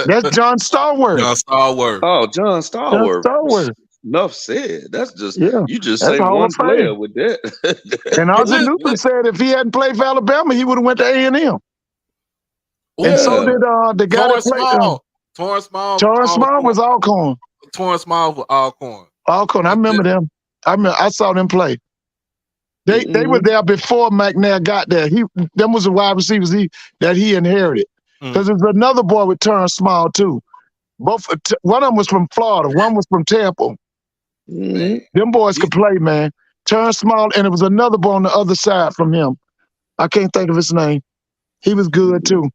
Speaker 2: That's John Stallworth.
Speaker 4: Oh, John Stallworth. Enough said. That's just you just say one player with that.
Speaker 2: And Ozzie Newton said if he hadn't played for Alabama, he would have went to A&M. And so did the guy that played
Speaker 1: Torrance Small.
Speaker 2: Torrance Small was Alcorn.
Speaker 1: Torrance Small was Alcorn.
Speaker 2: Alcorn. I remember them. I saw them play. They were there before McNair got there. Them was the wide receivers that he inherited. Because there's another boy with turn small too. One of them was from Florida, one was from Tampa.
Speaker 4: Mhm.
Speaker 2: Them boys could play, man. Turn small, and it was another boy on the other side from him. I can't think of his name. He was good too.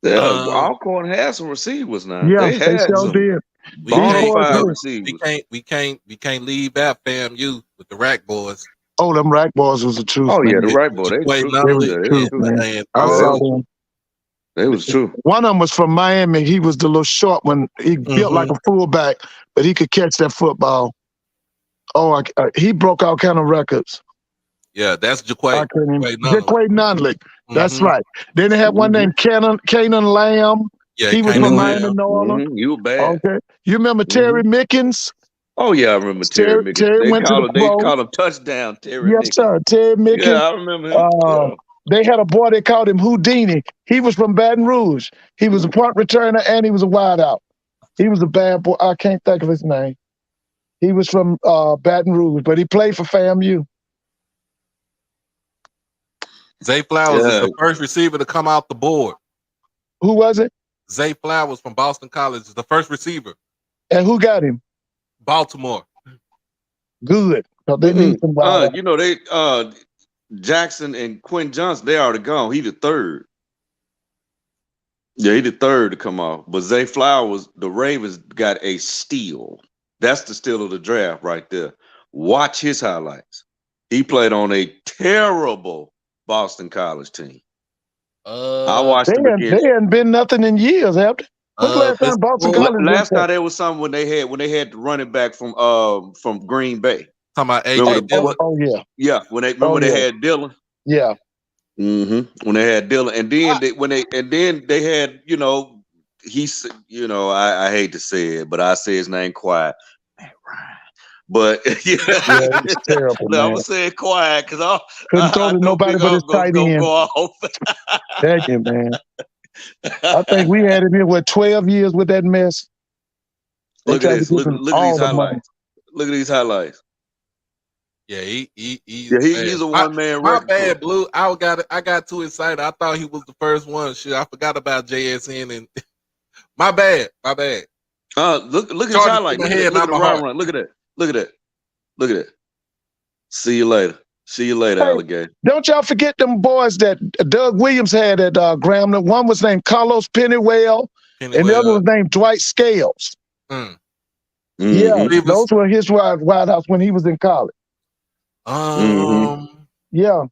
Speaker 4: Yeah,
Speaker 1: Um,
Speaker 4: Alcorn had some receivers now.
Speaker 2: Yeah,
Speaker 4: They
Speaker 2: they
Speaker 4: had
Speaker 2: sure
Speaker 4: some
Speaker 2: did.
Speaker 1: we
Speaker 2: These
Speaker 4: bona
Speaker 1: can't
Speaker 2: boys
Speaker 4: fide
Speaker 2: good.
Speaker 4: receivers.
Speaker 1: we can't leave out FAMU with the Rack boys.
Speaker 2: Oh, them Rack boys was the truth,
Speaker 4: Oh yeah, the
Speaker 2: man.
Speaker 4: right boy. They the
Speaker 1: Quay
Speaker 4: truth.
Speaker 2: They was
Speaker 1: Nunley
Speaker 2: the
Speaker 4: Yeah, they was
Speaker 2: truth,
Speaker 4: true.
Speaker 2: man.
Speaker 1: and
Speaker 2: I
Speaker 4: Yeah,
Speaker 2: saw them.
Speaker 4: they was true.
Speaker 2: One of them was from Miami. He was the little short one. He built like a fullback, but he could catch that football. Oh, he broke all kind of records.
Speaker 1: yeah, that's
Speaker 2: I
Speaker 1: Jaquay.
Speaker 2: can't even.
Speaker 1: Jaquay Nunley.
Speaker 2: Jaquay Nunley. That's
Speaker 1: Mhm.
Speaker 2: right. Then they had one named Canaan Lamb.
Speaker 1: Yeah,
Speaker 2: He was
Speaker 1: Canaan
Speaker 2: from
Speaker 1: Lamb.
Speaker 2: Miami, Norland.
Speaker 4: You were bad.
Speaker 2: Okay. You remember Terry Mickens?
Speaker 4: Oh yeah, I remember Terry Mickens.
Speaker 2: Terry went to the
Speaker 4: They
Speaker 2: pro.
Speaker 4: called him touchdown Terry
Speaker 2: Yes,
Speaker 4: Mickens.
Speaker 2: sir. Terry Mickens.
Speaker 4: Yeah, I remember him. Yeah.
Speaker 2: They had a boy, they called him Houdini. He was from Baton Rouge. He was a punt returner and he was a wideout. He was a bad boy. I can't think of his name. He was from Baton Rouge, but he played for FAMU.
Speaker 1: Zay Flowers is
Speaker 4: Yeah.
Speaker 1: the first receiver to come out the board.
Speaker 2: Who was it?
Speaker 1: Zay Flowers from Boston College is the first receiver.
Speaker 2: And who got him?
Speaker 1: Baltimore.
Speaker 2: Good. So they need some wideouts.
Speaker 4: You know, they Jackson and Quentin Johnson, they already gone. He the third. Yeah, he the third to come off. But Zay Flowers, the Ravens got a steal. That's the steal of the draft right there. Watch his highlights. He played on a terrible Boston College team. I watched him
Speaker 2: They
Speaker 4: against.
Speaker 2: hadn't been nothing in years, have they? When's the last time Boston College
Speaker 4: Last time there was something when they had the running back from Green Bay.
Speaker 1: Talking about AJ Dillon.
Speaker 2: Oh yeah.
Speaker 4: Yeah, when they had Dillon.
Speaker 2: Yeah.
Speaker 4: When they had Dillon, and then they had, you know, he's, you know, I hate to say it, but I say his name quiet, Matt Ryan. But yeah,
Speaker 2: it's terrible.
Speaker 4: I'm
Speaker 2: Man.
Speaker 4: gonna say it quiet because I
Speaker 2: couldn't throw to nobody but his tight end.
Speaker 4: Go off.
Speaker 2: Thank you, man. I think we had him here with 12 years with that mess.
Speaker 4: Look at this. Look at these highlights. Look at these highlights.
Speaker 1: Yeah,
Speaker 4: he's a one man.
Speaker 1: My bad, Blue. I got too excited. I thought he was the first one. Shit, I forgot about JSN and my bad.
Speaker 4: Look at his highlights. Look at that. Look at that. See you later. Hey, alligator.
Speaker 2: Don't y'all forget them boys that Doug Williams had at Grambling. One was named Carlos Pennywell, and the other was named Dwight Scales. Yeah, those were his wideouts when he was in college. Yeah.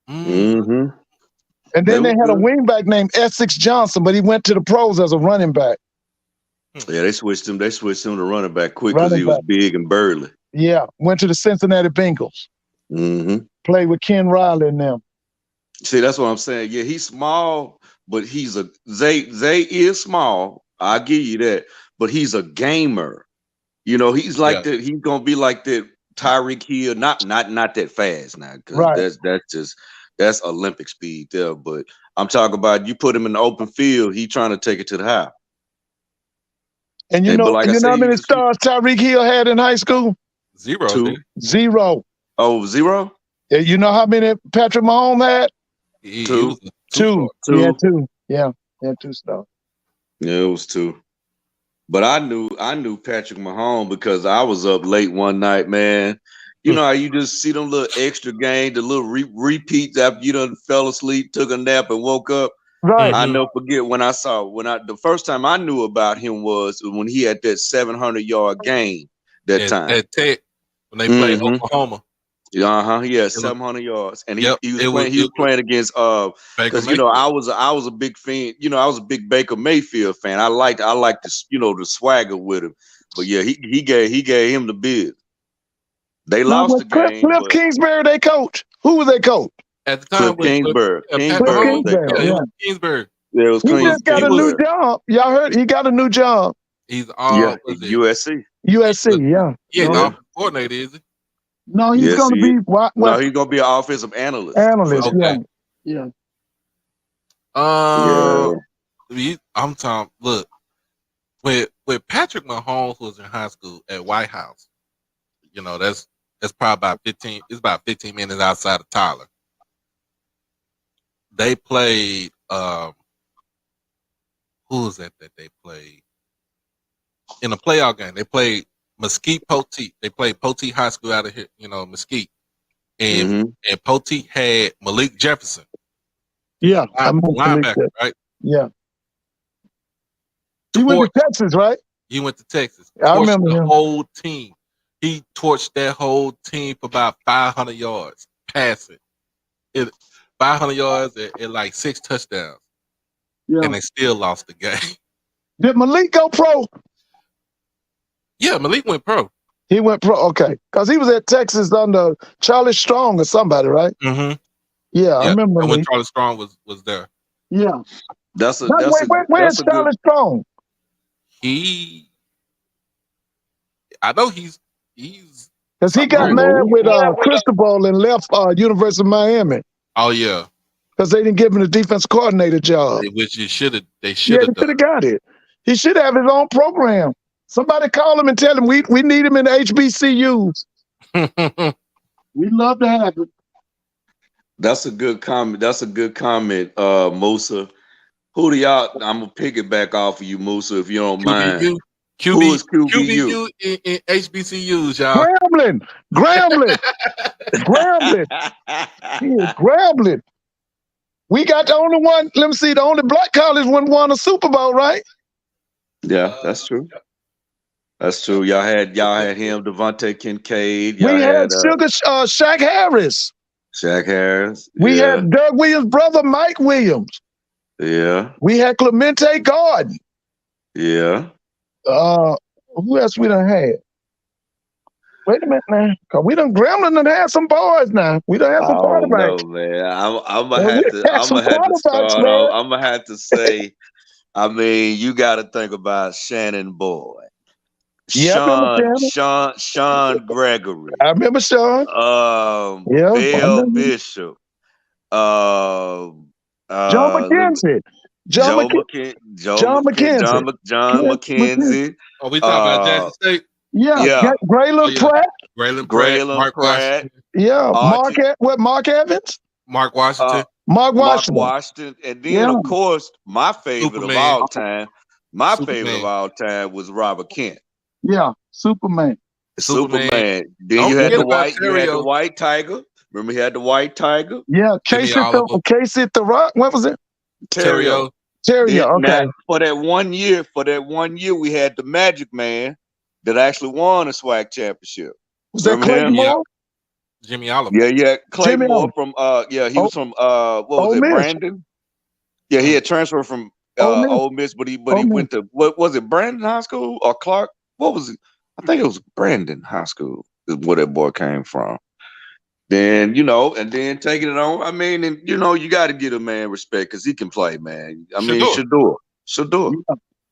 Speaker 2: And then they had a wingback named Essex Johnson, but he went to the pros as a running back.
Speaker 4: Yeah, they switched him. They switched him to running back quick because he was big and burly.
Speaker 2: Yeah, went to the Cincinnati Bengals. Played with Ken Riley and them.
Speaker 4: See, that's what I'm saying. Yeah, he's small, but he's Zay is small. I'll give you that. But he's a gamer. You know, he's like that. He's gonna be like that Tyreek Hill, not that fast now, because that's Olympic speed there. But I'm talking about you put him in the open field, he trying to take it to the house.
Speaker 2: And you know how many stars Tyreek Hill had in high school? Zero.
Speaker 4: Oh, 0?
Speaker 2: You know how many Patrick Mahomes had?
Speaker 4: Two.
Speaker 2: He had 2. Yeah, he had 2 stars.
Speaker 4: Yeah, it was 2. But I knew Patrick Mahomes because I was up late one night, man. You know how you just see them little extra games, the little repeats after you done fell asleep, took a nap, and woke up.
Speaker 2: Right.
Speaker 4: I never forget the first time I knew about him was when he had that 700-yard game time.
Speaker 1: At Tech, when they played Oklahoma.
Speaker 4: He had 700 yards, and he was playing against because I was a big fan. You know, I was a big Baker Mayfield fan. I liked the the swagger with him. But yeah, he gave him the bid. They lost the game.
Speaker 2: Cliff Kingsbury, they coach. Who was they coach?
Speaker 1: At the time,
Speaker 4: Kingsbury.
Speaker 1: Kingsbury.
Speaker 4: Yeah, it was
Speaker 2: He just got a new job. Y'all heard? He got a new job.
Speaker 1: He's
Speaker 4: USC.
Speaker 2: USC, yeah.
Speaker 1: Yeah, the coordinator, is he?
Speaker 2: No, he's going to be.
Speaker 4: No, he's going to be an offensive analyst.
Speaker 2: Okay. Yeah.
Speaker 1: I'm talking. Look, when Patrick Mahomes was in high school at White House, you know that's probably about 15. It's about 15 minutes outside of Tyler. They played um, who was that they played in a playoff game? They played Mesquite Poteet. They played Poteet High School out of here, Mesquite, and
Speaker 4: Mm-hmm.
Speaker 1: and Poteet had Malik Jefferson,
Speaker 2: Yeah, I'm
Speaker 1: linebacker, right?
Speaker 2: Yeah, he went to Texas, right?
Speaker 1: He went to Texas.
Speaker 2: I
Speaker 1: Torched
Speaker 2: remember
Speaker 1: the
Speaker 2: him.
Speaker 1: whole team. He torched that whole team for about 500 yards passing. 500 yards and like 6 touchdowns.
Speaker 2: Yeah.
Speaker 1: And they still lost the game.
Speaker 2: Did Malik go pro?
Speaker 1: Yeah, Malik went pro.
Speaker 2: He went pro, okay. Because he was at Texas under Charlie Strong or somebody, right?
Speaker 1: Mm-hmm.
Speaker 2: Yeah, I remember
Speaker 1: when
Speaker 2: Malik.
Speaker 1: Charlie Strong was there.
Speaker 2: Yeah.
Speaker 4: Where's
Speaker 2: Where's Charlie Strong?
Speaker 1: I know he's
Speaker 2: because he got married with Cristobal and left University of Miami.
Speaker 1: Oh yeah.
Speaker 2: Because they didn't give him the defense coordinator job.
Speaker 1: Which they should have
Speaker 2: they should have got it. He should have his own program. Somebody call him and tell him we need him in the HBCUs. We'd love to have him.
Speaker 4: That's a good comment. Musa. Who do y'all? I'm gonna pick it back off of you, Musa, if you don't mind. Who is QBU?
Speaker 1: In HBCUs, y'all.
Speaker 2: Grambling. He is Grambling. We got the only one. Let me see. The only black college one won a Super Bowl, right?
Speaker 4: Yeah, that's true. That's true. Y'all had him, Devontae Kincaid.
Speaker 2: We had Shaq Harris.
Speaker 4: We
Speaker 2: had Doug Williams' brother, Mike Williams.
Speaker 4: Yeah.
Speaker 2: We had Clemente Garden.
Speaker 4: Yeah.
Speaker 2: Who else we done had? Wait a minute now. Cause we done Gremlin and had some boys now. We done have some quarterbacks.
Speaker 4: No, man. I'm gonna have to start off. I'm gonna have to say, I mean, you gotta think about Shannon Boyd. Sean Gregory.
Speaker 2: I remember Sean.
Speaker 4: Bill Bishop.
Speaker 2: John McKenzie.
Speaker 4: John McKenzie.
Speaker 1: Oh, we talking about Jackson State?
Speaker 2: Yeah. Graylin Pratt.
Speaker 1: Mark Pratt.
Speaker 2: Yeah. Mark Evans?
Speaker 1: Mark Washington.
Speaker 2: Mark Washington.
Speaker 4: And then, of course, my favorite of all time was Robert Kent.
Speaker 2: Yeah, Superman.
Speaker 4: Then you had the white tiger. Remember, he had the white tiger.
Speaker 2: Yeah, Casey at the Rock. What was it?
Speaker 4: Terrio.
Speaker 2: Okay.
Speaker 4: Now, for that one year, we had the Magic Man that actually won a SWAC championship.
Speaker 2: Was that Clayton Moore?
Speaker 1: Jimmy Oliver.
Speaker 4: Yeah. Clayton Moore from he was from what was it, Brandon? Yeah, he had transferred from Ole Miss, but he went to what was it, Brandon High School or Clark? What was it? I think it was Brandon High School is where that boy came from. Then, and then taking it on. I mean, and you got to give a man respect because he can play, man. I mean, Shador.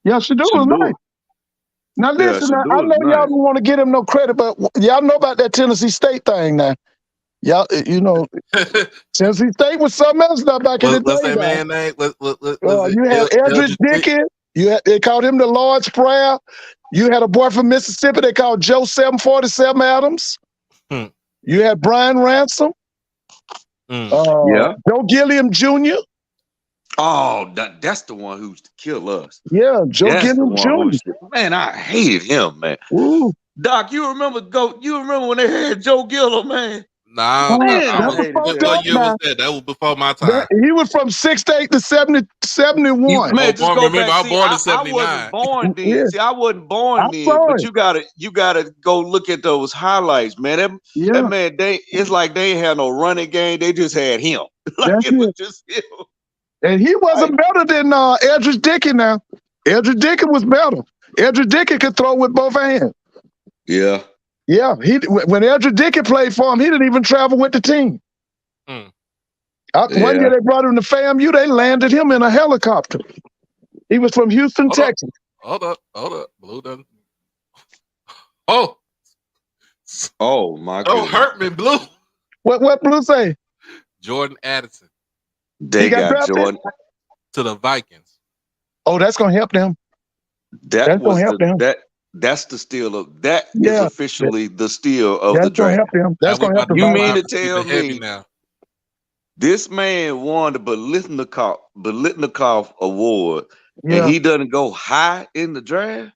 Speaker 2: Yeah, Shador was nice. Now listen, I know y'all don't want to give him no credit, but y'all know about that Tennessee State thing now. Y'all, Tennessee State was something else now back in the day.
Speaker 1: What's that man's name?
Speaker 2: You had Eldridge Dickens. They called him the Lord's Prayer. You had a boy from Mississippi they called Joe 747 Adams. You had Brian Ransom. Joe Gilliam Jr.
Speaker 4: Oh, that's the one who used to kill us.
Speaker 2: Yeah, Joe Gilliam Jr.
Speaker 4: Man, I hated him, man.
Speaker 2: Ooh.
Speaker 4: Doc, you remember when they had Joe Gilliam, man?
Speaker 1: Nah, what year was that? That was before my time.
Speaker 2: He was from 68 to 71.
Speaker 4: Man, just go back.
Speaker 1: I'm born in 79.
Speaker 4: I wasn't born then. See, I wasn't born then. But you gotta go look at those highlights, man. That man, it's like they ain't had no running game. They just had him. Like it was just him.
Speaker 2: And he wasn't better than Eldridge Dickens now. Eldridge Dickens was better. Eldridge Dickens could throw with both hands.
Speaker 4: Yeah.
Speaker 2: Yeah, when Eldridge Dickens played for him, he didn't even travel with the team. One year they brought him to FAMU, they landed him in a helicopter. He was from Houston, Texas.
Speaker 1: Hold up. Blue done.
Speaker 4: Oh my God.
Speaker 1: Don't hurt me, Blue.
Speaker 2: What Blue say?
Speaker 1: Jordan Addison.
Speaker 4: They got Jordan
Speaker 1: to the Vikings.
Speaker 2: Oh, that's gonna help them.
Speaker 4: That's the steal of that is officially the steal of the draft.
Speaker 2: That's gonna help them.
Speaker 4: You mean to tell me now? This man won the Biletnikoff Award, and
Speaker 2: Yeah,
Speaker 4: he doesn't go high in the draft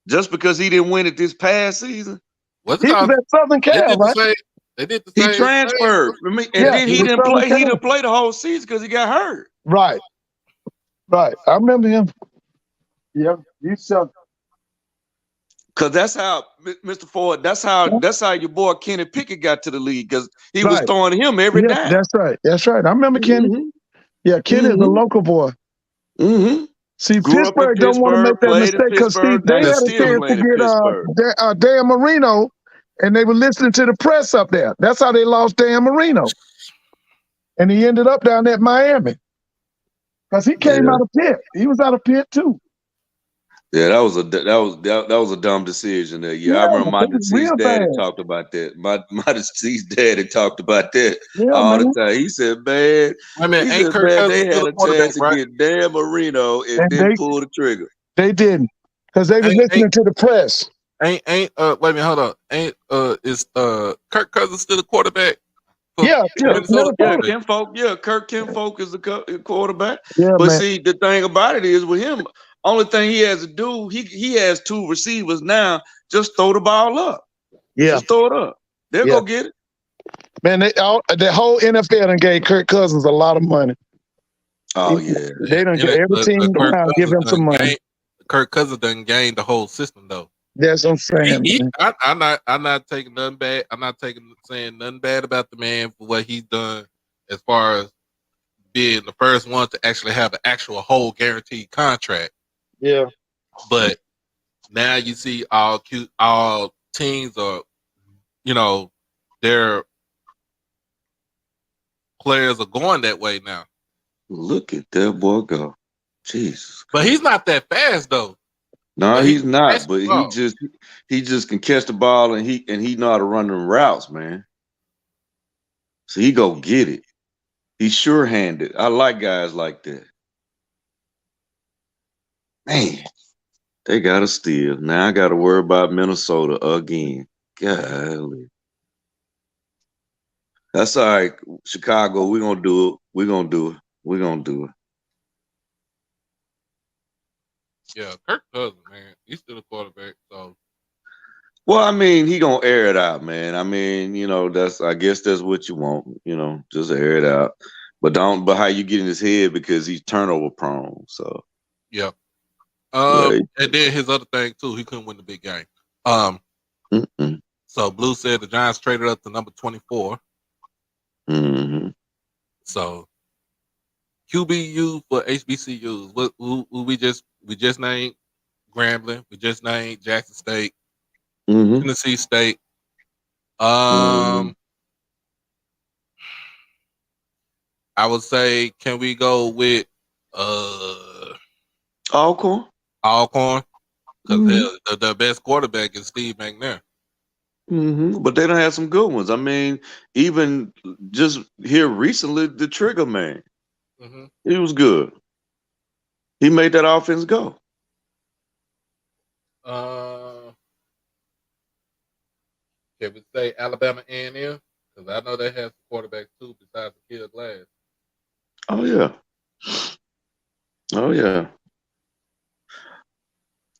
Speaker 4: just because he didn't win it this past season.
Speaker 1: What's it
Speaker 2: he was
Speaker 1: called?
Speaker 2: at Southern
Speaker 1: They
Speaker 2: Cal,
Speaker 1: did the
Speaker 2: right?
Speaker 1: same. They did the
Speaker 4: He
Speaker 1: same thing.
Speaker 4: transferred, and
Speaker 2: Yeah,
Speaker 4: then
Speaker 2: he
Speaker 4: he
Speaker 2: was
Speaker 4: didn't
Speaker 2: Southern
Speaker 4: play. He
Speaker 2: Cal.
Speaker 4: didn't play the whole season because he got hurt.
Speaker 2: Right, right. I remember him. Yeah, he's Southern.
Speaker 4: Cause that's how Mr. Ford. That's how your boy Kenny Pickett got to the league because he was
Speaker 2: Right.
Speaker 4: throwing to him every
Speaker 2: Yeah,
Speaker 4: down.
Speaker 2: that's right. That's right. I remember Kenny.
Speaker 4: Mm-hmm.
Speaker 2: Yeah, Kenny is a
Speaker 4: Mm-hmm.
Speaker 2: local boy.
Speaker 4: Mm-hmm.
Speaker 2: See,
Speaker 4: Grew up in
Speaker 2: Pittsburgh don't want to make
Speaker 4: Pittsburgh,
Speaker 2: that
Speaker 4: played in
Speaker 2: mistake because see,
Speaker 4: Pittsburgh. Now
Speaker 2: they
Speaker 4: he's
Speaker 2: had a
Speaker 4: still
Speaker 2: chance to
Speaker 4: playing in
Speaker 2: get
Speaker 4: Pittsburgh.
Speaker 2: Dan Marino, and they were listening to the press up there. That's how they lost Dan Marino, and he ended up down at Miami because he came
Speaker 4: Yeah.
Speaker 2: out of Pitt. He was out of Pitt too.
Speaker 4: Yeah, that was a dumb decision there. Yeah, I
Speaker 2: Yeah,
Speaker 4: remember my
Speaker 2: it was real
Speaker 4: deceased daddy
Speaker 2: bad.
Speaker 4: talked about that. My deceased daddy talked about that
Speaker 2: Yeah,
Speaker 4: all the
Speaker 2: man.
Speaker 4: time. He said, man,
Speaker 1: I mean, ain't Kirk
Speaker 4: they
Speaker 1: Cousins still
Speaker 4: had
Speaker 1: a
Speaker 4: a
Speaker 1: quarterback,
Speaker 4: chance to
Speaker 1: right?
Speaker 4: get Dan Marino and
Speaker 2: And
Speaker 4: didn't pull the trigger.
Speaker 2: they didn't because they were
Speaker 1: Ain't
Speaker 2: listening to the press.
Speaker 1: ain't wait a minute, hold on. Ain't is Kirk Cousins still a quarterback for
Speaker 2: Yeah,
Speaker 1: Minnesota?
Speaker 2: Minnesota.
Speaker 1: Okay.
Speaker 4: Kirk Kinfolk is the quarterback.
Speaker 2: Yeah,
Speaker 4: But
Speaker 2: man.
Speaker 4: see, the thing about it is with him, only thing he has to do, he has two receivers now. Just throw the ball up.
Speaker 2: Yeah,
Speaker 4: Just throw it up. They'll
Speaker 2: Yeah.
Speaker 4: go get it.
Speaker 2: man. The whole NFL done gave Kirk Cousins a lot of money.
Speaker 4: Oh yeah.
Speaker 2: They done
Speaker 1: And
Speaker 2: get every team
Speaker 1: Kirk
Speaker 2: around give
Speaker 1: Cousins
Speaker 2: him some
Speaker 1: done
Speaker 2: money.
Speaker 1: gained, Kirk Cousins done gained the whole system though.
Speaker 2: That's what I'm saying, man.
Speaker 1: I'm not taking nothing bad. I'm not saying nothing bad about the man for what he's done as far as being the first one to actually have an actual whole guaranteed contract.
Speaker 2: Yeah.
Speaker 1: But now you see all teams are, their players are going that way now.
Speaker 4: Look at that boy go. Jesus.
Speaker 1: But he's not that fast though.
Speaker 4: No,
Speaker 1: But
Speaker 4: he's not. But
Speaker 1: ball.
Speaker 4: he just can catch the ball and he know how to run them routes, man. So he go get it. He's sure-handed. I like guys like that. Man, they got to steal. Now I got to worry about Minnesota again. Golly. That's all right. Chicago, we're going to do it. We're going to do it. We're going to do it.
Speaker 1: Yeah, Kirk Cousins, man. He's still a quarterback, so.
Speaker 4: Well, I mean, he gonna air it out, man. I mean, I guess that's what you want, just air it out. But how you get in his head because he's turnover prone. So
Speaker 1: yeah.
Speaker 4: Right.
Speaker 1: And then his other thing too, he couldn't win the big game.
Speaker 4: Mm-mm.
Speaker 1: So Blue said the Giants traded up to number 24.
Speaker 4: Mm-hmm.
Speaker 1: So QBU for HBCUs. We just named Grambling. We just named Jackson State,
Speaker 4: Mm-hmm.
Speaker 1: Tennessee State.
Speaker 4: Mm-hmm.
Speaker 1: I would say, can we go with
Speaker 4: Alcorn?
Speaker 1: Alcorn? Because
Speaker 2: Mhm.
Speaker 1: the best quarterback is Steve McNair.
Speaker 4: Mm-hmm. But they don't have some good ones. I mean, even just here recently, the Trigger Man,
Speaker 1: Mm-hmm.
Speaker 4: he was good. He made that offense go.
Speaker 1: Can we say Alabama A&M? Because I know they have some quarterbacks too besides the Kill Glass.
Speaker 4: Oh yeah. Oh yeah.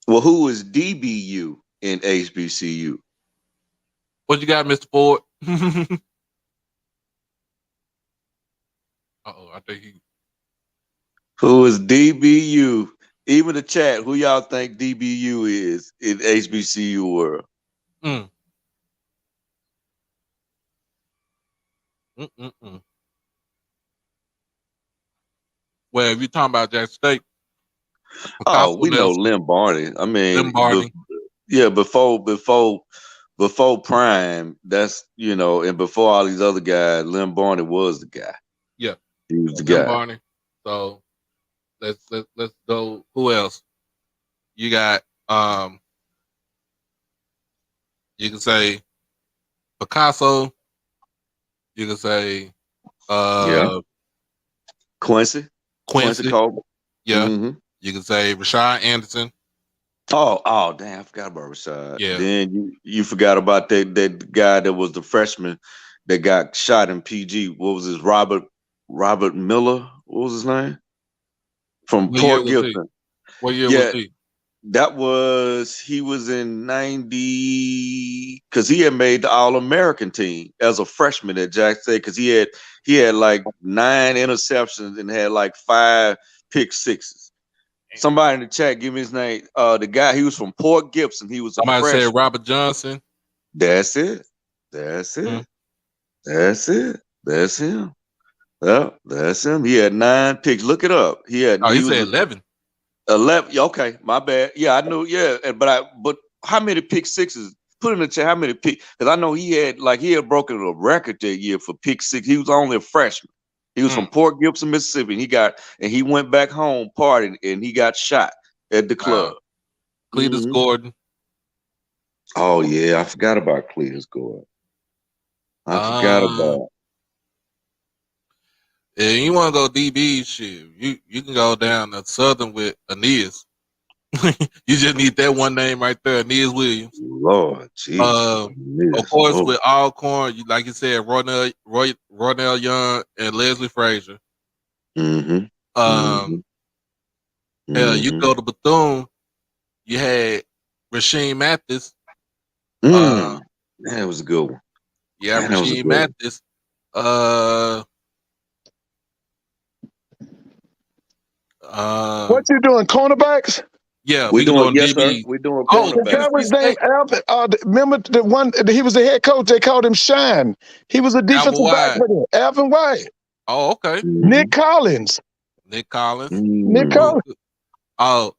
Speaker 4: Well, who is DBU in HBCU?
Speaker 1: What you got, Mr. Ford? I think he.
Speaker 4: Who is DBU? Even the chat, who y'all think DBU is in HBCU world?
Speaker 1: Mm. Mm-mm-mm. Well, if you're talking about Jackson State,
Speaker 4: Oh, we know Lynn Barney. I mean,
Speaker 1: Lynn Barney.
Speaker 4: before Prime, that's and before all these other guys, Lynn Barney was the guy.
Speaker 1: Yeah,
Speaker 4: he was the
Speaker 1: Lynn
Speaker 4: guy.
Speaker 1: Barney. So let's go. Who else? You got you can say Picasso. You can say
Speaker 4: Quincy Colbert.
Speaker 1: Yeah.
Speaker 4: Mm-hmm.
Speaker 1: You can say Rashad Anderson.
Speaker 4: Oh, damn! I forgot about Rashad.
Speaker 1: Yeah.
Speaker 4: Then you forgot about that guy that was the freshman that got shot in PG. What was his Robert Robert Miller. What was his name? From
Speaker 1: What year
Speaker 4: Port
Speaker 1: was he?
Speaker 4: Gibson.
Speaker 1: What year was
Speaker 4: Yeah,
Speaker 1: he?
Speaker 4: he was in 90 because he had made the All-American team as a freshman at Jack State because he had like 9 interceptions and had like 5 pick sixes. Somebody in the chat, give me his name. The guy, he was from Port Gibson. He was a
Speaker 1: Somebody said
Speaker 4: freshman.
Speaker 1: Robert Johnson.
Speaker 4: That's it. That's it. That's it. That's him. Yeah, that's him. He had 9 picks. Look it up.
Speaker 1: He
Speaker 4: was
Speaker 1: said 11.
Speaker 4: 11. Okay, my bad. Yeah, I knew. Yeah, but how many pick sixes? Put in the chat how many pick because I know he had broken a record that year for pick six. He was only a freshman. He was from Port Gibson, Mississippi. And he went back home partying and he got shot at the club.
Speaker 1: Cletus Gordon.
Speaker 4: Oh yeah, I forgot about Cletus Gordon. I forgot about.
Speaker 1: Yeah, you want to go DB shit? You can go down to Southern with Aeneas. You just need that one name right there, Aeneas Williams.
Speaker 4: Lord, Jesus.
Speaker 1: Of course, with Alcorn, like you said, Ronell Young and Leslie Frazier.
Speaker 4: Mm-hmm.
Speaker 1: You go to Bethune, you had Rasheem Mathis.
Speaker 4: That was a good one.
Speaker 1: Yeah, Rasheem Mathis.
Speaker 2: What you doing, cornerbacks?
Speaker 1: Yeah,
Speaker 4: we're doing
Speaker 1: DB.
Speaker 4: Sir. We're doing cornerbacks.
Speaker 2: The guy was named Alvin. Remember the one? He was the head coach. They called him Shine. He was a defensive back for them. Alvin White.
Speaker 1: Oh, okay.
Speaker 2: Nick Collins.
Speaker 1: Nick Collins. Oh,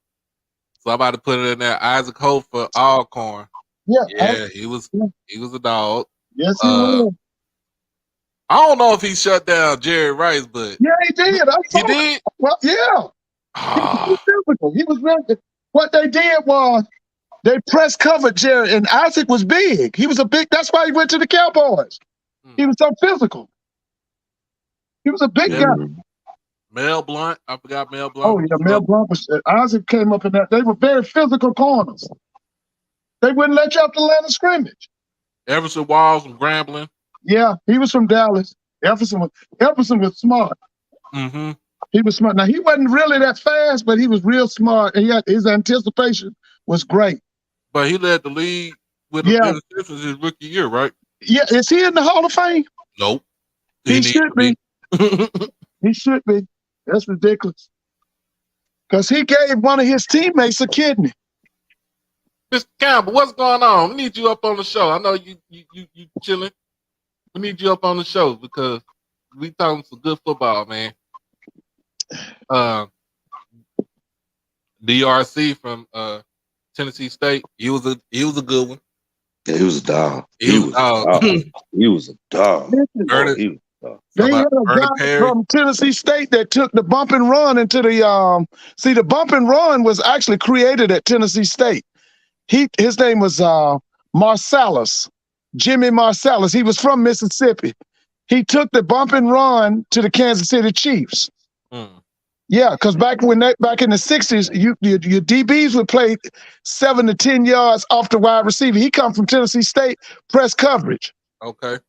Speaker 1: so I'm about to put it in there. Isaac Hope for Alcorn.
Speaker 2: Yeah,
Speaker 1: he was a dog.
Speaker 2: Yes, he was.
Speaker 1: I don't know if he shut down Jerry Rice, but
Speaker 2: yeah, he did.
Speaker 1: He did.
Speaker 2: Well, yeah. He was physical. He was ready. What they did was they press covered Jerry, and Isaac was big. He was a big. That's why he went to the Cowboys. He was so physical. He was a big guy.
Speaker 1: Mel Blunt. I forgot Mel Blunt.
Speaker 2: Oh yeah, Mel Blunt was. Isaac came up in that. They were very physical corners. They wouldn't let you up the line of scrimmage.
Speaker 1: Everson Walls from Grambling.
Speaker 2: Yeah, he was from Dallas. Everson was smart.
Speaker 1: Mm-hmm.
Speaker 2: He was smart. Now he wasn't really that fast, but he was real smart. And his anticipation was great.
Speaker 1: But he led the league with interceptions his rookie year, right?
Speaker 2: Yeah, is he in the Hall of Fame?
Speaker 1: Nope.
Speaker 2: He should be. He should be. That's ridiculous. Because he gave one of his teammates a kidney.
Speaker 1: Mr. Campbell, what's going on? We need you up on the show. I know you chilling. We need you up on the show because we talking some good football, man. DRC from Tennessee State. He was a good one.
Speaker 4: Yeah, he was a dog.
Speaker 1: He was a dog.
Speaker 4: He was a dog.
Speaker 2: They had a guy from Tennessee State that took the bump and run into the the bump and run was actually created at Tennessee State. His name was Marsalis, Jimmy Marsalis. He was from Mississippi. He took the bump and run to the Kansas City Chiefs. Yeah, because back in the 60s, your DBs would play 7 to 10 yards off the wide receiver. He come from Tennessee State, press coverage.
Speaker 1: Okay.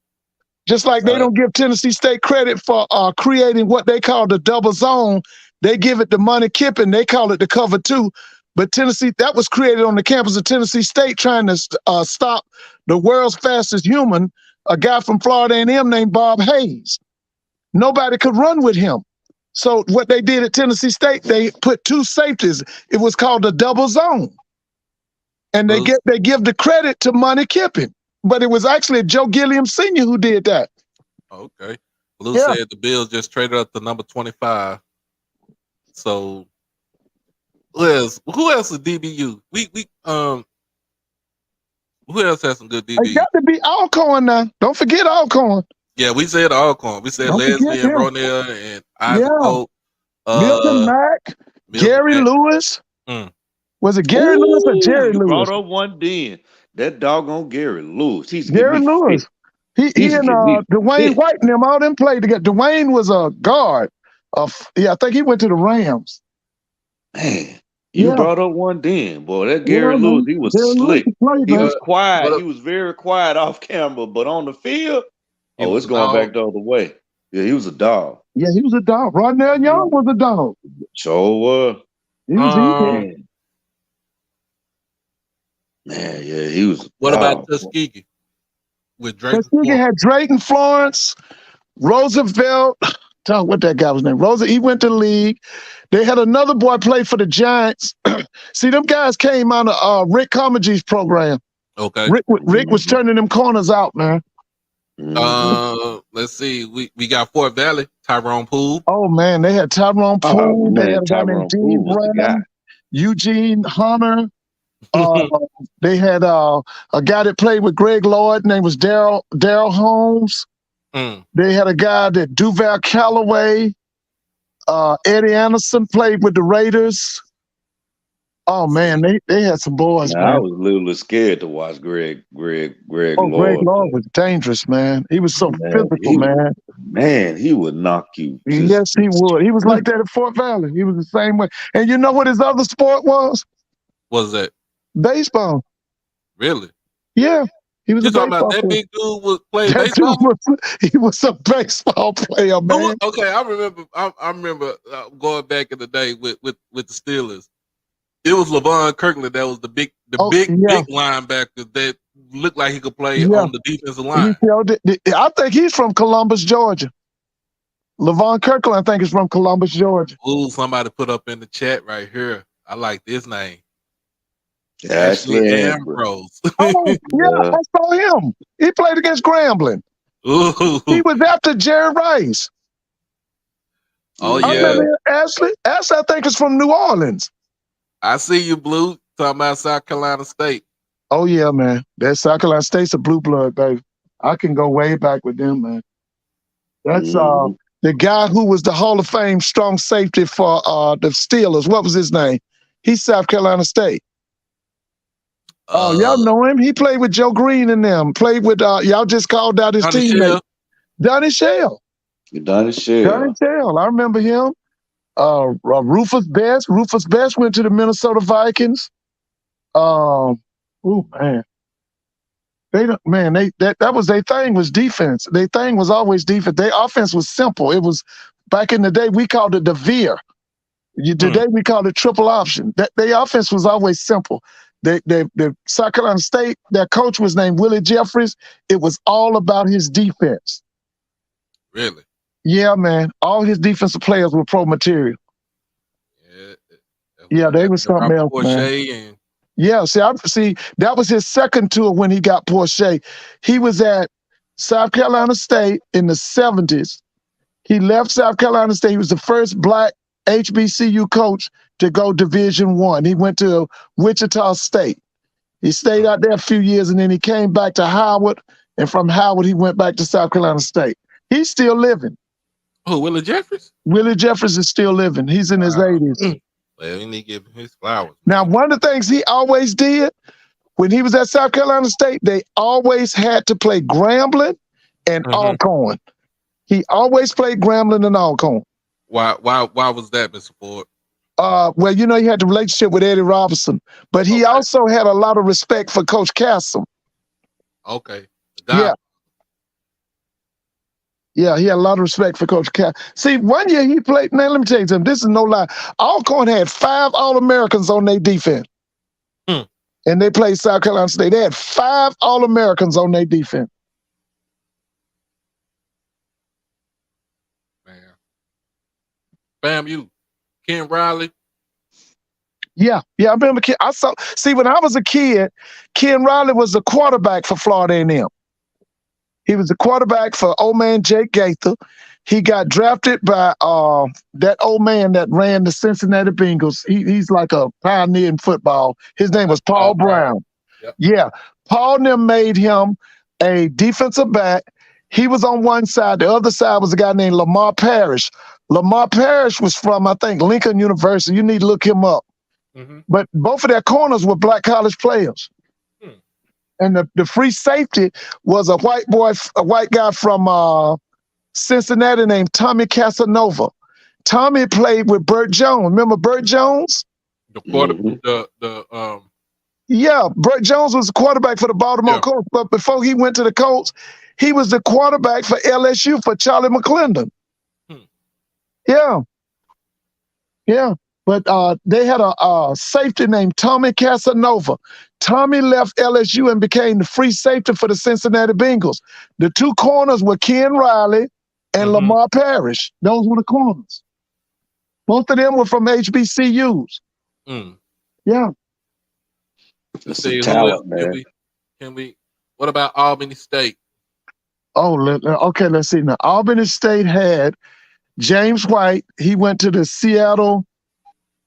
Speaker 2: Just like they don't give Tennessee State credit for creating what they call the double zone. They give it to Money Kippen. They call it the cover 2. But Tennessee, that was created on the campus of Tennessee State trying to stop the world's fastest human, a guy from Florida A&M named Bob Hayes. Nobody could run with him. So what they did at Tennessee State, they put 2 safeties. It was called the double zone. And they give the credit to Money Kippen. But it was actually Joe Gilliam Sr. who did that.
Speaker 1: Okay. Blue said the Bills just traded up to number 25. So who else is DBU? Who else has some good DBU?
Speaker 2: It got to be Alcorn now. Don't forget Alcorn.
Speaker 1: Yeah, we said Alcorn. We said Leslie and Ronell and Isaac Hope.
Speaker 2: Milton Mack, Gary Lewis. Was it Gary Lewis or Jerry Lewis?
Speaker 4: Brought up one then. That doggone Gary Lewis.
Speaker 2: Gary Lewis. He and Dwayne White and them all them played together. Dwayne was a guard. I think he went to the Rams.
Speaker 4: Man, you brought up one then, boy. That Gary Lewis, he was slick. He was quiet. He was very quiet off camera, but on the field, it's going back the other way. Yeah, he was a dog.
Speaker 2: Yeah, he was a dog. Rodnell Young was a dog.
Speaker 4: Sure was.
Speaker 2: He was easy.
Speaker 1: Um,
Speaker 4: Man, yeah, he was a
Speaker 1: what about
Speaker 4: dog.
Speaker 1: Tuskegee with Drake and
Speaker 2: Tuskegee
Speaker 1: Florence?
Speaker 2: had Drayton Florence, Roosevelt. Tell what that guy was named. He went to the league. They had another boy play for the Giants. See, them guys came out of Rick Comegie's program.
Speaker 1: Okay.
Speaker 2: Rick was turning them corners out, man.
Speaker 1: Let's see. We got Fort Valley, Tyrone Poole.
Speaker 2: Oh man, they had Tyrone Poole. They had a guy named
Speaker 4: Tyrone
Speaker 2: Dean
Speaker 4: Poole was the guy.
Speaker 2: Brown, Eugene Hunter. They had a guy that played with Greg Lloyd, name was Daryl Holmes. They had a guy that Duval Calloway, Eddie Anderson played with the Raiders. Oh man, they had some boys, man.
Speaker 4: I was a little scared to watch Greg Lloyd.
Speaker 2: Greg Lloyd was dangerous, man. He was so physical, man.
Speaker 4: Man, he would knock you.
Speaker 2: Yes, he would. He was like that at Fort Valley. He was the same way. And you know what his other sport was?
Speaker 1: What was that?
Speaker 2: Baseball.
Speaker 1: Really?
Speaker 2: Yeah. He was
Speaker 1: You
Speaker 2: a
Speaker 1: talking
Speaker 2: baseball
Speaker 1: about that
Speaker 2: player.
Speaker 1: big dude was playing
Speaker 2: That
Speaker 1: baseball?
Speaker 2: he was a baseball player, man.
Speaker 1: Okay, I remember going back in the day with the Steelers. It was LaVon Kirkland that was the big linebacker that looked like he could play on the defensive line.
Speaker 2: I think he's from Columbus, Georgia. LaVon Kirkland, I think, is from Columbus, Georgia.
Speaker 1: Ooh, somebody put up in the chat right here. I like this name.
Speaker 4: Ashley
Speaker 1: Ambrose.
Speaker 2: Oh, yeah, I saw him. He played against Grambling.
Speaker 1: Ooh.
Speaker 2: He was after Jerry Rice.
Speaker 1: Oh,
Speaker 2: I
Speaker 1: yeah.
Speaker 2: remember Ashley. Ashley, I think, is from New Orleans.
Speaker 1: I see you, Blue, talking about South Carolina State.
Speaker 2: Oh, yeah, man. That South Carolina State's a blue blood, baby. I can go way back with them, man. That's the guy who was the Hall of Fame strong safety for the Steelers. What was his name? He's South Carolina State. Oh, y'all know him. He played with Joe Green and them. Played with y'all just called out his teammate. Donnie Shell.
Speaker 4: Donnie Shell.
Speaker 2: I remember him. Rufus Best. Rufus Best went to the Minnesota Vikings. Oh man. That was their thing, was defense. Their thing was always defense. Their offense was simple. It was back in the day, we called it the veer. Today we call it triple option. Their offense was always simple. The South Carolina State, their coach was named Willie Jeffries. It was all about his defense.
Speaker 1: Really?
Speaker 2: Yeah, man. All his defensive players were pro material. Yeah, they were something else, man. Yeah, see, that was his second tour when he got Porsche. He was at South Carolina State in the 70s. He left South Carolina State. He was the first black HBCU coach to go Division I. He went to Wichita State. He stayed out there a few years, and then he came back to Howard, and from Howard, he went back to South Carolina State. He's still living.
Speaker 1: Oh, Willie Jeffries?
Speaker 2: Willie Jeffries is still living. He's in his 80s.
Speaker 1: Well, we need to give him his flowers.
Speaker 2: Now, one of the things he always did when he was at South Carolina State, they always had to play Grambling and Alcorn. He always played Grambling and Alcorn.
Speaker 1: Why was that, Mr. Ford?
Speaker 2: Well, you know, he had the relationship with Eddie Robinson, but he also had a lot of respect for Coach Castle.
Speaker 1: Okay.
Speaker 2: Yeah, he had a lot of respect for Coach Castle. See, one year he played, man, let me tell you something. This is no lie. Alcorn had 5 All-Americans on their defense. And they played South Carolina State. They had 5 All-Americans on their defense.
Speaker 1: Man. FAMU. Ken Riley.
Speaker 2: Yeah, I remember. When I was a kid, Ken Riley was the quarterback for Florida A&M. He was the quarterback for old man Jake Gaither. He got drafted by that old man that ran the Cincinnati Bengals. He's like a pioneer in football. His name was Paul Brown.
Speaker 1: Yep.
Speaker 2: Yeah, Paul them made him a defensive back. He was on one side. The other side was a guy named Lamar Parrish. Lamar Parrish was from, I think, Lincoln University. You need to look him up. But both of their corners were black college players. And the free safety was a white guy from Cincinnati named Tommy Casanova. Tommy played with Burt Jones. Remember Burt Jones? Yeah, Burt Jones was the quarterback for the Baltimore Colts. But before he went to the Colts, He was the quarterback for LSU for Charlie McClendon.
Speaker 1: Hmm.
Speaker 2: Yeah. Yeah. But they had a safety named Tommy Casanova. Tommy left LSU and became the free safety for the Cincinnati Bengals. The two corners were Ken Riley and Lamar Parrish. Those were the corners. Both of them were from HBCUs.
Speaker 1: Mm.
Speaker 2: Yeah.
Speaker 1: Let's
Speaker 4: It's some
Speaker 1: see who
Speaker 4: talent,
Speaker 1: else
Speaker 4: man.
Speaker 1: can we? What about Albany State?
Speaker 2: Oh, okay. Let's see now. Albany State had James White. He went to the Seattle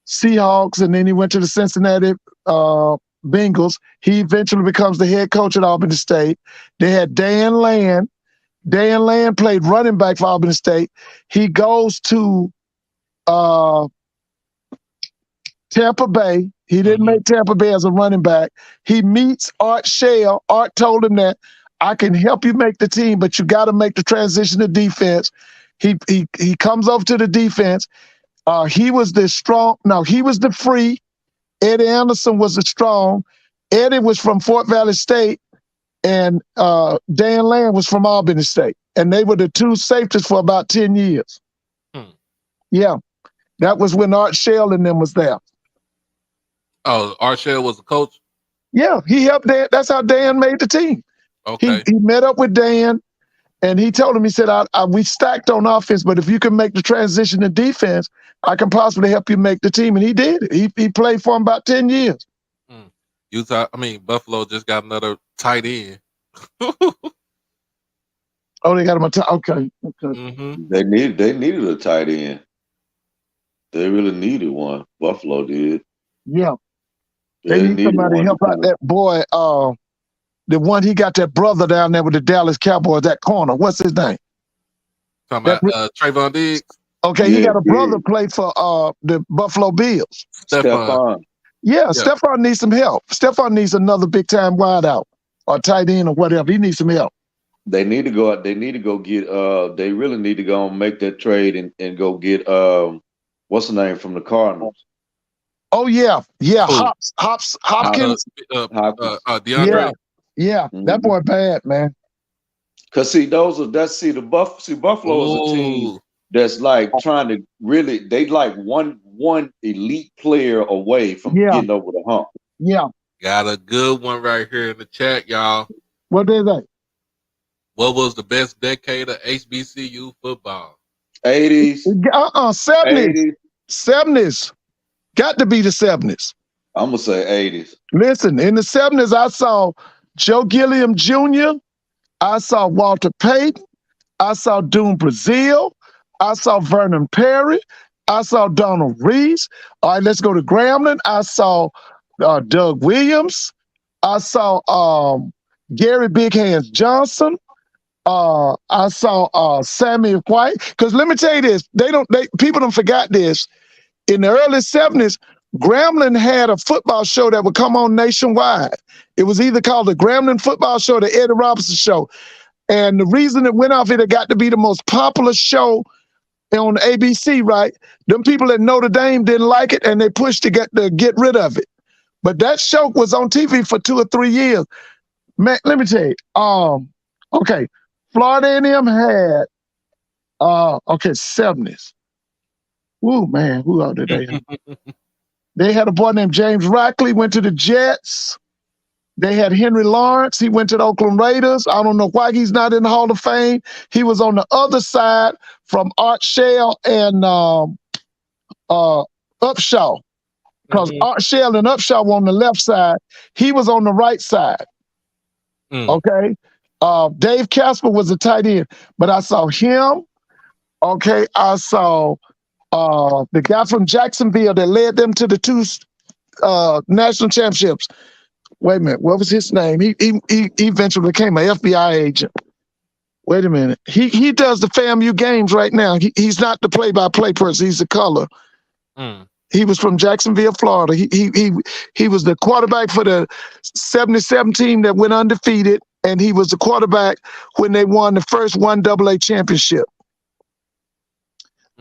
Speaker 2: Seahawks, and then he went to the Cincinnati Bengals. He eventually becomes the head coach at Albany State. They had Dan Land. Dan Land played running back for Albany State. He goes to Tampa Bay. He didn't make Tampa Bay as a running back. He meets Art Shell. Art told him that I can help you make the team, but you got to make the transition to defense. He comes over to the defense. He was the strong. No, he was the free. Eddie Anderson was the strong. Eddie was from Fort Valley State, and Dan Land was from Albany State. And they were the two safeties for about 10 years.
Speaker 1: Hmm.
Speaker 2: Yeah. That was when Art Shell and them was there.
Speaker 1: Oh, Art Shell was the coach?
Speaker 2: Yeah, he helped Dan. That's how Dan made the team.
Speaker 1: Okay.
Speaker 2: He met up with Dan, and he told him, he said, we stacked on offense, but if you can make the transition to defense, I can possibly help you make the team. And he did it. He played for him about 10 years.
Speaker 1: Buffalo just got another tight end.
Speaker 2: Oh, they got him okay.
Speaker 4: They needed a tight end. They really needed one. Buffalo did.
Speaker 2: Yeah. They need somebody to help out that boy. The one he got that brother down there with the Dallas Cowboys, that corner. What's his name?
Speaker 1: Talking about Trayvon Diggs.
Speaker 2: Okay, he got a brother play for the Buffalo Bills.
Speaker 4: Stephon.
Speaker 2: Yeah, Stephon needs some help. Stephon needs another big time wideout or tight end or whatever. He needs some help.
Speaker 4: They need to go out. They need to go get. They really need to go and make that trade and go get. What's the name from the Cardinals?
Speaker 2: Oh yeah. Hopkins.
Speaker 1: DeAndre.
Speaker 2: Yeah. That boy bad, man.
Speaker 4: Cause Buffalo is a team that's like trying to really. They like one elite player away from getting over the hump.
Speaker 2: Yeah.
Speaker 1: Got a good one right here in the chat, y'all.
Speaker 2: What did they?
Speaker 1: What was the best decade of HBCU football?
Speaker 4: 80s.
Speaker 2: 70s. 70s. Got to be the 70s.
Speaker 4: I'm gonna say 80s.
Speaker 2: Listen, in the 70s, I saw Joe Gilliam Jr., I saw Walter Payton, I saw Doom Brazil, I saw Vernon Perry, I saw Donald Reese. All right, let's go to Grambling. I saw Doug Williams. I saw Gary Big Hands Johnson. I saw Sammy White. Because let me tell you this, people don't forget this. In the early 70s, Grambling had a football show that would come on nationwide. It was either called the Grambling Football Show or the Eddie Robinson Show. And the reason it went off, it got to be the most popular show on ABC, right? Them people at Notre Dame didn't like it, and they pushed to get rid of it. But that show was on TV for 2 or 3 years. Man, let me tell you. Okay, Florida A&M had 70s. Woo, man, who else did they have? They had a boy named James Rackley, went to the Jets. They had Henry Lawrence. He went to the Oakland Raiders. I don't know why he's not in the Hall of Fame. He was on the other side from Art Shell and Upshaw. Because Art Shell and Upshaw were on the left side. He was on the right side. Okay? Dave Casper was a tight end. But I saw him. Okay? I saw the guy from Jacksonville that led them to the 2 national championships. Wait a minute, what was his name? He eventually became an FBI agent. Wait a minute, he does the FAMU games right now. He's not the play-by-play person. He's the color. He was from Jacksonville, Florida. He was the quarterback for the 77 team that went undefeated, and he was the quarterback when they won the first 1AA championship.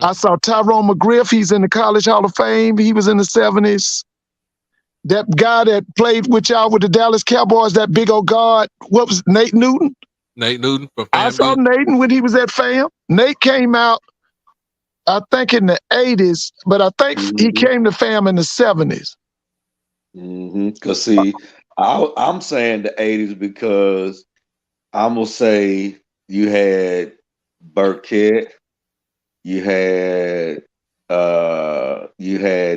Speaker 2: I saw Tyrone McGriff. He's in the College Hall of Fame. He was in the 70s. That guy that played with y'all with the Dallas Cowboys, that big old guard, what was Nate Newton?
Speaker 1: Nate Newton from
Speaker 2: I saw
Speaker 1: FAMU.
Speaker 2: Nate when he was at FAM. Nate came out, I think, in the 80s, but I think he came to FAM in the 70s.
Speaker 4: Because see, I'm saying the 80s because I'm gonna say you had Burkett, you had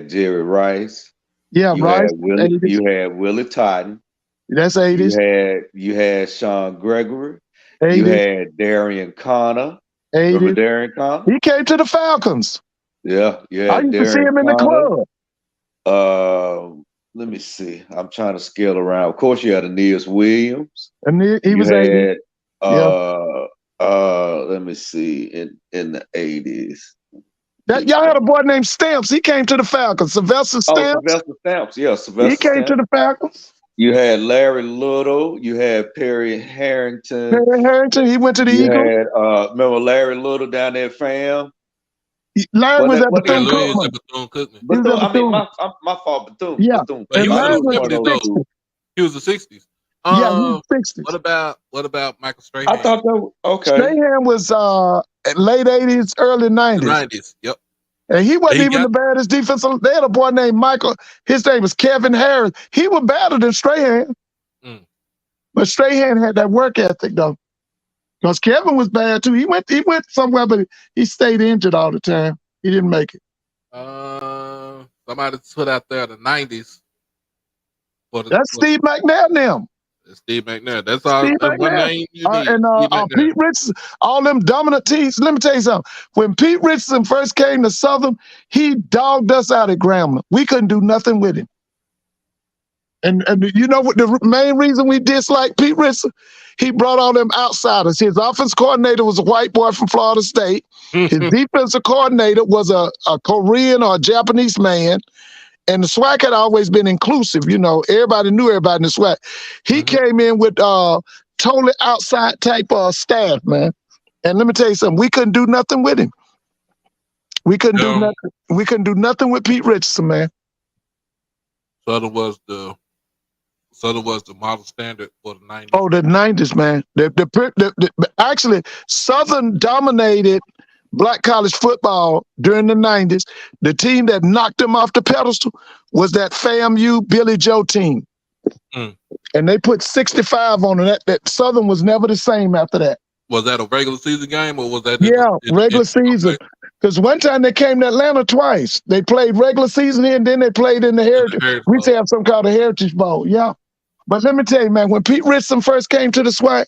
Speaker 4: Jerry Rice,
Speaker 2: Yeah, Rice, 80s.
Speaker 4: You had Willie Totten,
Speaker 2: That's 80s.
Speaker 4: you had Sean Gregory, you
Speaker 2: 80s.
Speaker 4: had Darian Connor.
Speaker 2: 80s.
Speaker 4: Remember Darian Connor?
Speaker 2: He came to the Falcons.
Speaker 4: Yeah, you
Speaker 2: I
Speaker 4: had
Speaker 2: used to see
Speaker 4: Darian
Speaker 2: him in the
Speaker 4: Connor.
Speaker 2: club.
Speaker 4: Let me see. I'm trying to scale around. Of course, you had Aeneas Williams.
Speaker 2: And he
Speaker 4: You
Speaker 2: was
Speaker 4: had
Speaker 2: 80s.
Speaker 4: let me see, in the 80s.
Speaker 2: Y'all had a boy named Stamps. He came to the Falcons. Sylvester Stamps.
Speaker 4: Sylvester Stamps. Yeah,
Speaker 2: He
Speaker 4: Sylvester
Speaker 2: came to
Speaker 4: Stamps.
Speaker 2: the Falcons.
Speaker 4: You had Larry Little. You had Perry Harrington.
Speaker 2: Perry Harrington. He went to the
Speaker 4: You
Speaker 2: Eagles.
Speaker 4: had remember Larry Little down there at FAM?
Speaker 2: Larry was at
Speaker 4: What
Speaker 1: Yeah,
Speaker 2: Bethune-Cookman.
Speaker 1: Louis at Bethune-Cookman.
Speaker 2: He was at
Speaker 4: I mean,
Speaker 2: Bethune.
Speaker 4: my fault, Bethune.
Speaker 2: Yeah.
Speaker 4: Bethune.
Speaker 1: But he
Speaker 2: And
Speaker 1: was
Speaker 2: Larry
Speaker 1: in
Speaker 2: was
Speaker 1: the
Speaker 2: the
Speaker 1: 70s,
Speaker 2: 60s.
Speaker 1: though. He was the 60s.
Speaker 2: Yeah, he was 60s.
Speaker 1: What about Michael Strahan?
Speaker 4: I thought that was okay.
Speaker 2: Strahan was late 80s, early 90s.
Speaker 1: The 90s, yep.
Speaker 2: And he wasn't even the baddest defensive. They had a boy named Michael. His name was Kevin Harris. He was better than Strahan. But Strahan had that work ethic, though. Because Kevin was bad, too. He went somewhere, but he stayed injured all the time. He didn't make it.
Speaker 1: Somebody put out there the 90s.
Speaker 2: That's Steve McNair now.
Speaker 1: Steve McNair. That's all. That's one name you need.
Speaker 2: And Pete Richardson, all them dominant teams. Let me tell you something. When Pete Richardson first came to Southern, he dogged us out at Grambling. We couldn't do nothing with him. And you know what the main reason we disliked Pete Richardson? He brought all them outsiders. His offense coordinator was a white boy from Florida State. His defensive coordinator was a Korean or a Japanese man. And the SWAC had always been inclusive. You know, everybody knew everybody in the SWAC. He came in with totally outside type staff, man. And let me tell you something. We couldn't do nothing with him. We couldn't do nothing. We couldn't do nothing with Pete Richardson, man.
Speaker 1: Southern was the model standard for the 90s.
Speaker 2: Oh, the 90s, man. Actually, Southern dominated black college football during the 90s. The team that knocked them off the pedestal was that FAMU Billy Joe team. And they put 65 on it. That Southern was never the same after that.
Speaker 1: Was that a regular season game or was that?
Speaker 2: Regular season. Because one time they came to Atlanta twice. They played regular season here and then they played in the Heritage. We used to have something called a Heritage Bowl. Yeah. But let me tell you, man, when Pete Richardson first came to the SWAC,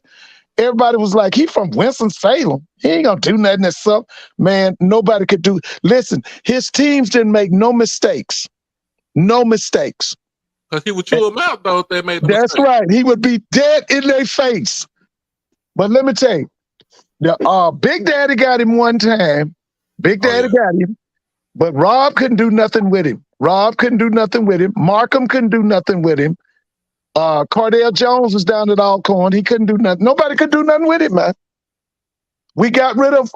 Speaker 2: everybody was like, he from Winston-Salem. He ain't gonna do nothing that's up. Man, nobody could do. Listen, his teams didn't make no mistakes. No mistakes.
Speaker 1: Because he would chew them out, though, if they made the
Speaker 2: That's
Speaker 1: mistake.
Speaker 2: right. He would be dead in their face. But let me tell you, the Big Daddy got him one time. Big Daddy got him. But Rob couldn't do nothing with him. Markham couldn't do nothing with him. Cardell Jones was down at Alcorn. He couldn't do nothing. Nobody could do nothing with it, man. We got rid of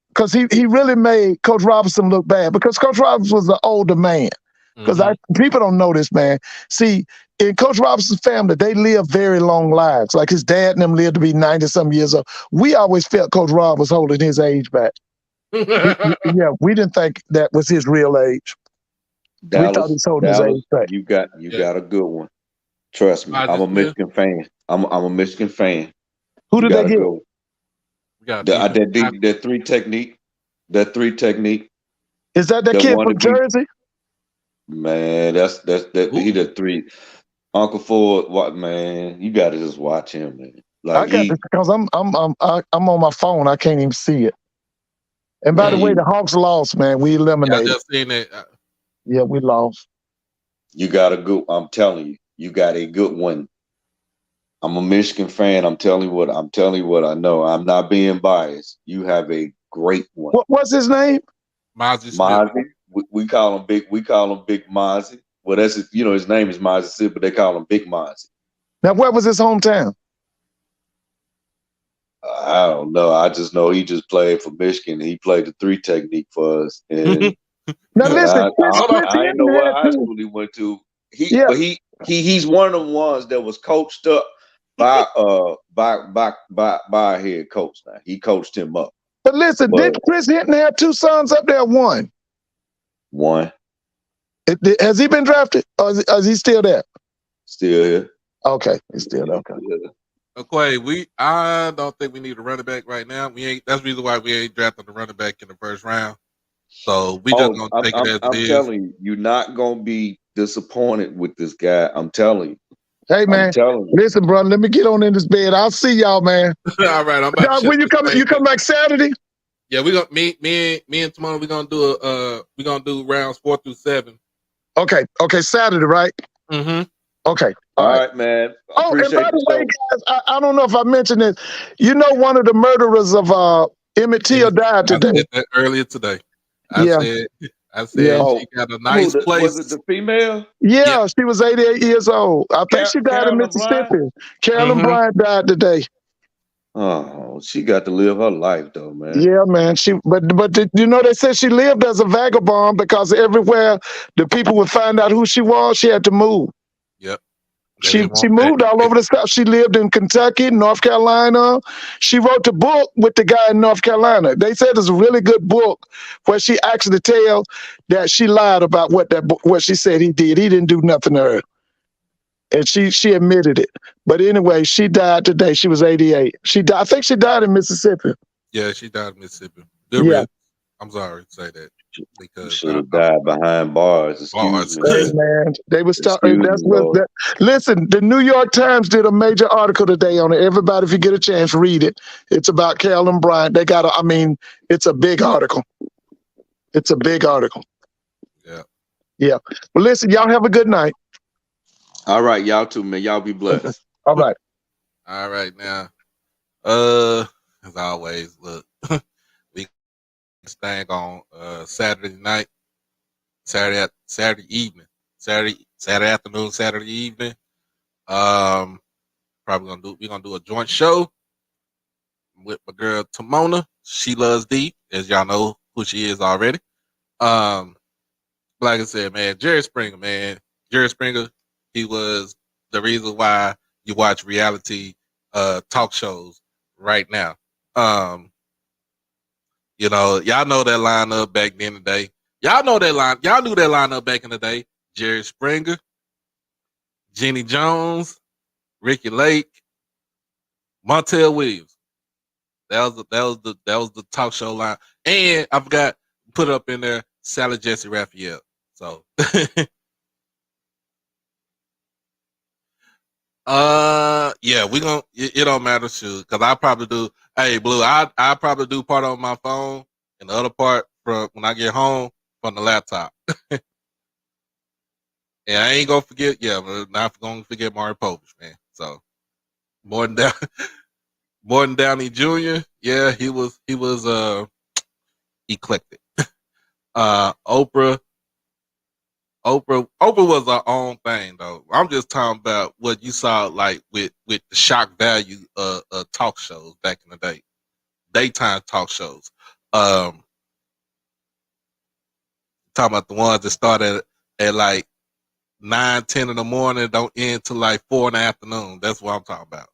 Speaker 2: because he really made Coach Robinson look bad because Coach Robinson was an older man. Because people don't know this, man. See, in Coach Robinson's family, they live very long lives. Like his dad and them lived to be 90-some years old. We always felt Coach Rob was holding his age back. We didn't think that was his real age.
Speaker 4: Dallas,
Speaker 2: we thought he was holding his age back.
Speaker 4: You got a good one. Trust me, I'm a Michigan fan. I'm a Michigan fan.
Speaker 2: Who did they get?
Speaker 4: That three technique.
Speaker 2: Is that kid from Jersey?
Speaker 4: Man, that's he the three. Uncle Ford, what man? You gotta just watch him, man. Like
Speaker 2: I got this because I'm on my phone. I can't even see it. And by the way, the Hawks lost, man. We eliminated.
Speaker 1: I just seen it.
Speaker 2: Yeah, we lost.
Speaker 4: You got a good. I'm telling you, you got a good one. I'm a Michigan fan. I'm telling you what I know. I'm not being biased. You have a great one.
Speaker 2: What's his name?
Speaker 1: Mozzie.
Speaker 4: We call him Big Mozzie. Well, that's his name is Mozzie, but they call him Big Mozzie.
Speaker 2: Now, where was his hometown?
Speaker 4: I don't know. I just know he just played for Michigan. He played the three technique for us. And
Speaker 2: now listen,
Speaker 4: I didn't know what high school he went to. He's one of the ones that was coached up by a head coach now. He coached him up.
Speaker 2: But listen,
Speaker 4: But
Speaker 2: did Chris Hinton have two sons up there? One.
Speaker 4: one
Speaker 2: Has he been drafted? Or is he still there?
Speaker 4: still here.
Speaker 2: Okay, he's still there. Okay.
Speaker 1: Okay, I don't think we need a running back right now. We ain't. That's the reason why we ain't drafting the running back in the first round. So we just gonna take it as it
Speaker 4: I'm
Speaker 1: is.
Speaker 4: telling you, you're not gonna be disappointed with this guy. I'm telling you.
Speaker 2: Hey man,
Speaker 4: I'm telling you.
Speaker 2: listen, brother. Let me get on in this bed. I'll see y'all, man.
Speaker 1: All right, I'm about to
Speaker 2: Now,
Speaker 1: shut
Speaker 2: when you
Speaker 1: this
Speaker 2: come,
Speaker 1: thing
Speaker 2: you come
Speaker 1: down.
Speaker 2: back Saturday.
Speaker 1: Yeah, we gonna me and Timon. We gonna do rounds 4 through 7.
Speaker 2: Okay, Saturday, right?
Speaker 1: Mm-hmm.
Speaker 2: Okay,
Speaker 4: All
Speaker 2: all right.
Speaker 4: right, man. I
Speaker 2: Oh, and
Speaker 4: appreciate
Speaker 2: by
Speaker 4: the
Speaker 2: the way,
Speaker 4: show.
Speaker 2: guys, I don't know if I mentioned it. You know, one of the murderers of Emmett Till died
Speaker 1: I
Speaker 2: today.
Speaker 1: said that earlier today. I
Speaker 2: Yeah,
Speaker 1: said
Speaker 2: yeah,
Speaker 4: Oh,
Speaker 1: she got a
Speaker 4: who
Speaker 1: nice
Speaker 4: was it?
Speaker 1: place.
Speaker 4: The female?
Speaker 1: Yeah.
Speaker 2: yeah. She was 88 years old. I think she died in
Speaker 4: Carolyn Bryant?
Speaker 2: Mississippi. Carolyn
Speaker 1: Mm-hmm.
Speaker 2: Bryant died today.
Speaker 4: Oh, she got to live her life though, man.
Speaker 2: Yeah, man. You know, they said she lived as a vagabond because everywhere the people would find out who she was, she had to move.
Speaker 1: Yep. They
Speaker 2: She
Speaker 1: didn't
Speaker 2: she
Speaker 1: want that.
Speaker 2: moved all over the South. She lived in Kentucky, North Carolina. She wrote the book with the guy in North Carolina. They said it's a really good book where she actually tell that she lied about what she said he did. He didn't do nothing to her, and she admitted it. But anyway, she died today. She was 88. She died. I think she died in Mississippi.
Speaker 1: Yeah, she died in Mississippi. Good
Speaker 2: Yeah.
Speaker 1: riddance. I'm sorry to say that because
Speaker 4: Should have died behind bars. Excuse
Speaker 1: bars.
Speaker 4: me,
Speaker 2: Hey
Speaker 4: man.
Speaker 2: man, they was talking.
Speaker 4: Excuse
Speaker 2: That's
Speaker 4: me,
Speaker 2: what.
Speaker 4: Lord.
Speaker 2: Listen, the New York Times did a major article today on it. Everybody, if you get a chance, read it. It's about Carolyn Bryant. They got. I mean, it's a big article. It's a big article.
Speaker 1: Yeah.
Speaker 2: Yeah. Well, listen, y'all have a good night.
Speaker 4: All right, y'all too, man. Y'all be blessed.
Speaker 2: All right.
Speaker 1: All right now. As always, look, we staying on Saturday night, Saturday evening, Saturday afternoon, Saturday evening. Probably we're gonna do a joint show with my girl Timona. She loves D, as y'all know who she is already. Um, like I said, man, Jerry Springer, he was the reason why you watch reality talk shows right now. Um, y'all know that lineup back then in the day. Y'all knew that lineup back in the day. Jerry Springer, Jenny Jones, Ricky Lake, Montel Williams. That was the talk show line. And I forgot put up in there Sally Jesse Raphael. So yeah, we gonna it don't matter shoot, cause I probably do Blue, I probably do part on my phone and the other part from when I get home from the laptop. And I ain't gonna forget, but not gonna forget Mario Povich, man. So more than that Morton Downey Jr., yeah, he was eclectic. Oprah was her own thing though. I'm just talking about what you saw like with the shock value talk shows back in the day. Daytime talk shows. Talking about the ones that started at like 9, 10 in the morning, don't end till like 4 in the afternoon. That's what I'm talking about.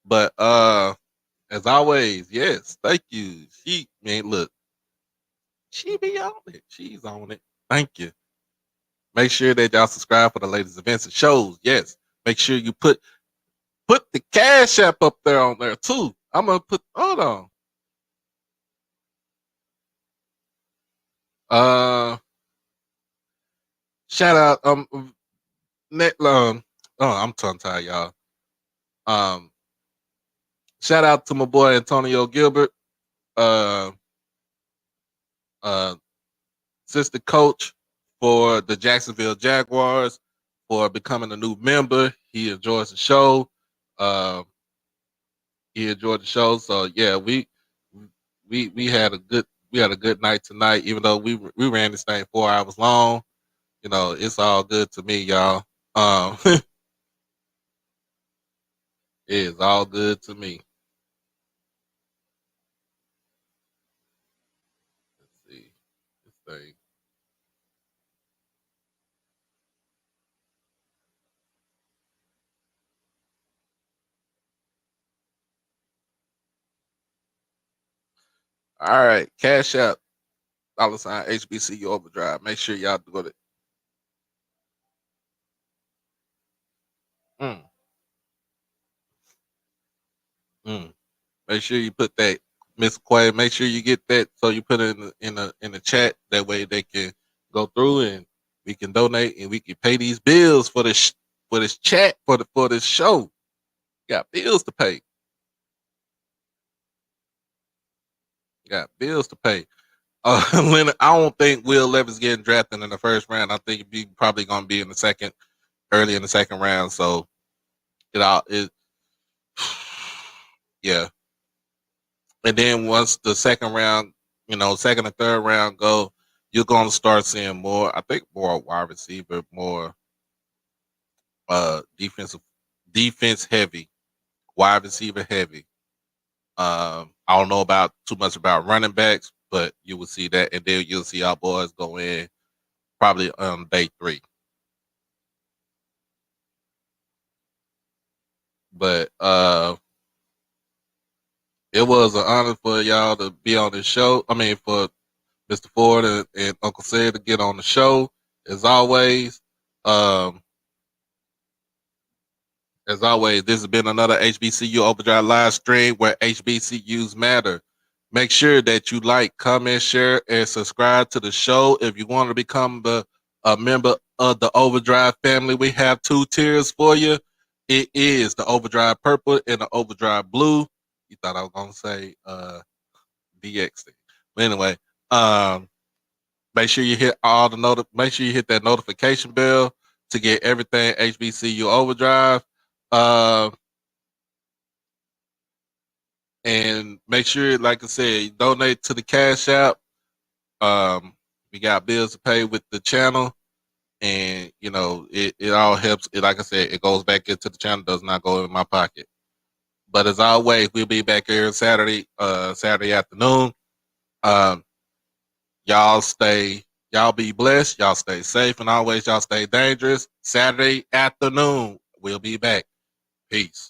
Speaker 1: But as always, yes, thank you. Look, she be on it. She's on it. Thank you. Make sure that y'all subscribe for the latest events and shows. Yes. Make sure you put the Cash App up there on there too. I'm gonna hold on. Shout out net I'm tongue tied, y'all. Um Shout out to my boy Antonio Gilbert, uh assistant coach for the Jacksonville Jaguars, for becoming a new member. He enjoys the show. Uh, he enjoyed the show. So yeah, we had a good night tonight. Even though we ran this thing 4 hours long, it's all good to me, y'all. It is all good to me. Let's see. This thing. All right, Cash App, $ HBCU Overdrive. Make sure y'all do it. Mm, mm. Make sure you put that, Miss Quay. Make sure you get that so you put it in the chat. That way they can go through and we can donate and we can pay these bills for this chat for this show. Got bills to pay. Got bills to pay. Leonard, I don't think Will Levis getting drafted in the first round. I think he probably going to be in the second, early in the second round. So it yeah. And then once the second round, second and third round go, you're going to start seeing more. I think more wide receiver, more defense heavy, wide receiver heavy. I don't know about too much about running backs, but you will see that, and then you'll see our boys go in probably on day 3. But it was an honor for y'all to be on this show. I mean, for Mr. Ford and Uncle Sid to get on the show. As always, um, this has been another HBCU Overdrive live stream where HBCUs matter. Make sure that you like, comment, share, and subscribe to the show. If you want to become a member of the Overdrive family, we have 2 tiers for you. It is the Overdrive Purple and the Overdrive Blue. You thought I was gonna say DX thing. But anyway, make sure you hit make sure you hit that notification bell to get everything HBCU Overdrive. And make sure, like I said, donate to the Cash App. We got bills to pay with the channel, and it all helps. Like I said, it goes back into the channel, does not go in my pocket. But as always, we'll be back here Saturday afternoon. Y'all be blessed, y'all stay safe, and always y'all stay dangerous. Saturday afternoon, we'll be back. Peace.